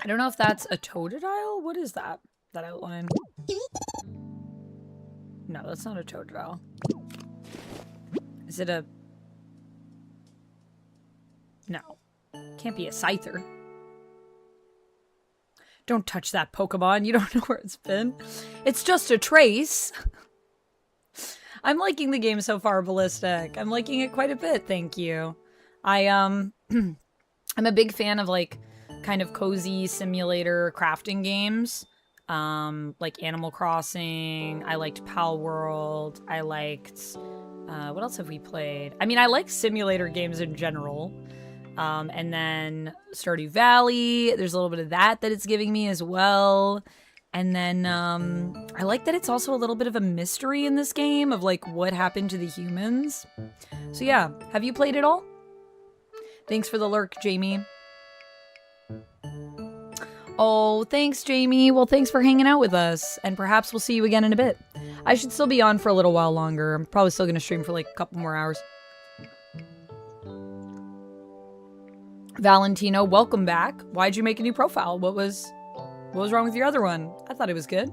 I don't know if that's a Totodile. What is that? That outline? No, that's not a Totodile. Is it a... No. Can't be a Scyther. Don't touch that Pokemon. You don't know where it's been. It's just a trace. I'm liking the game so far, Ballistic. I'm liking it quite a bit, thank you. I'm a big fan of, like, kind of cozy simulator crafting games. Like Animal Crossing. I liked Palworld. I liked... what else have we played? I mean, I like simulator games in general. And then Stardew Valley. There's a little bit of that it's giving me as well. And then I like that it's also a little bit of a mystery in this game of like what happened to the humans. So yeah, have you played it all? Thanks for the lurk, Jamie. Oh, thanks, Jamie. Well, thanks for hanging out with us. And perhaps we'll see you again in a bit. I should still be on for a little while longer. I'm probably still going to stream for like a couple more hours. Valentino, welcome back. Why'd you make a new profile? What was wrong with your other one? I thought it was good.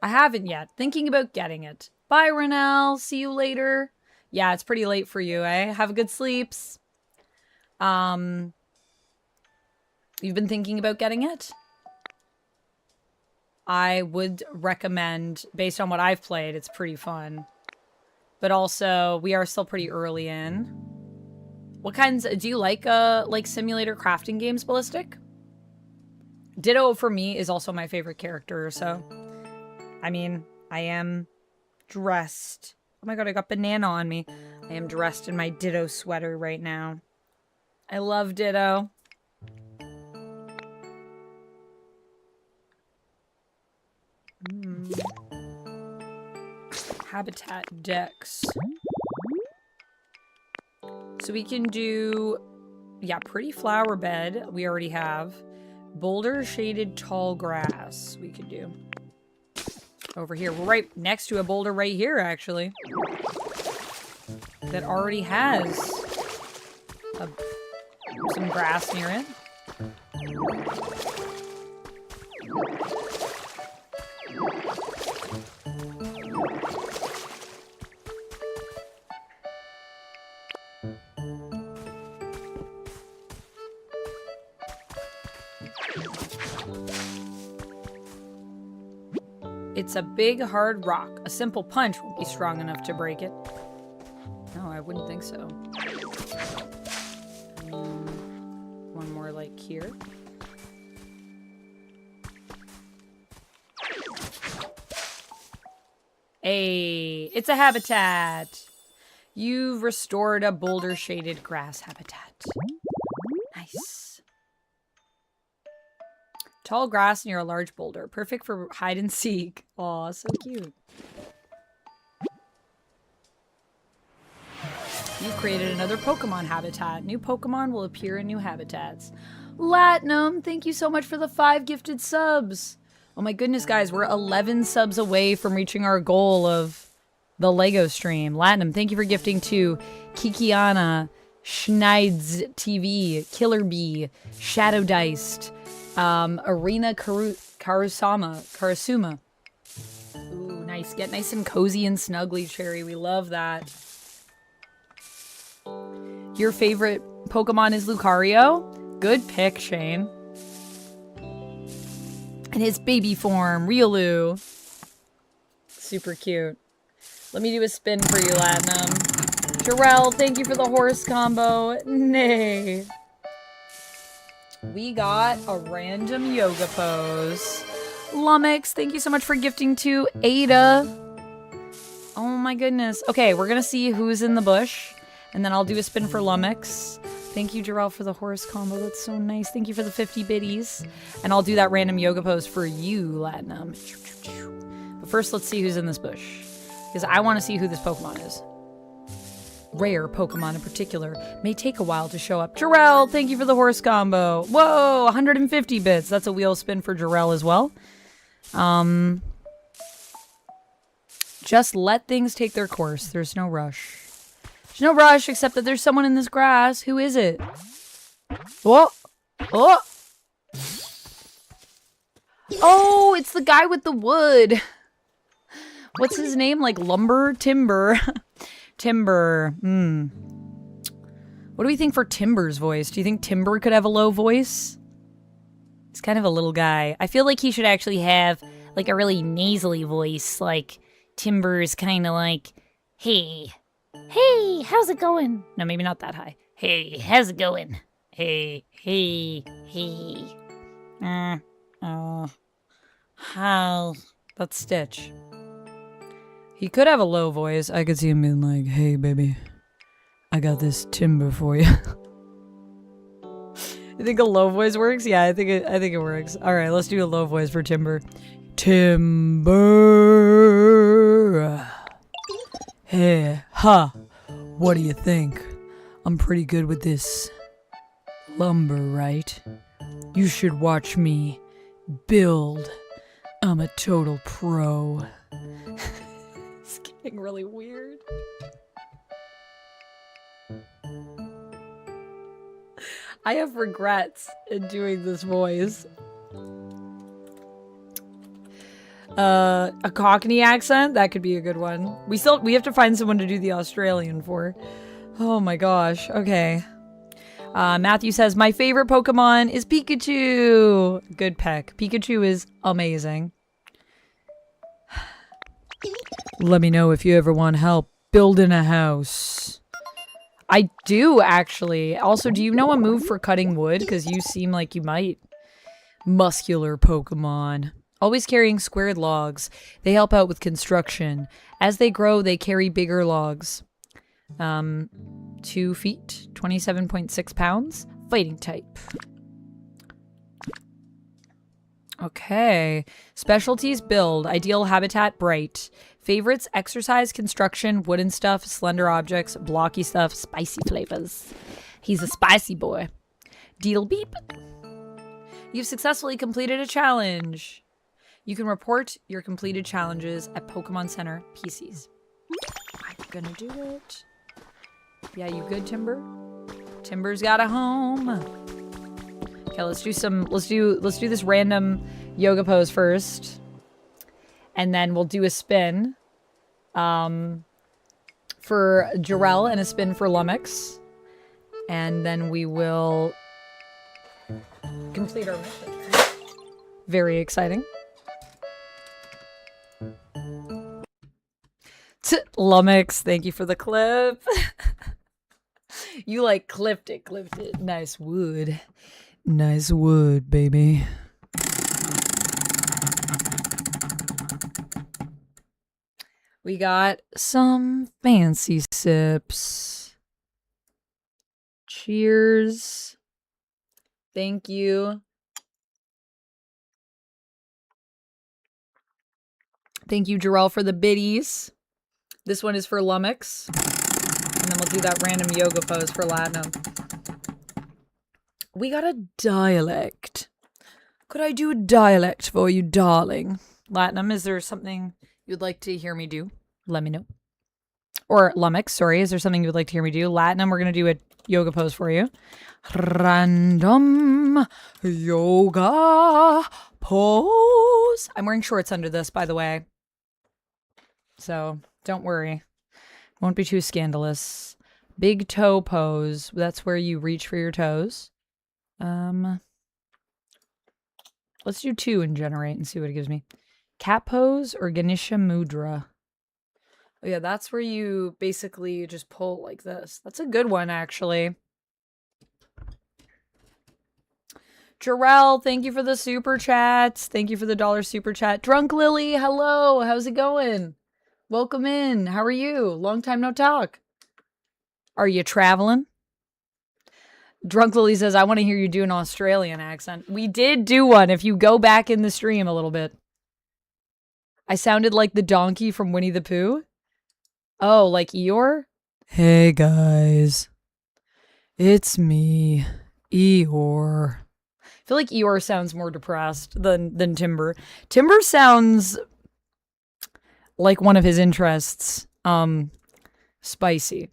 I haven't yet. Thinking about getting it. Bye, Renelle. See you later. Yeah, it's pretty late for you, eh? Have good sleeps. You've been thinking about getting it? I would recommend, based on what I've played, it's pretty fun. But also, we are still pretty early in. What kinds, do you like simulator crafting games, Ballistic? Ditto for me is also my favorite character, so. I mean, I am dressed. Oh my god, I got banana on me. I am dressed in my Ditto sweater right now. I love Ditto. Habitat decks. So we can do, yeah, pretty flower bed. We already have. Boulder shaded tall grass we could do. Over here. We're right next to a boulder right here, actually. That already has some grass near it. It's a big, hard rock. A simple punch won't be strong enough to break it. No, I wouldn't think so. One more, like, here. Hey, it's a habitat. You've restored a boulder-shaded grass habitat. Nice. Tall grass near a large boulder. Perfect for hide and seek. Aw, so cute. You've created another Pokemon habitat. New Pokemon will appear in new habitats. Latinum, thank you so much for the 5 gifted subs. Oh my goodness, guys, we're 11 subs away from reaching our goal of the Lego stream. Latinum, thank you for gifting to Kikiana, Schneids TV, Killer Bee, Shadow Diced, Arena Karasuma. Ooh, nice. Get nice and cozy and snuggly, Cherry. We love that. Your favorite Pokemon is Lucario? Good pick, Shane. And his baby form, Riolu. Super cute. Let me do a spin for you, Latinum. Jarrell, thank you for the horse combo. Nay. We got a random yoga pose. Lumix, thank you so much for gifting to Ada. Oh my goodness. Okay, we're gonna see who's in the bush. And then I'll do a spin for Lumix. Thank you, Jarrell, for the horse combo. That's so nice. Thank you for the 50 biddies. And I'll do that random yoga pose for you, Latinum. But first, let's see who's in this bush. Because I want to see who this Pokemon is. Rare Pokemon in particular may take a while to show up. Jarrell, thank you for the horse combo. Whoa, 150 bits. That's a wheel spin for Jarrell as well. Just let things take their course. There's no rush. There's no rush, except that there's someone in this grass. Who is it? Whoa! Oh! Oh, it's the guy with the wood. What's his name? Like Lumber? Timber. Timber. What do we think for Timber's voice? Do you think Timber could have a low voice? He's kind of a little guy. I feel like he should actually have like a really nasally voice. Like Timber's kind of like, hey. Hey, how's it going? No, maybe not that high. Hey, how's it going? Hey. How? That's Stitch. He could have a low voice. I could see him being like, hey, baby, I got this timber for you. You think a low voice works? Yeah, I think it works. All right, let's do a low voice for Timber. Timber. Hey, ha. What do you think? I'm pretty good with this lumber, right? You should watch me build. I'm a total pro. It's getting really weird. I have regrets in doing this voice. A Cockney accent? That could be a good one. We have to find someone to do the Australian for. Oh my gosh. Okay. Matthew says, my favorite Pokemon is Pikachu. Good pick. Pikachu is amazing. Let me know if you ever want help building a house. I do, actually. Also, do you know a move for cutting wood? Because you seem like you might. Muscular Pokemon. Always carrying squared logs. They help out with construction. As they grow, they carry bigger logs. 2 feet, 27.6 pounds. Fighting type. Okay. Specialties build. Ideal habitat bright. Favorites exercise, construction, wooden stuff, slender objects, blocky stuff, spicy flavors. He's a spicy boy. Deal beep. You've successfully completed a challenge. You can report your completed challenges at Pokemon Center PCs. I'm gonna do it. Yeah, you good, Timber? Timber's got a home. Okay, let's do this random yoga pose first. And then we'll do a spin. For Jarrell and a spin for Lummox. And then we will complete our mission. Very exciting. Lummox, thank you for the clip. You like clipped it. Nice wood. Nice wood, baby. We got some fancy sips. Cheers. Thank you. Thank you, Jarrell, for the biddies. This one is for Lummox. And then we'll do that random yoga pose for Latinum. We got a dialect. Could I do a dialect for you, darling? Latinum, is there something you'd like to hear me do? Let me know. Or Lummox, sorry. Is there something you'd like to hear me do? Latinum, we're going to do a yoga pose for you. Random yoga pose. I'm wearing shorts under this, by the way. So don't worry. Won't be too scandalous. Big toe pose. That's where you reach for your toes. Let's do 2 and generate and see what it gives me. Cat pose or Ganesha Mudra? Oh yeah, that's where you basically just pull like this. That's a good one, actually. Jarrell, thank you for the super chats. Thank you for the $1 super chat. Drunk Lily, hello. How's it going? Welcome in. How are you? Long time no talk. Are you traveling? Drunk Lily says, I want to hear you do an Australian accent. We did do one if you go back in the stream a little bit. I sounded like the donkey from Winnie the Pooh. Oh, like Eeyore? Hey guys. It's me, Eeyore. I feel like Eeyore sounds more depressed than Timber. Timber sounds like one of his interests. Spicy.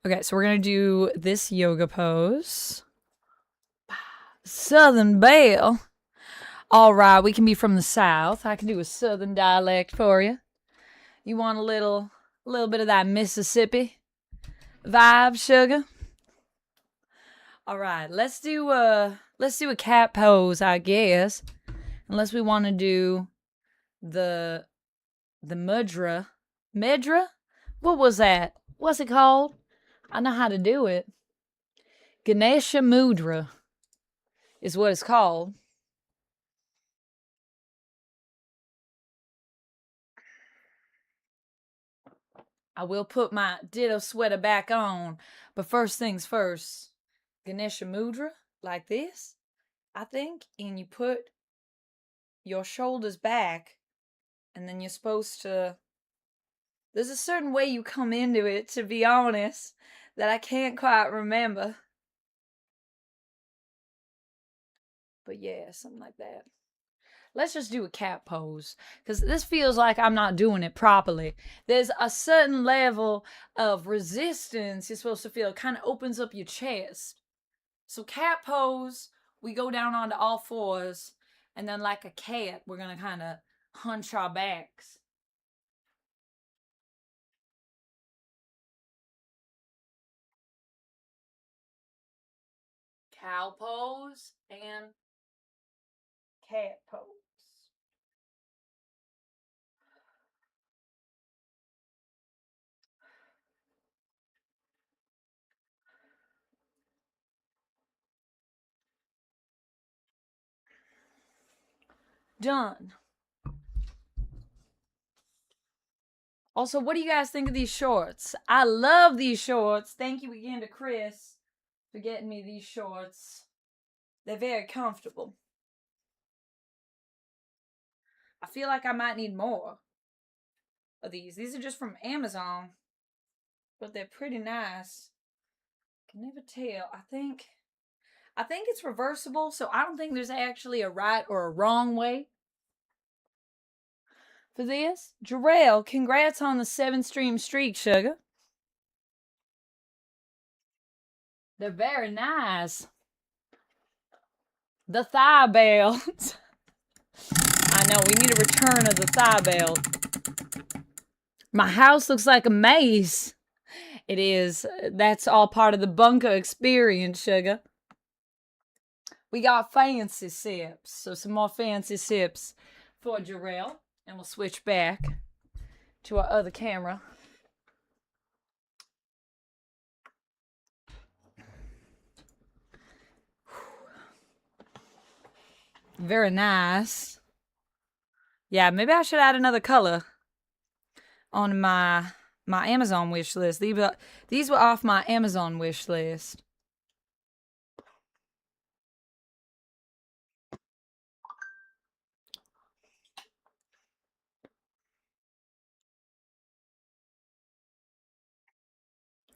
Okay, so we're gonna do this yoga pose. Southern Belle. All right, we can be from the South. I can do a Southern dialect for you. You want a little bit of that Mississippi vibe, sugar? All right, let's do a cat pose, I guess. Unless we want to do the mudra. Medra? What was that? What's it called? I know how to do it. Ganesha Mudra is what it's called. I will put my Ditto sweater back on, but first things first. Ganesha Mudra, like this, I think, and you put your shoulders back, and then you're supposed to... There's a certain way you come into it, to be honest, that I can't quite remember. But yeah, something like that. Let's just do a cat pose, because this feels like I'm not doing it properly. There's a certain level of resistance you're supposed to feel. It kind of opens up your chest. So cat pose, we go down onto all fours, and then like a cat, we're going to kind of hunch our backs. Cow pose and cat pose. Done. Also, what do you guys think of these shorts? I love these shorts. Thank you again to Chris for getting me these shorts. They're very comfortable. I feel like I might need more of these. These are just from Amazon, but they're pretty nice. Can never tell. I think it's reversible, so I don't think there's actually a right or a wrong way for this. Jarrell, congrats on the 7-stream streak, sugar. They're very nice. The thigh belt. I know, we need a return of the thigh belt. My house looks like a maze. It is. That's all part of the bunker experience, sugar. We got fancy sips. So some more fancy sips for Jarrell. And we'll switch back to our other camera. Very nice. Yeah, maybe I should add another color on my Amazon wish list. These were off my Amazon wish list.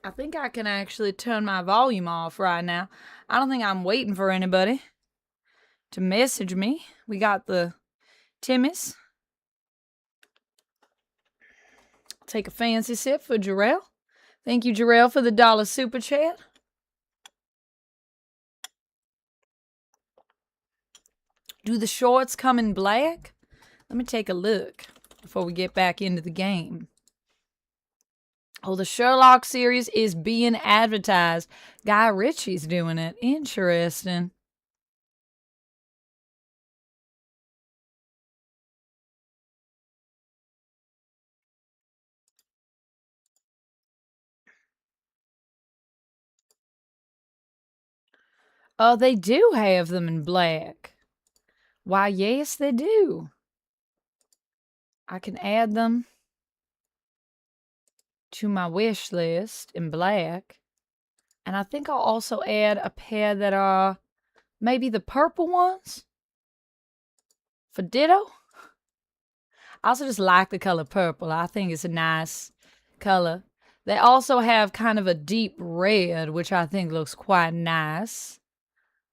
I think I can actually turn my volume off right now. I don't think I'm waiting for anybody to message me. We got the Timmys. Take a fancy sip for Jarrell. Thank you, Jarrell, for the $1 super chat. Do the shorts come in black? Let me take a look before we get back into the game. Oh, the Sherlock series is being advertised. Guy Ritchie's doing it. Interesting. Oh, they do have them in black. Why, yes, they do. I can add them to my wish list in black. And I think I'll also add a pair that are maybe the purple ones for Ditto. I also just like the color purple. I think it's a nice color. They also have kind of a deep red, which I think looks quite nice.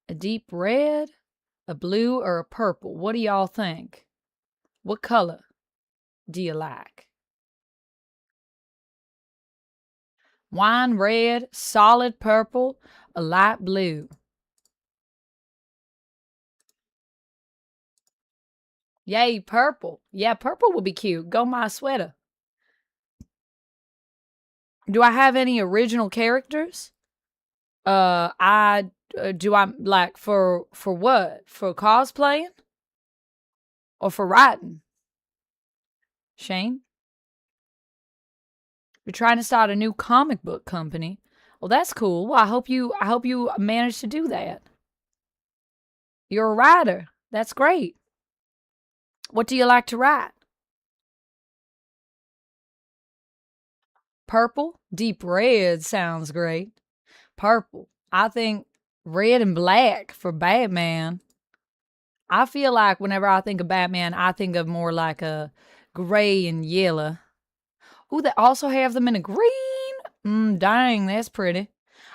A deep red, a blue, or a purple. What do y'all think? What color do you like? Wine red, solid purple, a light blue. Yay, purple. Yeah, purple will be cute. Go my sweater. Do I have any original characters? Do I like for what? For cosplaying? Or for writing? Shane? You're trying to start a new comic book company. Well, that's cool. Well, I hope you manage to do that. You're a writer. That's great. What do you like to write? Purple? Deep red sounds great. Purple. I think red and black for Batman. I feel like whenever I think of Batman, I think of more like a gray and yellow. Ooh, they also have them in a green. Dang, that's pretty.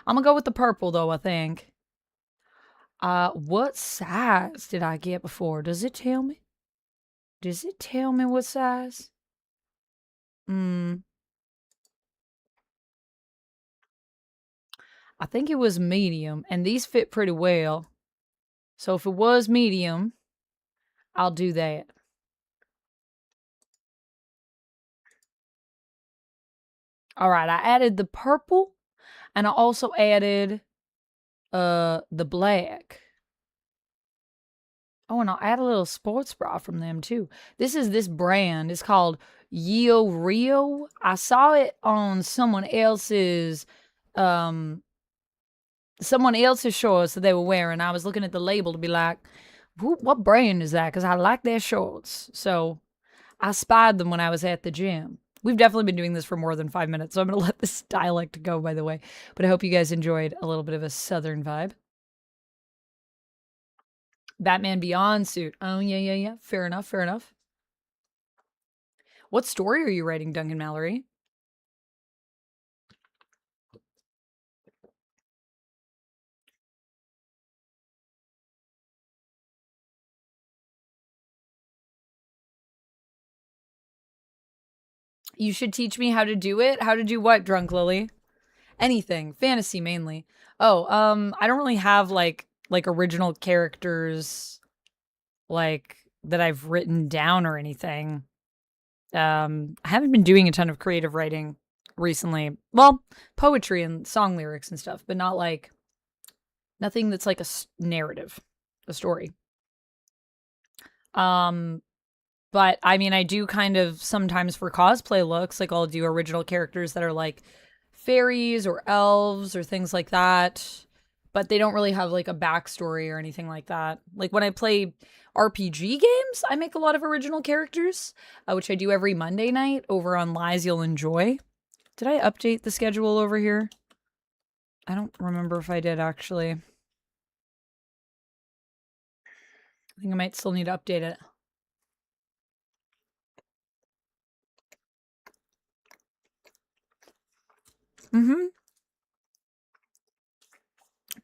I'm gonna go with the purple though, I think. What size did I get before? Does it tell me? Does it tell me what size? I think it was medium, and these fit pretty well. So if it was medium, I'll do that. All right, I added the purple, and I also added the black. Oh, and I'll add a little sports bra from them too. This brand. It's called Yo Rio. I saw it on someone else's shorts that they were wearing. I was looking at the label to be like, What brand is that? Because I like their shorts. So I spied them when I was at the gym. We've definitely been doing this for more than 5 minutes, so I'm going to let this dialect go, by the way. But I hope you guys enjoyed a little bit of a southern vibe. Batman Beyond suit. Oh, yeah. Fair enough. What story are you writing, Duncan Mallory? You should teach me how to do it. How to do what, Drunk Lily? Anything. Fantasy mainly. Oh, I don't really have like original characters like that I've written down or anything. I haven't been doing a ton of creative writing recently. Well, poetry and song lyrics and stuff, but not like nothing that's like a narrative, a story. But I mean, I do kind of sometimes for cosplay looks, like I'll do original characters that are like fairies or elves or things like that. But they don't really have like a backstory or anything like that. Like when I play RPG games, I make a lot of original characters, which I do every Monday night over on Lies You'll Enjoy. Did I update the schedule over here? I don't remember if I did actually. I think I might still need to update it.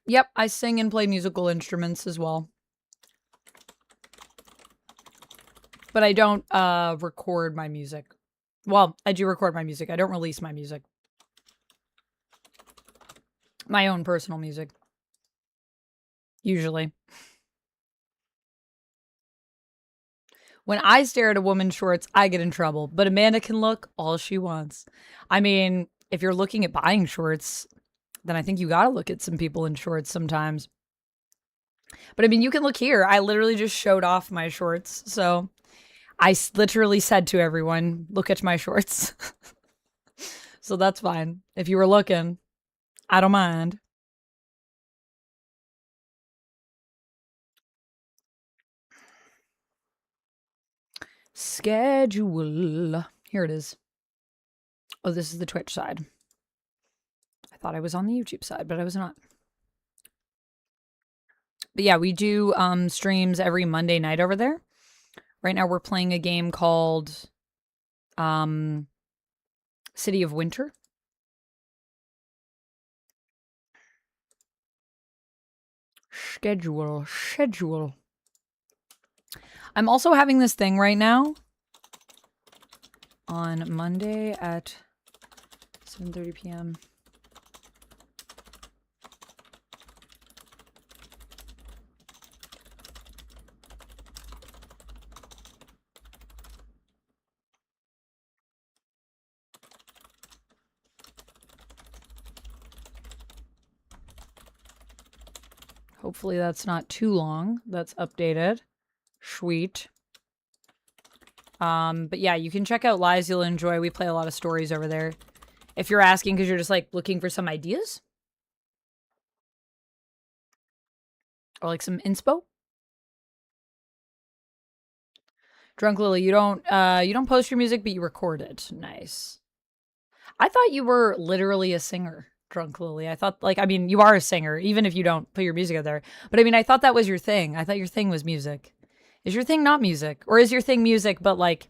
Yep, I sing and play musical instruments as well. But I don't record my music. Well, I do record my music. I don't release my music. My own personal music. Usually. When I stare at a woman's shorts, I get in trouble. But Amanda can look all she wants. I mean, if you're looking at buying shorts, then I think you gotta look at some people in shorts sometimes. But I mean, you can look here. I literally just showed off my shorts. So I literally said to everyone, look at my shorts. So that's fine. If you were looking, I don't mind. Schedule. Here it is. Oh, this is the Twitch side. I thought I was on the YouTube side, but I was not. But yeah, we do streams every Monday night over there. Right now we're playing a game called City of Winter. Schedule. I'm also having this thing right now on Monday at 7:30 p.m. Hopefully that's not too long. That's updated. Sweet. But yeah, you can check out Lies You'll Enjoy. We play a lot of stories over there. If you're asking because you're just like looking for some ideas. Or like some inspo. Drunk Lily, you don't post your music, but you record it. Nice. I thought you were literally a singer, Drunk Lily. I thought, like, I mean, you are a singer, even if you don't put your music out there. But I mean, I thought that was your thing. I thought your thing was music. Is your thing not music? Or is your thing music, but like,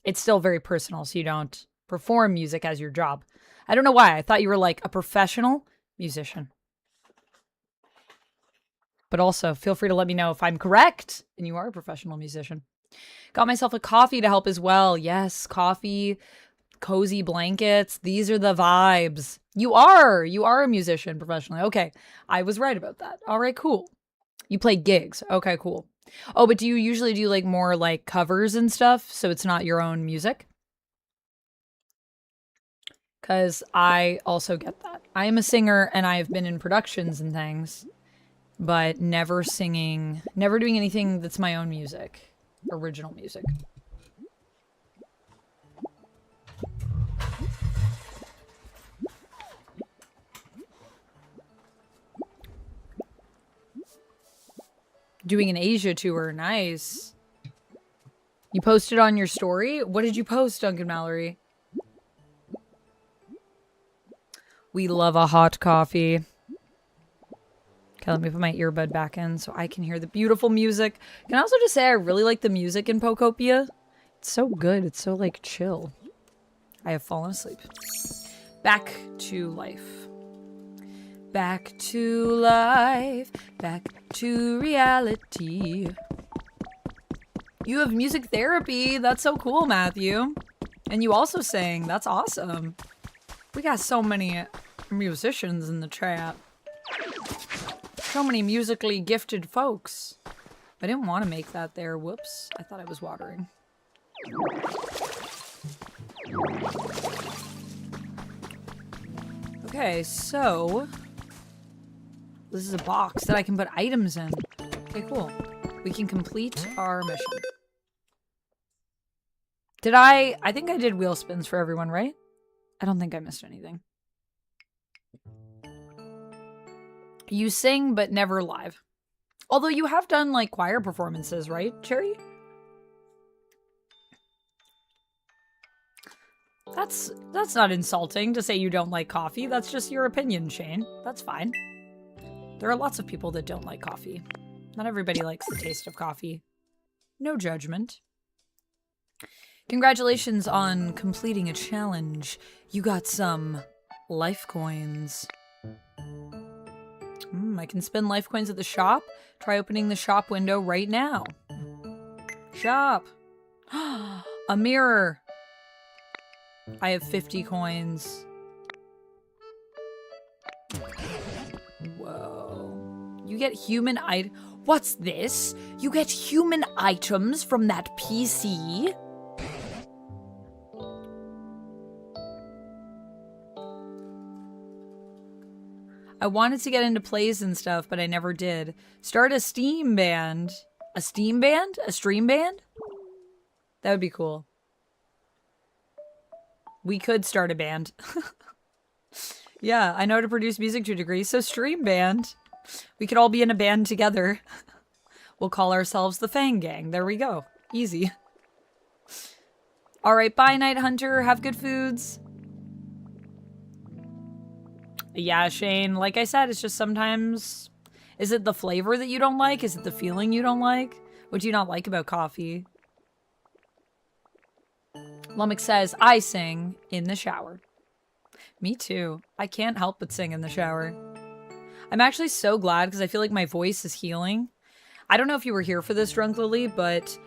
it's still very personal, so you don't perform music as your job? I don't know why. I thought you were like a professional musician. But also, feel free to let me know if I'm correct and you are a professional musician. Got myself a coffee to help as well. Yes, coffee, cozy blankets. These are the vibes. You are a musician professionally. Okay, I was right about that. All right, cool. You play gigs. Okay, cool. Oh, but do you usually do like more like covers and stuff, so it's not your own music? Because I also get that. I am a singer and I have been in productions and things, but never singing, never doing anything that's my own music, original music. Doing an Asia tour. Nice. You posted on your story? What did you post, Duncan Mallory? We love a hot coffee. Okay, let me put my earbud back in so I can hear the beautiful music. Can I also just say I really like the music in Pokopia? It's so good. It's so, like, chill. I have fallen asleep. Back to life. Back to life. Back to reality. You have music therapy. That's so cool, Matthew. And you also sing. That's awesome. We got so many musicians in the chat. So many musically gifted folks. I didn't want to make that there. Whoops. I thought I was watering. Okay, so this is a box that I can put items in. Okay, cool. We can complete our mission. Did I think I did wheel spins for everyone, right? I don't think I missed anything. You sing, but never live. Although you have done, like, choir performances, right, Cherry? That's not insulting to say you don't like coffee. That's just your opinion, Shane. That's fine. There are lots of people that don't like coffee. Not everybody likes the taste of coffee. No judgment. Congratulations on completing a challenge. You got some life coins. I can spend life coins at the shop. Try opening the shop window right now. Shop. A mirror. I have 50 coins. Whoa. You get human What's this? You get human items from that PC? I wanted to get into plays and stuff, but I never did. Start a Steam band. A Steam band? A stream band? That would be cool. We could start a band. Yeah, I know how to produce music to a degree, so stream band. We could all be in a band together. We'll call ourselves the Fang Gang. There we go. Easy. Alright, bye, Night Hunter. Have good foods. Yeah, Shane, like I said, it's just sometimes... Is it the flavor that you don't like? Is it the feeling you don't like? What do you not like about coffee? Lummox says, I sing in the shower. Me too. I can't help but sing in the shower. I'm actually so glad because I feel like my voice is healing. I don't know if you were here for this, Drunk Lily, but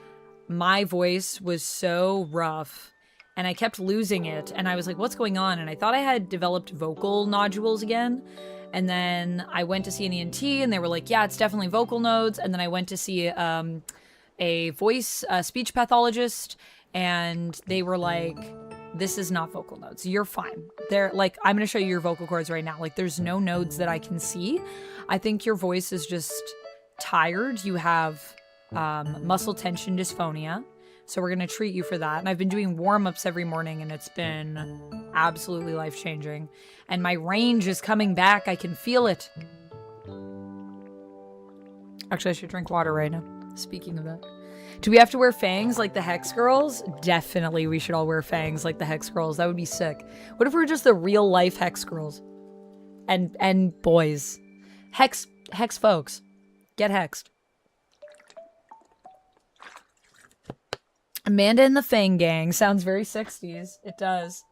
my voice was so rough. And I kept losing it, and I was like, what's going on? And I thought I had developed vocal nodules again. And then I went to see an ENT, and they were like, yeah, it's definitely vocal nodes. And then I went to see a speech pathologist, and they were like, this is not vocal nodes. You're fine. They're like, I'm going to show you your vocal cords right now. Like, there's no nodes that I can see. I think your voice is just tired. You have muscle tension dysphonia. So we're going to treat you for that. And I've been doing warm-ups every morning, and it's been absolutely life-changing. And my range is coming back. I can feel it. Actually, I should drink water right now. Speaking of that. Do we have to wear fangs like the Hex Girls? Definitely we should all wear fangs like the Hex Girls. That would be sick. What if we were just the real-life Hex Girls? And boys. Hex folks. Get hexed. Amanda and the Fang Gang sounds very 60s. It does.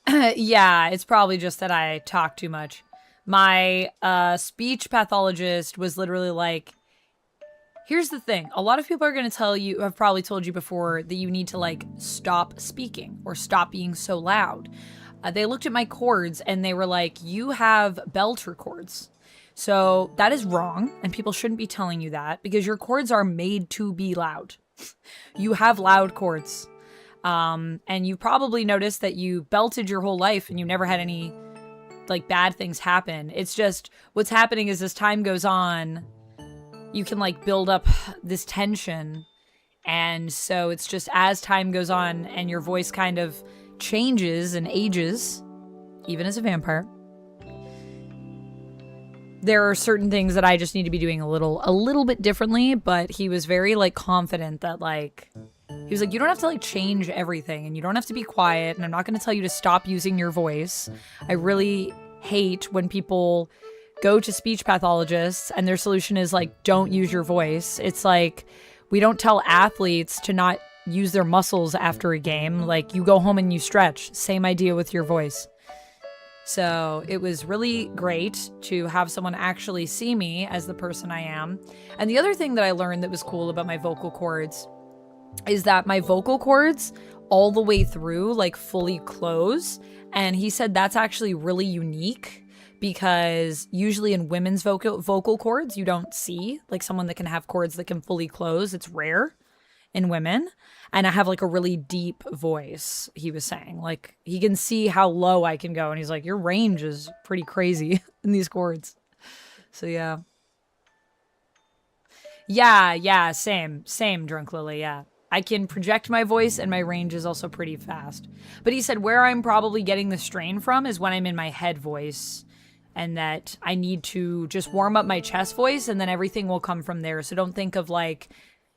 Yeah, it's probably just that I talk too much. My speech pathologist was literally like, here's the thing. A lot of people are going to tell you, have probably told you before, that you need to, like, stop speaking or stop being so loud. They looked at my chords and they were like, you have belter chords. So that is wrong, and people shouldn't be telling you that because your chords are made to be loud. You have loud chords. And you probably noticed that you belted your whole life and you never had any, like, bad things happen. It's just what's happening is as time goes on, you can, like, build up this tension. And so it's just as time goes on and your voice kind of changes and ages, even as a vampire. there are certain things that I just need to be doing a little bit differently, but he was very like confident that like he was like, you don't have to like change everything and you don't have to be quiet, and I'm not going to tell you to stop using your voice. I really hate when people go to speech pathologists and their solution is like, don't use your voice. It's like, we don't tell athletes to not use their muscles after a game. Like, you go home and you stretch. Same idea with your voice. So it was really great to have someone actually see me as the person I am. And the other thing that I learned that was cool about my vocal cords is that my vocal cords all the way through like fully close. And he said that's actually really unique because usually in women's vocal cords, you don't see like someone that can have cords that can fully close. It's rare in women. And I have like a really deep voice, he was saying. Like, he can see how low I can go. And he's like, your range is pretty crazy in these chords. So, yeah. Yeah, same, Drunk Lily, yeah. I can project my voice and my range is also pretty fast. But he said where I'm probably getting the strain from is when I'm in my head voice. And that I need to just warm up my chest voice and then everything will come from there. So don't think of like...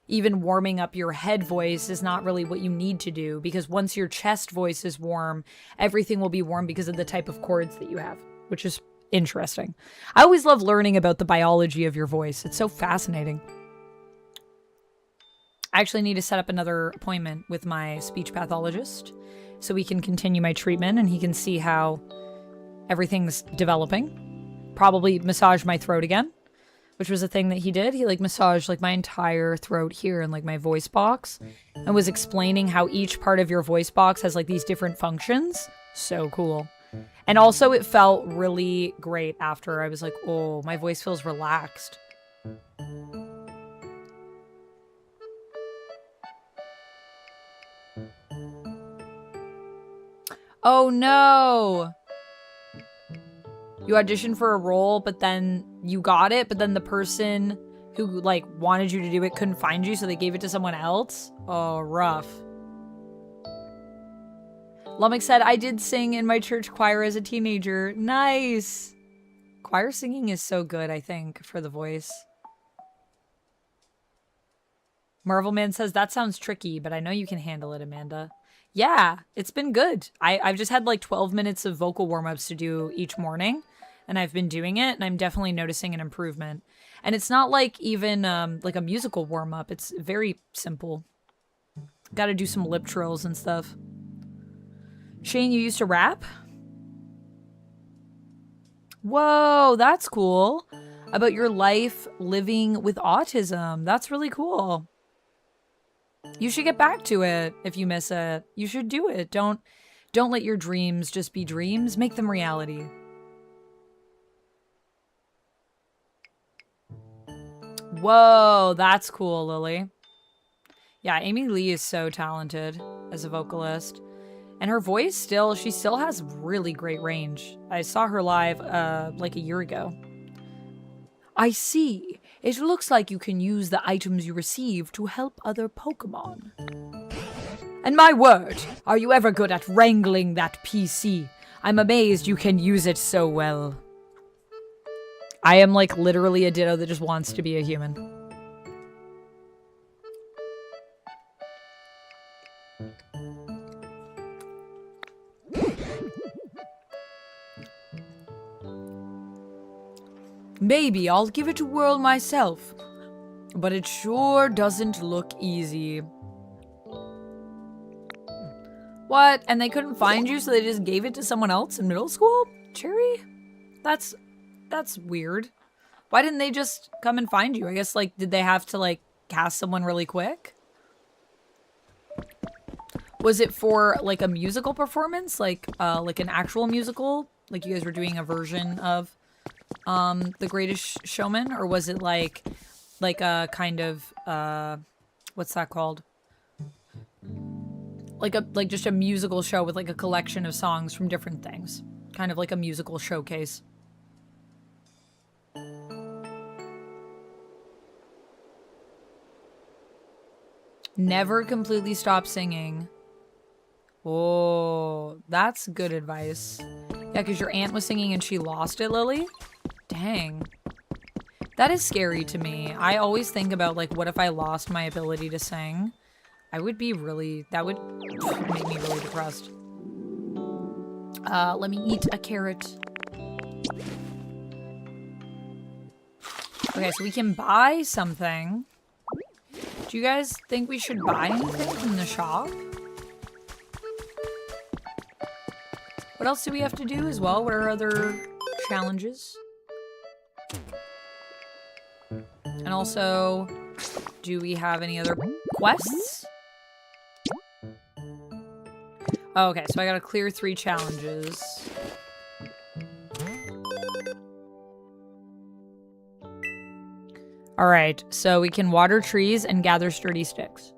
even warming up your head voice is not really what you need to do, because once your chest voice is warm, everything will be warm because of the type of chords that you have, which is interesting. I always love learning about the biology of your voice. It's so fascinating. I actually need to set up another appointment with my speech pathologist so we can continue my treatment and he can see how everything's developing. Probably massage my throat again, which was a thing that he did. He like massaged like my entire throat here and like my voice box and was explaining how each part of your voice box has like these different functions. So cool. And also it felt really great after. I was like, oh, my voice feels relaxed. Oh no. You auditioned for a role, but then you got it, but then the person who like wanted you to do it couldn't find you, so they gave it to someone else? Oh, rough. Lummox said, I did sing in my church choir as a teenager. Nice. Choir singing is so good, I think, for the voice. Marvelman says, that sounds tricky, but I know you can handle it, Amanda. Yeah, it's been good. I've just had like 12 minutes of vocal warm-ups to do each morning. And I've been doing it, and I'm definitely noticing an improvement. And it's not like even like a musical warm-up. It's very simple. Got to do some lip trills and stuff. Shane, you used to rap? Whoa, that's cool. About your life living with autism. That's really cool. You should get back to it if you miss it. You should do it. Don't let your dreams just be dreams. Make them reality. Whoa, that's cool, Lily. Yeah, Amy Lee is so talented as a vocalist. And her voice she still has really great range. I saw her live like a year ago. I see. It looks like you can use the items you receive to help other Pokemon. And my word, are you ever good at wrangling that PC? I'm amazed you can use it so well. I am like literally a Ditto that just wants to be a human. Maybe I'll give it a whirl myself, but it sure doesn't look easy. What? And they couldn't find you, so they just gave it to someone else in middle school? Cherry? That's weird. Why didn't they just come and find you? I guess, like, did they have to, like, cast someone really quick? Was it for, like, a musical performance? Like an actual musical? Like, you guys were doing a version of, The Greatest Showman? Or was it, like a kind of, what's that called? Like just a musical show with, like, a collection of songs from different things. Kind of like a musical showcase. Never completely stop singing. Oh, that's good advice. Yeah, because your aunt was singing and she lost it, Lily? Dang. That is scary to me. I always think about, like, what if I lost my ability to sing? I would be really... That would make me really depressed. Let me eat a carrot. Okay, so we can buy something. Do you guys think we should buy anything from the shop? What else do we have to do as well? What are other challenges? And also, do we have any other quests? Oh, okay, so I gotta clear 3 challenges. Alright, so we can water trees and gather sturdy sticks.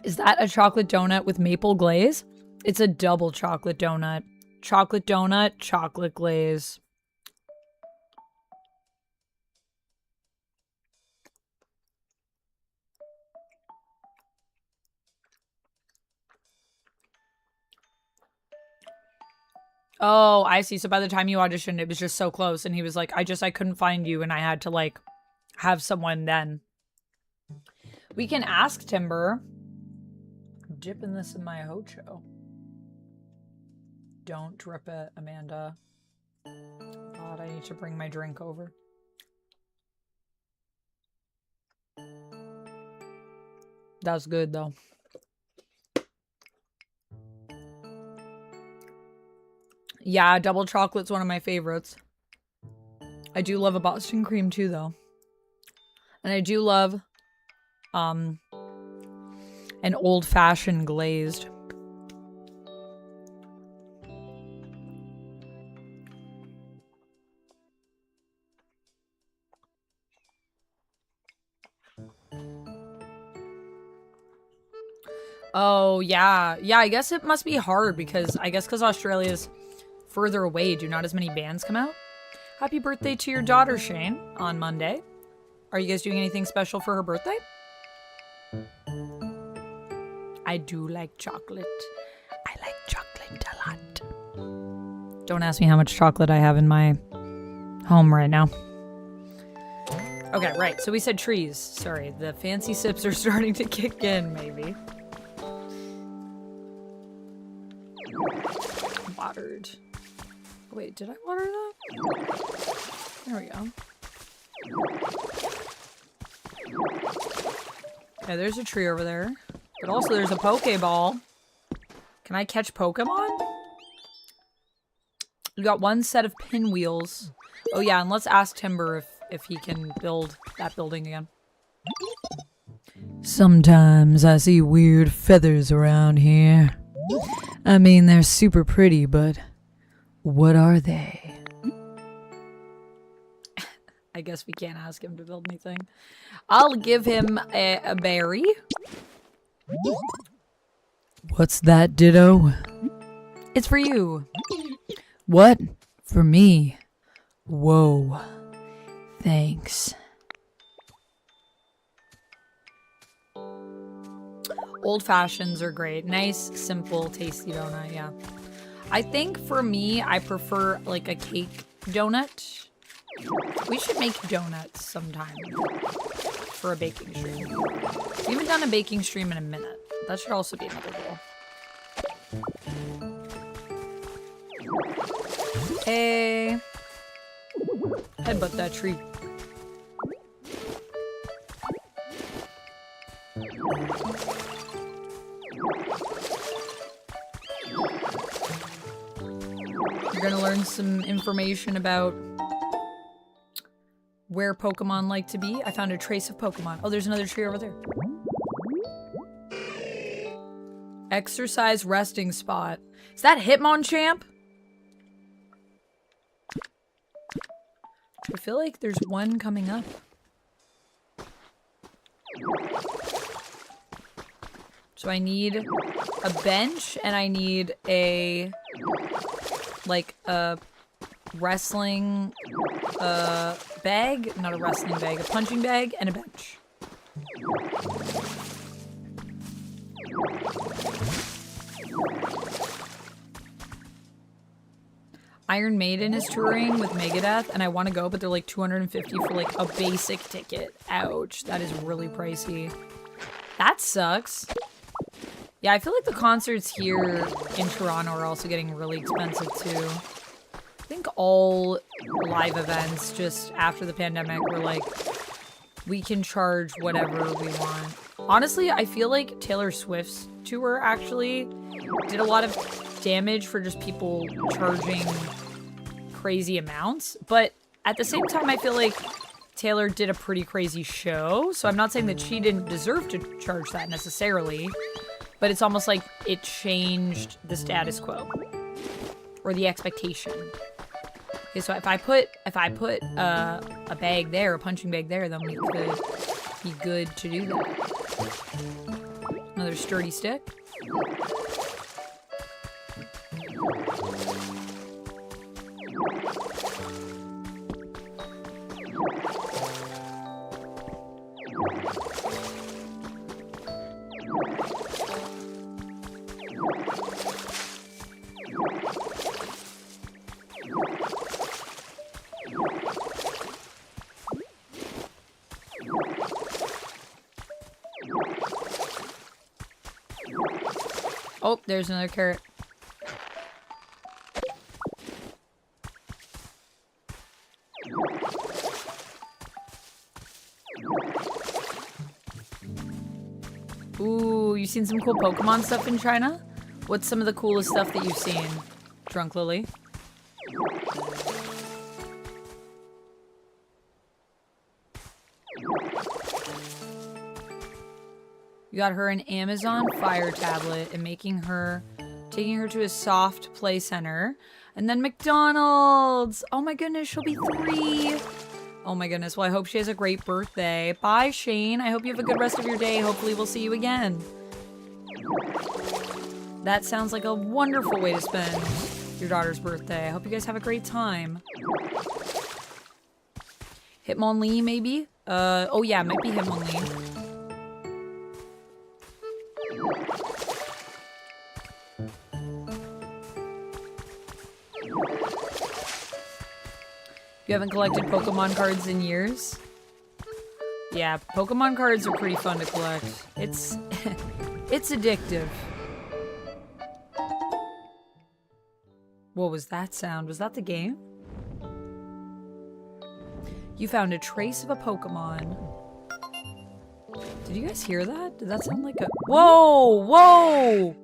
Is that a chocolate donut with maple glaze? It's a double chocolate donut. Chocolate donut, chocolate glaze. Oh, I see. So by the time you auditioned, it was just so close. And he was like, I couldn't find you. And I had to, like, have someone then. We can ask Timber. I'm dipping this in my hocho. Don't drip it, Amanda. God, I need to bring my drink over. That's good, though. Yeah, double chocolate's one of my favorites. I do love a Boston cream too, though. And I do love an old-fashioned glazed. Oh, yeah. Yeah, I guess it must be hard because Australia's further away, do not as many bands come out? Happy birthday to your daughter, Shane, on Monday. Are you guys doing anything special for her birthday? I do like chocolate. I like chocolate a lot. Don't ask me how much chocolate I have in my home right now. Okay, right. So we said trees. Sorry, the fancy sips are starting to kick in, maybe. Watered. Wait, did I water that? There we go. Okay, there's a tree over there. But also there's a Pokeball. Can I catch Pokemon? We got 1 set of pinwheels. Oh yeah, and let's ask Timber if he can build that building again. Sometimes I see weird feathers around here. I mean, they're super pretty, but what are they? I guess we can't ask him to build anything. I'll give him a berry. What's that, Ditto? It's for you. What? For me? Whoa. Thanks. Old fashions are great. Nice, simple, tasty donut, yeah. I think for me, I prefer like a cake donut. We should make donuts sometime for a baking stream. We haven't done a baking stream in a minute. That should also be another goal. Hey. Headbutt that tree. We're gonna learn some information about where Pokemon like to be. I found a trace of Pokemon. Oh, there's another tree over there. Exercise resting spot. Is that Hitmonchamp? I feel like there's one coming up. So I need a bench and I need a wrestling bag, not a wrestling bag, a punching bag and a bench. Iron Maiden is touring with Megadeth, and I want to go, but they're like $250 for like a basic ticket. Ouch, that is really pricey. That sucks. Yeah, I feel like the concerts here in Toronto are also getting really expensive too. I think all live events just after the pandemic were like, we can charge whatever we want. Honestly, I feel like Taylor Swift's tour actually did a lot of damage for just people charging crazy amounts. But at the same time, I feel like Taylor did a pretty crazy show. So I'm not saying that she didn't deserve to charge that necessarily. But it's almost like it changed the status quo. Or the expectation. Okay, so if I put a bag there, a punching bag there, then we could be good to do that. Another sturdy stick. Oh, there's another carrot. Ooh, you seen some cool Pokemon stuff in China? What's some of the coolest stuff that you've seen, Drunk Lily? You got her an Amazon Fire tablet and taking her to a soft play center. And then McDonald's. Oh my goodness, she'll be 3. Oh my goodness. Well, I hope she has a great birthday. Bye, Shane. I hope you have a good rest of your day. Hopefully we'll see you again. That sounds like a wonderful way to spend your daughter's birthday. I hope you guys have a great time. Hitmonlee, maybe? Oh yeah, it might be Hitmonlee. You haven't collected Pokemon cards in years? Yeah, Pokemon cards are pretty fun to collect. It's addictive. What was that sound? Was that the game? You found a trace of a Pokemon. Did you guys hear that? Did that sound like a... Whoa! Whoa!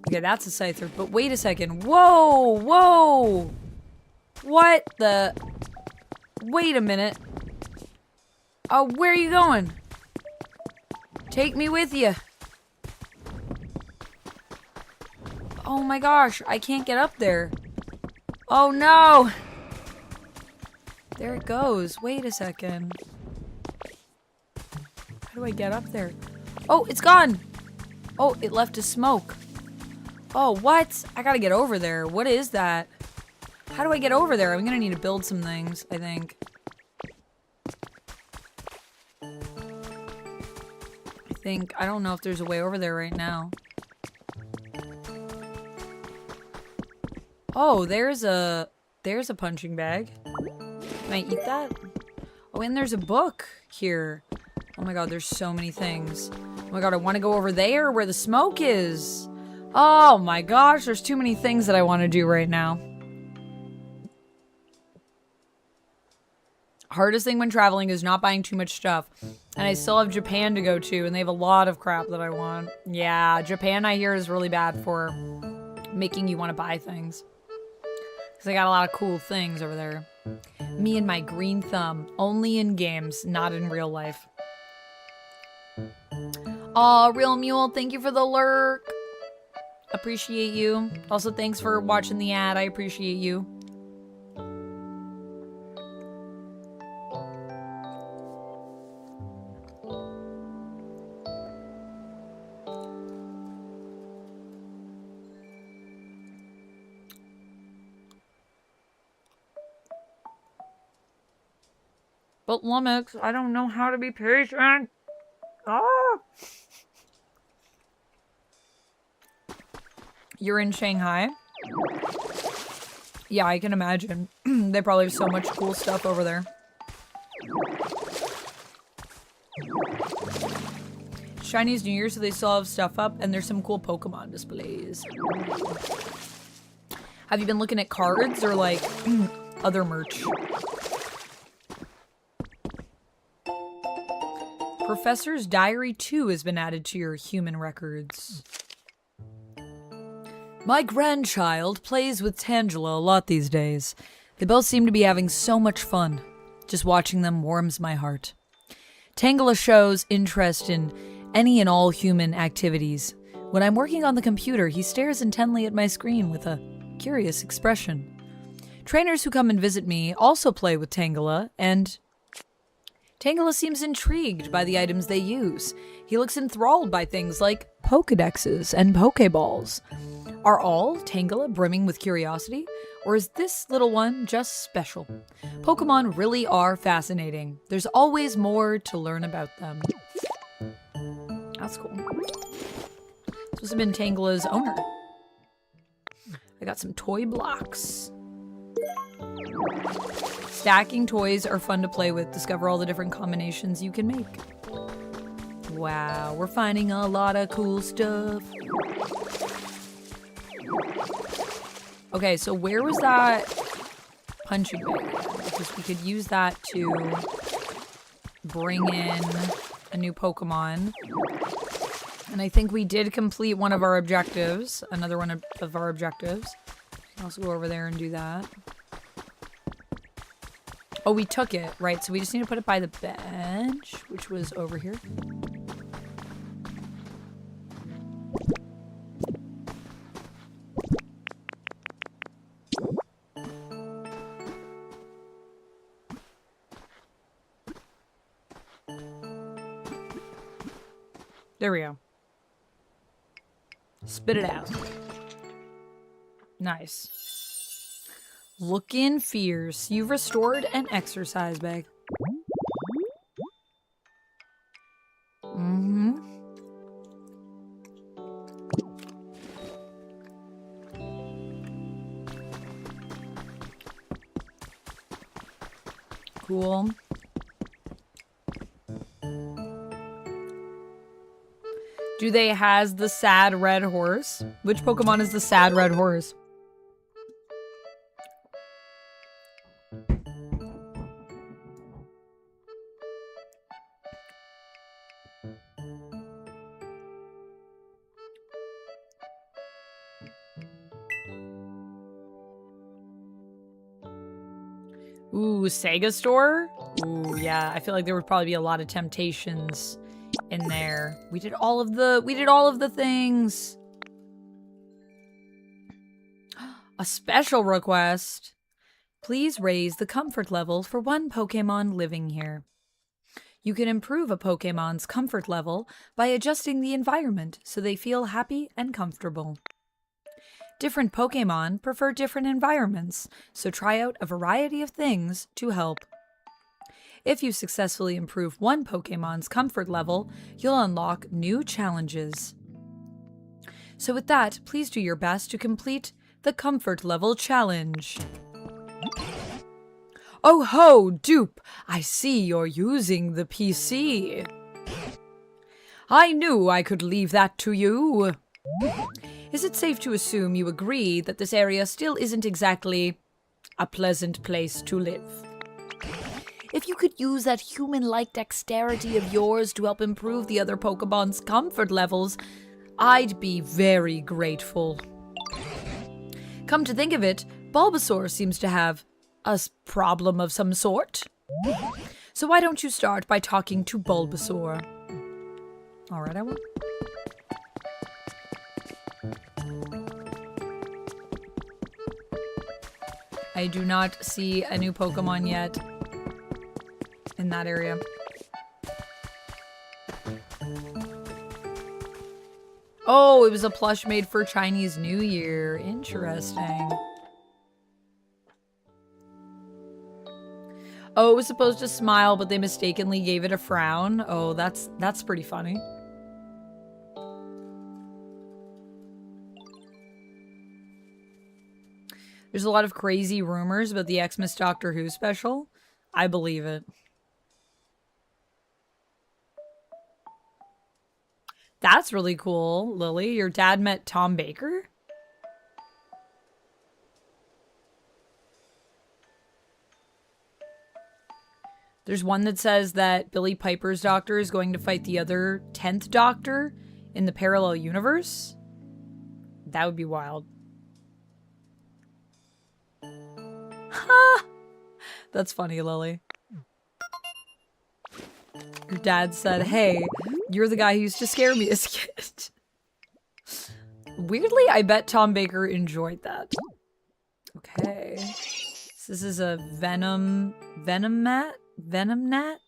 Okay, that's a Scyther, but wait a second. Whoa! Whoa! What the... Wait a minute. Oh, where are you going? Take me with you. Oh my gosh, I can't get up there. Oh no! There it goes. Wait a second. How do I get up there? Oh, it's gone! Oh, it left a smoke. Oh, what? I gotta get over there. What is that? How do I get over there? I'm gonna need to build some things, I think. I don't know if there's a way over there right now. Oh, there's a punching bag. Can I eat that? Oh, and there's a book here. Oh my god, there's so many things. Oh my god, I want to go over there where the smoke is. Oh my gosh, there's too many things that I want to do right now. Hardest thing when traveling is not buying too much stuff. And I still have Japan to go to, and they have a lot of crap that I want. Yeah, Japan I hear is really bad for making you want to buy things. Because they got a lot of cool things over there. Me and my green thumb. Only in games, not in real life. Aw, Real Mule, thank you for the lurk. Appreciate you. Also, thanks for watching the ad. I appreciate you. But Lumix, I don't know how to be patient. Ah! You're in Shanghai? Yeah, I can imagine. They probably have so much cool stuff over there. Chinese New Year, so they still have stuff up, and there's some cool Pokemon displays. Have you been looking at cards or, like, other merch? Professor's Diary 2 has been added to your human records. My grandchild plays with Tangela a lot these days. They both seem to be having so much fun. Just watching them warms my heart. Tangela shows interest in any and all human activities. When I'm working on the computer, he stares intently at my screen with a curious expression. Trainers who come and visit me also play with Tangela, and Tangela seems intrigued by the items they use. He looks enthralled by things like Pokedexes and Pokeballs. Are all Tangela brimming with curiosity, or is this little one just special? Pokemon really are fascinating. There's always more to learn about them. That's cool. This must have been Tangela's owner. I got some toy blocks. Stacking toys are fun to play with. Discover all the different combinations you can make. Wow, we're finding a lot of cool stuff. Okay, so where was that punching bag? Because we could use that to bring in a new Pokemon. And I think we did complete one of our objectives. Another one of our objectives. I'll also go over there and do that. Oh, we took it, right? So we just need to put it by the bench, which was over here. There we go. Spit it out. Nice. Looking fierce. You've restored an exercise bag. Mm-hmm. Cool. Do they has the sad red horse? Which Pokemon is the sad red horse? Ooh, Sega Store? Ooh, yeah. I feel like there would probably be a lot of temptations in there. We did all of the things. A special request. Please raise the comfort level for one Pokemon living here. You can improve a Pokemon's comfort level by adjusting the environment so they feel happy and comfortable. Different Pokemon prefer different environments, so try out a variety of things to help. If you successfully improve one Pokemon's comfort level, you'll unlock new challenges. So with that, please do your best to complete the comfort level challenge. Oh ho, dupe! I see you're using the PC. I knew I could leave that to you. Is it safe to assume you agree that this area still isn't exactly a pleasant place to live? If you could use that human-like dexterity of yours to help improve the other Pokemon's comfort levels, I'd be very grateful. Come to think of it, Bulbasaur seems to have a problem of some sort. So why don't you start by talking to Bulbasaur? Alright, I will. I do not see a new Pokemon yet in that area. Oh, it was a plush made for Chinese New Year. Interesting. Oh, it was supposed to smile, but they mistakenly gave it a frown. Oh, that's pretty funny. There's a lot of crazy rumors about the Xmas Doctor Who special. I believe it. That's really cool, Lily. Your dad met Tom Baker? There's one that says that Billy Piper's doctor is going to fight the other 10th Doctor in the parallel universe. That would be wild. Ha! That's funny, Lily. Your dad said, hey, you're the guy who used to scare me as a kid. Weirdly, I bet Tom Baker enjoyed that. Okay. So this is a Venom mat? Venom gnat?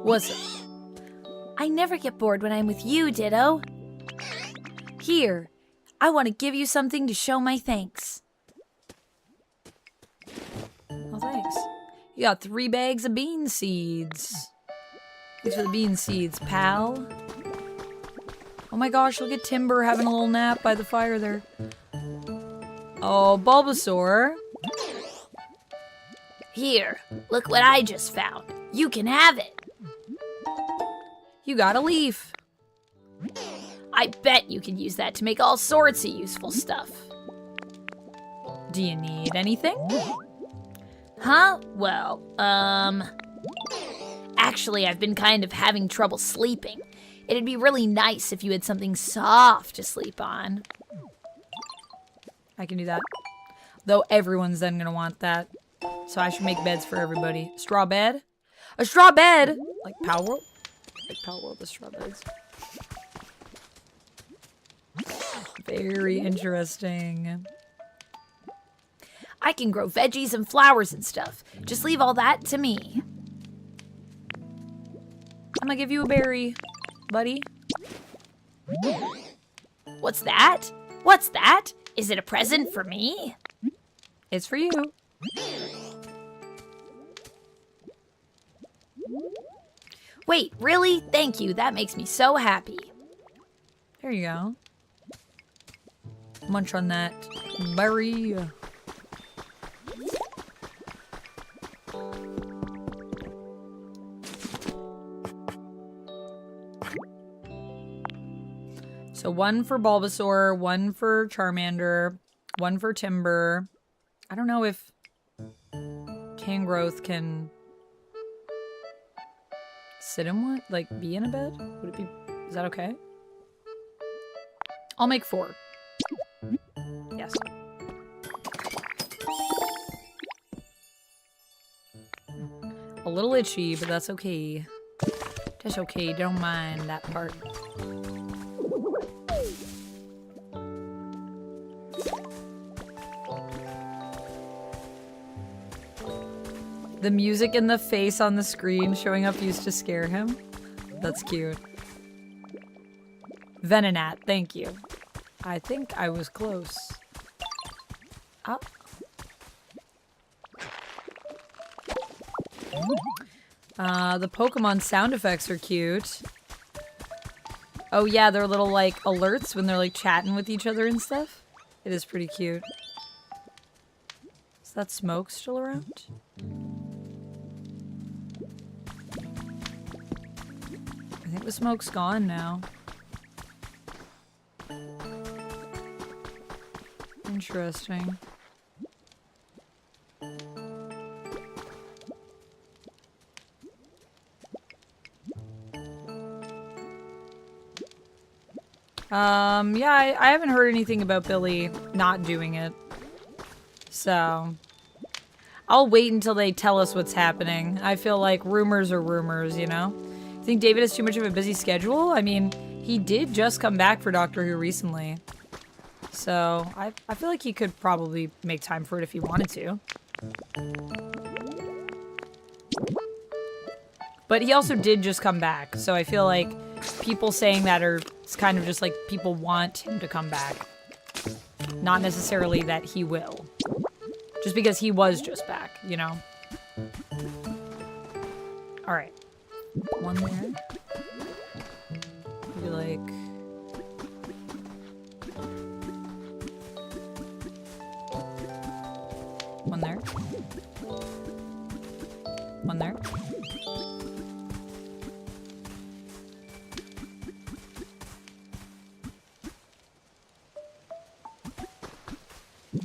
What's it? I never get bored when I'm with you, Ditto. Here, I want to give you something to show my thanks. Oh, thanks. You got 3 bags of bean seeds. Thanks for the bean seeds, pal. Oh my gosh, look at Timber having a little nap by the fire there. Oh, Bulbasaur. Here, look what I just found. You can have it. You got a leaf. I bet you can use that to make all sorts of useful stuff. Do you need anything? Huh? Well, actually, I've been kind of having trouble sleeping. It'd be really nice if you had something soft to sleep on. I can do that. Though everyone's then gonna want that. So I should make beds for everybody. Straw bed? A straw bed! Like Palworld? Like Palworld, the straw beds. Very interesting. I can grow veggies and flowers and stuff. Just leave all that to me. I'm gonna give you a berry, buddy. What's that? What's that? Is it a present for me? It's for you. Wait, really? Thank you. That makes me so happy. There you go. Munch on that berry. So 1 for Bulbasaur, 1 for Charmander, 1 for Timber. I don't know if Tangrowth can sit in one, like be in a bed? Would it be, is that okay? I'll make 4. Yes. A little itchy, but that's okay. That's okay, don't mind that part. The music and the face on the screen showing up used to scare him. That's cute. Venonat, thank you. I think I was close. Oh. The Pokemon sound effects are cute. Oh yeah, they're little like alerts when they're like chatting with each other and stuff. It is pretty cute. Is that Smoke still around? I think the smoke's gone now. Interesting. Yeah, I haven't heard anything about Billy not doing it. So, I'll wait until they tell us what's happening. I feel like rumors are rumors, you know? Think David has too much of a busy schedule? I mean, he did just come back for Doctor Who recently. So, I feel like he could probably make time for it if he wanted to. But he also did just come back, so I feel like people saying that are it's kind of just like people want him to come back. Not necessarily that he will. Just because he was just back, you know? Alright. 1 there. Maybe like one there.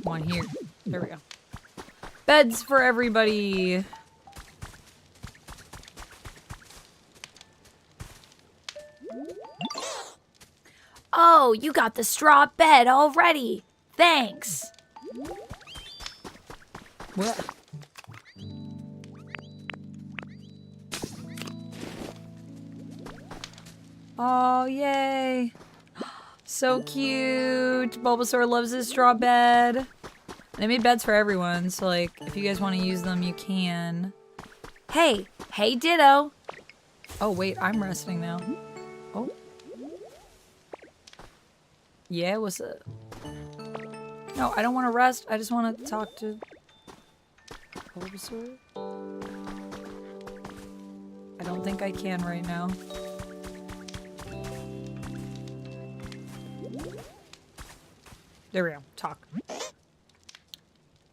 One here. There we go. Beds for everybody. Oh, you got the straw bed already. Thanks. What? Oh, yay. So cute. Bulbasaur loves his straw bed. And they made beds for everyone, so like, if you guys want to use them, you can. Hey Ditto. Oh, wait, I'm resting now. Oh. Yeah, what's up? No, I don't want to rest. I just want to talk to Bulbasaur. I don't think I can right now. There we go. Talk.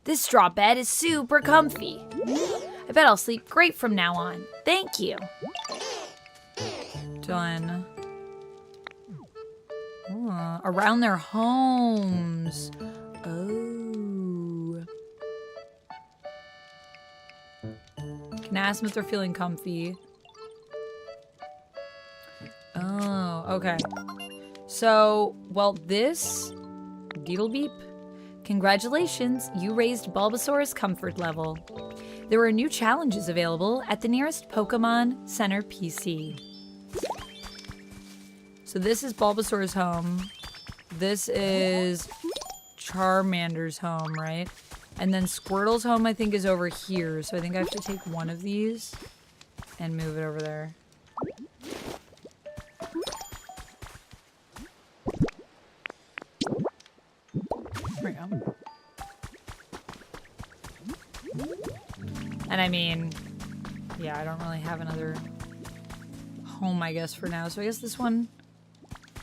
This straw bed is super comfy. I bet I'll sleep great from now on. Thank you. Done. Around their homes. Oh. Can ask them if they're feeling comfy. Oh, okay. So, well, this... Deedle beep. Congratulations, you raised Bulbasaur's comfort level. There are new challenges available at the nearest Pokemon Center PC. So this is Bulbasaur's home. This is Charmander's home, right? And then Squirtle's home, I think, is over here. So I think I have to take one of these and move it over there. There we go. And I mean, yeah, I don't really have another home, I guess, for now. So I guess this one,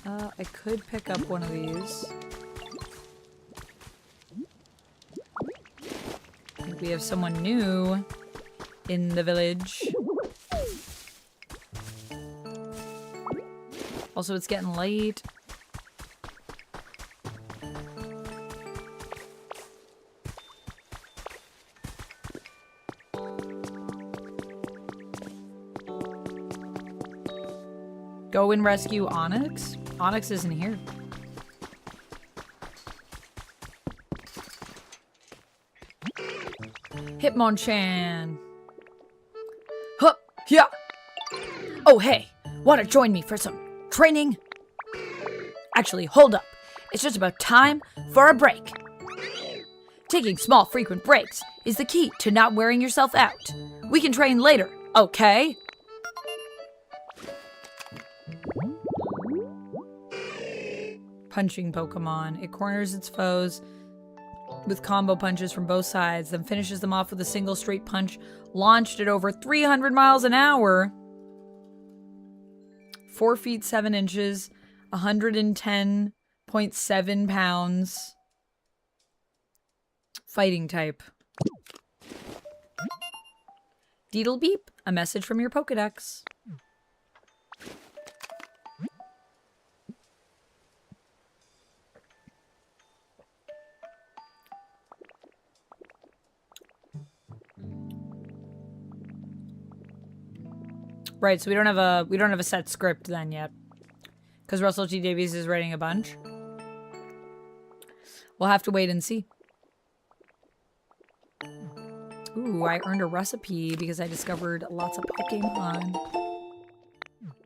I could pick up one of these. I think we have someone new in the village. Also, it's getting late. Go and rescue Onyx? Onyx isn't here. Hitmonchan. Hup, yeah. Oh, hey, want to join me for some training? Actually, hold up. It's just about time for a break. Taking small, frequent breaks is the key to not wearing yourself out. We can train later, okay? Punching Pokemon. It corners its foes with combo punches from both sides, then finishes them off with a single straight punch launched at over 300 miles an hour. 4 feet 7 inches, 110.7 pounds. Fighting type. Deedle beep, a message from your Pokedex. Right, so we don't have a set script then yet. Because Russell T. Davies is writing a bunch. We'll have to wait and see. Ooh, I earned a recipe because I discovered lots of Pokemon.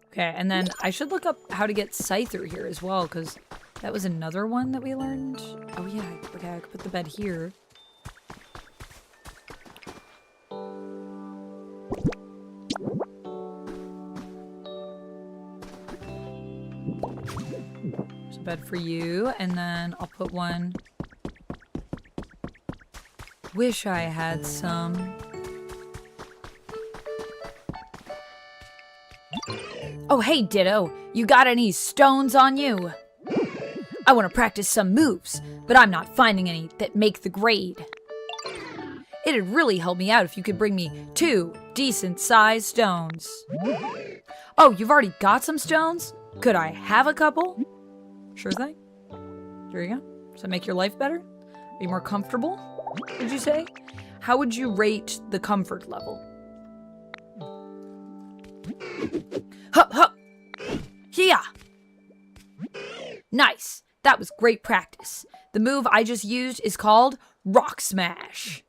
Okay, and then I should look up how to get Scyther here as well, because that was another one that we learned. Oh yeah, okay, I could put the bed here. There's a bed for you, and then I'll put one. Wish I had some. Oh, hey, Ditto. You got any stones on you? I want to practice some moves, but I'm not finding any that make the grade. It'd really help me out if you could bring me 2 decent-sized stones. Oh, you've already got some stones? Could I have a couple? Sure thing. Here you go. Does that make your life better? Are you more comfortable, would you say? How would you rate the comfort level? Hup, hup. Here. Nice. That was great practice. The move I just used is called Rock Smash.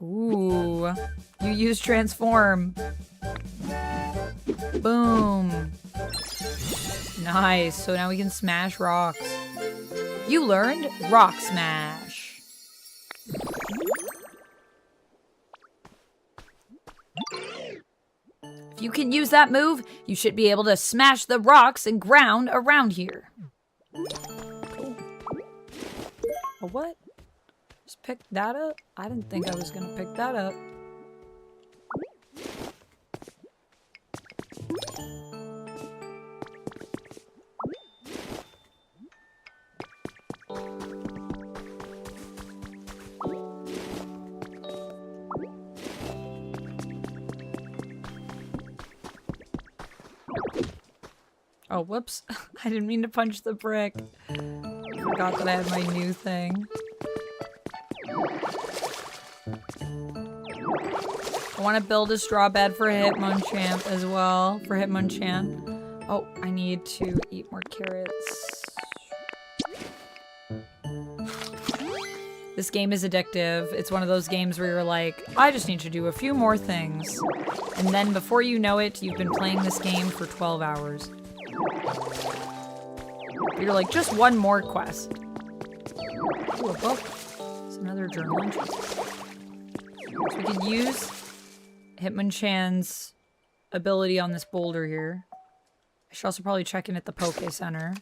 Ooh. You use transform. Boom. Nice. So now we can smash rocks. You learned Rock Smash. If you can use that move, you should be able to smash the rocks and ground around here. Cool. Oh, what? Just pick that up? I didn't think I was gonna pick that up. Oh, whoops. I didn't mean to punch the brick. I forgot that I had my new thing. I want to build a straw bed for Hitmonchan as well. For Hitmonchan. Oh, I need to eat more carrots. This game is addictive. It's one of those games where you're like, I just need to do a few more things. And then before you know it, you've been playing this game for 12 hours. You're like, just one more quest. Ooh, a book. It's another journal entry. So we could use Hitmonchan's ability on this boulder here. I should also probably check in at the Poke Center.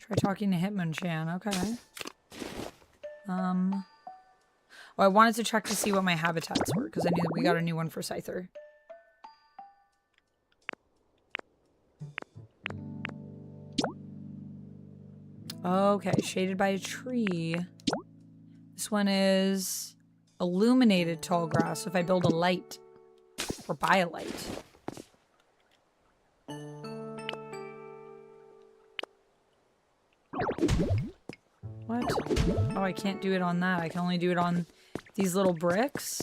Try talking to Hitmonchan. Okay. Well, I wanted to check to see what my habitats were, because I knew that we got a new one for Scyther. Okay, shaded by a tree. This one is illuminated tall grass. So if I build a light or buy a light. What? Oh, I can't do it on that. I can only do it on these little bricks.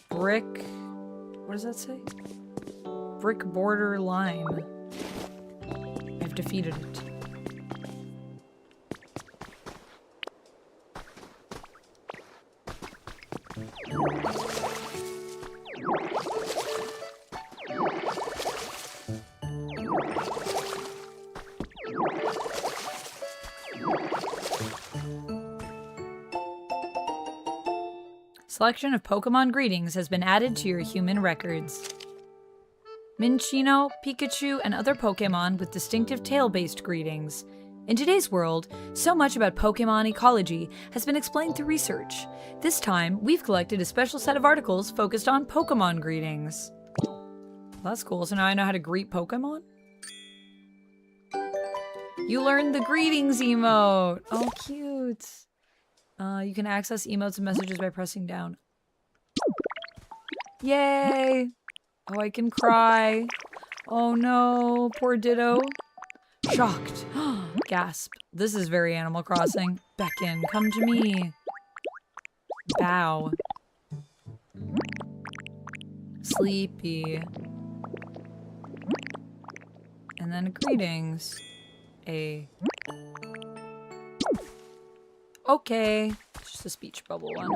Brick. What does that say? Brick border line. I've defeated it. Selection of Pokemon greetings has been added to your human records. Minccino, Pikachu, and other Pokemon with distinctive tail-based greetings. In today's world, so much about Pokemon ecology has been explained through research. This time, we've collected a special set of articles focused on Pokemon greetings. Well, that's cool. So now I know how to greet Pokemon? You learned the greetings emote! Oh, cute! You can access emotes and messages by pressing down. Yay! Oh, I can cry. Oh no, poor Ditto. Shocked. Gasp. This is very Animal Crossing. Beckon, come to me. Bow. Sleepy. And then greetings. A. Okay. It's just a speech bubble one.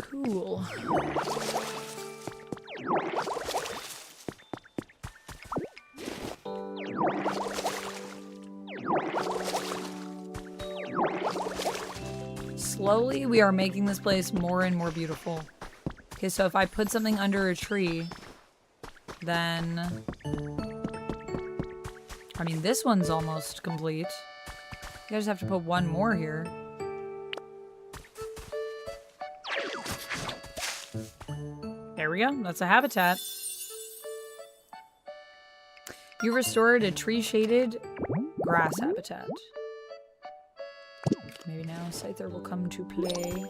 Cool. Slowly, we are making this place more and more beautiful. Okay, so if I put something under a tree, then... I mean, this one's almost complete. You guys have to put one more here. we go. That's a habitat. You restored a tree-shaded grass habitat. Maybe now Scyther will come to play.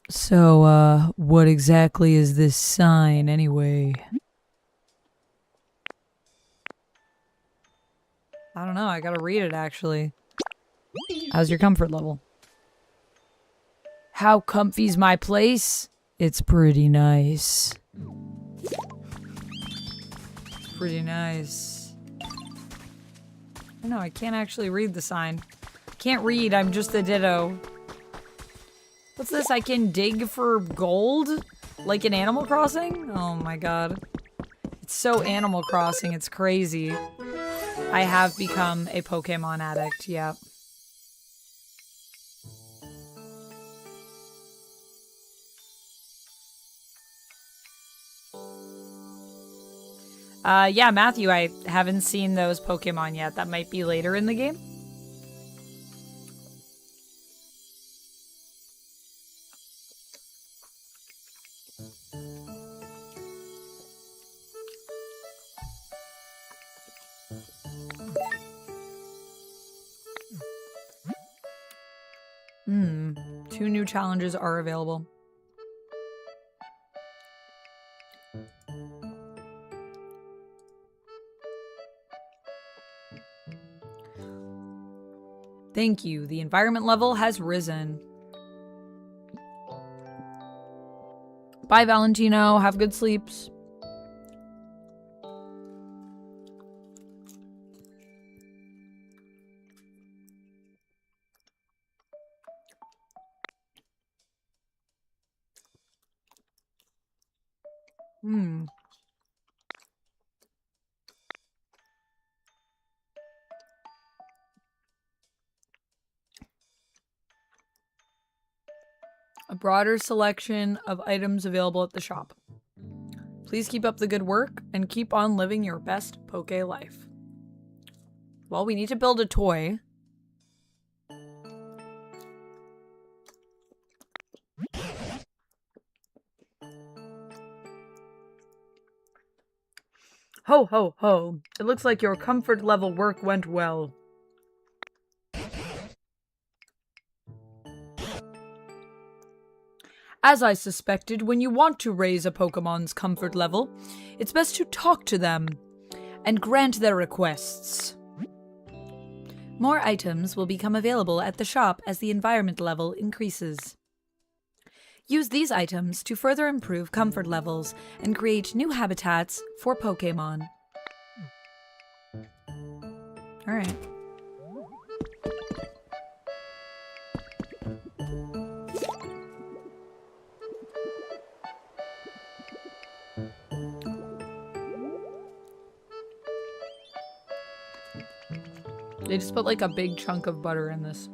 So, what exactly is this sign, anyway? I don't know, I gotta read it, actually. How's your comfort level? How comfy's my place? It's pretty nice. Pretty nice. No, I can't actually read the sign. Can't read, I'm just a Ditto. What's this? I can dig for gold? Like in Animal Crossing? Oh my god. It's so Animal Crossing, it's crazy. I have become a Pokemon addict, yep. Yeah, Matthew, I haven't seen those Pokemon yet. That might be later in the game. Two new challenges are available. Thank you. The environment level has risen. Bye, Valentino. Have good sleeps. A broader selection of items available at the shop. Please keep up the good work and keep on living your best Poke life. Well, we need to build a toy. Ho, ho, ho. It looks like your comfort level work went well. As I suspected, when you want to raise a Pokemon's comfort level, it's best to talk to them and grant their requests. More items will become available at the shop as the environment level increases. Use these items to further improve comfort levels and create new habitats for Pokemon. Alright. They just put like a big chunk of butter in this.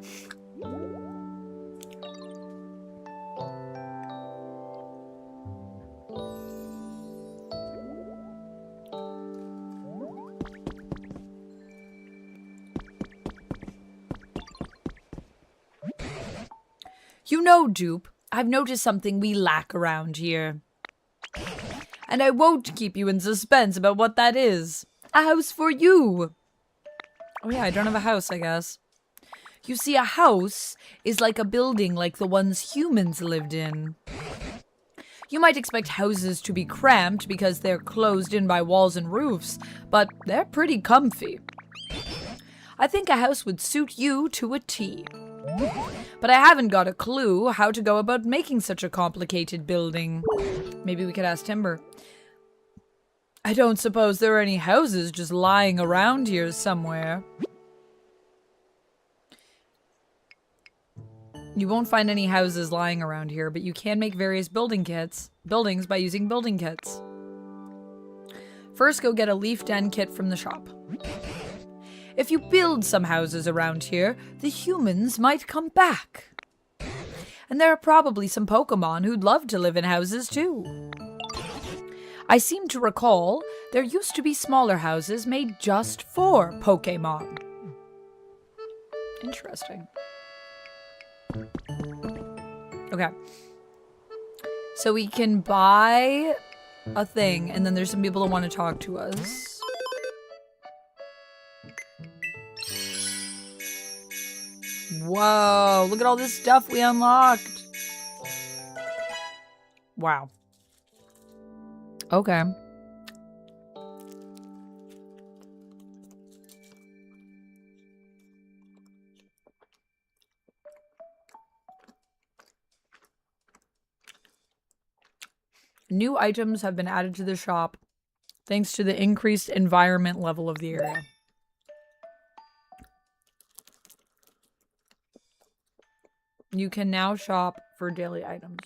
You know, Dupe, I've noticed something we lack around here. And I won't keep you in suspense about what that is. A house for you! Oh yeah, I don't have a house, I guess. You see, a house is like a building like the ones humans lived in. You might expect houses to be cramped because they're closed in by walls and roofs, but they're pretty comfy. I think a house would suit you to a T. But I haven't got a clue how to go about making such a complicated building. Maybe we could ask Timber. I don't suppose there are any houses just lying around here somewhere. You won't find any houses lying around here, but you can make various buildings by using building kits. First, go get a leaf den kit from the shop. If you build some houses around here, the humans might come back. And there are probably some Pokemon who'd love to live in houses too. I seem to recall there used to be smaller houses made just for Pokemon. Interesting. Okay. So we can buy a thing, and then there's some people that want to talk to us. Whoa, look at all this stuff we unlocked. Wow. Okay. New items have been added to the shop thanks to the increased environment level of the area. You can now shop for daily items.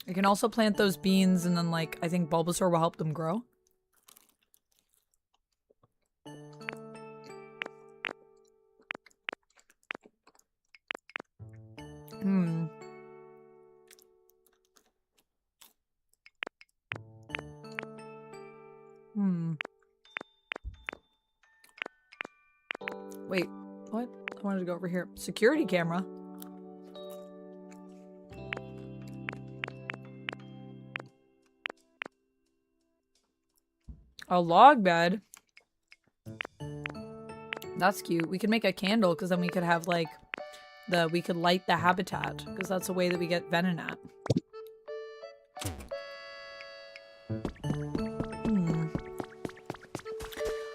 I can also plant those beans and then, like, I think Bulbasaur will help them grow. Wait, what? I wanted to go over here. Security camera. A log bed. That's cute. We could make a candle because then we could have like we could light the habitat because that's a way that we get Venonat.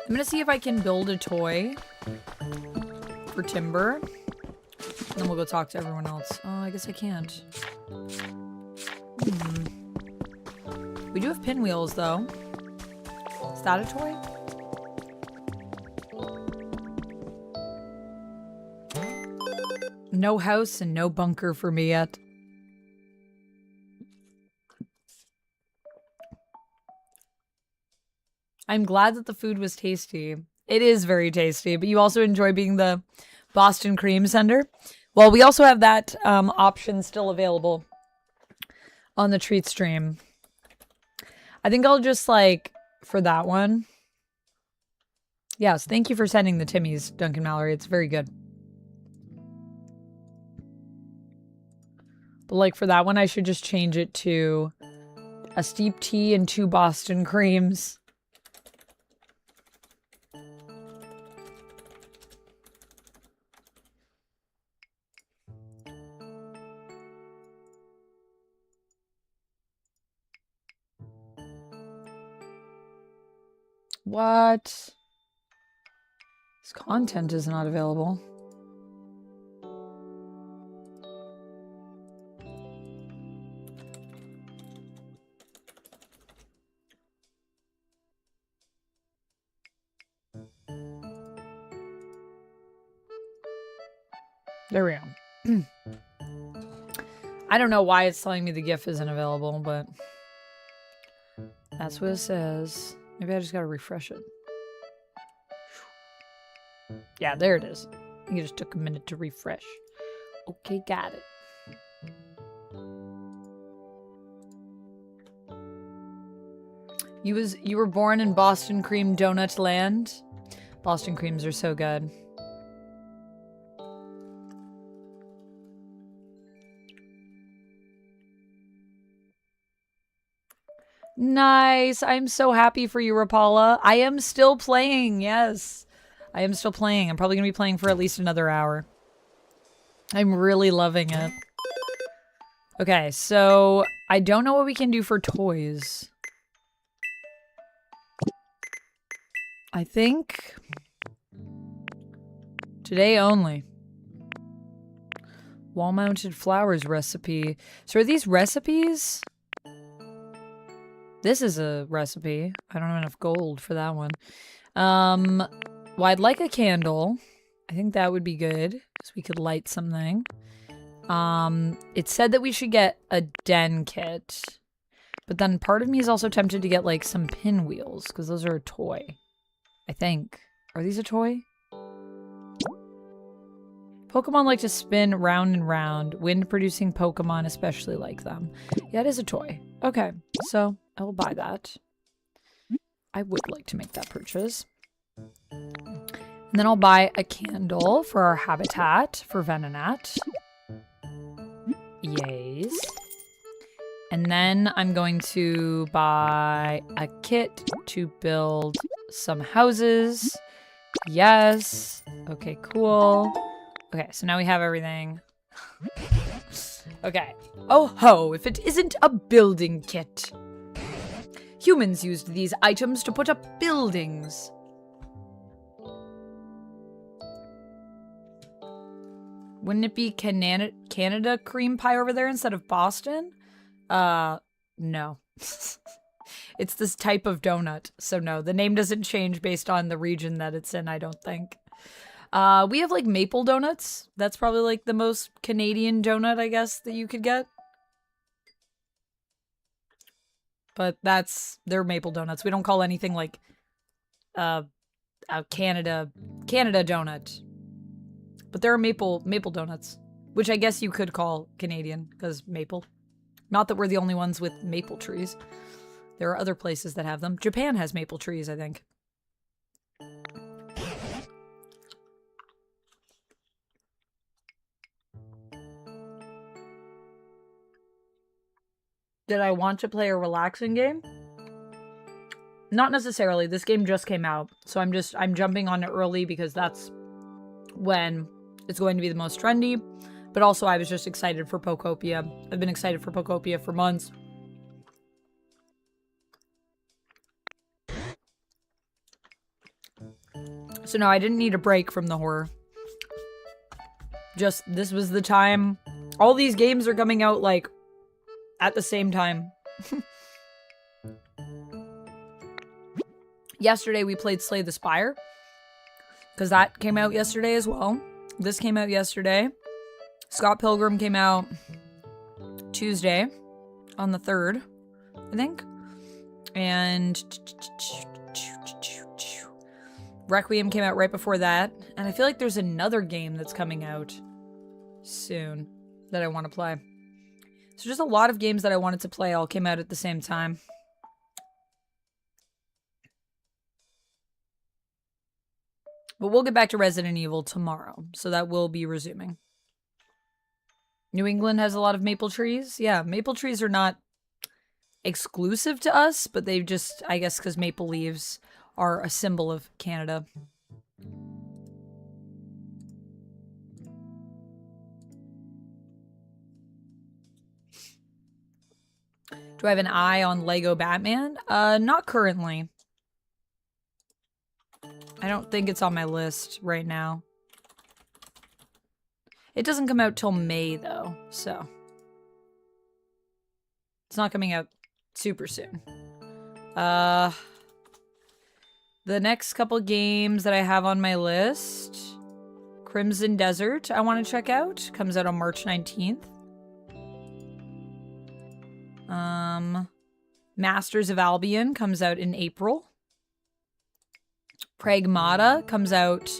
I'm gonna see if I can build a toy for Timber. Then we'll go talk to everyone else. Oh, I guess I can't. We do have pinwheels though. Is that a toy? No house and no bunker for me yet. I'm glad that the food was tasty. It is very tasty, but you also enjoy being the Boston cream sender. Well, we also have that option still available on the treat stream. I think I'll just like, for that one. Yes, thank you for sending the Timmies, Duncan Mallory. It's very good. But like for that one, I should just change it to a steep tea and 2 Boston creams. What? This content is not available. There we go. I don't know why it's telling me the GIF isn't available, but that's what it says. Maybe I just gotta refresh it. Yeah, there it is. You just took a minute to refresh. Okay, got it. You were born in Boston Cream Donut Land? Boston creams are so good. Nice. I'm so happy for you, Rapala. I am still playing. Yes. I am still playing. I'm probably going to be playing for at least another hour. I'm really loving it. Okay, so I don't know what we can do for toys. I think today only. Wall-mounted flowers recipe. So are these recipes? This is a recipe. I don't have enough gold for that one. Well, I'd like a candle. I think that would be good, because we could light something. It said that we should get a den kit. But then part of me is also tempted to get like some pinwheels because those are a toy. I think. Are these a toy? Pokemon like to spin round and round. Wind-producing Pokemon especially like them. Yeah, it is a toy. Okay, so I will buy that. I would like to make that purchase. And then I'll buy a candle for our habitat for Venonat. Yays. And then I'm going to buy a kit to build some houses. Yes. Okay, cool. Okay, so now we have everything. Okay. Oh ho, if it isn't a building kit. Humans used these items to put up buildings. Wouldn't it be Canada cream pie over there instead of Boston? No. It's this type of donut, so no. The name doesn't change based on the region that it's in, I don't think. We have, like, maple donuts. That's probably, like, the most Canadian donut, I guess, that you could get. But they're maple donuts. We don't call anything, like, a Canada donut. But there are maple donuts, which I guess you could call Canadian, because maple. Not that we're the only ones with maple trees. There are other places that have them. Japan has maple trees, I think. Did I want to play a relaxing game? Not necessarily. This game just came out, so I'm jumping on it early because that's when it's going to be the most trendy. But also, I was just excited for Pokopia. I've been excited for Pokopia for months. So no, I didn't need a break from the horror. Just, this was the time. All these games are coming out, like, at the same time. Yesterday, we played Slay the Spire. Because that came out yesterday as well. This came out yesterday. Scott Pilgrim came out Tuesday on the 3rd, I think. And Requiem came out right before that. And I feel like there's another game that's coming out soon that I want to play. So just a lot of games that I wanted to play all came out at the same time. But we'll get back to Resident Evil tomorrow, so that will be resuming. New England has a lot of maple trees. Yeah, maple trees are not exclusive to us, but they've just, I guess, because maple leaves are a symbol of Canada. Do I have an eye on Lego Batman? Not currently. I don't think it's on my list right now. It doesn't come out till May, though, so. It's not coming out super soon. The next couple games that I have on my list. Crimson Desert, I want to check out. Comes out on March 19th. Masters of Albion comes out in April. Pragmata comes out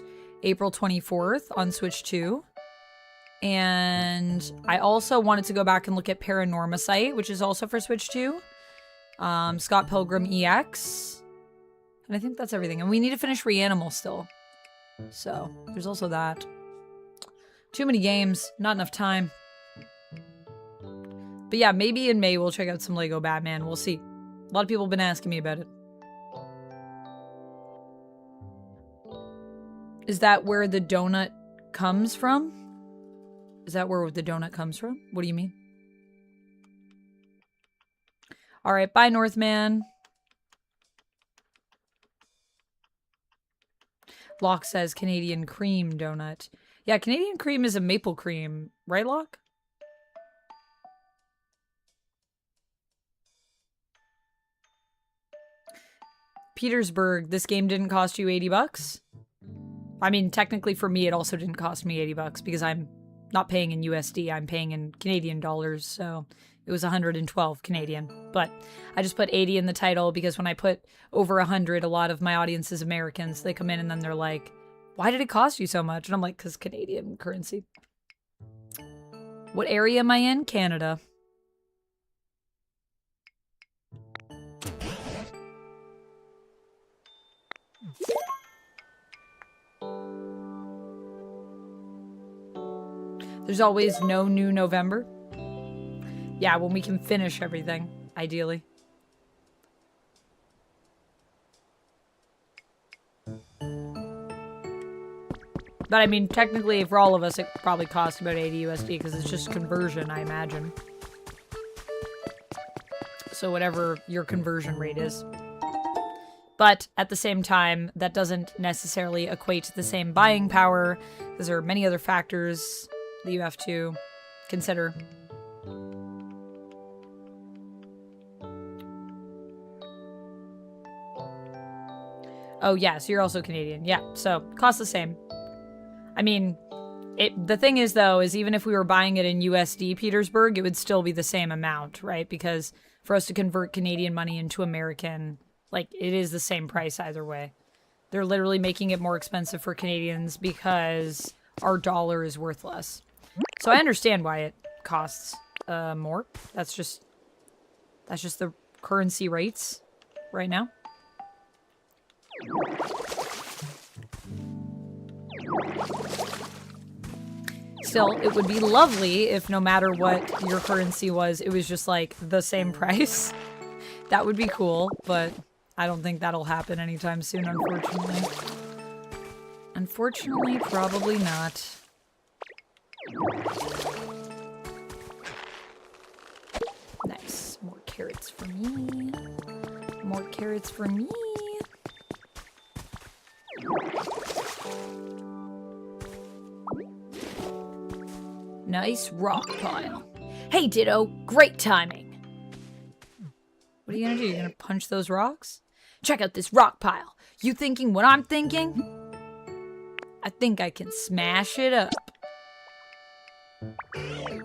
April 24th on Switch 2. And I also wanted to go back and look at Paranormasight, which is also for Switch 2. Scott Pilgrim EX. And I think that's everything. And we need to finish Reanimal still. So, there's also that. Too many games. Not enough time. But yeah, maybe in May we'll check out some Lego Batman. We'll see. A lot of people have been asking me about it. Is that where the donut comes from? Is that where the donut comes from? What do you mean? Alright, bye Northman. Locke says Canadian cream donut. Yeah, Canadian cream is a maple cream. Right, Locke? Petersburg, this game didn't cost you $80? I mean, technically for me, it also didn't cost me $80 because I'm not paying in USD, I'm paying in Canadian dollars, so it was 112 Canadian. But I just put 80 in the title because when I put over 100, a lot of my audience is Americans. They come in and then they're like, why did it cost you so much? And I'm like, because Canadian currency. What area am I in? Canada. There's always no new November. Yeah, when we can finish everything, ideally. But I mean, technically, for all of us, it probably costs about 80 USD because it's just conversion, I imagine. So whatever your conversion rate is. But at the same time, that doesn't necessarily equate to the same buying power because there are many other factors that you have to consider. Oh, yeah, so you're also Canadian. Yeah, so costs the same. I mean, the thing is, though, is even if we were buying it in USD Petersburg, it would still be the same amount, right? Because for us to convert Canadian money into American, like, it is the same price either way. They're literally making it more expensive for Canadians because our dollar is worth less. So I understand why it costs more. That's just the currency rates right now. Still, it would be lovely if no matter what your currency was, it was just like the same price. That would be cool, but I don't think that'll happen anytime soon, unfortunately. Unfortunately, probably not. Nice. More carrots for me. More carrots for me. Nice rock pile. Hey, Ditto, great timing. What are you gonna do? You're gonna punch those rocks? Check out this rock pile. You thinking what I'm thinking? I think I can smash it up.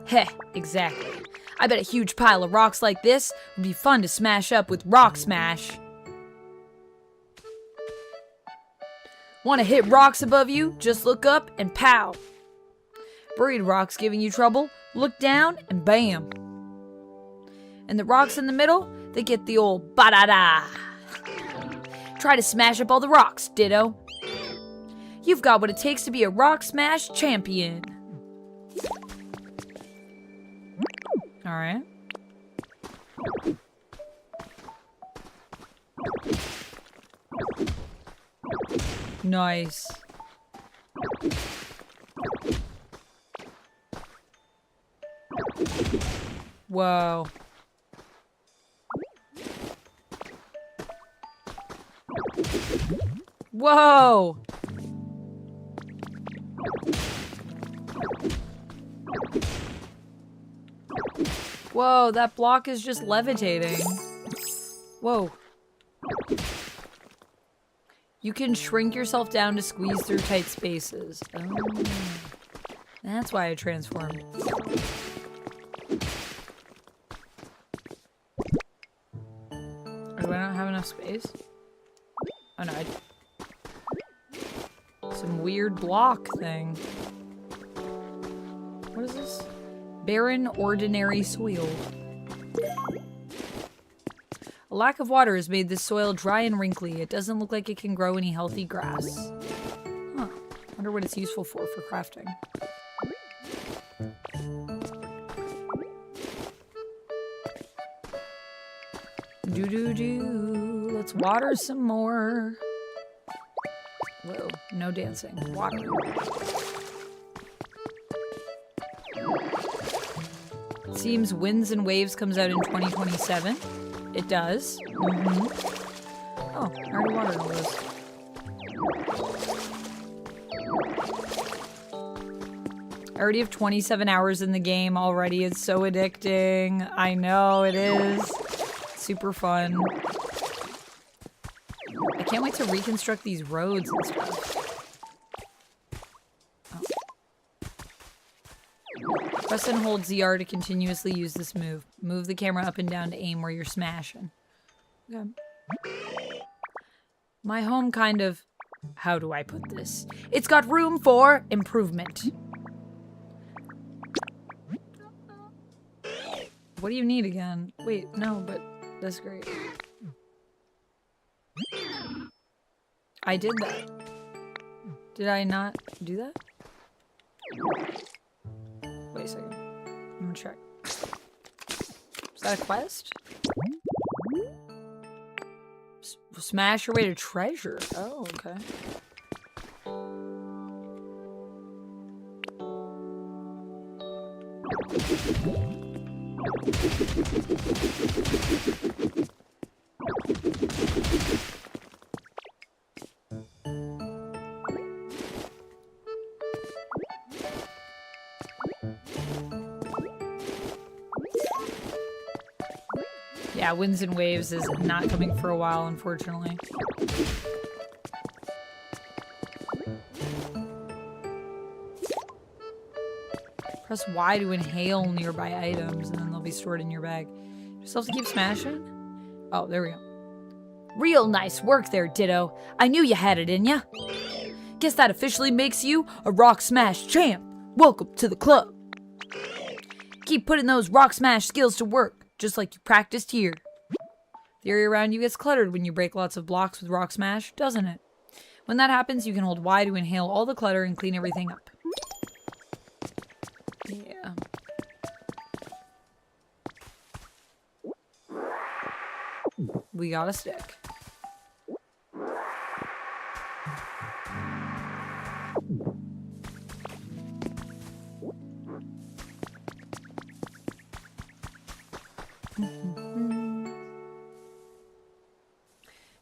Heh, exactly. I bet a huge pile of rocks like this would be fun to smash up with Rock Smash. Want to hit rocks above you? Just look up and pow. Buried rocks giving you trouble? Look down and bam. And the rocks in the middle, they get the old ba-da-da. Try to smash up all the rocks, Ditto. You've got what it takes to be a rock smash champion. Alright. Nice. Whoa. Whoa! Whoa, that block is just levitating. Whoa. You can shrink yourself down to squeeze through tight spaces. Oh. That's why I transformed. Do I not have enough space? Oh no, some weird block thing. What is this? Barren, ordinary soil. A lack of water has made this soil dry and wrinkly. It doesn't look like it can grow any healthy grass. Huh. Wonder what it's useful for crafting. Do-do-do. Let's water some more. Whoa, no dancing. Water. It seems Winds and Waves comes out in 2027. It does. Mm-hmm. Oh, I already watered all those. I already have 27 hours in the game already. It's so addicting. I know it is. Super fun. I can't wait to reconstruct these roads and stuff. Press and hold ZR to continuously use this move. Move the camera up and down to aim where you're smashing. Okay. My home kind of... How do I put this? It's got room for improvement. What do you need again? Wait, no, but that's great. I did that. Did I not do that? Wait a second. I'm gonna check. Is that a quest? Smash your way to treasure. Oh, okay. Yeah, Winds and Waves is not coming for a while, unfortunately. Press Y to inhale nearby items, and then they'll be stored in your bag. Just have to keep smashing? Oh, there we go. Real nice work there, Ditto. I knew you had it in ya. Guess that officially makes you a Rock Smash champ. Welcome to the club. Keep putting those Rock Smash skills to work, just like you practiced here. The area around you gets cluttered when you break lots of blocks with Rock Smash, doesn't it? When that happens, you can hold Y to inhale all the clutter and clean everything up. Yeah. We got a stick.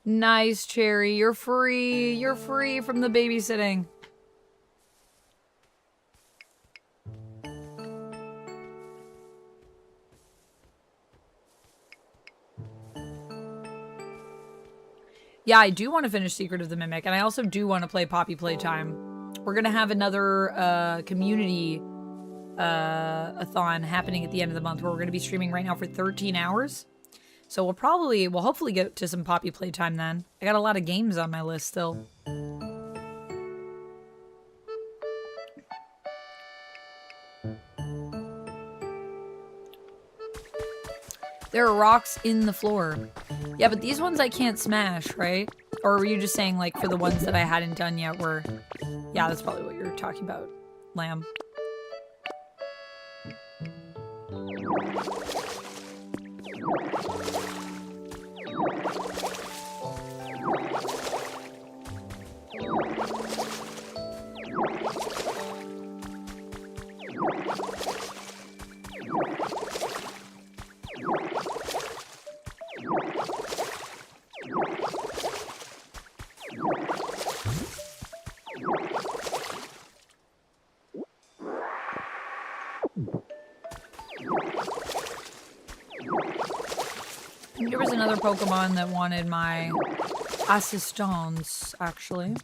Nice, Cherry. You're free. You're free from the babysitting. Yeah, I do want to finish Secret of the Mimic, and I also do want to play Poppy Playtime. We're going to have another community a-thon happening at the end of the month where we're going to be streaming right now for 13 hours. So we'll hopefully get to some Poppy Playtime then. I got a lot of games on my list still. There are rocks in the floor. Yeah, but these ones I can't smash, right? Or were you just saying, like, for the ones that I hadn't done yet were... Yeah, that's probably what you're talking about, Lamb. There was another Pokemon that wanted my assistance, actually.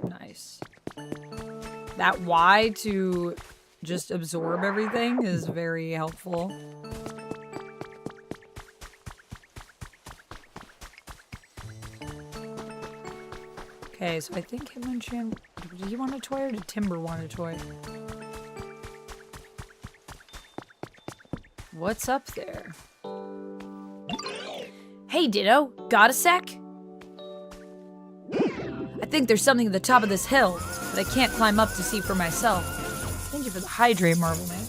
Nice. That Y to just absorb everything is very helpful. Okay, so I think Hitmonchan... Did he want a toy or did Timber want a toy? What's up there? Hey, Ditto. Got a sec? I think there's something at the top of this hill that I can't climb up to see for myself. Thank you for the hydrate, Marble Man.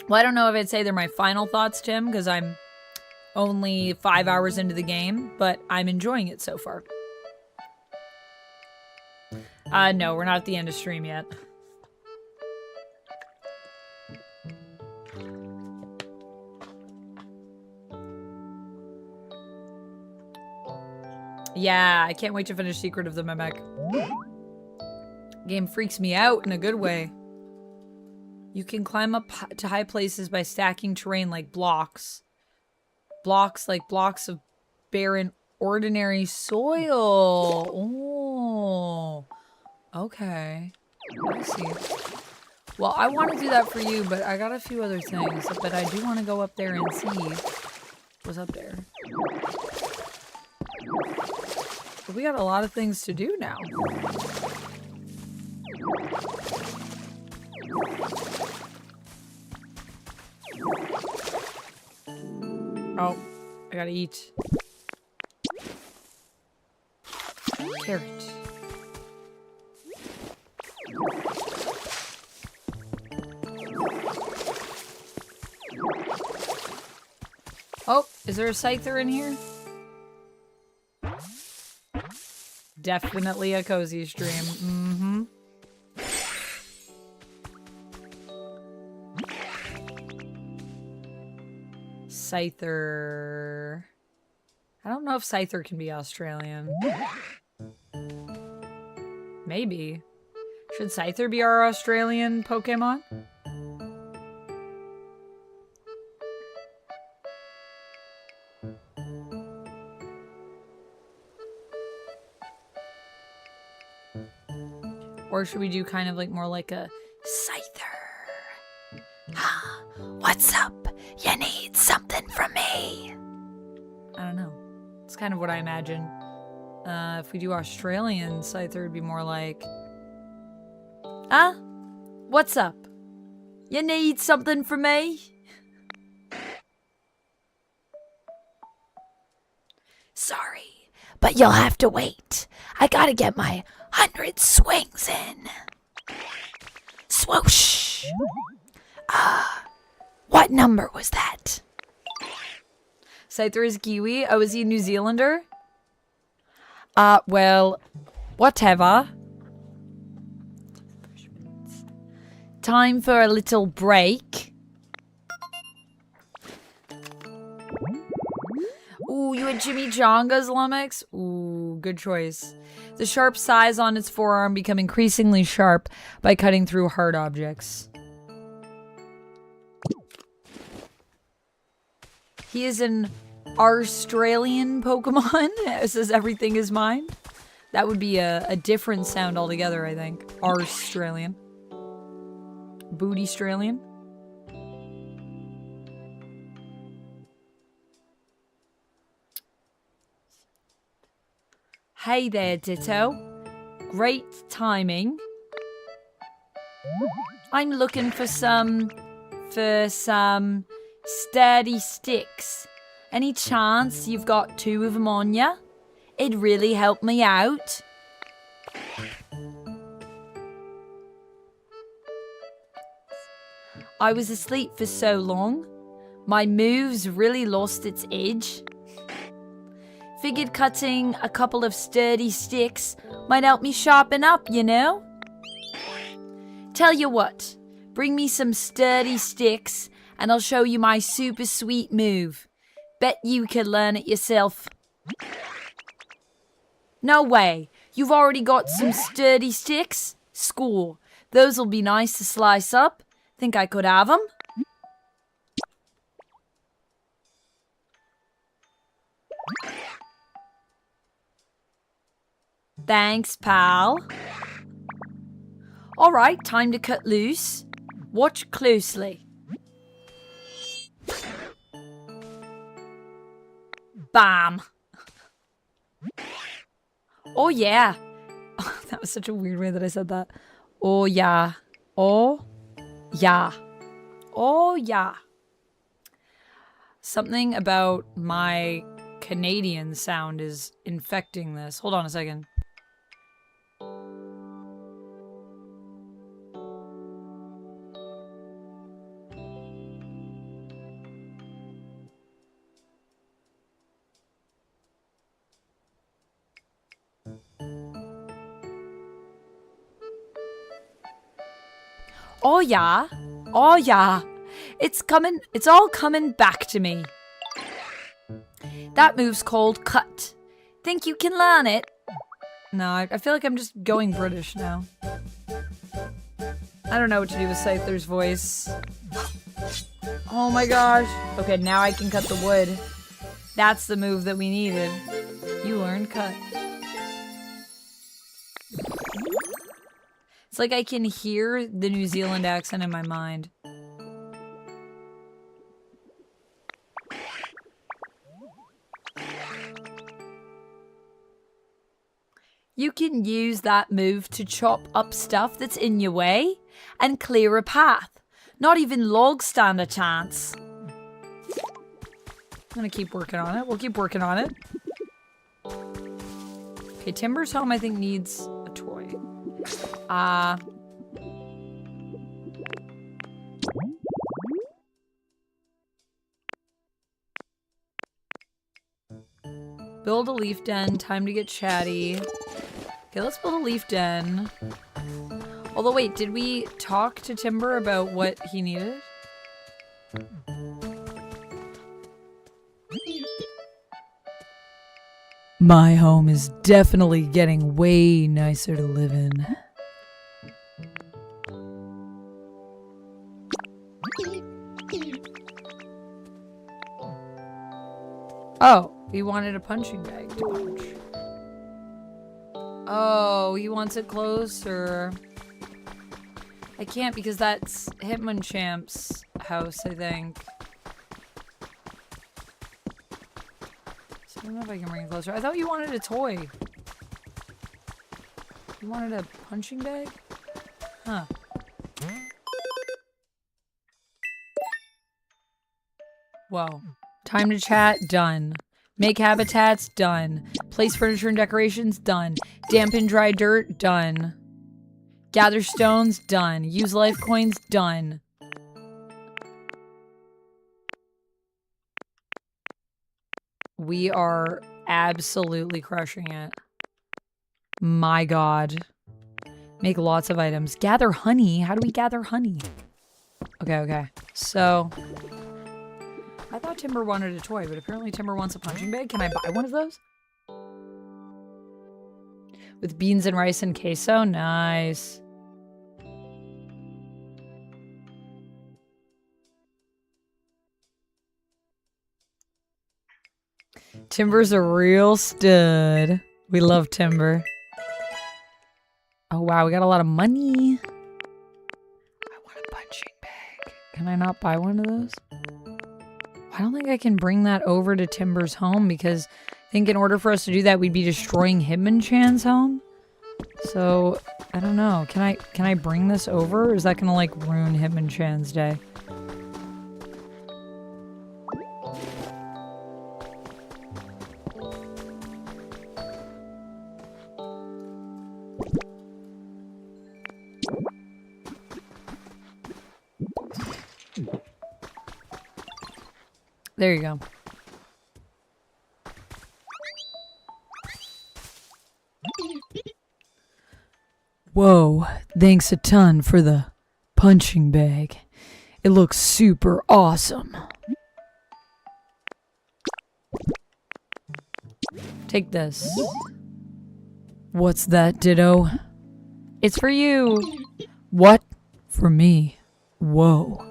Well, I don't know if I'd say they're my final thoughts, Tim, because I'm only 5 hours into the game, but I'm enjoying it so far. No, we're not at the end of stream yet. Yeah, I can't wait to finish Secret of the Mimic. Game freaks me out in a good way. You can climb up to high places by stacking terrain like blocks. Blocks like blocks of barren, ordinary soil. Oh. Okay. I see. Well, I want to do that for you, but I got a few other things. But I do want to go up there and see what's up there. But we got a lot of things to do now. Oh, I gotta eat. Carrot. Oh, is there a scyther in here? Definitely a cozy stream. Mm-hmm. Scyther. I don't know if Scyther can be Australian. Maybe. Should Scyther be our Australian Pokemon? Or should we do kind of like more like a Scyther? What's up? You need something from me? I don't know. It's kind of what I imagine. If we do Australian, Scyther would be more like... What's up? You need something from me? Sorry, but you'll have to wait. I gotta get my 100 swings in. Swoosh! What number was that? Scyther is Kiwi. Oh, is he a New Zealander? Well, whatever. Time for a little break. Ooh, you had chimichangas, Lummox? Ooh, good choice. The sharp size on its forearm become increasingly sharp by cutting through hard objects. He is an Australian Pokemon. It says everything is mine. That would be a different sound altogether, I think. Australian. Booty Australian. Hey there, Ditto. Great timing. I'm looking for some sturdy sticks. Any chance you've got 2 of them on ya? It'd really help me out. I was asleep for so long, my moves really lost its edge. Figured cutting a couple of sturdy sticks might help me sharpen up, you know? Tell you what, bring me some sturdy sticks and I'll show you my super sweet move. Bet you could learn it yourself. No way, you've already got some sturdy sticks? Score, those'll be nice to slice up. Think I could have them? Thanks, pal. Alright, time to cut loose. Watch closely. Bam! Oh yeah! That was such a weird way that I said that. Oh yeah. Oh yeah. Oh yeah. Something about my Canadian sound is infecting this. Hold on a second. Oh yeah. Oh yeah. It's all coming back to me. That move's called cut. Think you can learn it? No, I feel like I'm just going British now. I don't know what to do with Scyther's voice. Oh my gosh. Okay, now I can cut the wood. That's the move that we needed. You learned cut. It's like I can hear the New Zealand accent in my mind. You can use that move to chop up stuff that's in your way and clear a path. Not even logs stand a chance. I'm gonna keep working on it. We'll keep working on it. Okay, Timber's home I think needs a toy. Build a leaf den. Time to get chatty. Okay, let's build a leaf den. Although, wait, did we talk to Timber about what he needed? My home is definitely getting way nicer to live in. Oh, he wanted a punching bag to punch. Oh, he wants it closer. I can't because that's Hitmonchamp's house, I think. So I don't know if I can bring it closer. I thought you wanted a toy. You wanted a punching bag? Huh. Whoa. Time to chat, done. Make habitats, done. Place furniture and decorations, done. Dampen dry dirt, done. Gather stones, done. Use life coins, done. We are absolutely crushing it. My god. Make lots of items. Gather honey? How do we gather honey? Okay. So... I thought Timber wanted a toy, but apparently Timber wants a punching bag. Can I buy one of those? With beans and rice and queso? Nice. Timber's a real stud. We love Timber. Oh wow, we got a lot of money. I want a punching bag. Can I not buy one of those? I don't think I can bring that over to Timber's home because I think in order for us to do that, we'd be destroying Hitmonchan's home. So, I don't know. Can I bring this over? Or is that gonna like ruin Hitmonchan's day? There you go. Whoa, thanks a ton for the punching bag. It looks super awesome. Take this. What's that, Ditto? It's for you. What? For me? Whoa.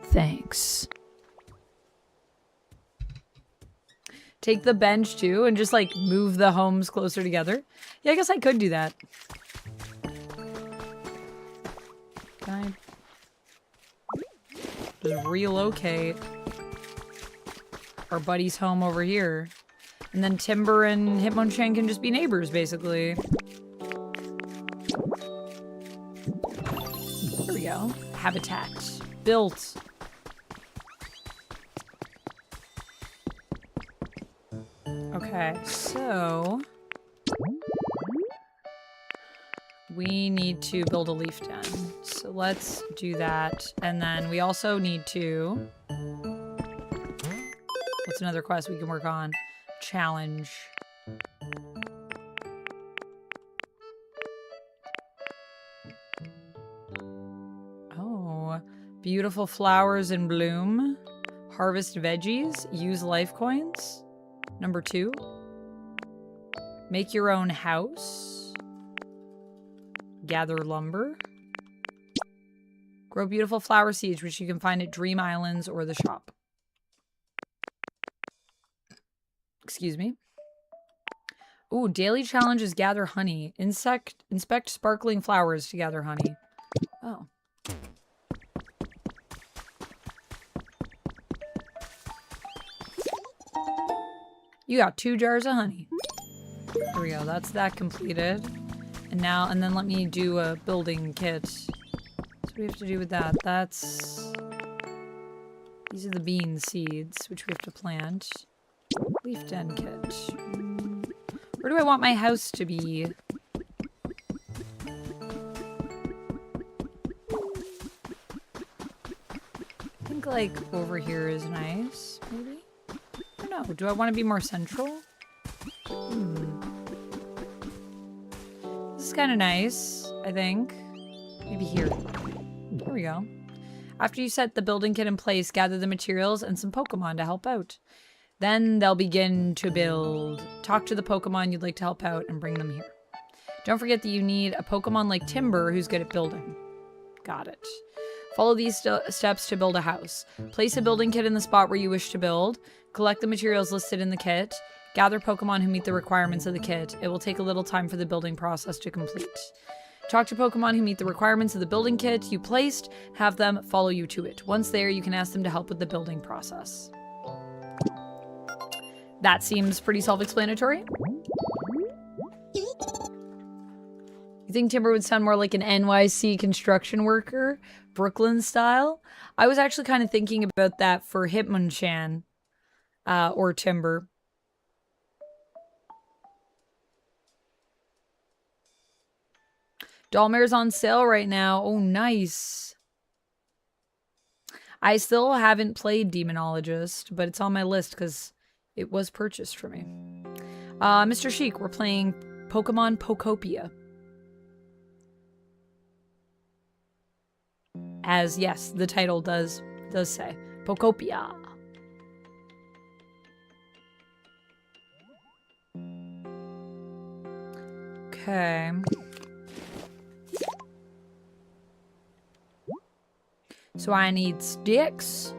Thanks. Take the bench too and just like move the homes closer together. Yeah, I guess I could do that. Can I just relocate our buddy's home over here? And then Timber and Hitmonchan can just be neighbors, basically. There we go. Habitat. Built. Okay, so... we need to build a leaf den. So let's do that. And then we also need to... what's another quest we can work on? Challenge. Oh, beautiful flowers in bloom. Harvest veggies. Use life coins. Number 2. Make your own house. Gather lumber. Grow beautiful flower seeds, which you can find at Dream Islands or the shop. Excuse me. Ooh, daily challenges gather honey. Inspect sparkling flowers to gather honey. Oh. You got 2 jars of honey. There we go. That's that completed. And now, and then let me do a building kit. So what do we have to do with that? That's... These are the bean seeds, which we have to plant. Leaf den kit. Where do I want my house to be? I think, like, over here is nice, maybe? I don't know. Do I want to be more central? This is kind of nice, I think. Maybe here. There we go. After you set the building kit in place, gather the materials and some Pokemon to help out. Then they'll begin to build. Talk to the Pokemon you'd like to help out and bring them here. Don't forget that you need a Pokemon like Timber who's good at building. Got it. Follow these steps to build a house. Place a building kit in the spot where you wish to build. Collect the materials listed in the kit. Gather Pokemon who meet the requirements of the kit. It will take a little time for the building process to complete. Talk to Pokemon who meet the requirements of the building kit you placed. Have them follow you to it. Once there, you can ask them to help with the building process. That seems pretty self-explanatory. You think Timber would sound more like an NYC construction worker? Brooklyn style? I was actually kind of thinking about that for Hitmonchan. Or Timber. Dollmare's on sale right now. Oh, nice. I still haven't played Demonologist, but it's on my list because it was purchased for me. Mr. Sheik, we're playing Pokemon Pokopia. As, yes, the title does say. Pokopia. Okay. So I need sticks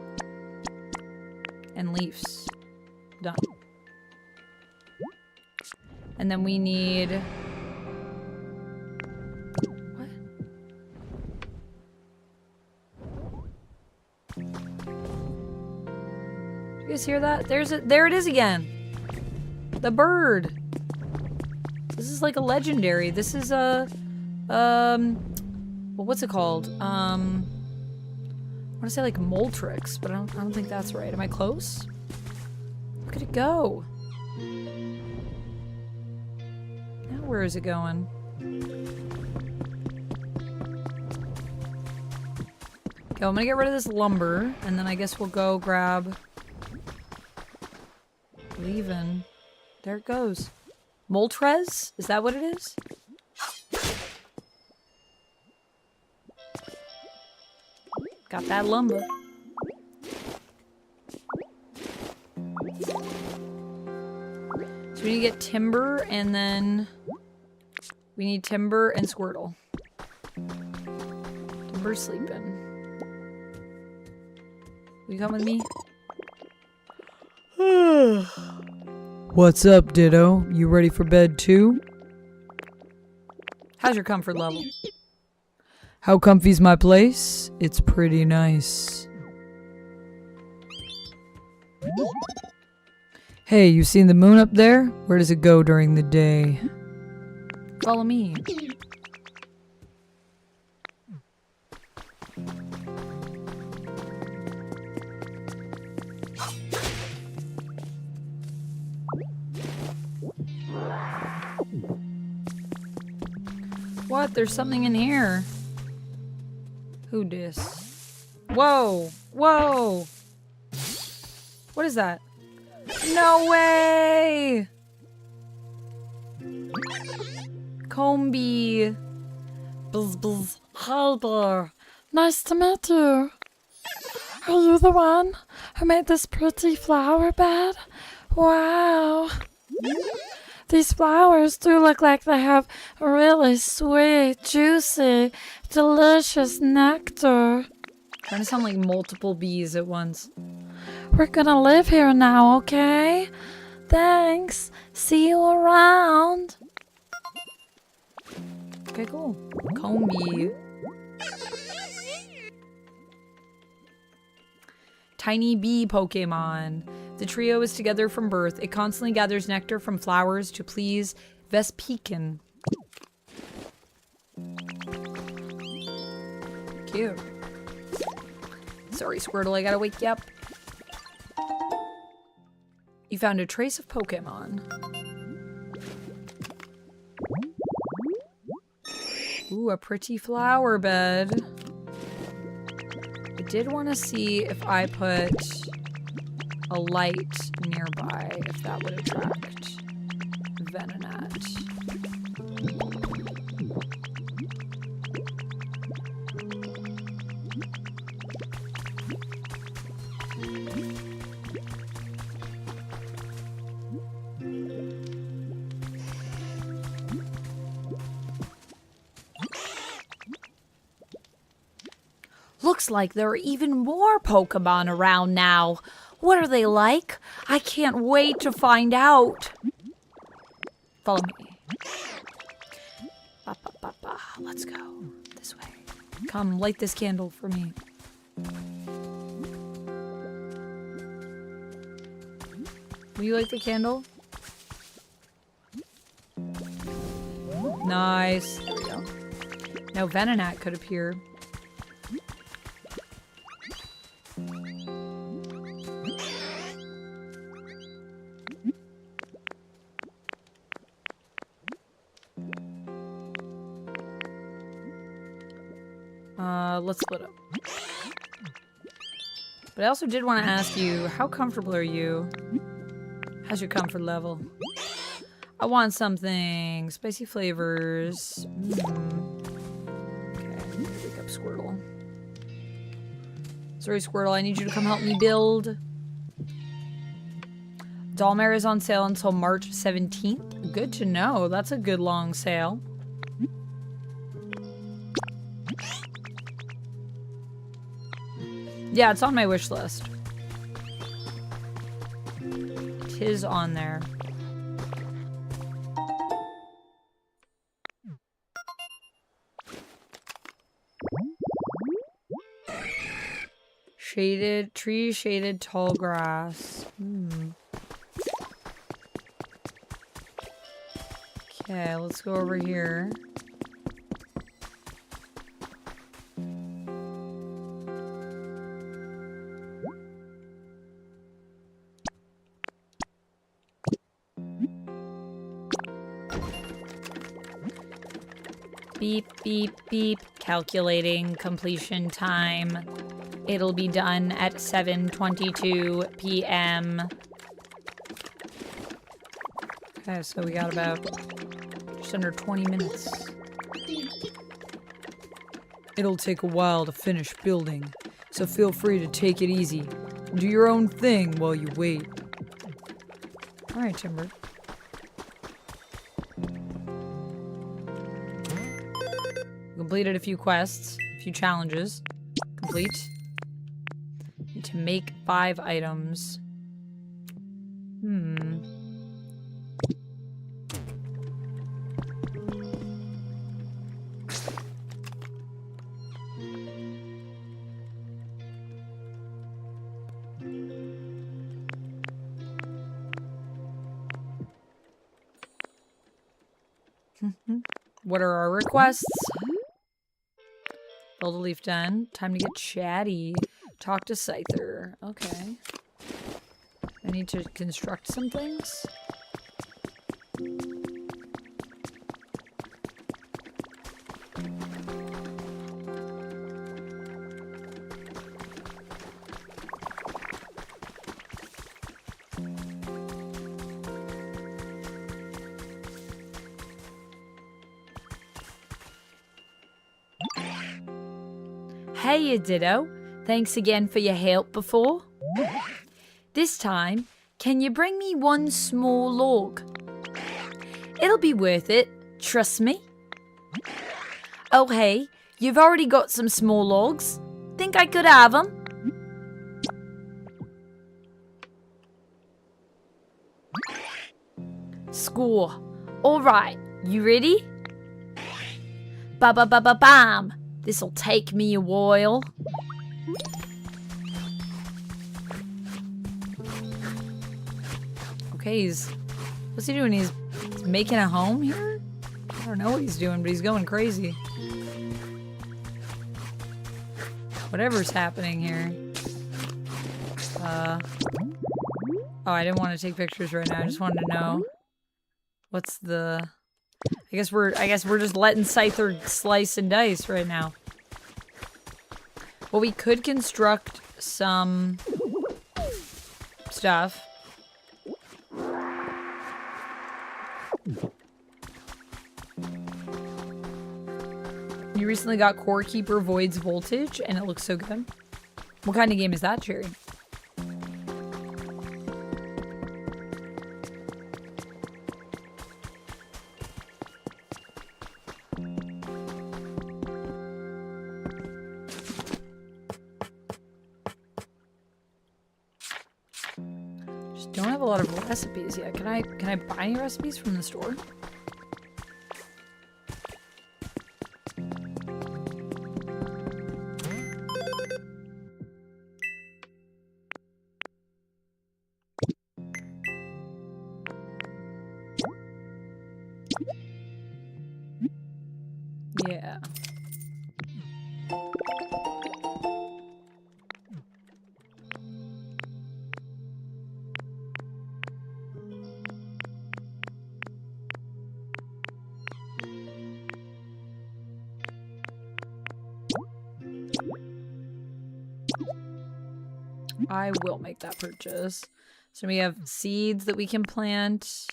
and leaves. Done. And then we need... What? Do you guys hear that? There it is again. The bird. This is like a legendary. This is a... well, what's it called? I want to say like Moltrix, but I don't think that's right. Am I close? Look at it go. Now where is it going? Okay, I'm gonna get rid of this lumber, and then I guess we'll go grab... Leaving. There it goes. Moltres? Is that what it is? Got that lumber. So we need to get Timber, and then we need Timber and Squirtle. Timber's sleeping. Will you come with me? What's up, Ditto? You ready for bed too? How's your comfort level? How comfy's my place? It's pretty nice. Hey, you seen the moon up there? Where does it go during the day? Follow me. What? There's something in here. Who dis? Whoa! Whoa! What is that? No way! Combi. Buzz buzz. Hi there. Nice to meet you. Are you the one who made this pretty flower bed? Wow. These flowers do look like they have really sweet, juicy, delicious nectar. Trying to sound like multiple bees at once. We're gonna live here now, okay? Thanks. See you around. Okay, cool. Comb bee. Tiny bee Pokemon. The trio is together from birth. It constantly gathers nectar from flowers to please Vespiquen. Cute. Sorry, Squirtle, I gotta wake you up. You found a trace of Pokemon. Ooh, a pretty flower bed. I did want to see if I put a light nearby, if that would attract Venonat. Looks like there are even more Pokemon around now. What are they like? I can't wait to find out. Follow me. Ba, ba, ba, ba. Let's go this way. Come, light this candle for me. Will you light the candle? Nice. There we go. Now Venonat could appear. Let's split up. But I also did want to ask you, how comfortable are you? How's your comfort level? I want something. Spicy flavors. Okay, wake up Squirtle. Sorry, Squirtle, I need you to come help me build. Dollmare is on sale until March 17th. Good to know. That's a good long sale. Yeah, it's on my wish list. Tis on there. Shaded, tree shaded tall grass. Okay, let's go over here. Beep, beep, beep. Calculating completion time. It'll be done at 7:22 p.m. Okay, so we got about just under 20 minutes. It'll take a while to finish building, so feel free to take it easy. Do your own thing while you wait. Alright, Timber. Completed a few quests, a few challenges. Complete. Need to make 5 items. What are our requests? Build a leaf den. Time to get chatty. Talk to Scyther. Okay. I need to construct some things. Hey, Ditto. Thanks again for your help before. This time, can you bring me one small log? It'll be worth it. Trust me. Oh, hey, you've already got some small logs. Think I could have them? Score. All right, you ready? Ba-ba-ba-ba-bam. This'll take me a while. Okay, what's he doing? He's making a home here? I don't know what he's doing, but he's going crazy. Whatever's happening here. Oh, I didn't want to take pictures right now. I just wanted to know what's the... I guess we're just letting Scyther slice and dice right now. Well, we could construct some stuff. You recently got Core Keeper Void's Voltage, and it looks so good. What kind of game is that, Cherry? Just don't have a lot of recipes yet. Can I buy any recipes from the store? Yeah. I will make that purchase. So we have seeds that we can plant.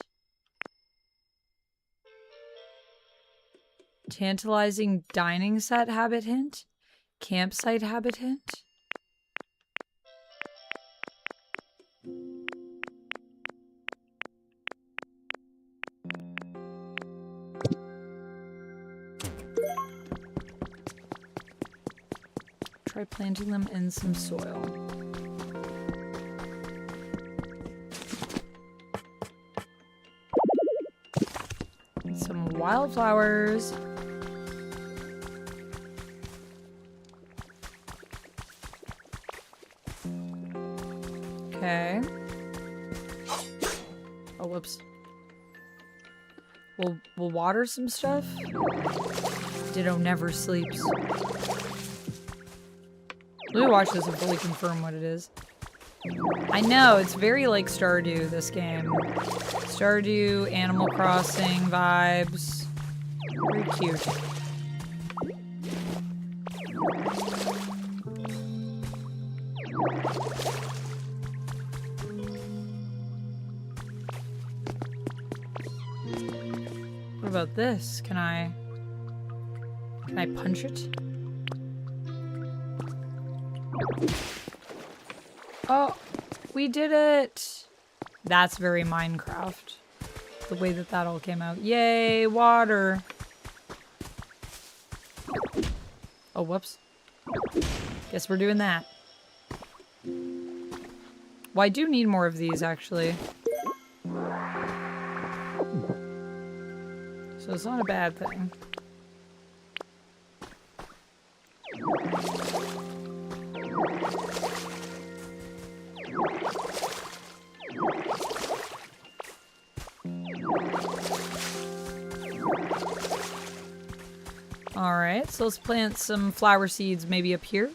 Tantalizing dining set habit hint. Campsite habit hint. Try planting them in some soil. Some wildflowers. Okay. Oh, whoops. We'll water some stuff. Ditto never sleeps. Let me watch this and fully confirm what it is. I know, it's very like Stardew, this game. Stardew, Animal Crossing vibes. Very cute. What about this? Can I punch it? Oh, we did it! That's very Minecraft. The way that all came out. Yay, water! Oh, whoops. Guess we're doing that. Well, I do need more of these, actually. So it's not a bad thing. Alright, so let's plant some flower seeds maybe up here.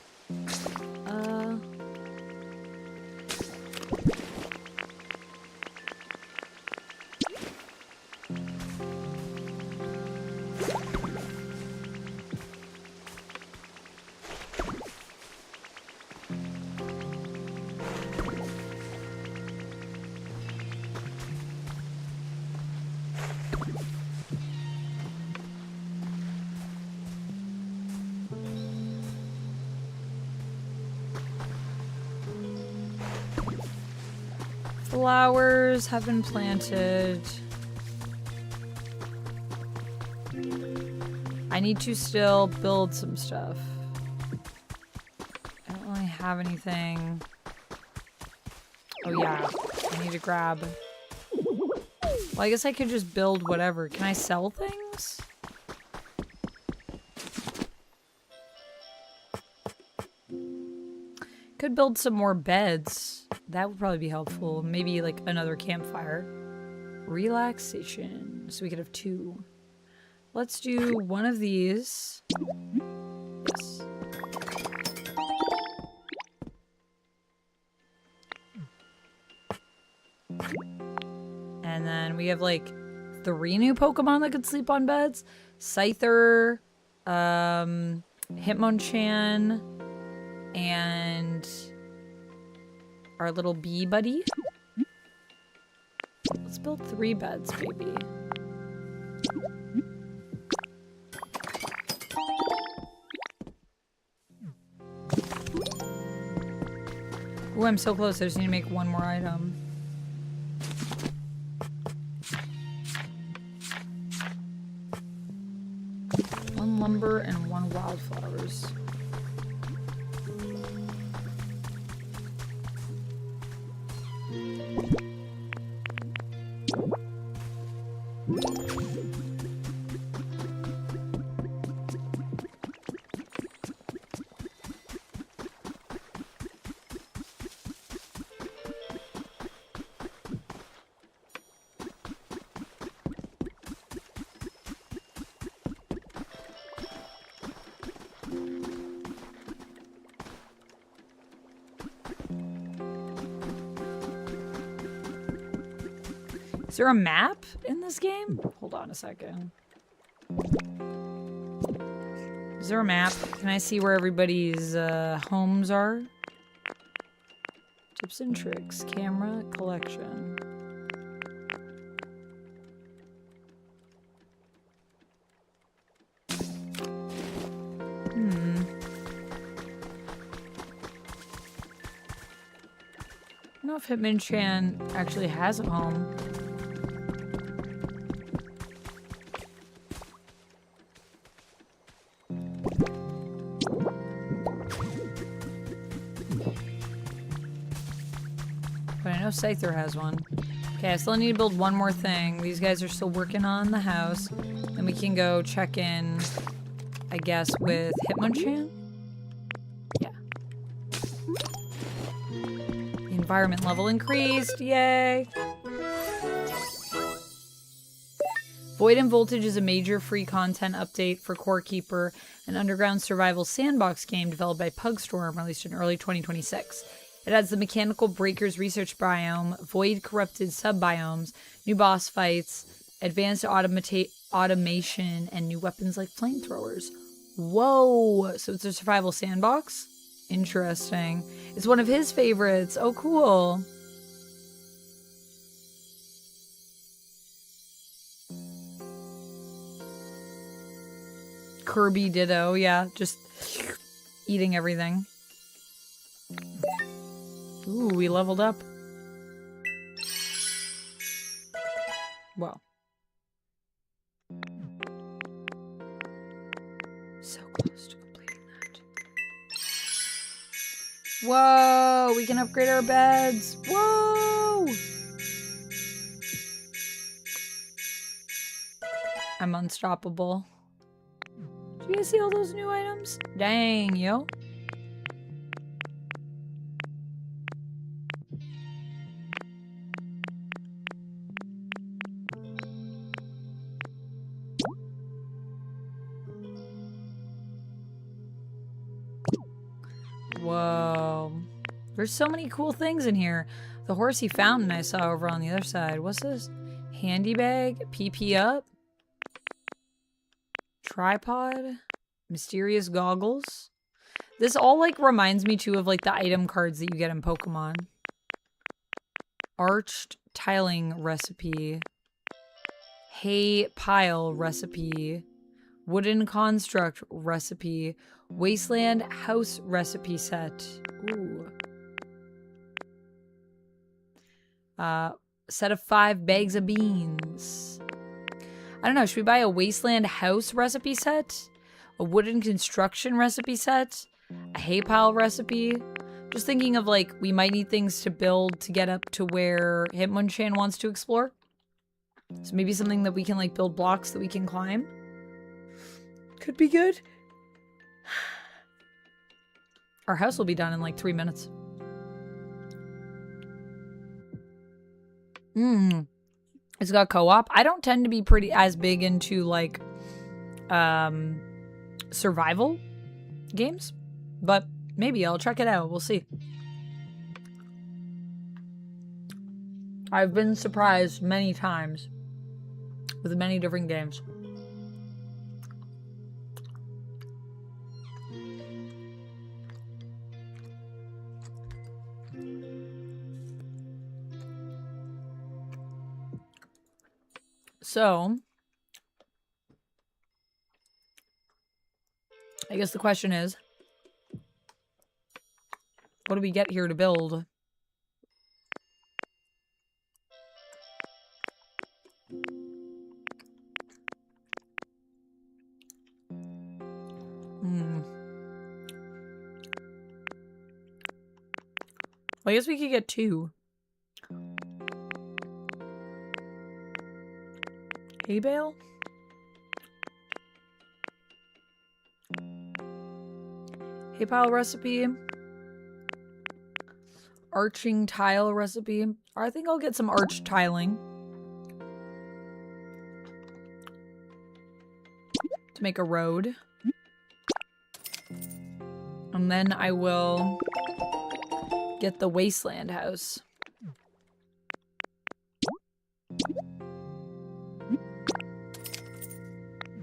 Flowers have been planted. I need to still build some stuff. I don't really have anything. Oh yeah, I need to grab. Well, I guess I could just build whatever. Can I sell things? Could build some more beds. That would probably be helpful. Maybe like another campfire. Relaxation. So we could have 2. Let's do one of these. Yes. And then we have like 3 new Pokemon that could sleep on beds. Scyther, Hitmonchan, and our little bee buddy. Let's build 3 beds, baby. Ooh, I'm so close. I just need to make 1 more item. One lumber and 1 wildflowers. Is there a map in this game? Hold on a second. Is there a map? Can I see where everybody's homes are? Tips and tricks. Camera collection. I don't know if Hitmonchan actually has a home. Scyther has one. Okay, I still need to build 1 more thing. These guys are still working on the house. And we can go check in, I guess, with Hitmonchan? Yeah. The environment level increased. Yay! Void and Voltage is a major free content update for Core Keeper, an underground survival sandbox game developed by Pugstorm, released in early 2026. It adds the Mechanical Breakers research biome, Void Corrupted subbiomes, new boss fights, advanced automation, and new weapons like flamethrowers. Whoa! So it's a survival sandbox? Interesting. It's one of his favorites. Oh, cool. Kirby Ditto, yeah, just eating everything. Ooh, we leveled up. Wow. So close to completing that. Whoa, we can upgrade our beds. Whoa! I'm unstoppable. Do you guys see all those new items? Dang, yo. Whoa. There's so many cool things in here. The horsey fountain I saw over on the other side. What's this? Handy bag? PP up? Tripod? Mysterious goggles? This all like reminds me too of like the item cards that you get in Pokemon. Arched tiling recipe. Hay pile recipe. Wooden construct recipe. Wasteland house recipe set. Ooh. Set of 5 bags of beans. I don't know. Should we buy a wasteland house recipe set? A wooden construction recipe set? A hay pile recipe? Just thinking of, like, we might need things to build to get up to where Hitmonchan wants to explore. So maybe something that we can, like, build blocks that we can climb. Could be good. Our house will be done in, like, 3 minutes. It's got co-op. I don't tend to be as big into, like, survival games. But maybe I'll check it out. We'll see. I've been surprised many times with many different games. So, I guess the question is, what do we get here to build? Well, I guess we could get 2. Hay bale? Hay pile recipe? Arching tile recipe? I think I'll get some arch tiling. To make a road. And then I will get the wasteland house.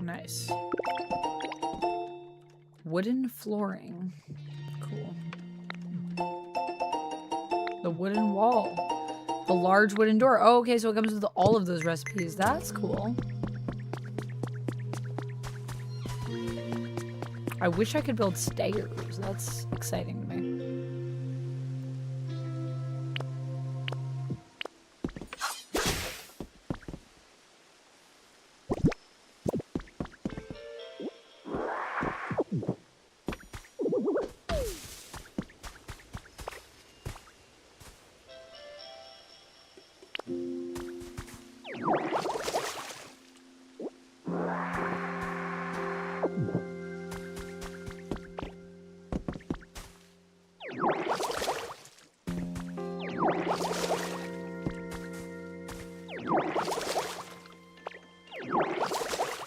Nice. Wooden flooring. Cool. The wooden wall. The large wooden door. Oh, okay, so it comes with all of those recipes. That's cool. I wish I could build stairs. That's exciting to me.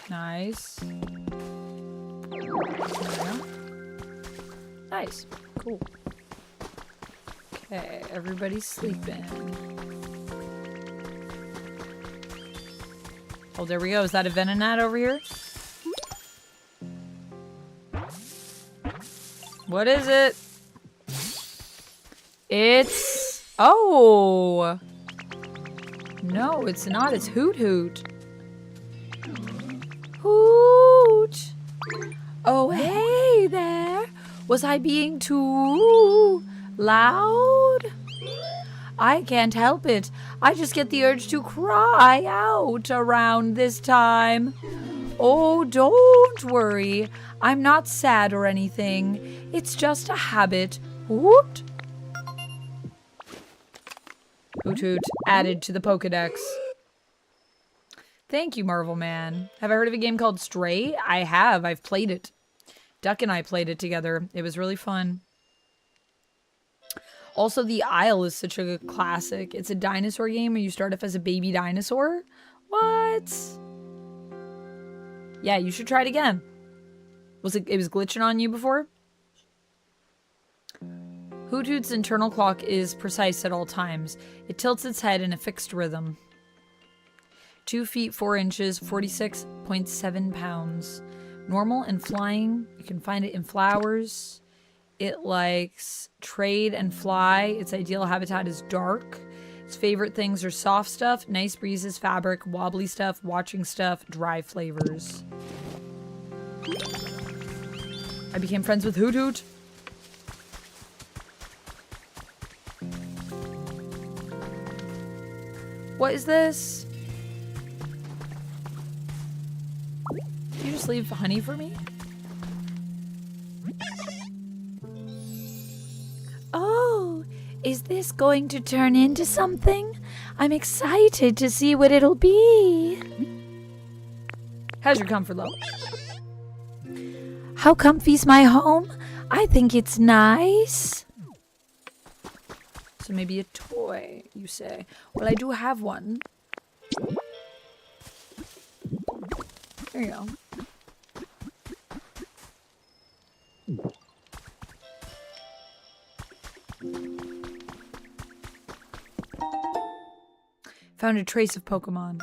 Nice. Nice. Cool. Okay, everybody's sleeping. Oh, there we go. Is that a Venonat over here? What is it? It's... Oh! No, it's not. It's Hoot Hoot. Hoot! Oh, hey there! Was I being too loud? I can't help it. I just get the urge to cry out around this time. Oh, don't worry. I'm not sad or anything. It's just a habit. Hoot! Hoot Hoot added to the Pokedex. Thank you, Marvel Man. Have I heard of a game called Stray? I have. I've played it. Duck and I played it together. It was really fun. Also, The Isle is such a classic. It's a dinosaur game where you start off as a baby dinosaur. What? Yeah, you should try it again. It was glitching on you before? Hoot Hoot's internal clock is precise at all times. It tilts its head in a fixed rhythm. 2 feet 4 inches, 46.7 pounds. Normal and flying. You can find it in flowers. It likes trade and fly. Its ideal habitat is dark. Its favorite things are soft stuff, nice breezes, fabric, wobbly stuff, watching stuff, dry flavors. I became friends with Hoot Hoot. What is this? Did you just leave honey for me? Oh, is this going to turn into something? I'm excited to see what it'll be. How's your comfort level? How comfy's my home? I think it's nice. So maybe a toy, you say. Well, I do have one. There you go. Found a trace of Pokemon.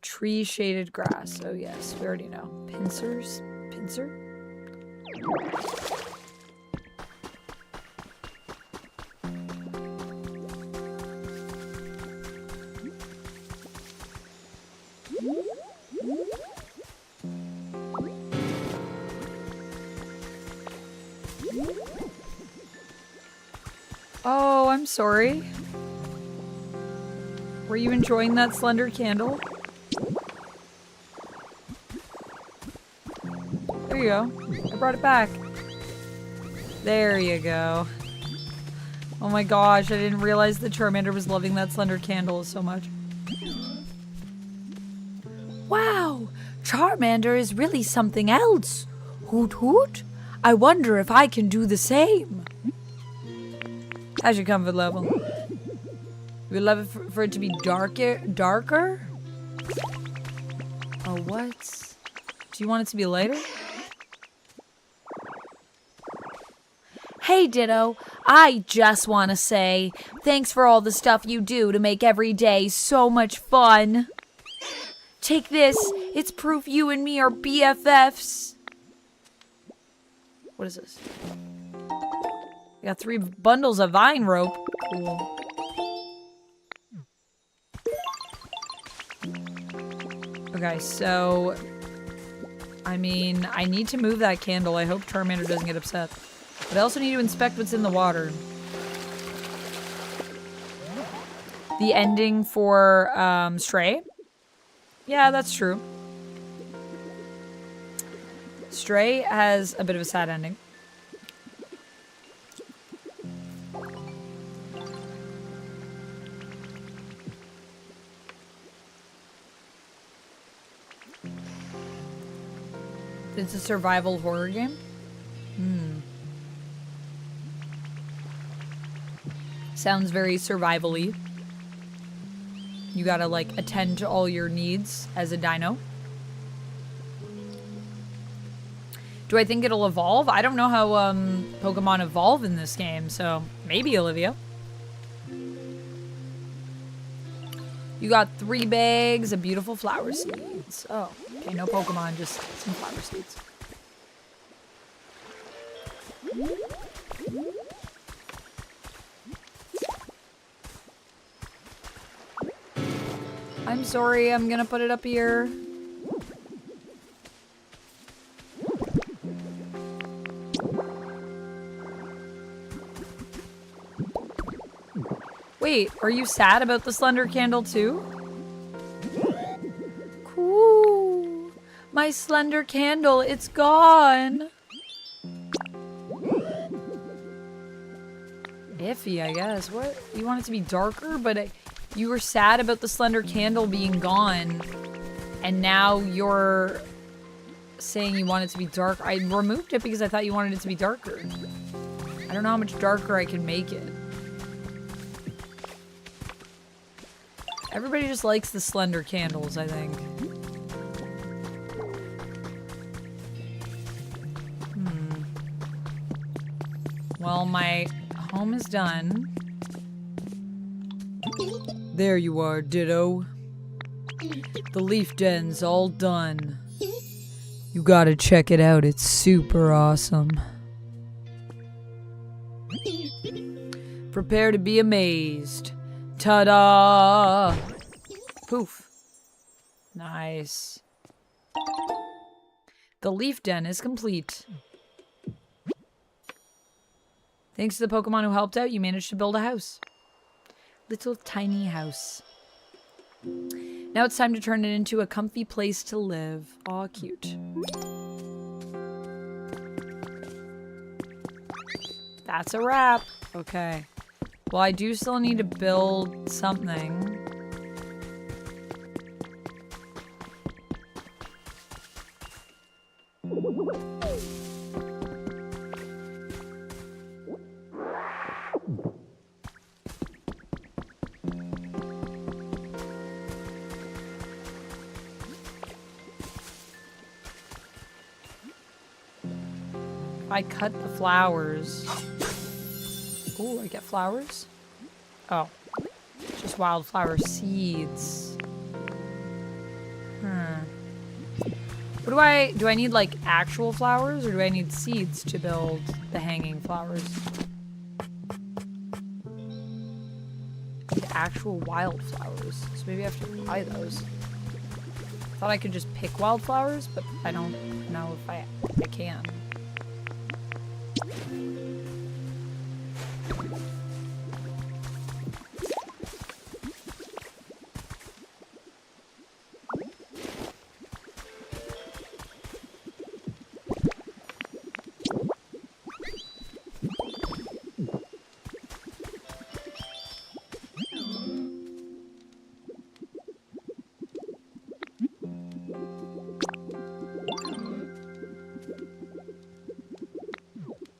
Tree shaded grass. Oh yes, we already know. Pincers? Pincer? Oh, I'm sorry. Were you enjoying that slender candle? There you go. I brought it back. There you go. Oh my gosh, I didn't realize that Charmander was loving that slender candle so much. Wow, Charmander is really something else. Hoot hoot. I wonder if I can do the same. How's your comfort level? We love it for it to be darker? Oh, what? Do you want it to be lighter? Hey Ditto, I just want to say thanks for all the stuff you do to make every day so much fun. Take this, it's proof you and me are BFFs. What is this? We got 3 bundles of vine rope. Cool. Okay, so... I mean, I need to move that candle. I hope Charmander doesn't get upset. But I also need to inspect what's in the water. The ending for, Stray? Yeah, that's true. Stray has a bit of a sad ending. It's a survival horror game? Sounds very survival-y. You gotta, like, attend to all your needs as a dino. Do I think it'll evolve? I don't know how, Pokemon evolve in this game, so maybe, Olivia. You got 3 bags of beautiful flower seeds. Oh, okay, no Pokemon, just some flower seeds. I'm sorry, I'm gonna put it up here. Wait, are you sad about the slender candle too? Cool. My slender candle, it's gone. Iffy, I guess. What? You want it to be darker, but you were sad about the slender candle being gone, and now you're saying you want it to be dark. I removed it because I thought you wanted it to be darker. I don't know how much darker I can make it. Everybody just likes the slender candles, I think. Well, my home is done. There you are, Ditto. The leaf den's all done. You gotta check it out, it's super awesome. Prepare to be amazed. Ta-da! Poof. Nice. The leaf den is complete. Thanks to the Pokemon who helped out, you managed to build a house. Little tiny house. Now it's time to turn it into a comfy place to live. Aw, cute. That's a wrap. Okay. Well, I do still need to build something. I cut the flowers. Oh, I get flowers? Oh. Just wildflower seeds. What do I need like actual flowers or do I need seeds to build the hanging flowers? I need actual wildflowers. So maybe I have to buy those. Thought I could just pick wildflowers, but I don't know if I can.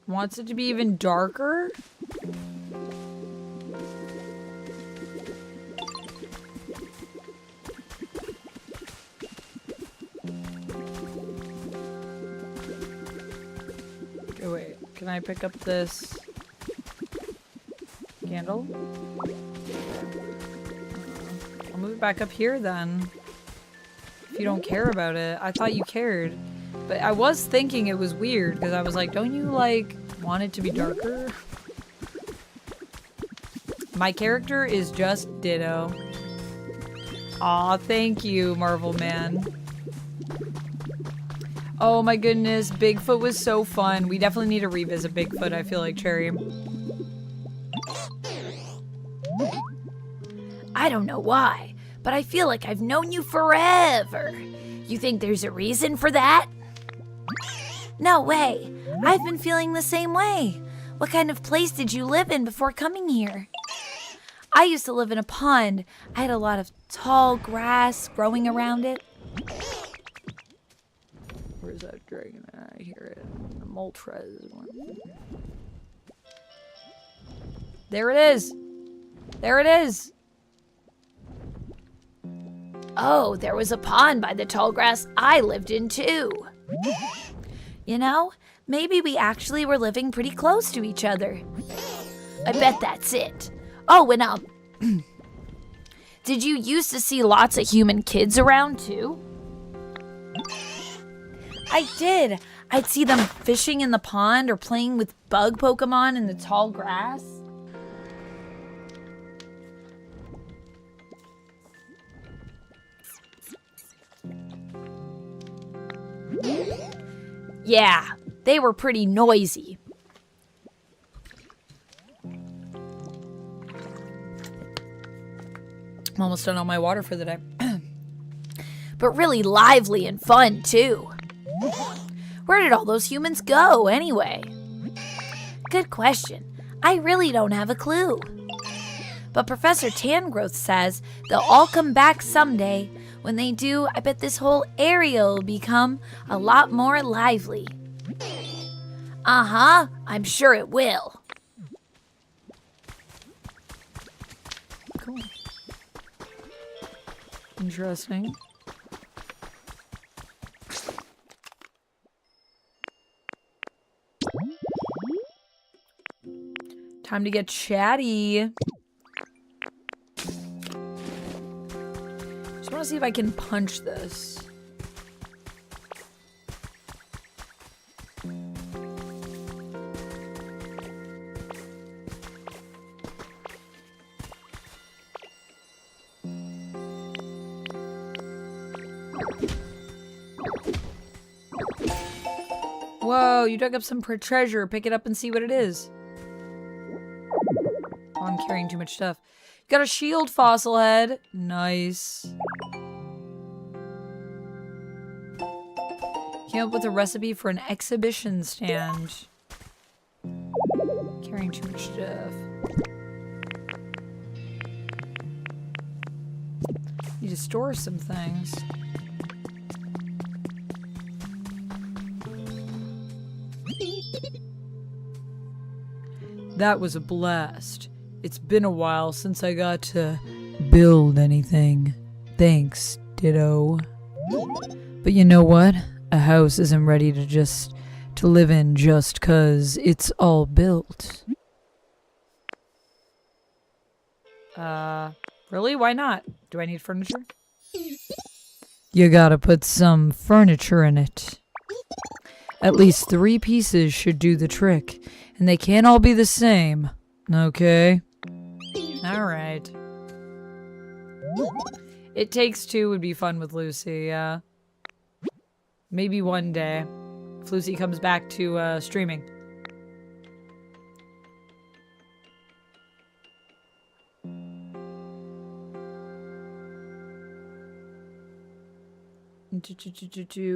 Wants it to be even darker? Okay, wait. Can I pick up this candle? I'll move it back up here then. If you don't care about it. I thought you cared. But I was thinking it was weird because I was like, don't you like want it to be darker? My character is just Ditto. Aw, thank you, Marvel Man. Oh my goodness, Bigfoot was so fun. We definitely need to revisit Bigfoot, I feel like, Cherry. I don't know why, but I feel like I've known you forever. You think there's a reason for that? No way. I've been feeling the same way. What kind of place did you live in before coming here? I used to live in a pond. I had a lot of tall grass growing around it. Where's that dragon? I hear it. The Moltres one. There it is. There it is. Oh, there was a pond by the tall grass I lived in too. You know, maybe we actually were living pretty close to each other. I bet that's it. Oh, and did you used to see lots of human kids around too? I did. I'd see them fishing in the pond or playing with bug Pokemon in the tall grass. Yeah, they were pretty noisy. I'm almost done all my water for the day. But really lively and fun too. Where did all those humans go anyway? Good question. I really don't have a clue. But Professor Tangrowth says they'll all come back someday. When they do, I bet this whole area will become a lot more lively. Uh-huh, I'm sure it will. Cool. Interesting. Time to get chatty. Just want to see if I can punch this. Whoa, you dug up some treasure. Pick it up and see what it is. Oh, I'm carrying too much stuff. Got a shield fossil head. Nice. Came up with a recipe for an exhibition stand. Carrying too much stuff. Need to store some things. That was a blast. It's been a while since I got to build anything. Thanks, Ditto. But you know what? A house isn't ready to live in just 'cause it's all built. Really? Why not? Do I need furniture? You gotta put some furniture in it. At least 3 pieces should do the trick, and they can't all be the same. Okay? Alright. It Takes Two would be fun with Lucy, yeah. Maybe one day. If Lucy comes back to streaming.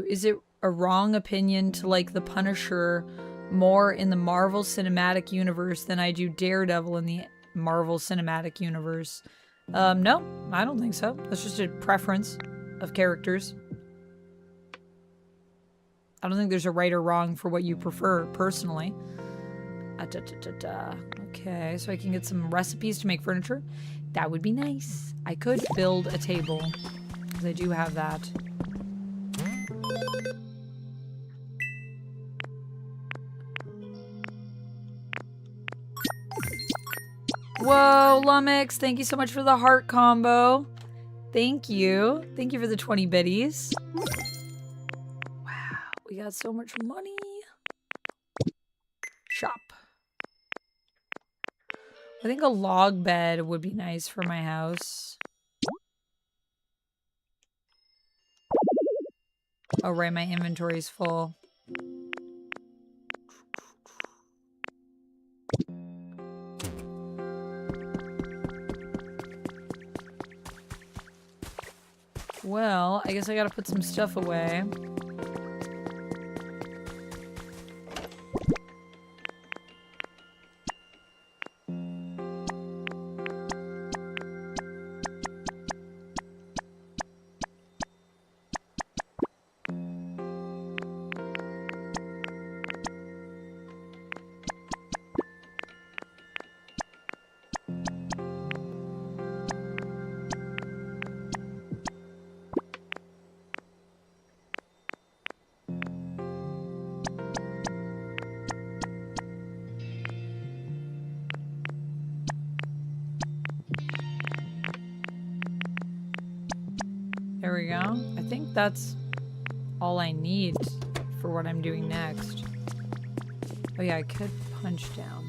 Is it a wrong opinion to like the Punisher more in the Marvel Cinematic Universe than I do Daredevil in the Marvel Cinematic Universe? No, I don't think so. That's just a preference of characters. I don't think there's a right or wrong for what you prefer, personally. Okay, so I can get some recipes to make furniture. That would be nice. I could build a table, because I do have that. Whoa, Lumix, thank you so much for the heart combo. Thank you. Thank you for the 20 biddies. Wow, we got so much money. Shop. I think a log bed would be nice for my house. Oh, right, my inventory's full. Well, I guess I gotta put some stuff away. There we go. I think that's all I need for what I'm doing next. Oh yeah, I could punch down.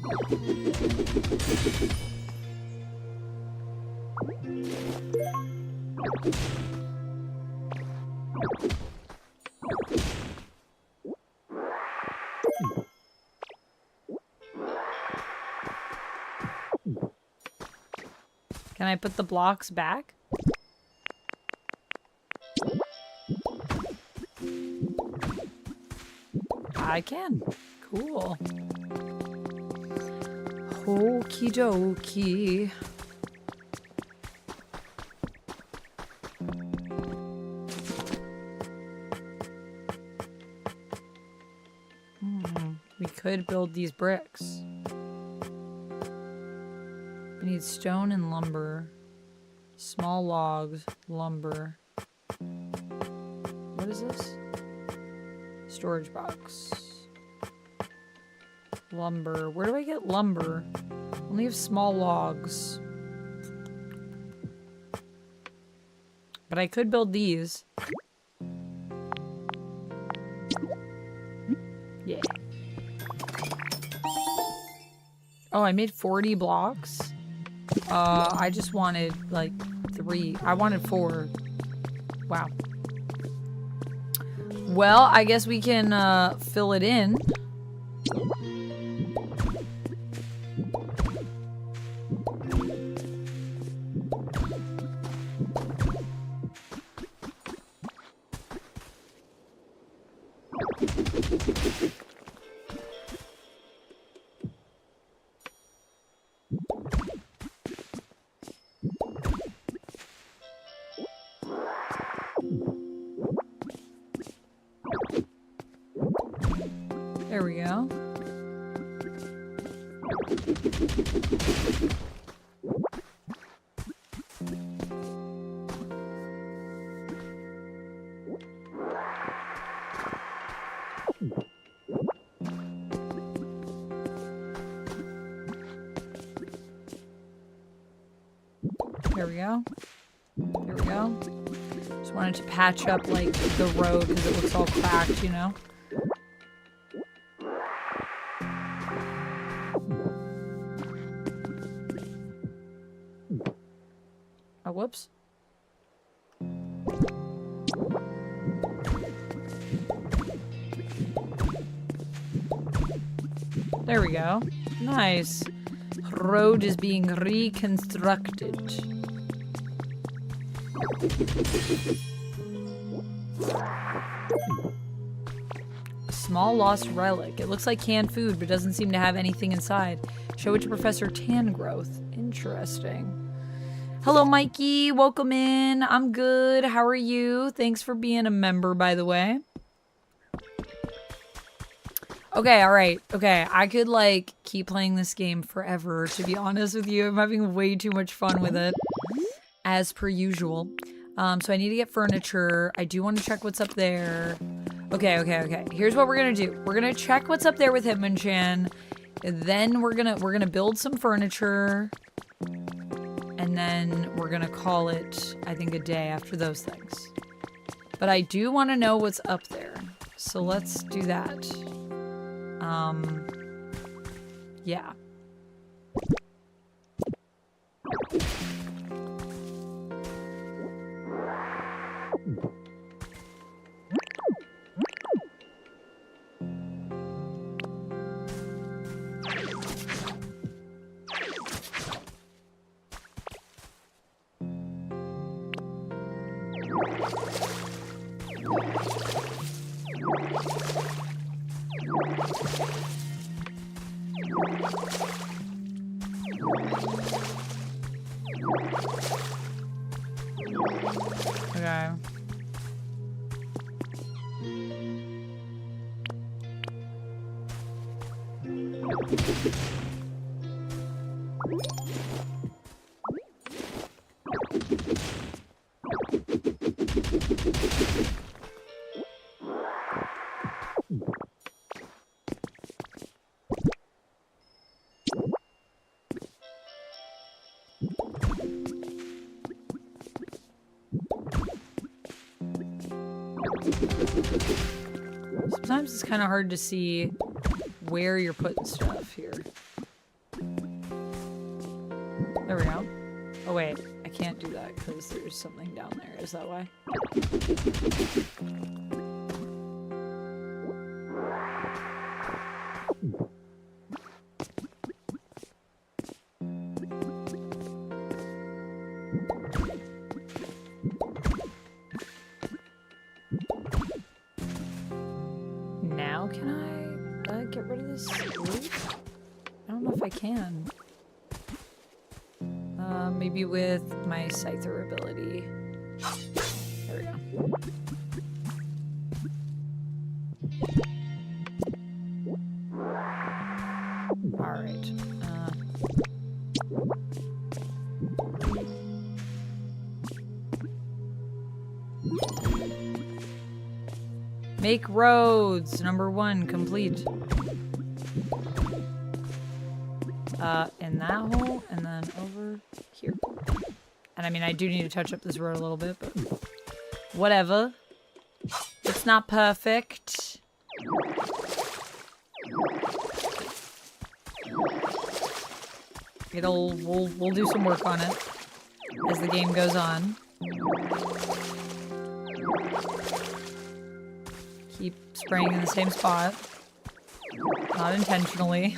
Can I put the blocks back? I can. Cool. Okie dokie. We could build these bricks. We need stone and lumber. Small logs, lumber. What is this? Storage box. Lumber. Where do I get lumber? Only have small logs. But I could build these. Yeah. Oh, I made 40 blocks? I just wanted, like, 3. I wanted 4. Wow. Well, I guess we can, fill it in. There we go. There we go. There we go. Just wanted to patch up, like, the road because it looks all cracked, you know? Oh, whoops. There we go. Nice. Road is being reconstructed. A small lost relic. It looks like canned food, but doesn't seem to have anything inside. Show it to Professor Tangrowth. Interesting. Hello, Mikey. Welcome in. I'm good. How are you? Thanks for being a member, by the way. Okay, alright. Okay, I could, like, keep playing this game forever, to be honest with you. I'm having way too much fun with it, as per usual. So I need to get furniture. I do want to check what's up there. Okay. Here's what we're gonna do. We're gonna check what's up there with Hitmonchan. Then we're gonna build some furniture. And then we're gonna call it, I think, a day after those things. But I do want to know what's up there. So let's do that. Yeah. Okay. Sometimes it's kind of hard to see where you're putting stuff here. There we go. Oh wait, I can't do that because there's something down there. Is that why? Now can I get rid of this roof? I don't know if I can. Maybe with my Scyther ability. There we go. Alright. Make roads! Number 1, complete. In that hole, and then over here. And I mean, I do need to touch up this road a little bit, but whatever. It's not perfect. We'll do some work on it as the game goes on. Keep spraying in the same spot. Not intentionally.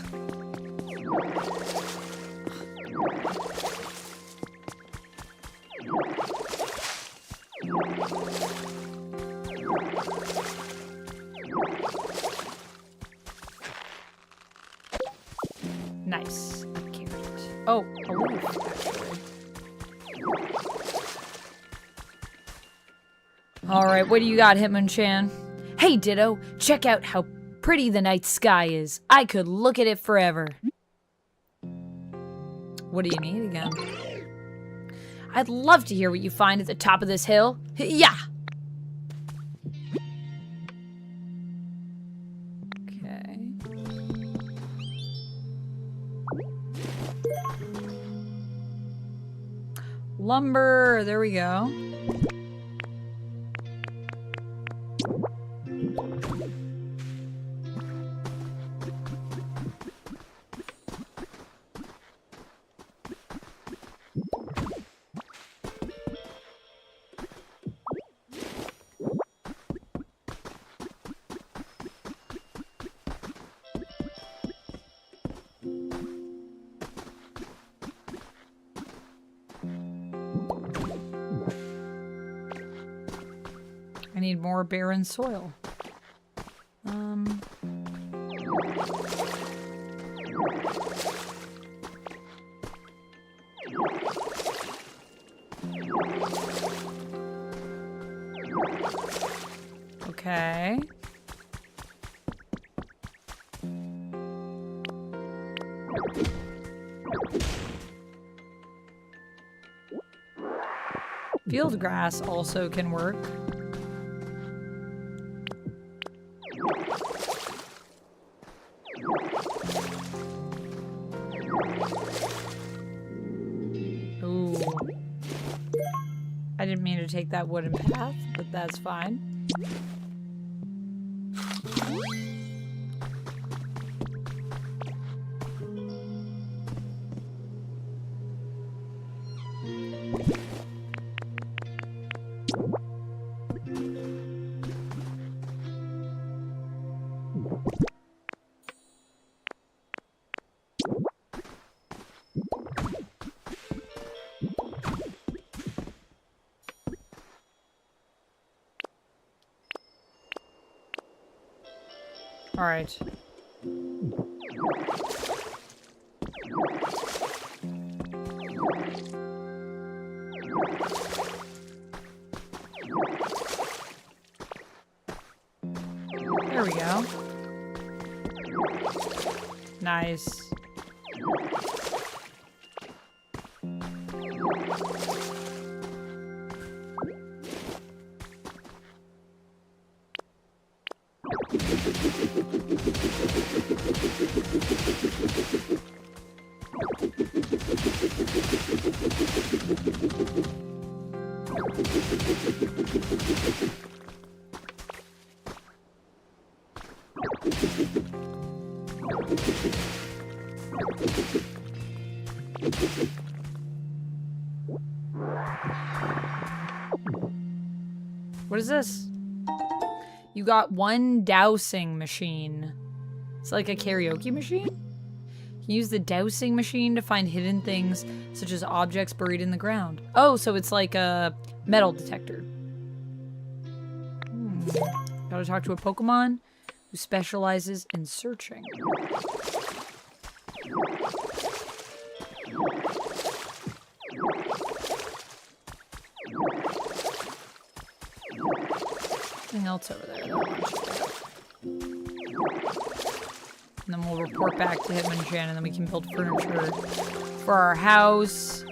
Nice. A carrot. Oh, a leaf, actually. Alright, what do you got, Hitmonchan? Hey, Ditto! Check out how pretty the night sky is. I could look at it forever. What do you need again? I'd love to hear what you find at the top of this hill. Yeah. Okay. Lumber, there we go. I need more barren soil. Okay. Field grass also can work. Ooh. I didn't mean to take that wooden path, but that's fine. All right. There we go. Nice. What is this? You got one dowsing machine. It's like a karaoke machine? You use the dowsing machine to find hidden things, such as objects buried in the ground. Oh, so it's like a metal detector. Gotta talk to a Pokemon who specializes in searching. Anything else over there? And then we'll report back to Hitmonchan, and then we can build furniture for our house.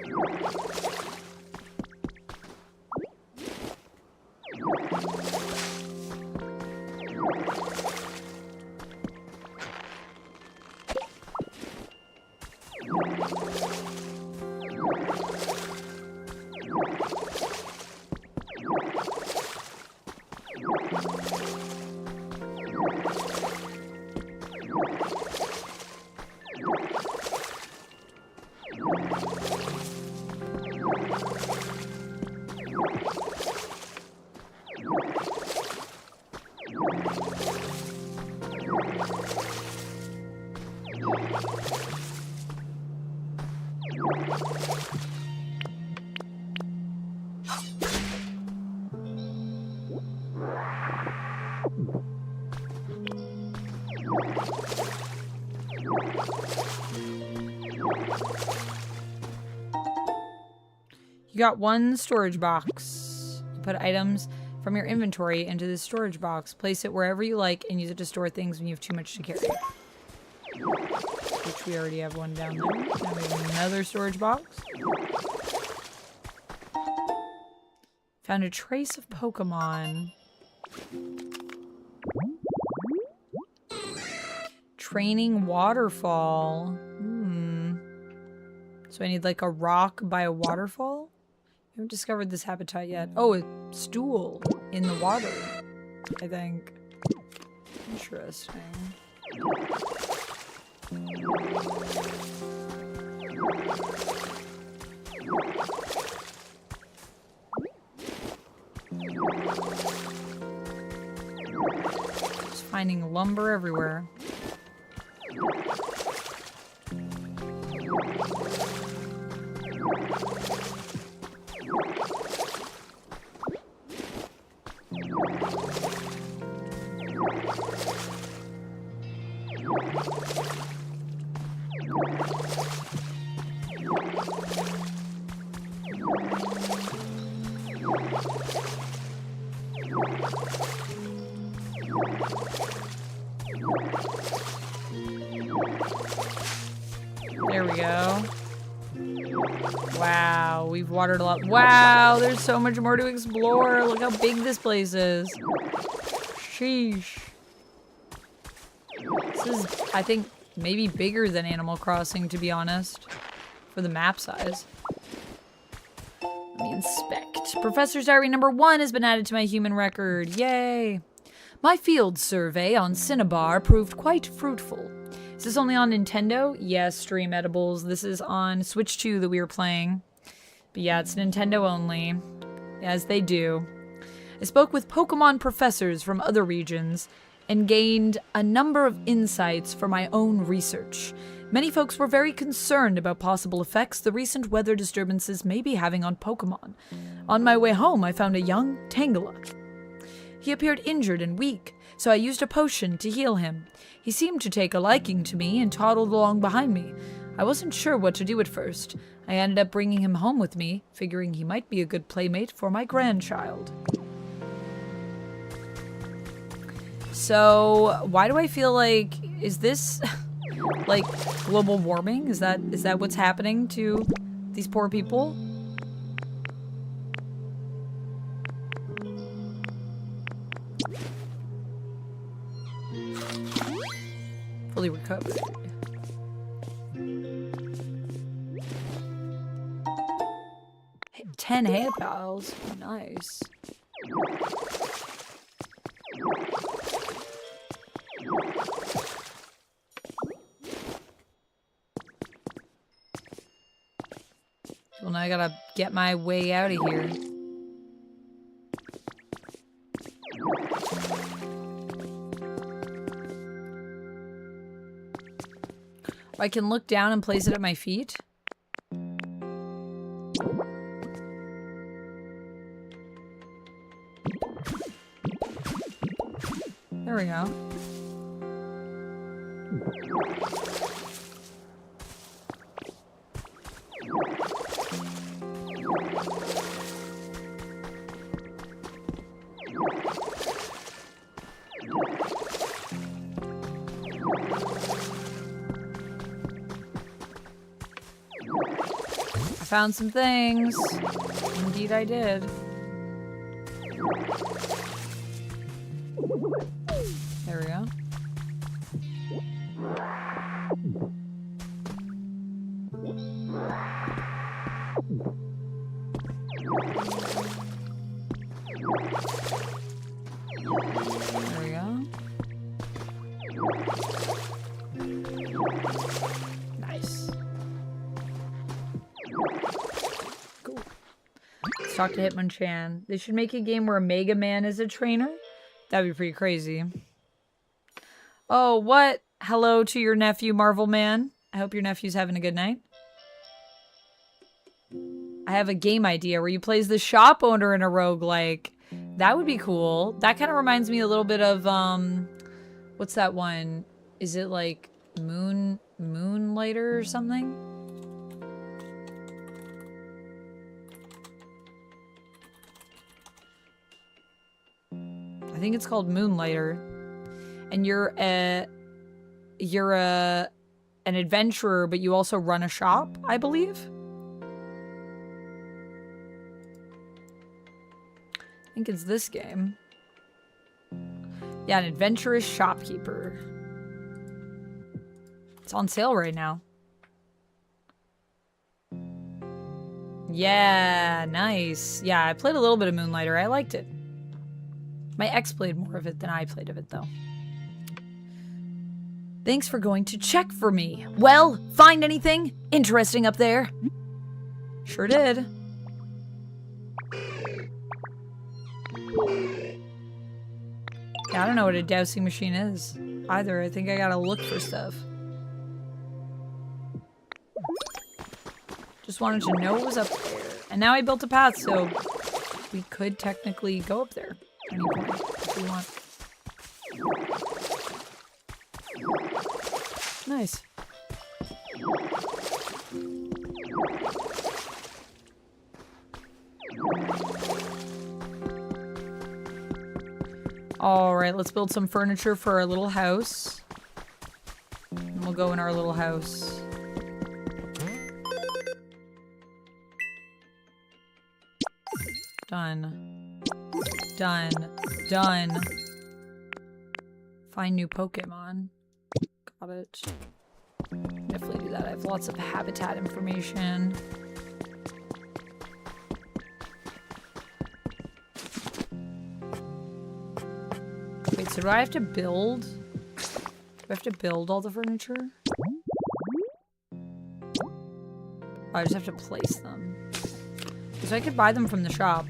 You got one storage box. You put items from your inventory into this storage box. Place it wherever you like and use it to store things when you have too much to carry. Which we already have one down there. Now we have another storage box. Found a trace of Pokemon. Training waterfall. So I need like a rock by a waterfall? I haven't discovered this habitat yet. Oh, a stool in the water, I think. Interesting. Just finding lumber everywhere. There we go. Wow, we've watered a lot. Wow, there's so much more to explore. Look how big this place is. Sheesh. This is, I think, maybe bigger than Animal Crossing, to be honest, for the map size. Let me inspect. Professor's Diary number 1 has been added to my human record. Yay. My field survey on Cinnabar proved quite fruitful. Is this only on Nintendo? Yes, Stream Edibles. This is on Switch 2 that we were playing. But yeah, it's Nintendo only. As they do. I spoke with Pokemon professors from other regions and gained a number of insights for my own research. Many folks were very concerned about possible effects the recent weather disturbances may be having on Pokemon. On my way home, I found a young Tangela. He appeared injured and weak, so I used a potion to heal him. He seemed to take a liking to me and toddled along behind me. I wasn't sure what to do at first. I ended up bringing him home with me, figuring he might be a good playmate for my grandchild. So, why do I feel like, is this like global warming? Is that what's happening to these poor people? Fully recovered. Hey, 10 hay pals. Nice. Well, now I gotta get my way out of here. I can look down and place it at my feet. There we go. I found some things. Indeed I did. There we go. There we go. Nice. Cool. Let's talk to Hitmonchan. They should make a game where Mega Man is a trainer. That'd be pretty crazy. Oh, what? Hello to your nephew, Marvel Man. I hope your nephew's having a good night. I have a game idea where you play as the shop owner in a roguelike. That would be cool. That kind of reminds me a little bit of, what's that one? Is it like Moonlighter or something? I think it's called Moonlighter. And you're an adventurer, but you also run a shop, I believe. I think it's this game. Yeah, an adventurous shopkeeper. It's on sale right now. Yeah, nice. Yeah, I played a little bit of Moonlighter. I liked it. My ex played more of it than I played of it, though. Thanks for going to check for me. Well, find anything interesting up there? Sure did. Yeah, I don't know what a dowsing machine is either. I think I gotta look for stuff. Just wanted to know what was up there. And now I built a path, so we could technically go up there at any point if we want. Nice. Alright, let's build some furniture for our little house. And we'll go in our little house. Done. Done. Done. Find new Pokemon. Got it. Definitely do that. I have lots of habitat information. Wait, so do I have to build? Do I have to build all the furniture? Oh, I just have to place them. Because I could buy them from the shop.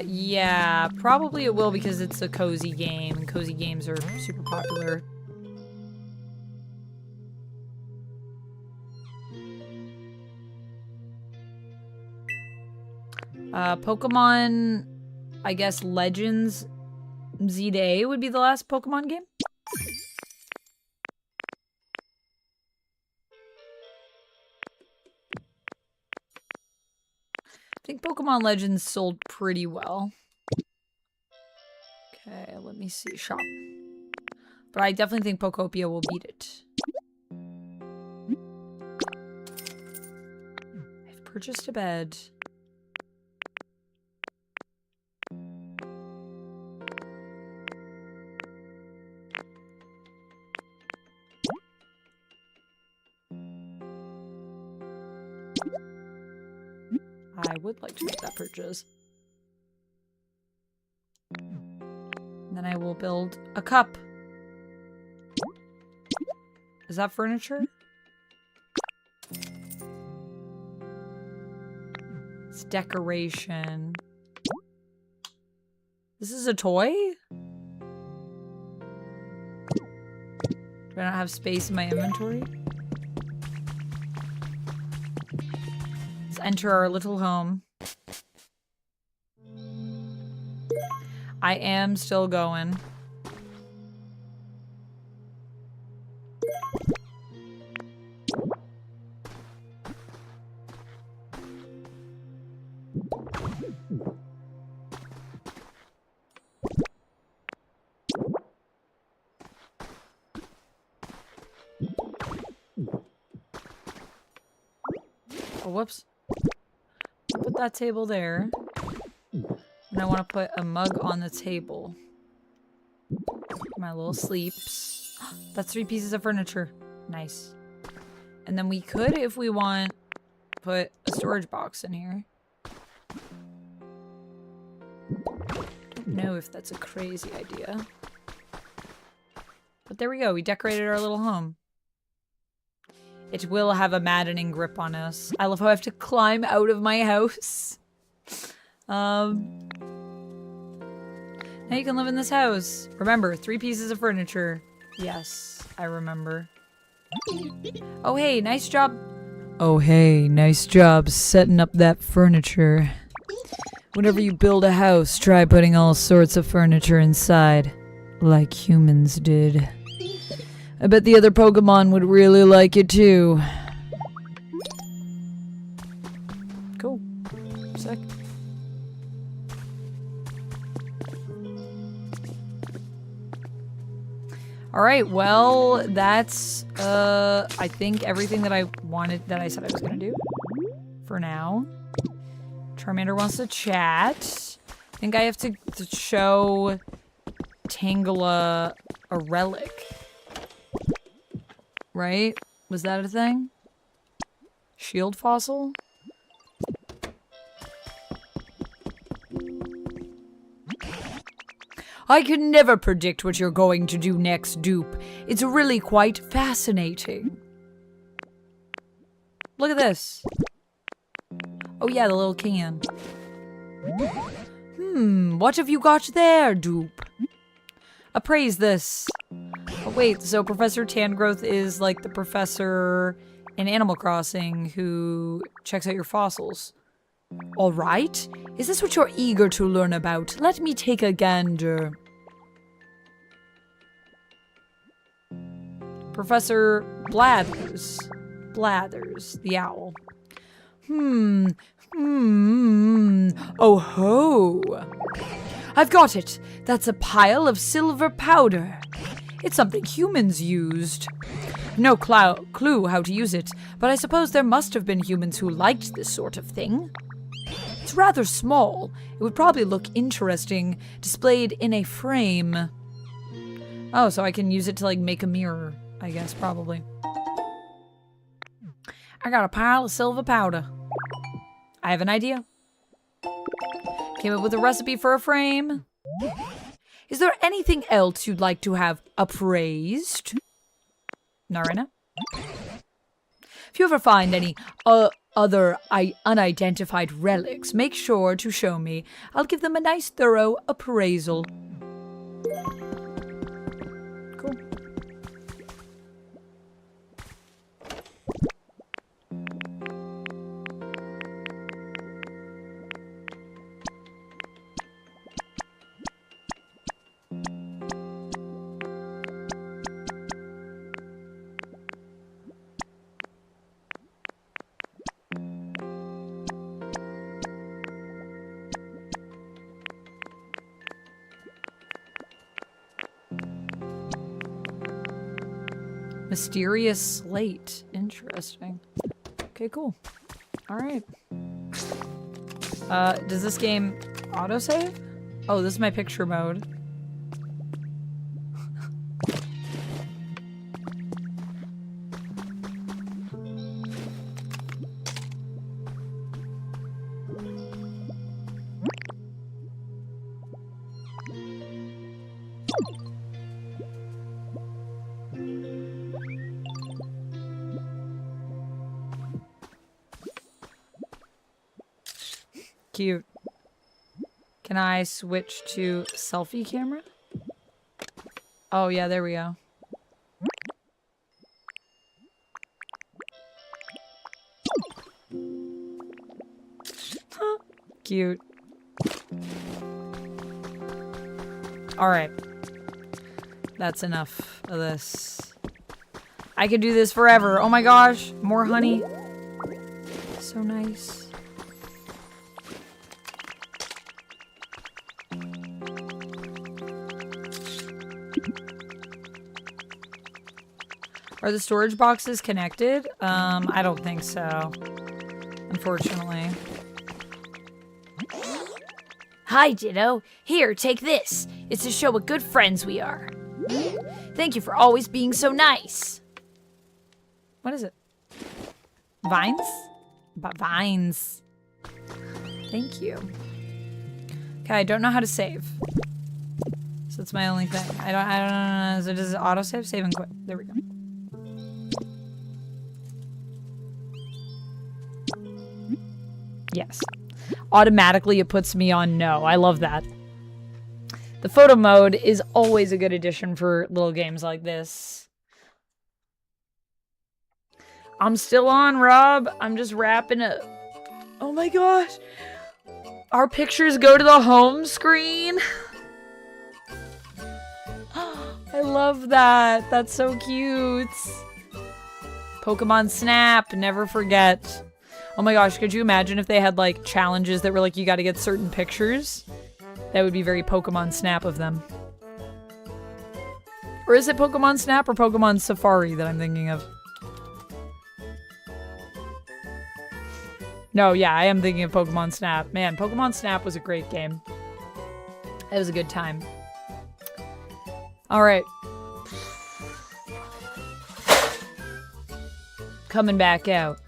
Yeah, probably it will because it's a cozy game, and cozy games are super popular. Pokemon, I guess Legends Z to A would be the last Pokemon game. I think Pokemon Legends sold pretty well. Okay, let me see. Shop. But I definitely think Pokopia will beat it. I've purchased a bed. I would like to make that purchase. And then I will build a cup. Is that furniture? It's decoration. This is a toy? Do I not have space in my inventory? Let's enter our little home. I am still going. Oh, whoops. Put that table there. And I want to put a mug on the table. My little sleeps. That's 3 pieces of furniture. Nice. And then we could, if we want, put a storage box in here. Don't know if that's a crazy idea. But there we go. We decorated our little home. It will have a maddening grip on us. I love how I have to climb out of my house. Now you can live in this house. Remember, 3 pieces of furniture. Yes, I remember. Oh, hey, nice job. Oh, hey, nice job setting up that furniture. Whenever you build a house, try putting all sorts of furniture inside. Like humans did. I bet the other Pokemon would really like it too. Cool. Sick. All right, well, that's, I think everything that I wanted, that I said I was gonna do for now. Charmander wants to chat. I think I have to show Tangela a relic. Right? Was that a thing? Shield fossil? I can never predict what you're going to do next, Dupe. It's really quite fascinating. Look at this. Oh yeah, the little can. What have you got there, Dupe? Appraise this. Oh wait, so Professor Tangrowth is like the professor in Animal Crossing who checks out your fossils. All right. Is this what you're eager to learn about? Let me take a gander. Professor Blathers. Blathers, the owl. Oh ho! I've got it. That's a pile of silver powder. It's something humans used. No clue how to use it, but I suppose there must have been humans who liked this sort of thing. It's rather small. It would probably look interesting displayed in a frame. Oh, so I can use it to, like, make a mirror, I guess, probably. I got a pile of silver powder. I have an idea. Came up with a recipe for a frame. Is there anything else you'd like to have appraised? Narina? If you ever find any other unidentified relics, make sure to show me. I'll give them a nice thorough appraisal. Cool. Mysterious slate. Interesting. Okay, cool. Alright. Does this game autosave? Oh, this is my picture mode. Cute. Can I switch to selfie camera? Oh yeah, there we go. Cute. Alright. That's enough of this. I could do this forever. Oh my gosh. More honey. So nice. Are the storage boxes connected? I don't think so. Unfortunately. Hi, Ditto. Here, take this. It's to show what good friends we are. Thank you for always being so nice. What is it? Vines? Vines. Thank you. Okay, I don't know how to save. So that's my only thing. I don't know. So does it autosave? Save and quit. There we go. Yes. Automatically it puts me on no. I love that. The photo mode is always a good addition for little games like this. I'm still on, Rob. I'm just wrapping up. Oh my gosh. Our pictures go to the home screen. I love that. That's so cute. Pokemon Snap. Never forget. Oh my gosh, could you imagine if they had, like, challenges that were like, you gotta get certain pictures? That would be very Pokemon Snap of them. Or is it Pokemon Snap or Pokemon Safari that I'm thinking of? No, yeah, I am thinking of Pokemon Snap. Man, Pokemon Snap was a great game. It was a good time. All right. Coming back out.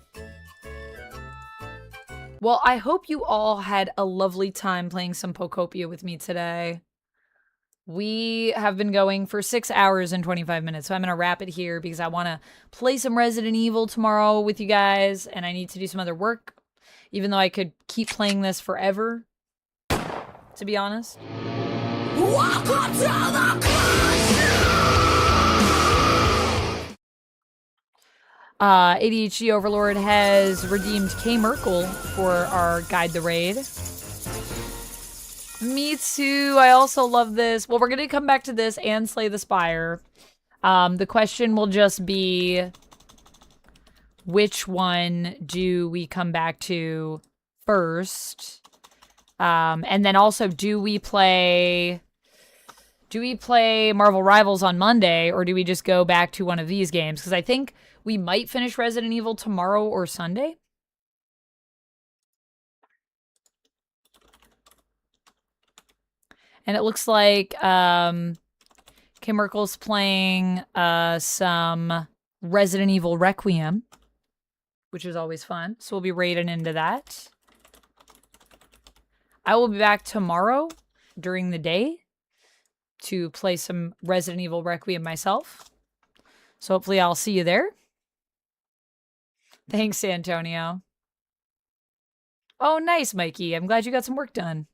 Well, I hope you all had a lovely time playing some Pokopia with me today. We have been going for 6 hours and 25 minutes, so I'm going to wrap it here because I want to play some Resident Evil tomorrow with you guys, and I need to do some other work, even though I could keep playing this forever, to be honest. Welcome to the ADHD Overlord has redeemed K. Merkel for our Guide the Raid. Me too. I also love this. Well, we're going to come back to this and Slay the Spire. The question will just be, which one do we come back to first? And then also, do we play Marvel Rivals on Monday, or do we just go back to one of these games? Because I think we might finish Resident Evil tomorrow or Sunday. And it looks like Kim Merkel's playing some Resident Evil Requiem, which is always fun. So we'll be raiding into that. I will be back tomorrow during the day to play some Resident Evil Requiem myself. So hopefully I'll see you there. Thanks, Antonio. Oh, nice, Mikey. I'm glad you got some work done.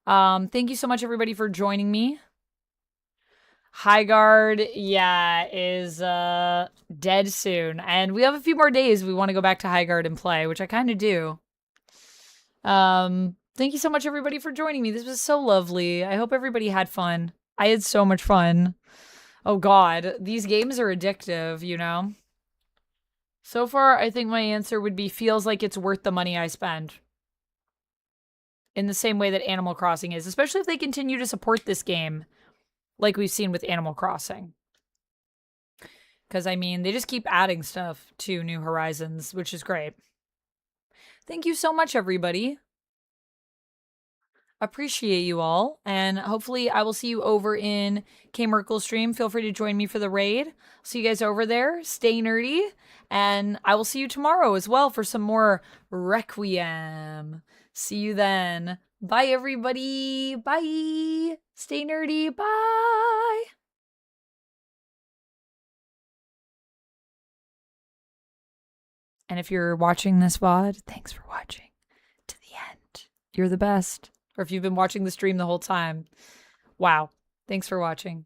Thank you so much, everybody, for joining me. Highguard, yeah, is dead soon. And we have a few more days we want to go back to Highguard and play, which I kind of do. Thank you so much, everybody, for joining me. This was so lovely. I hope everybody had fun. I had so much fun. Oh, God. These games are addictive, you know? So far, I think my answer would be feels like it's worth the money I spend. In the same way that Animal Crossing is, especially if they continue to support this game like we've seen with Animal Crossing. Because, I mean, they just keep adding stuff to New Horizons, which is great. Thank you so much, everybody. Appreciate you all. And hopefully I will see you over in K. Merkel's stream. Feel free to join me for the raid. See you guys over there. Stay nerdy. And I will see you tomorrow as well for some more Requiem. See you then. Bye, everybody. Bye. Stay nerdy. Bye. And if you're watching this VOD, thanks for watching to the end. You're the best. Or if you've been watching the stream the whole time, wow. Thanks for watching.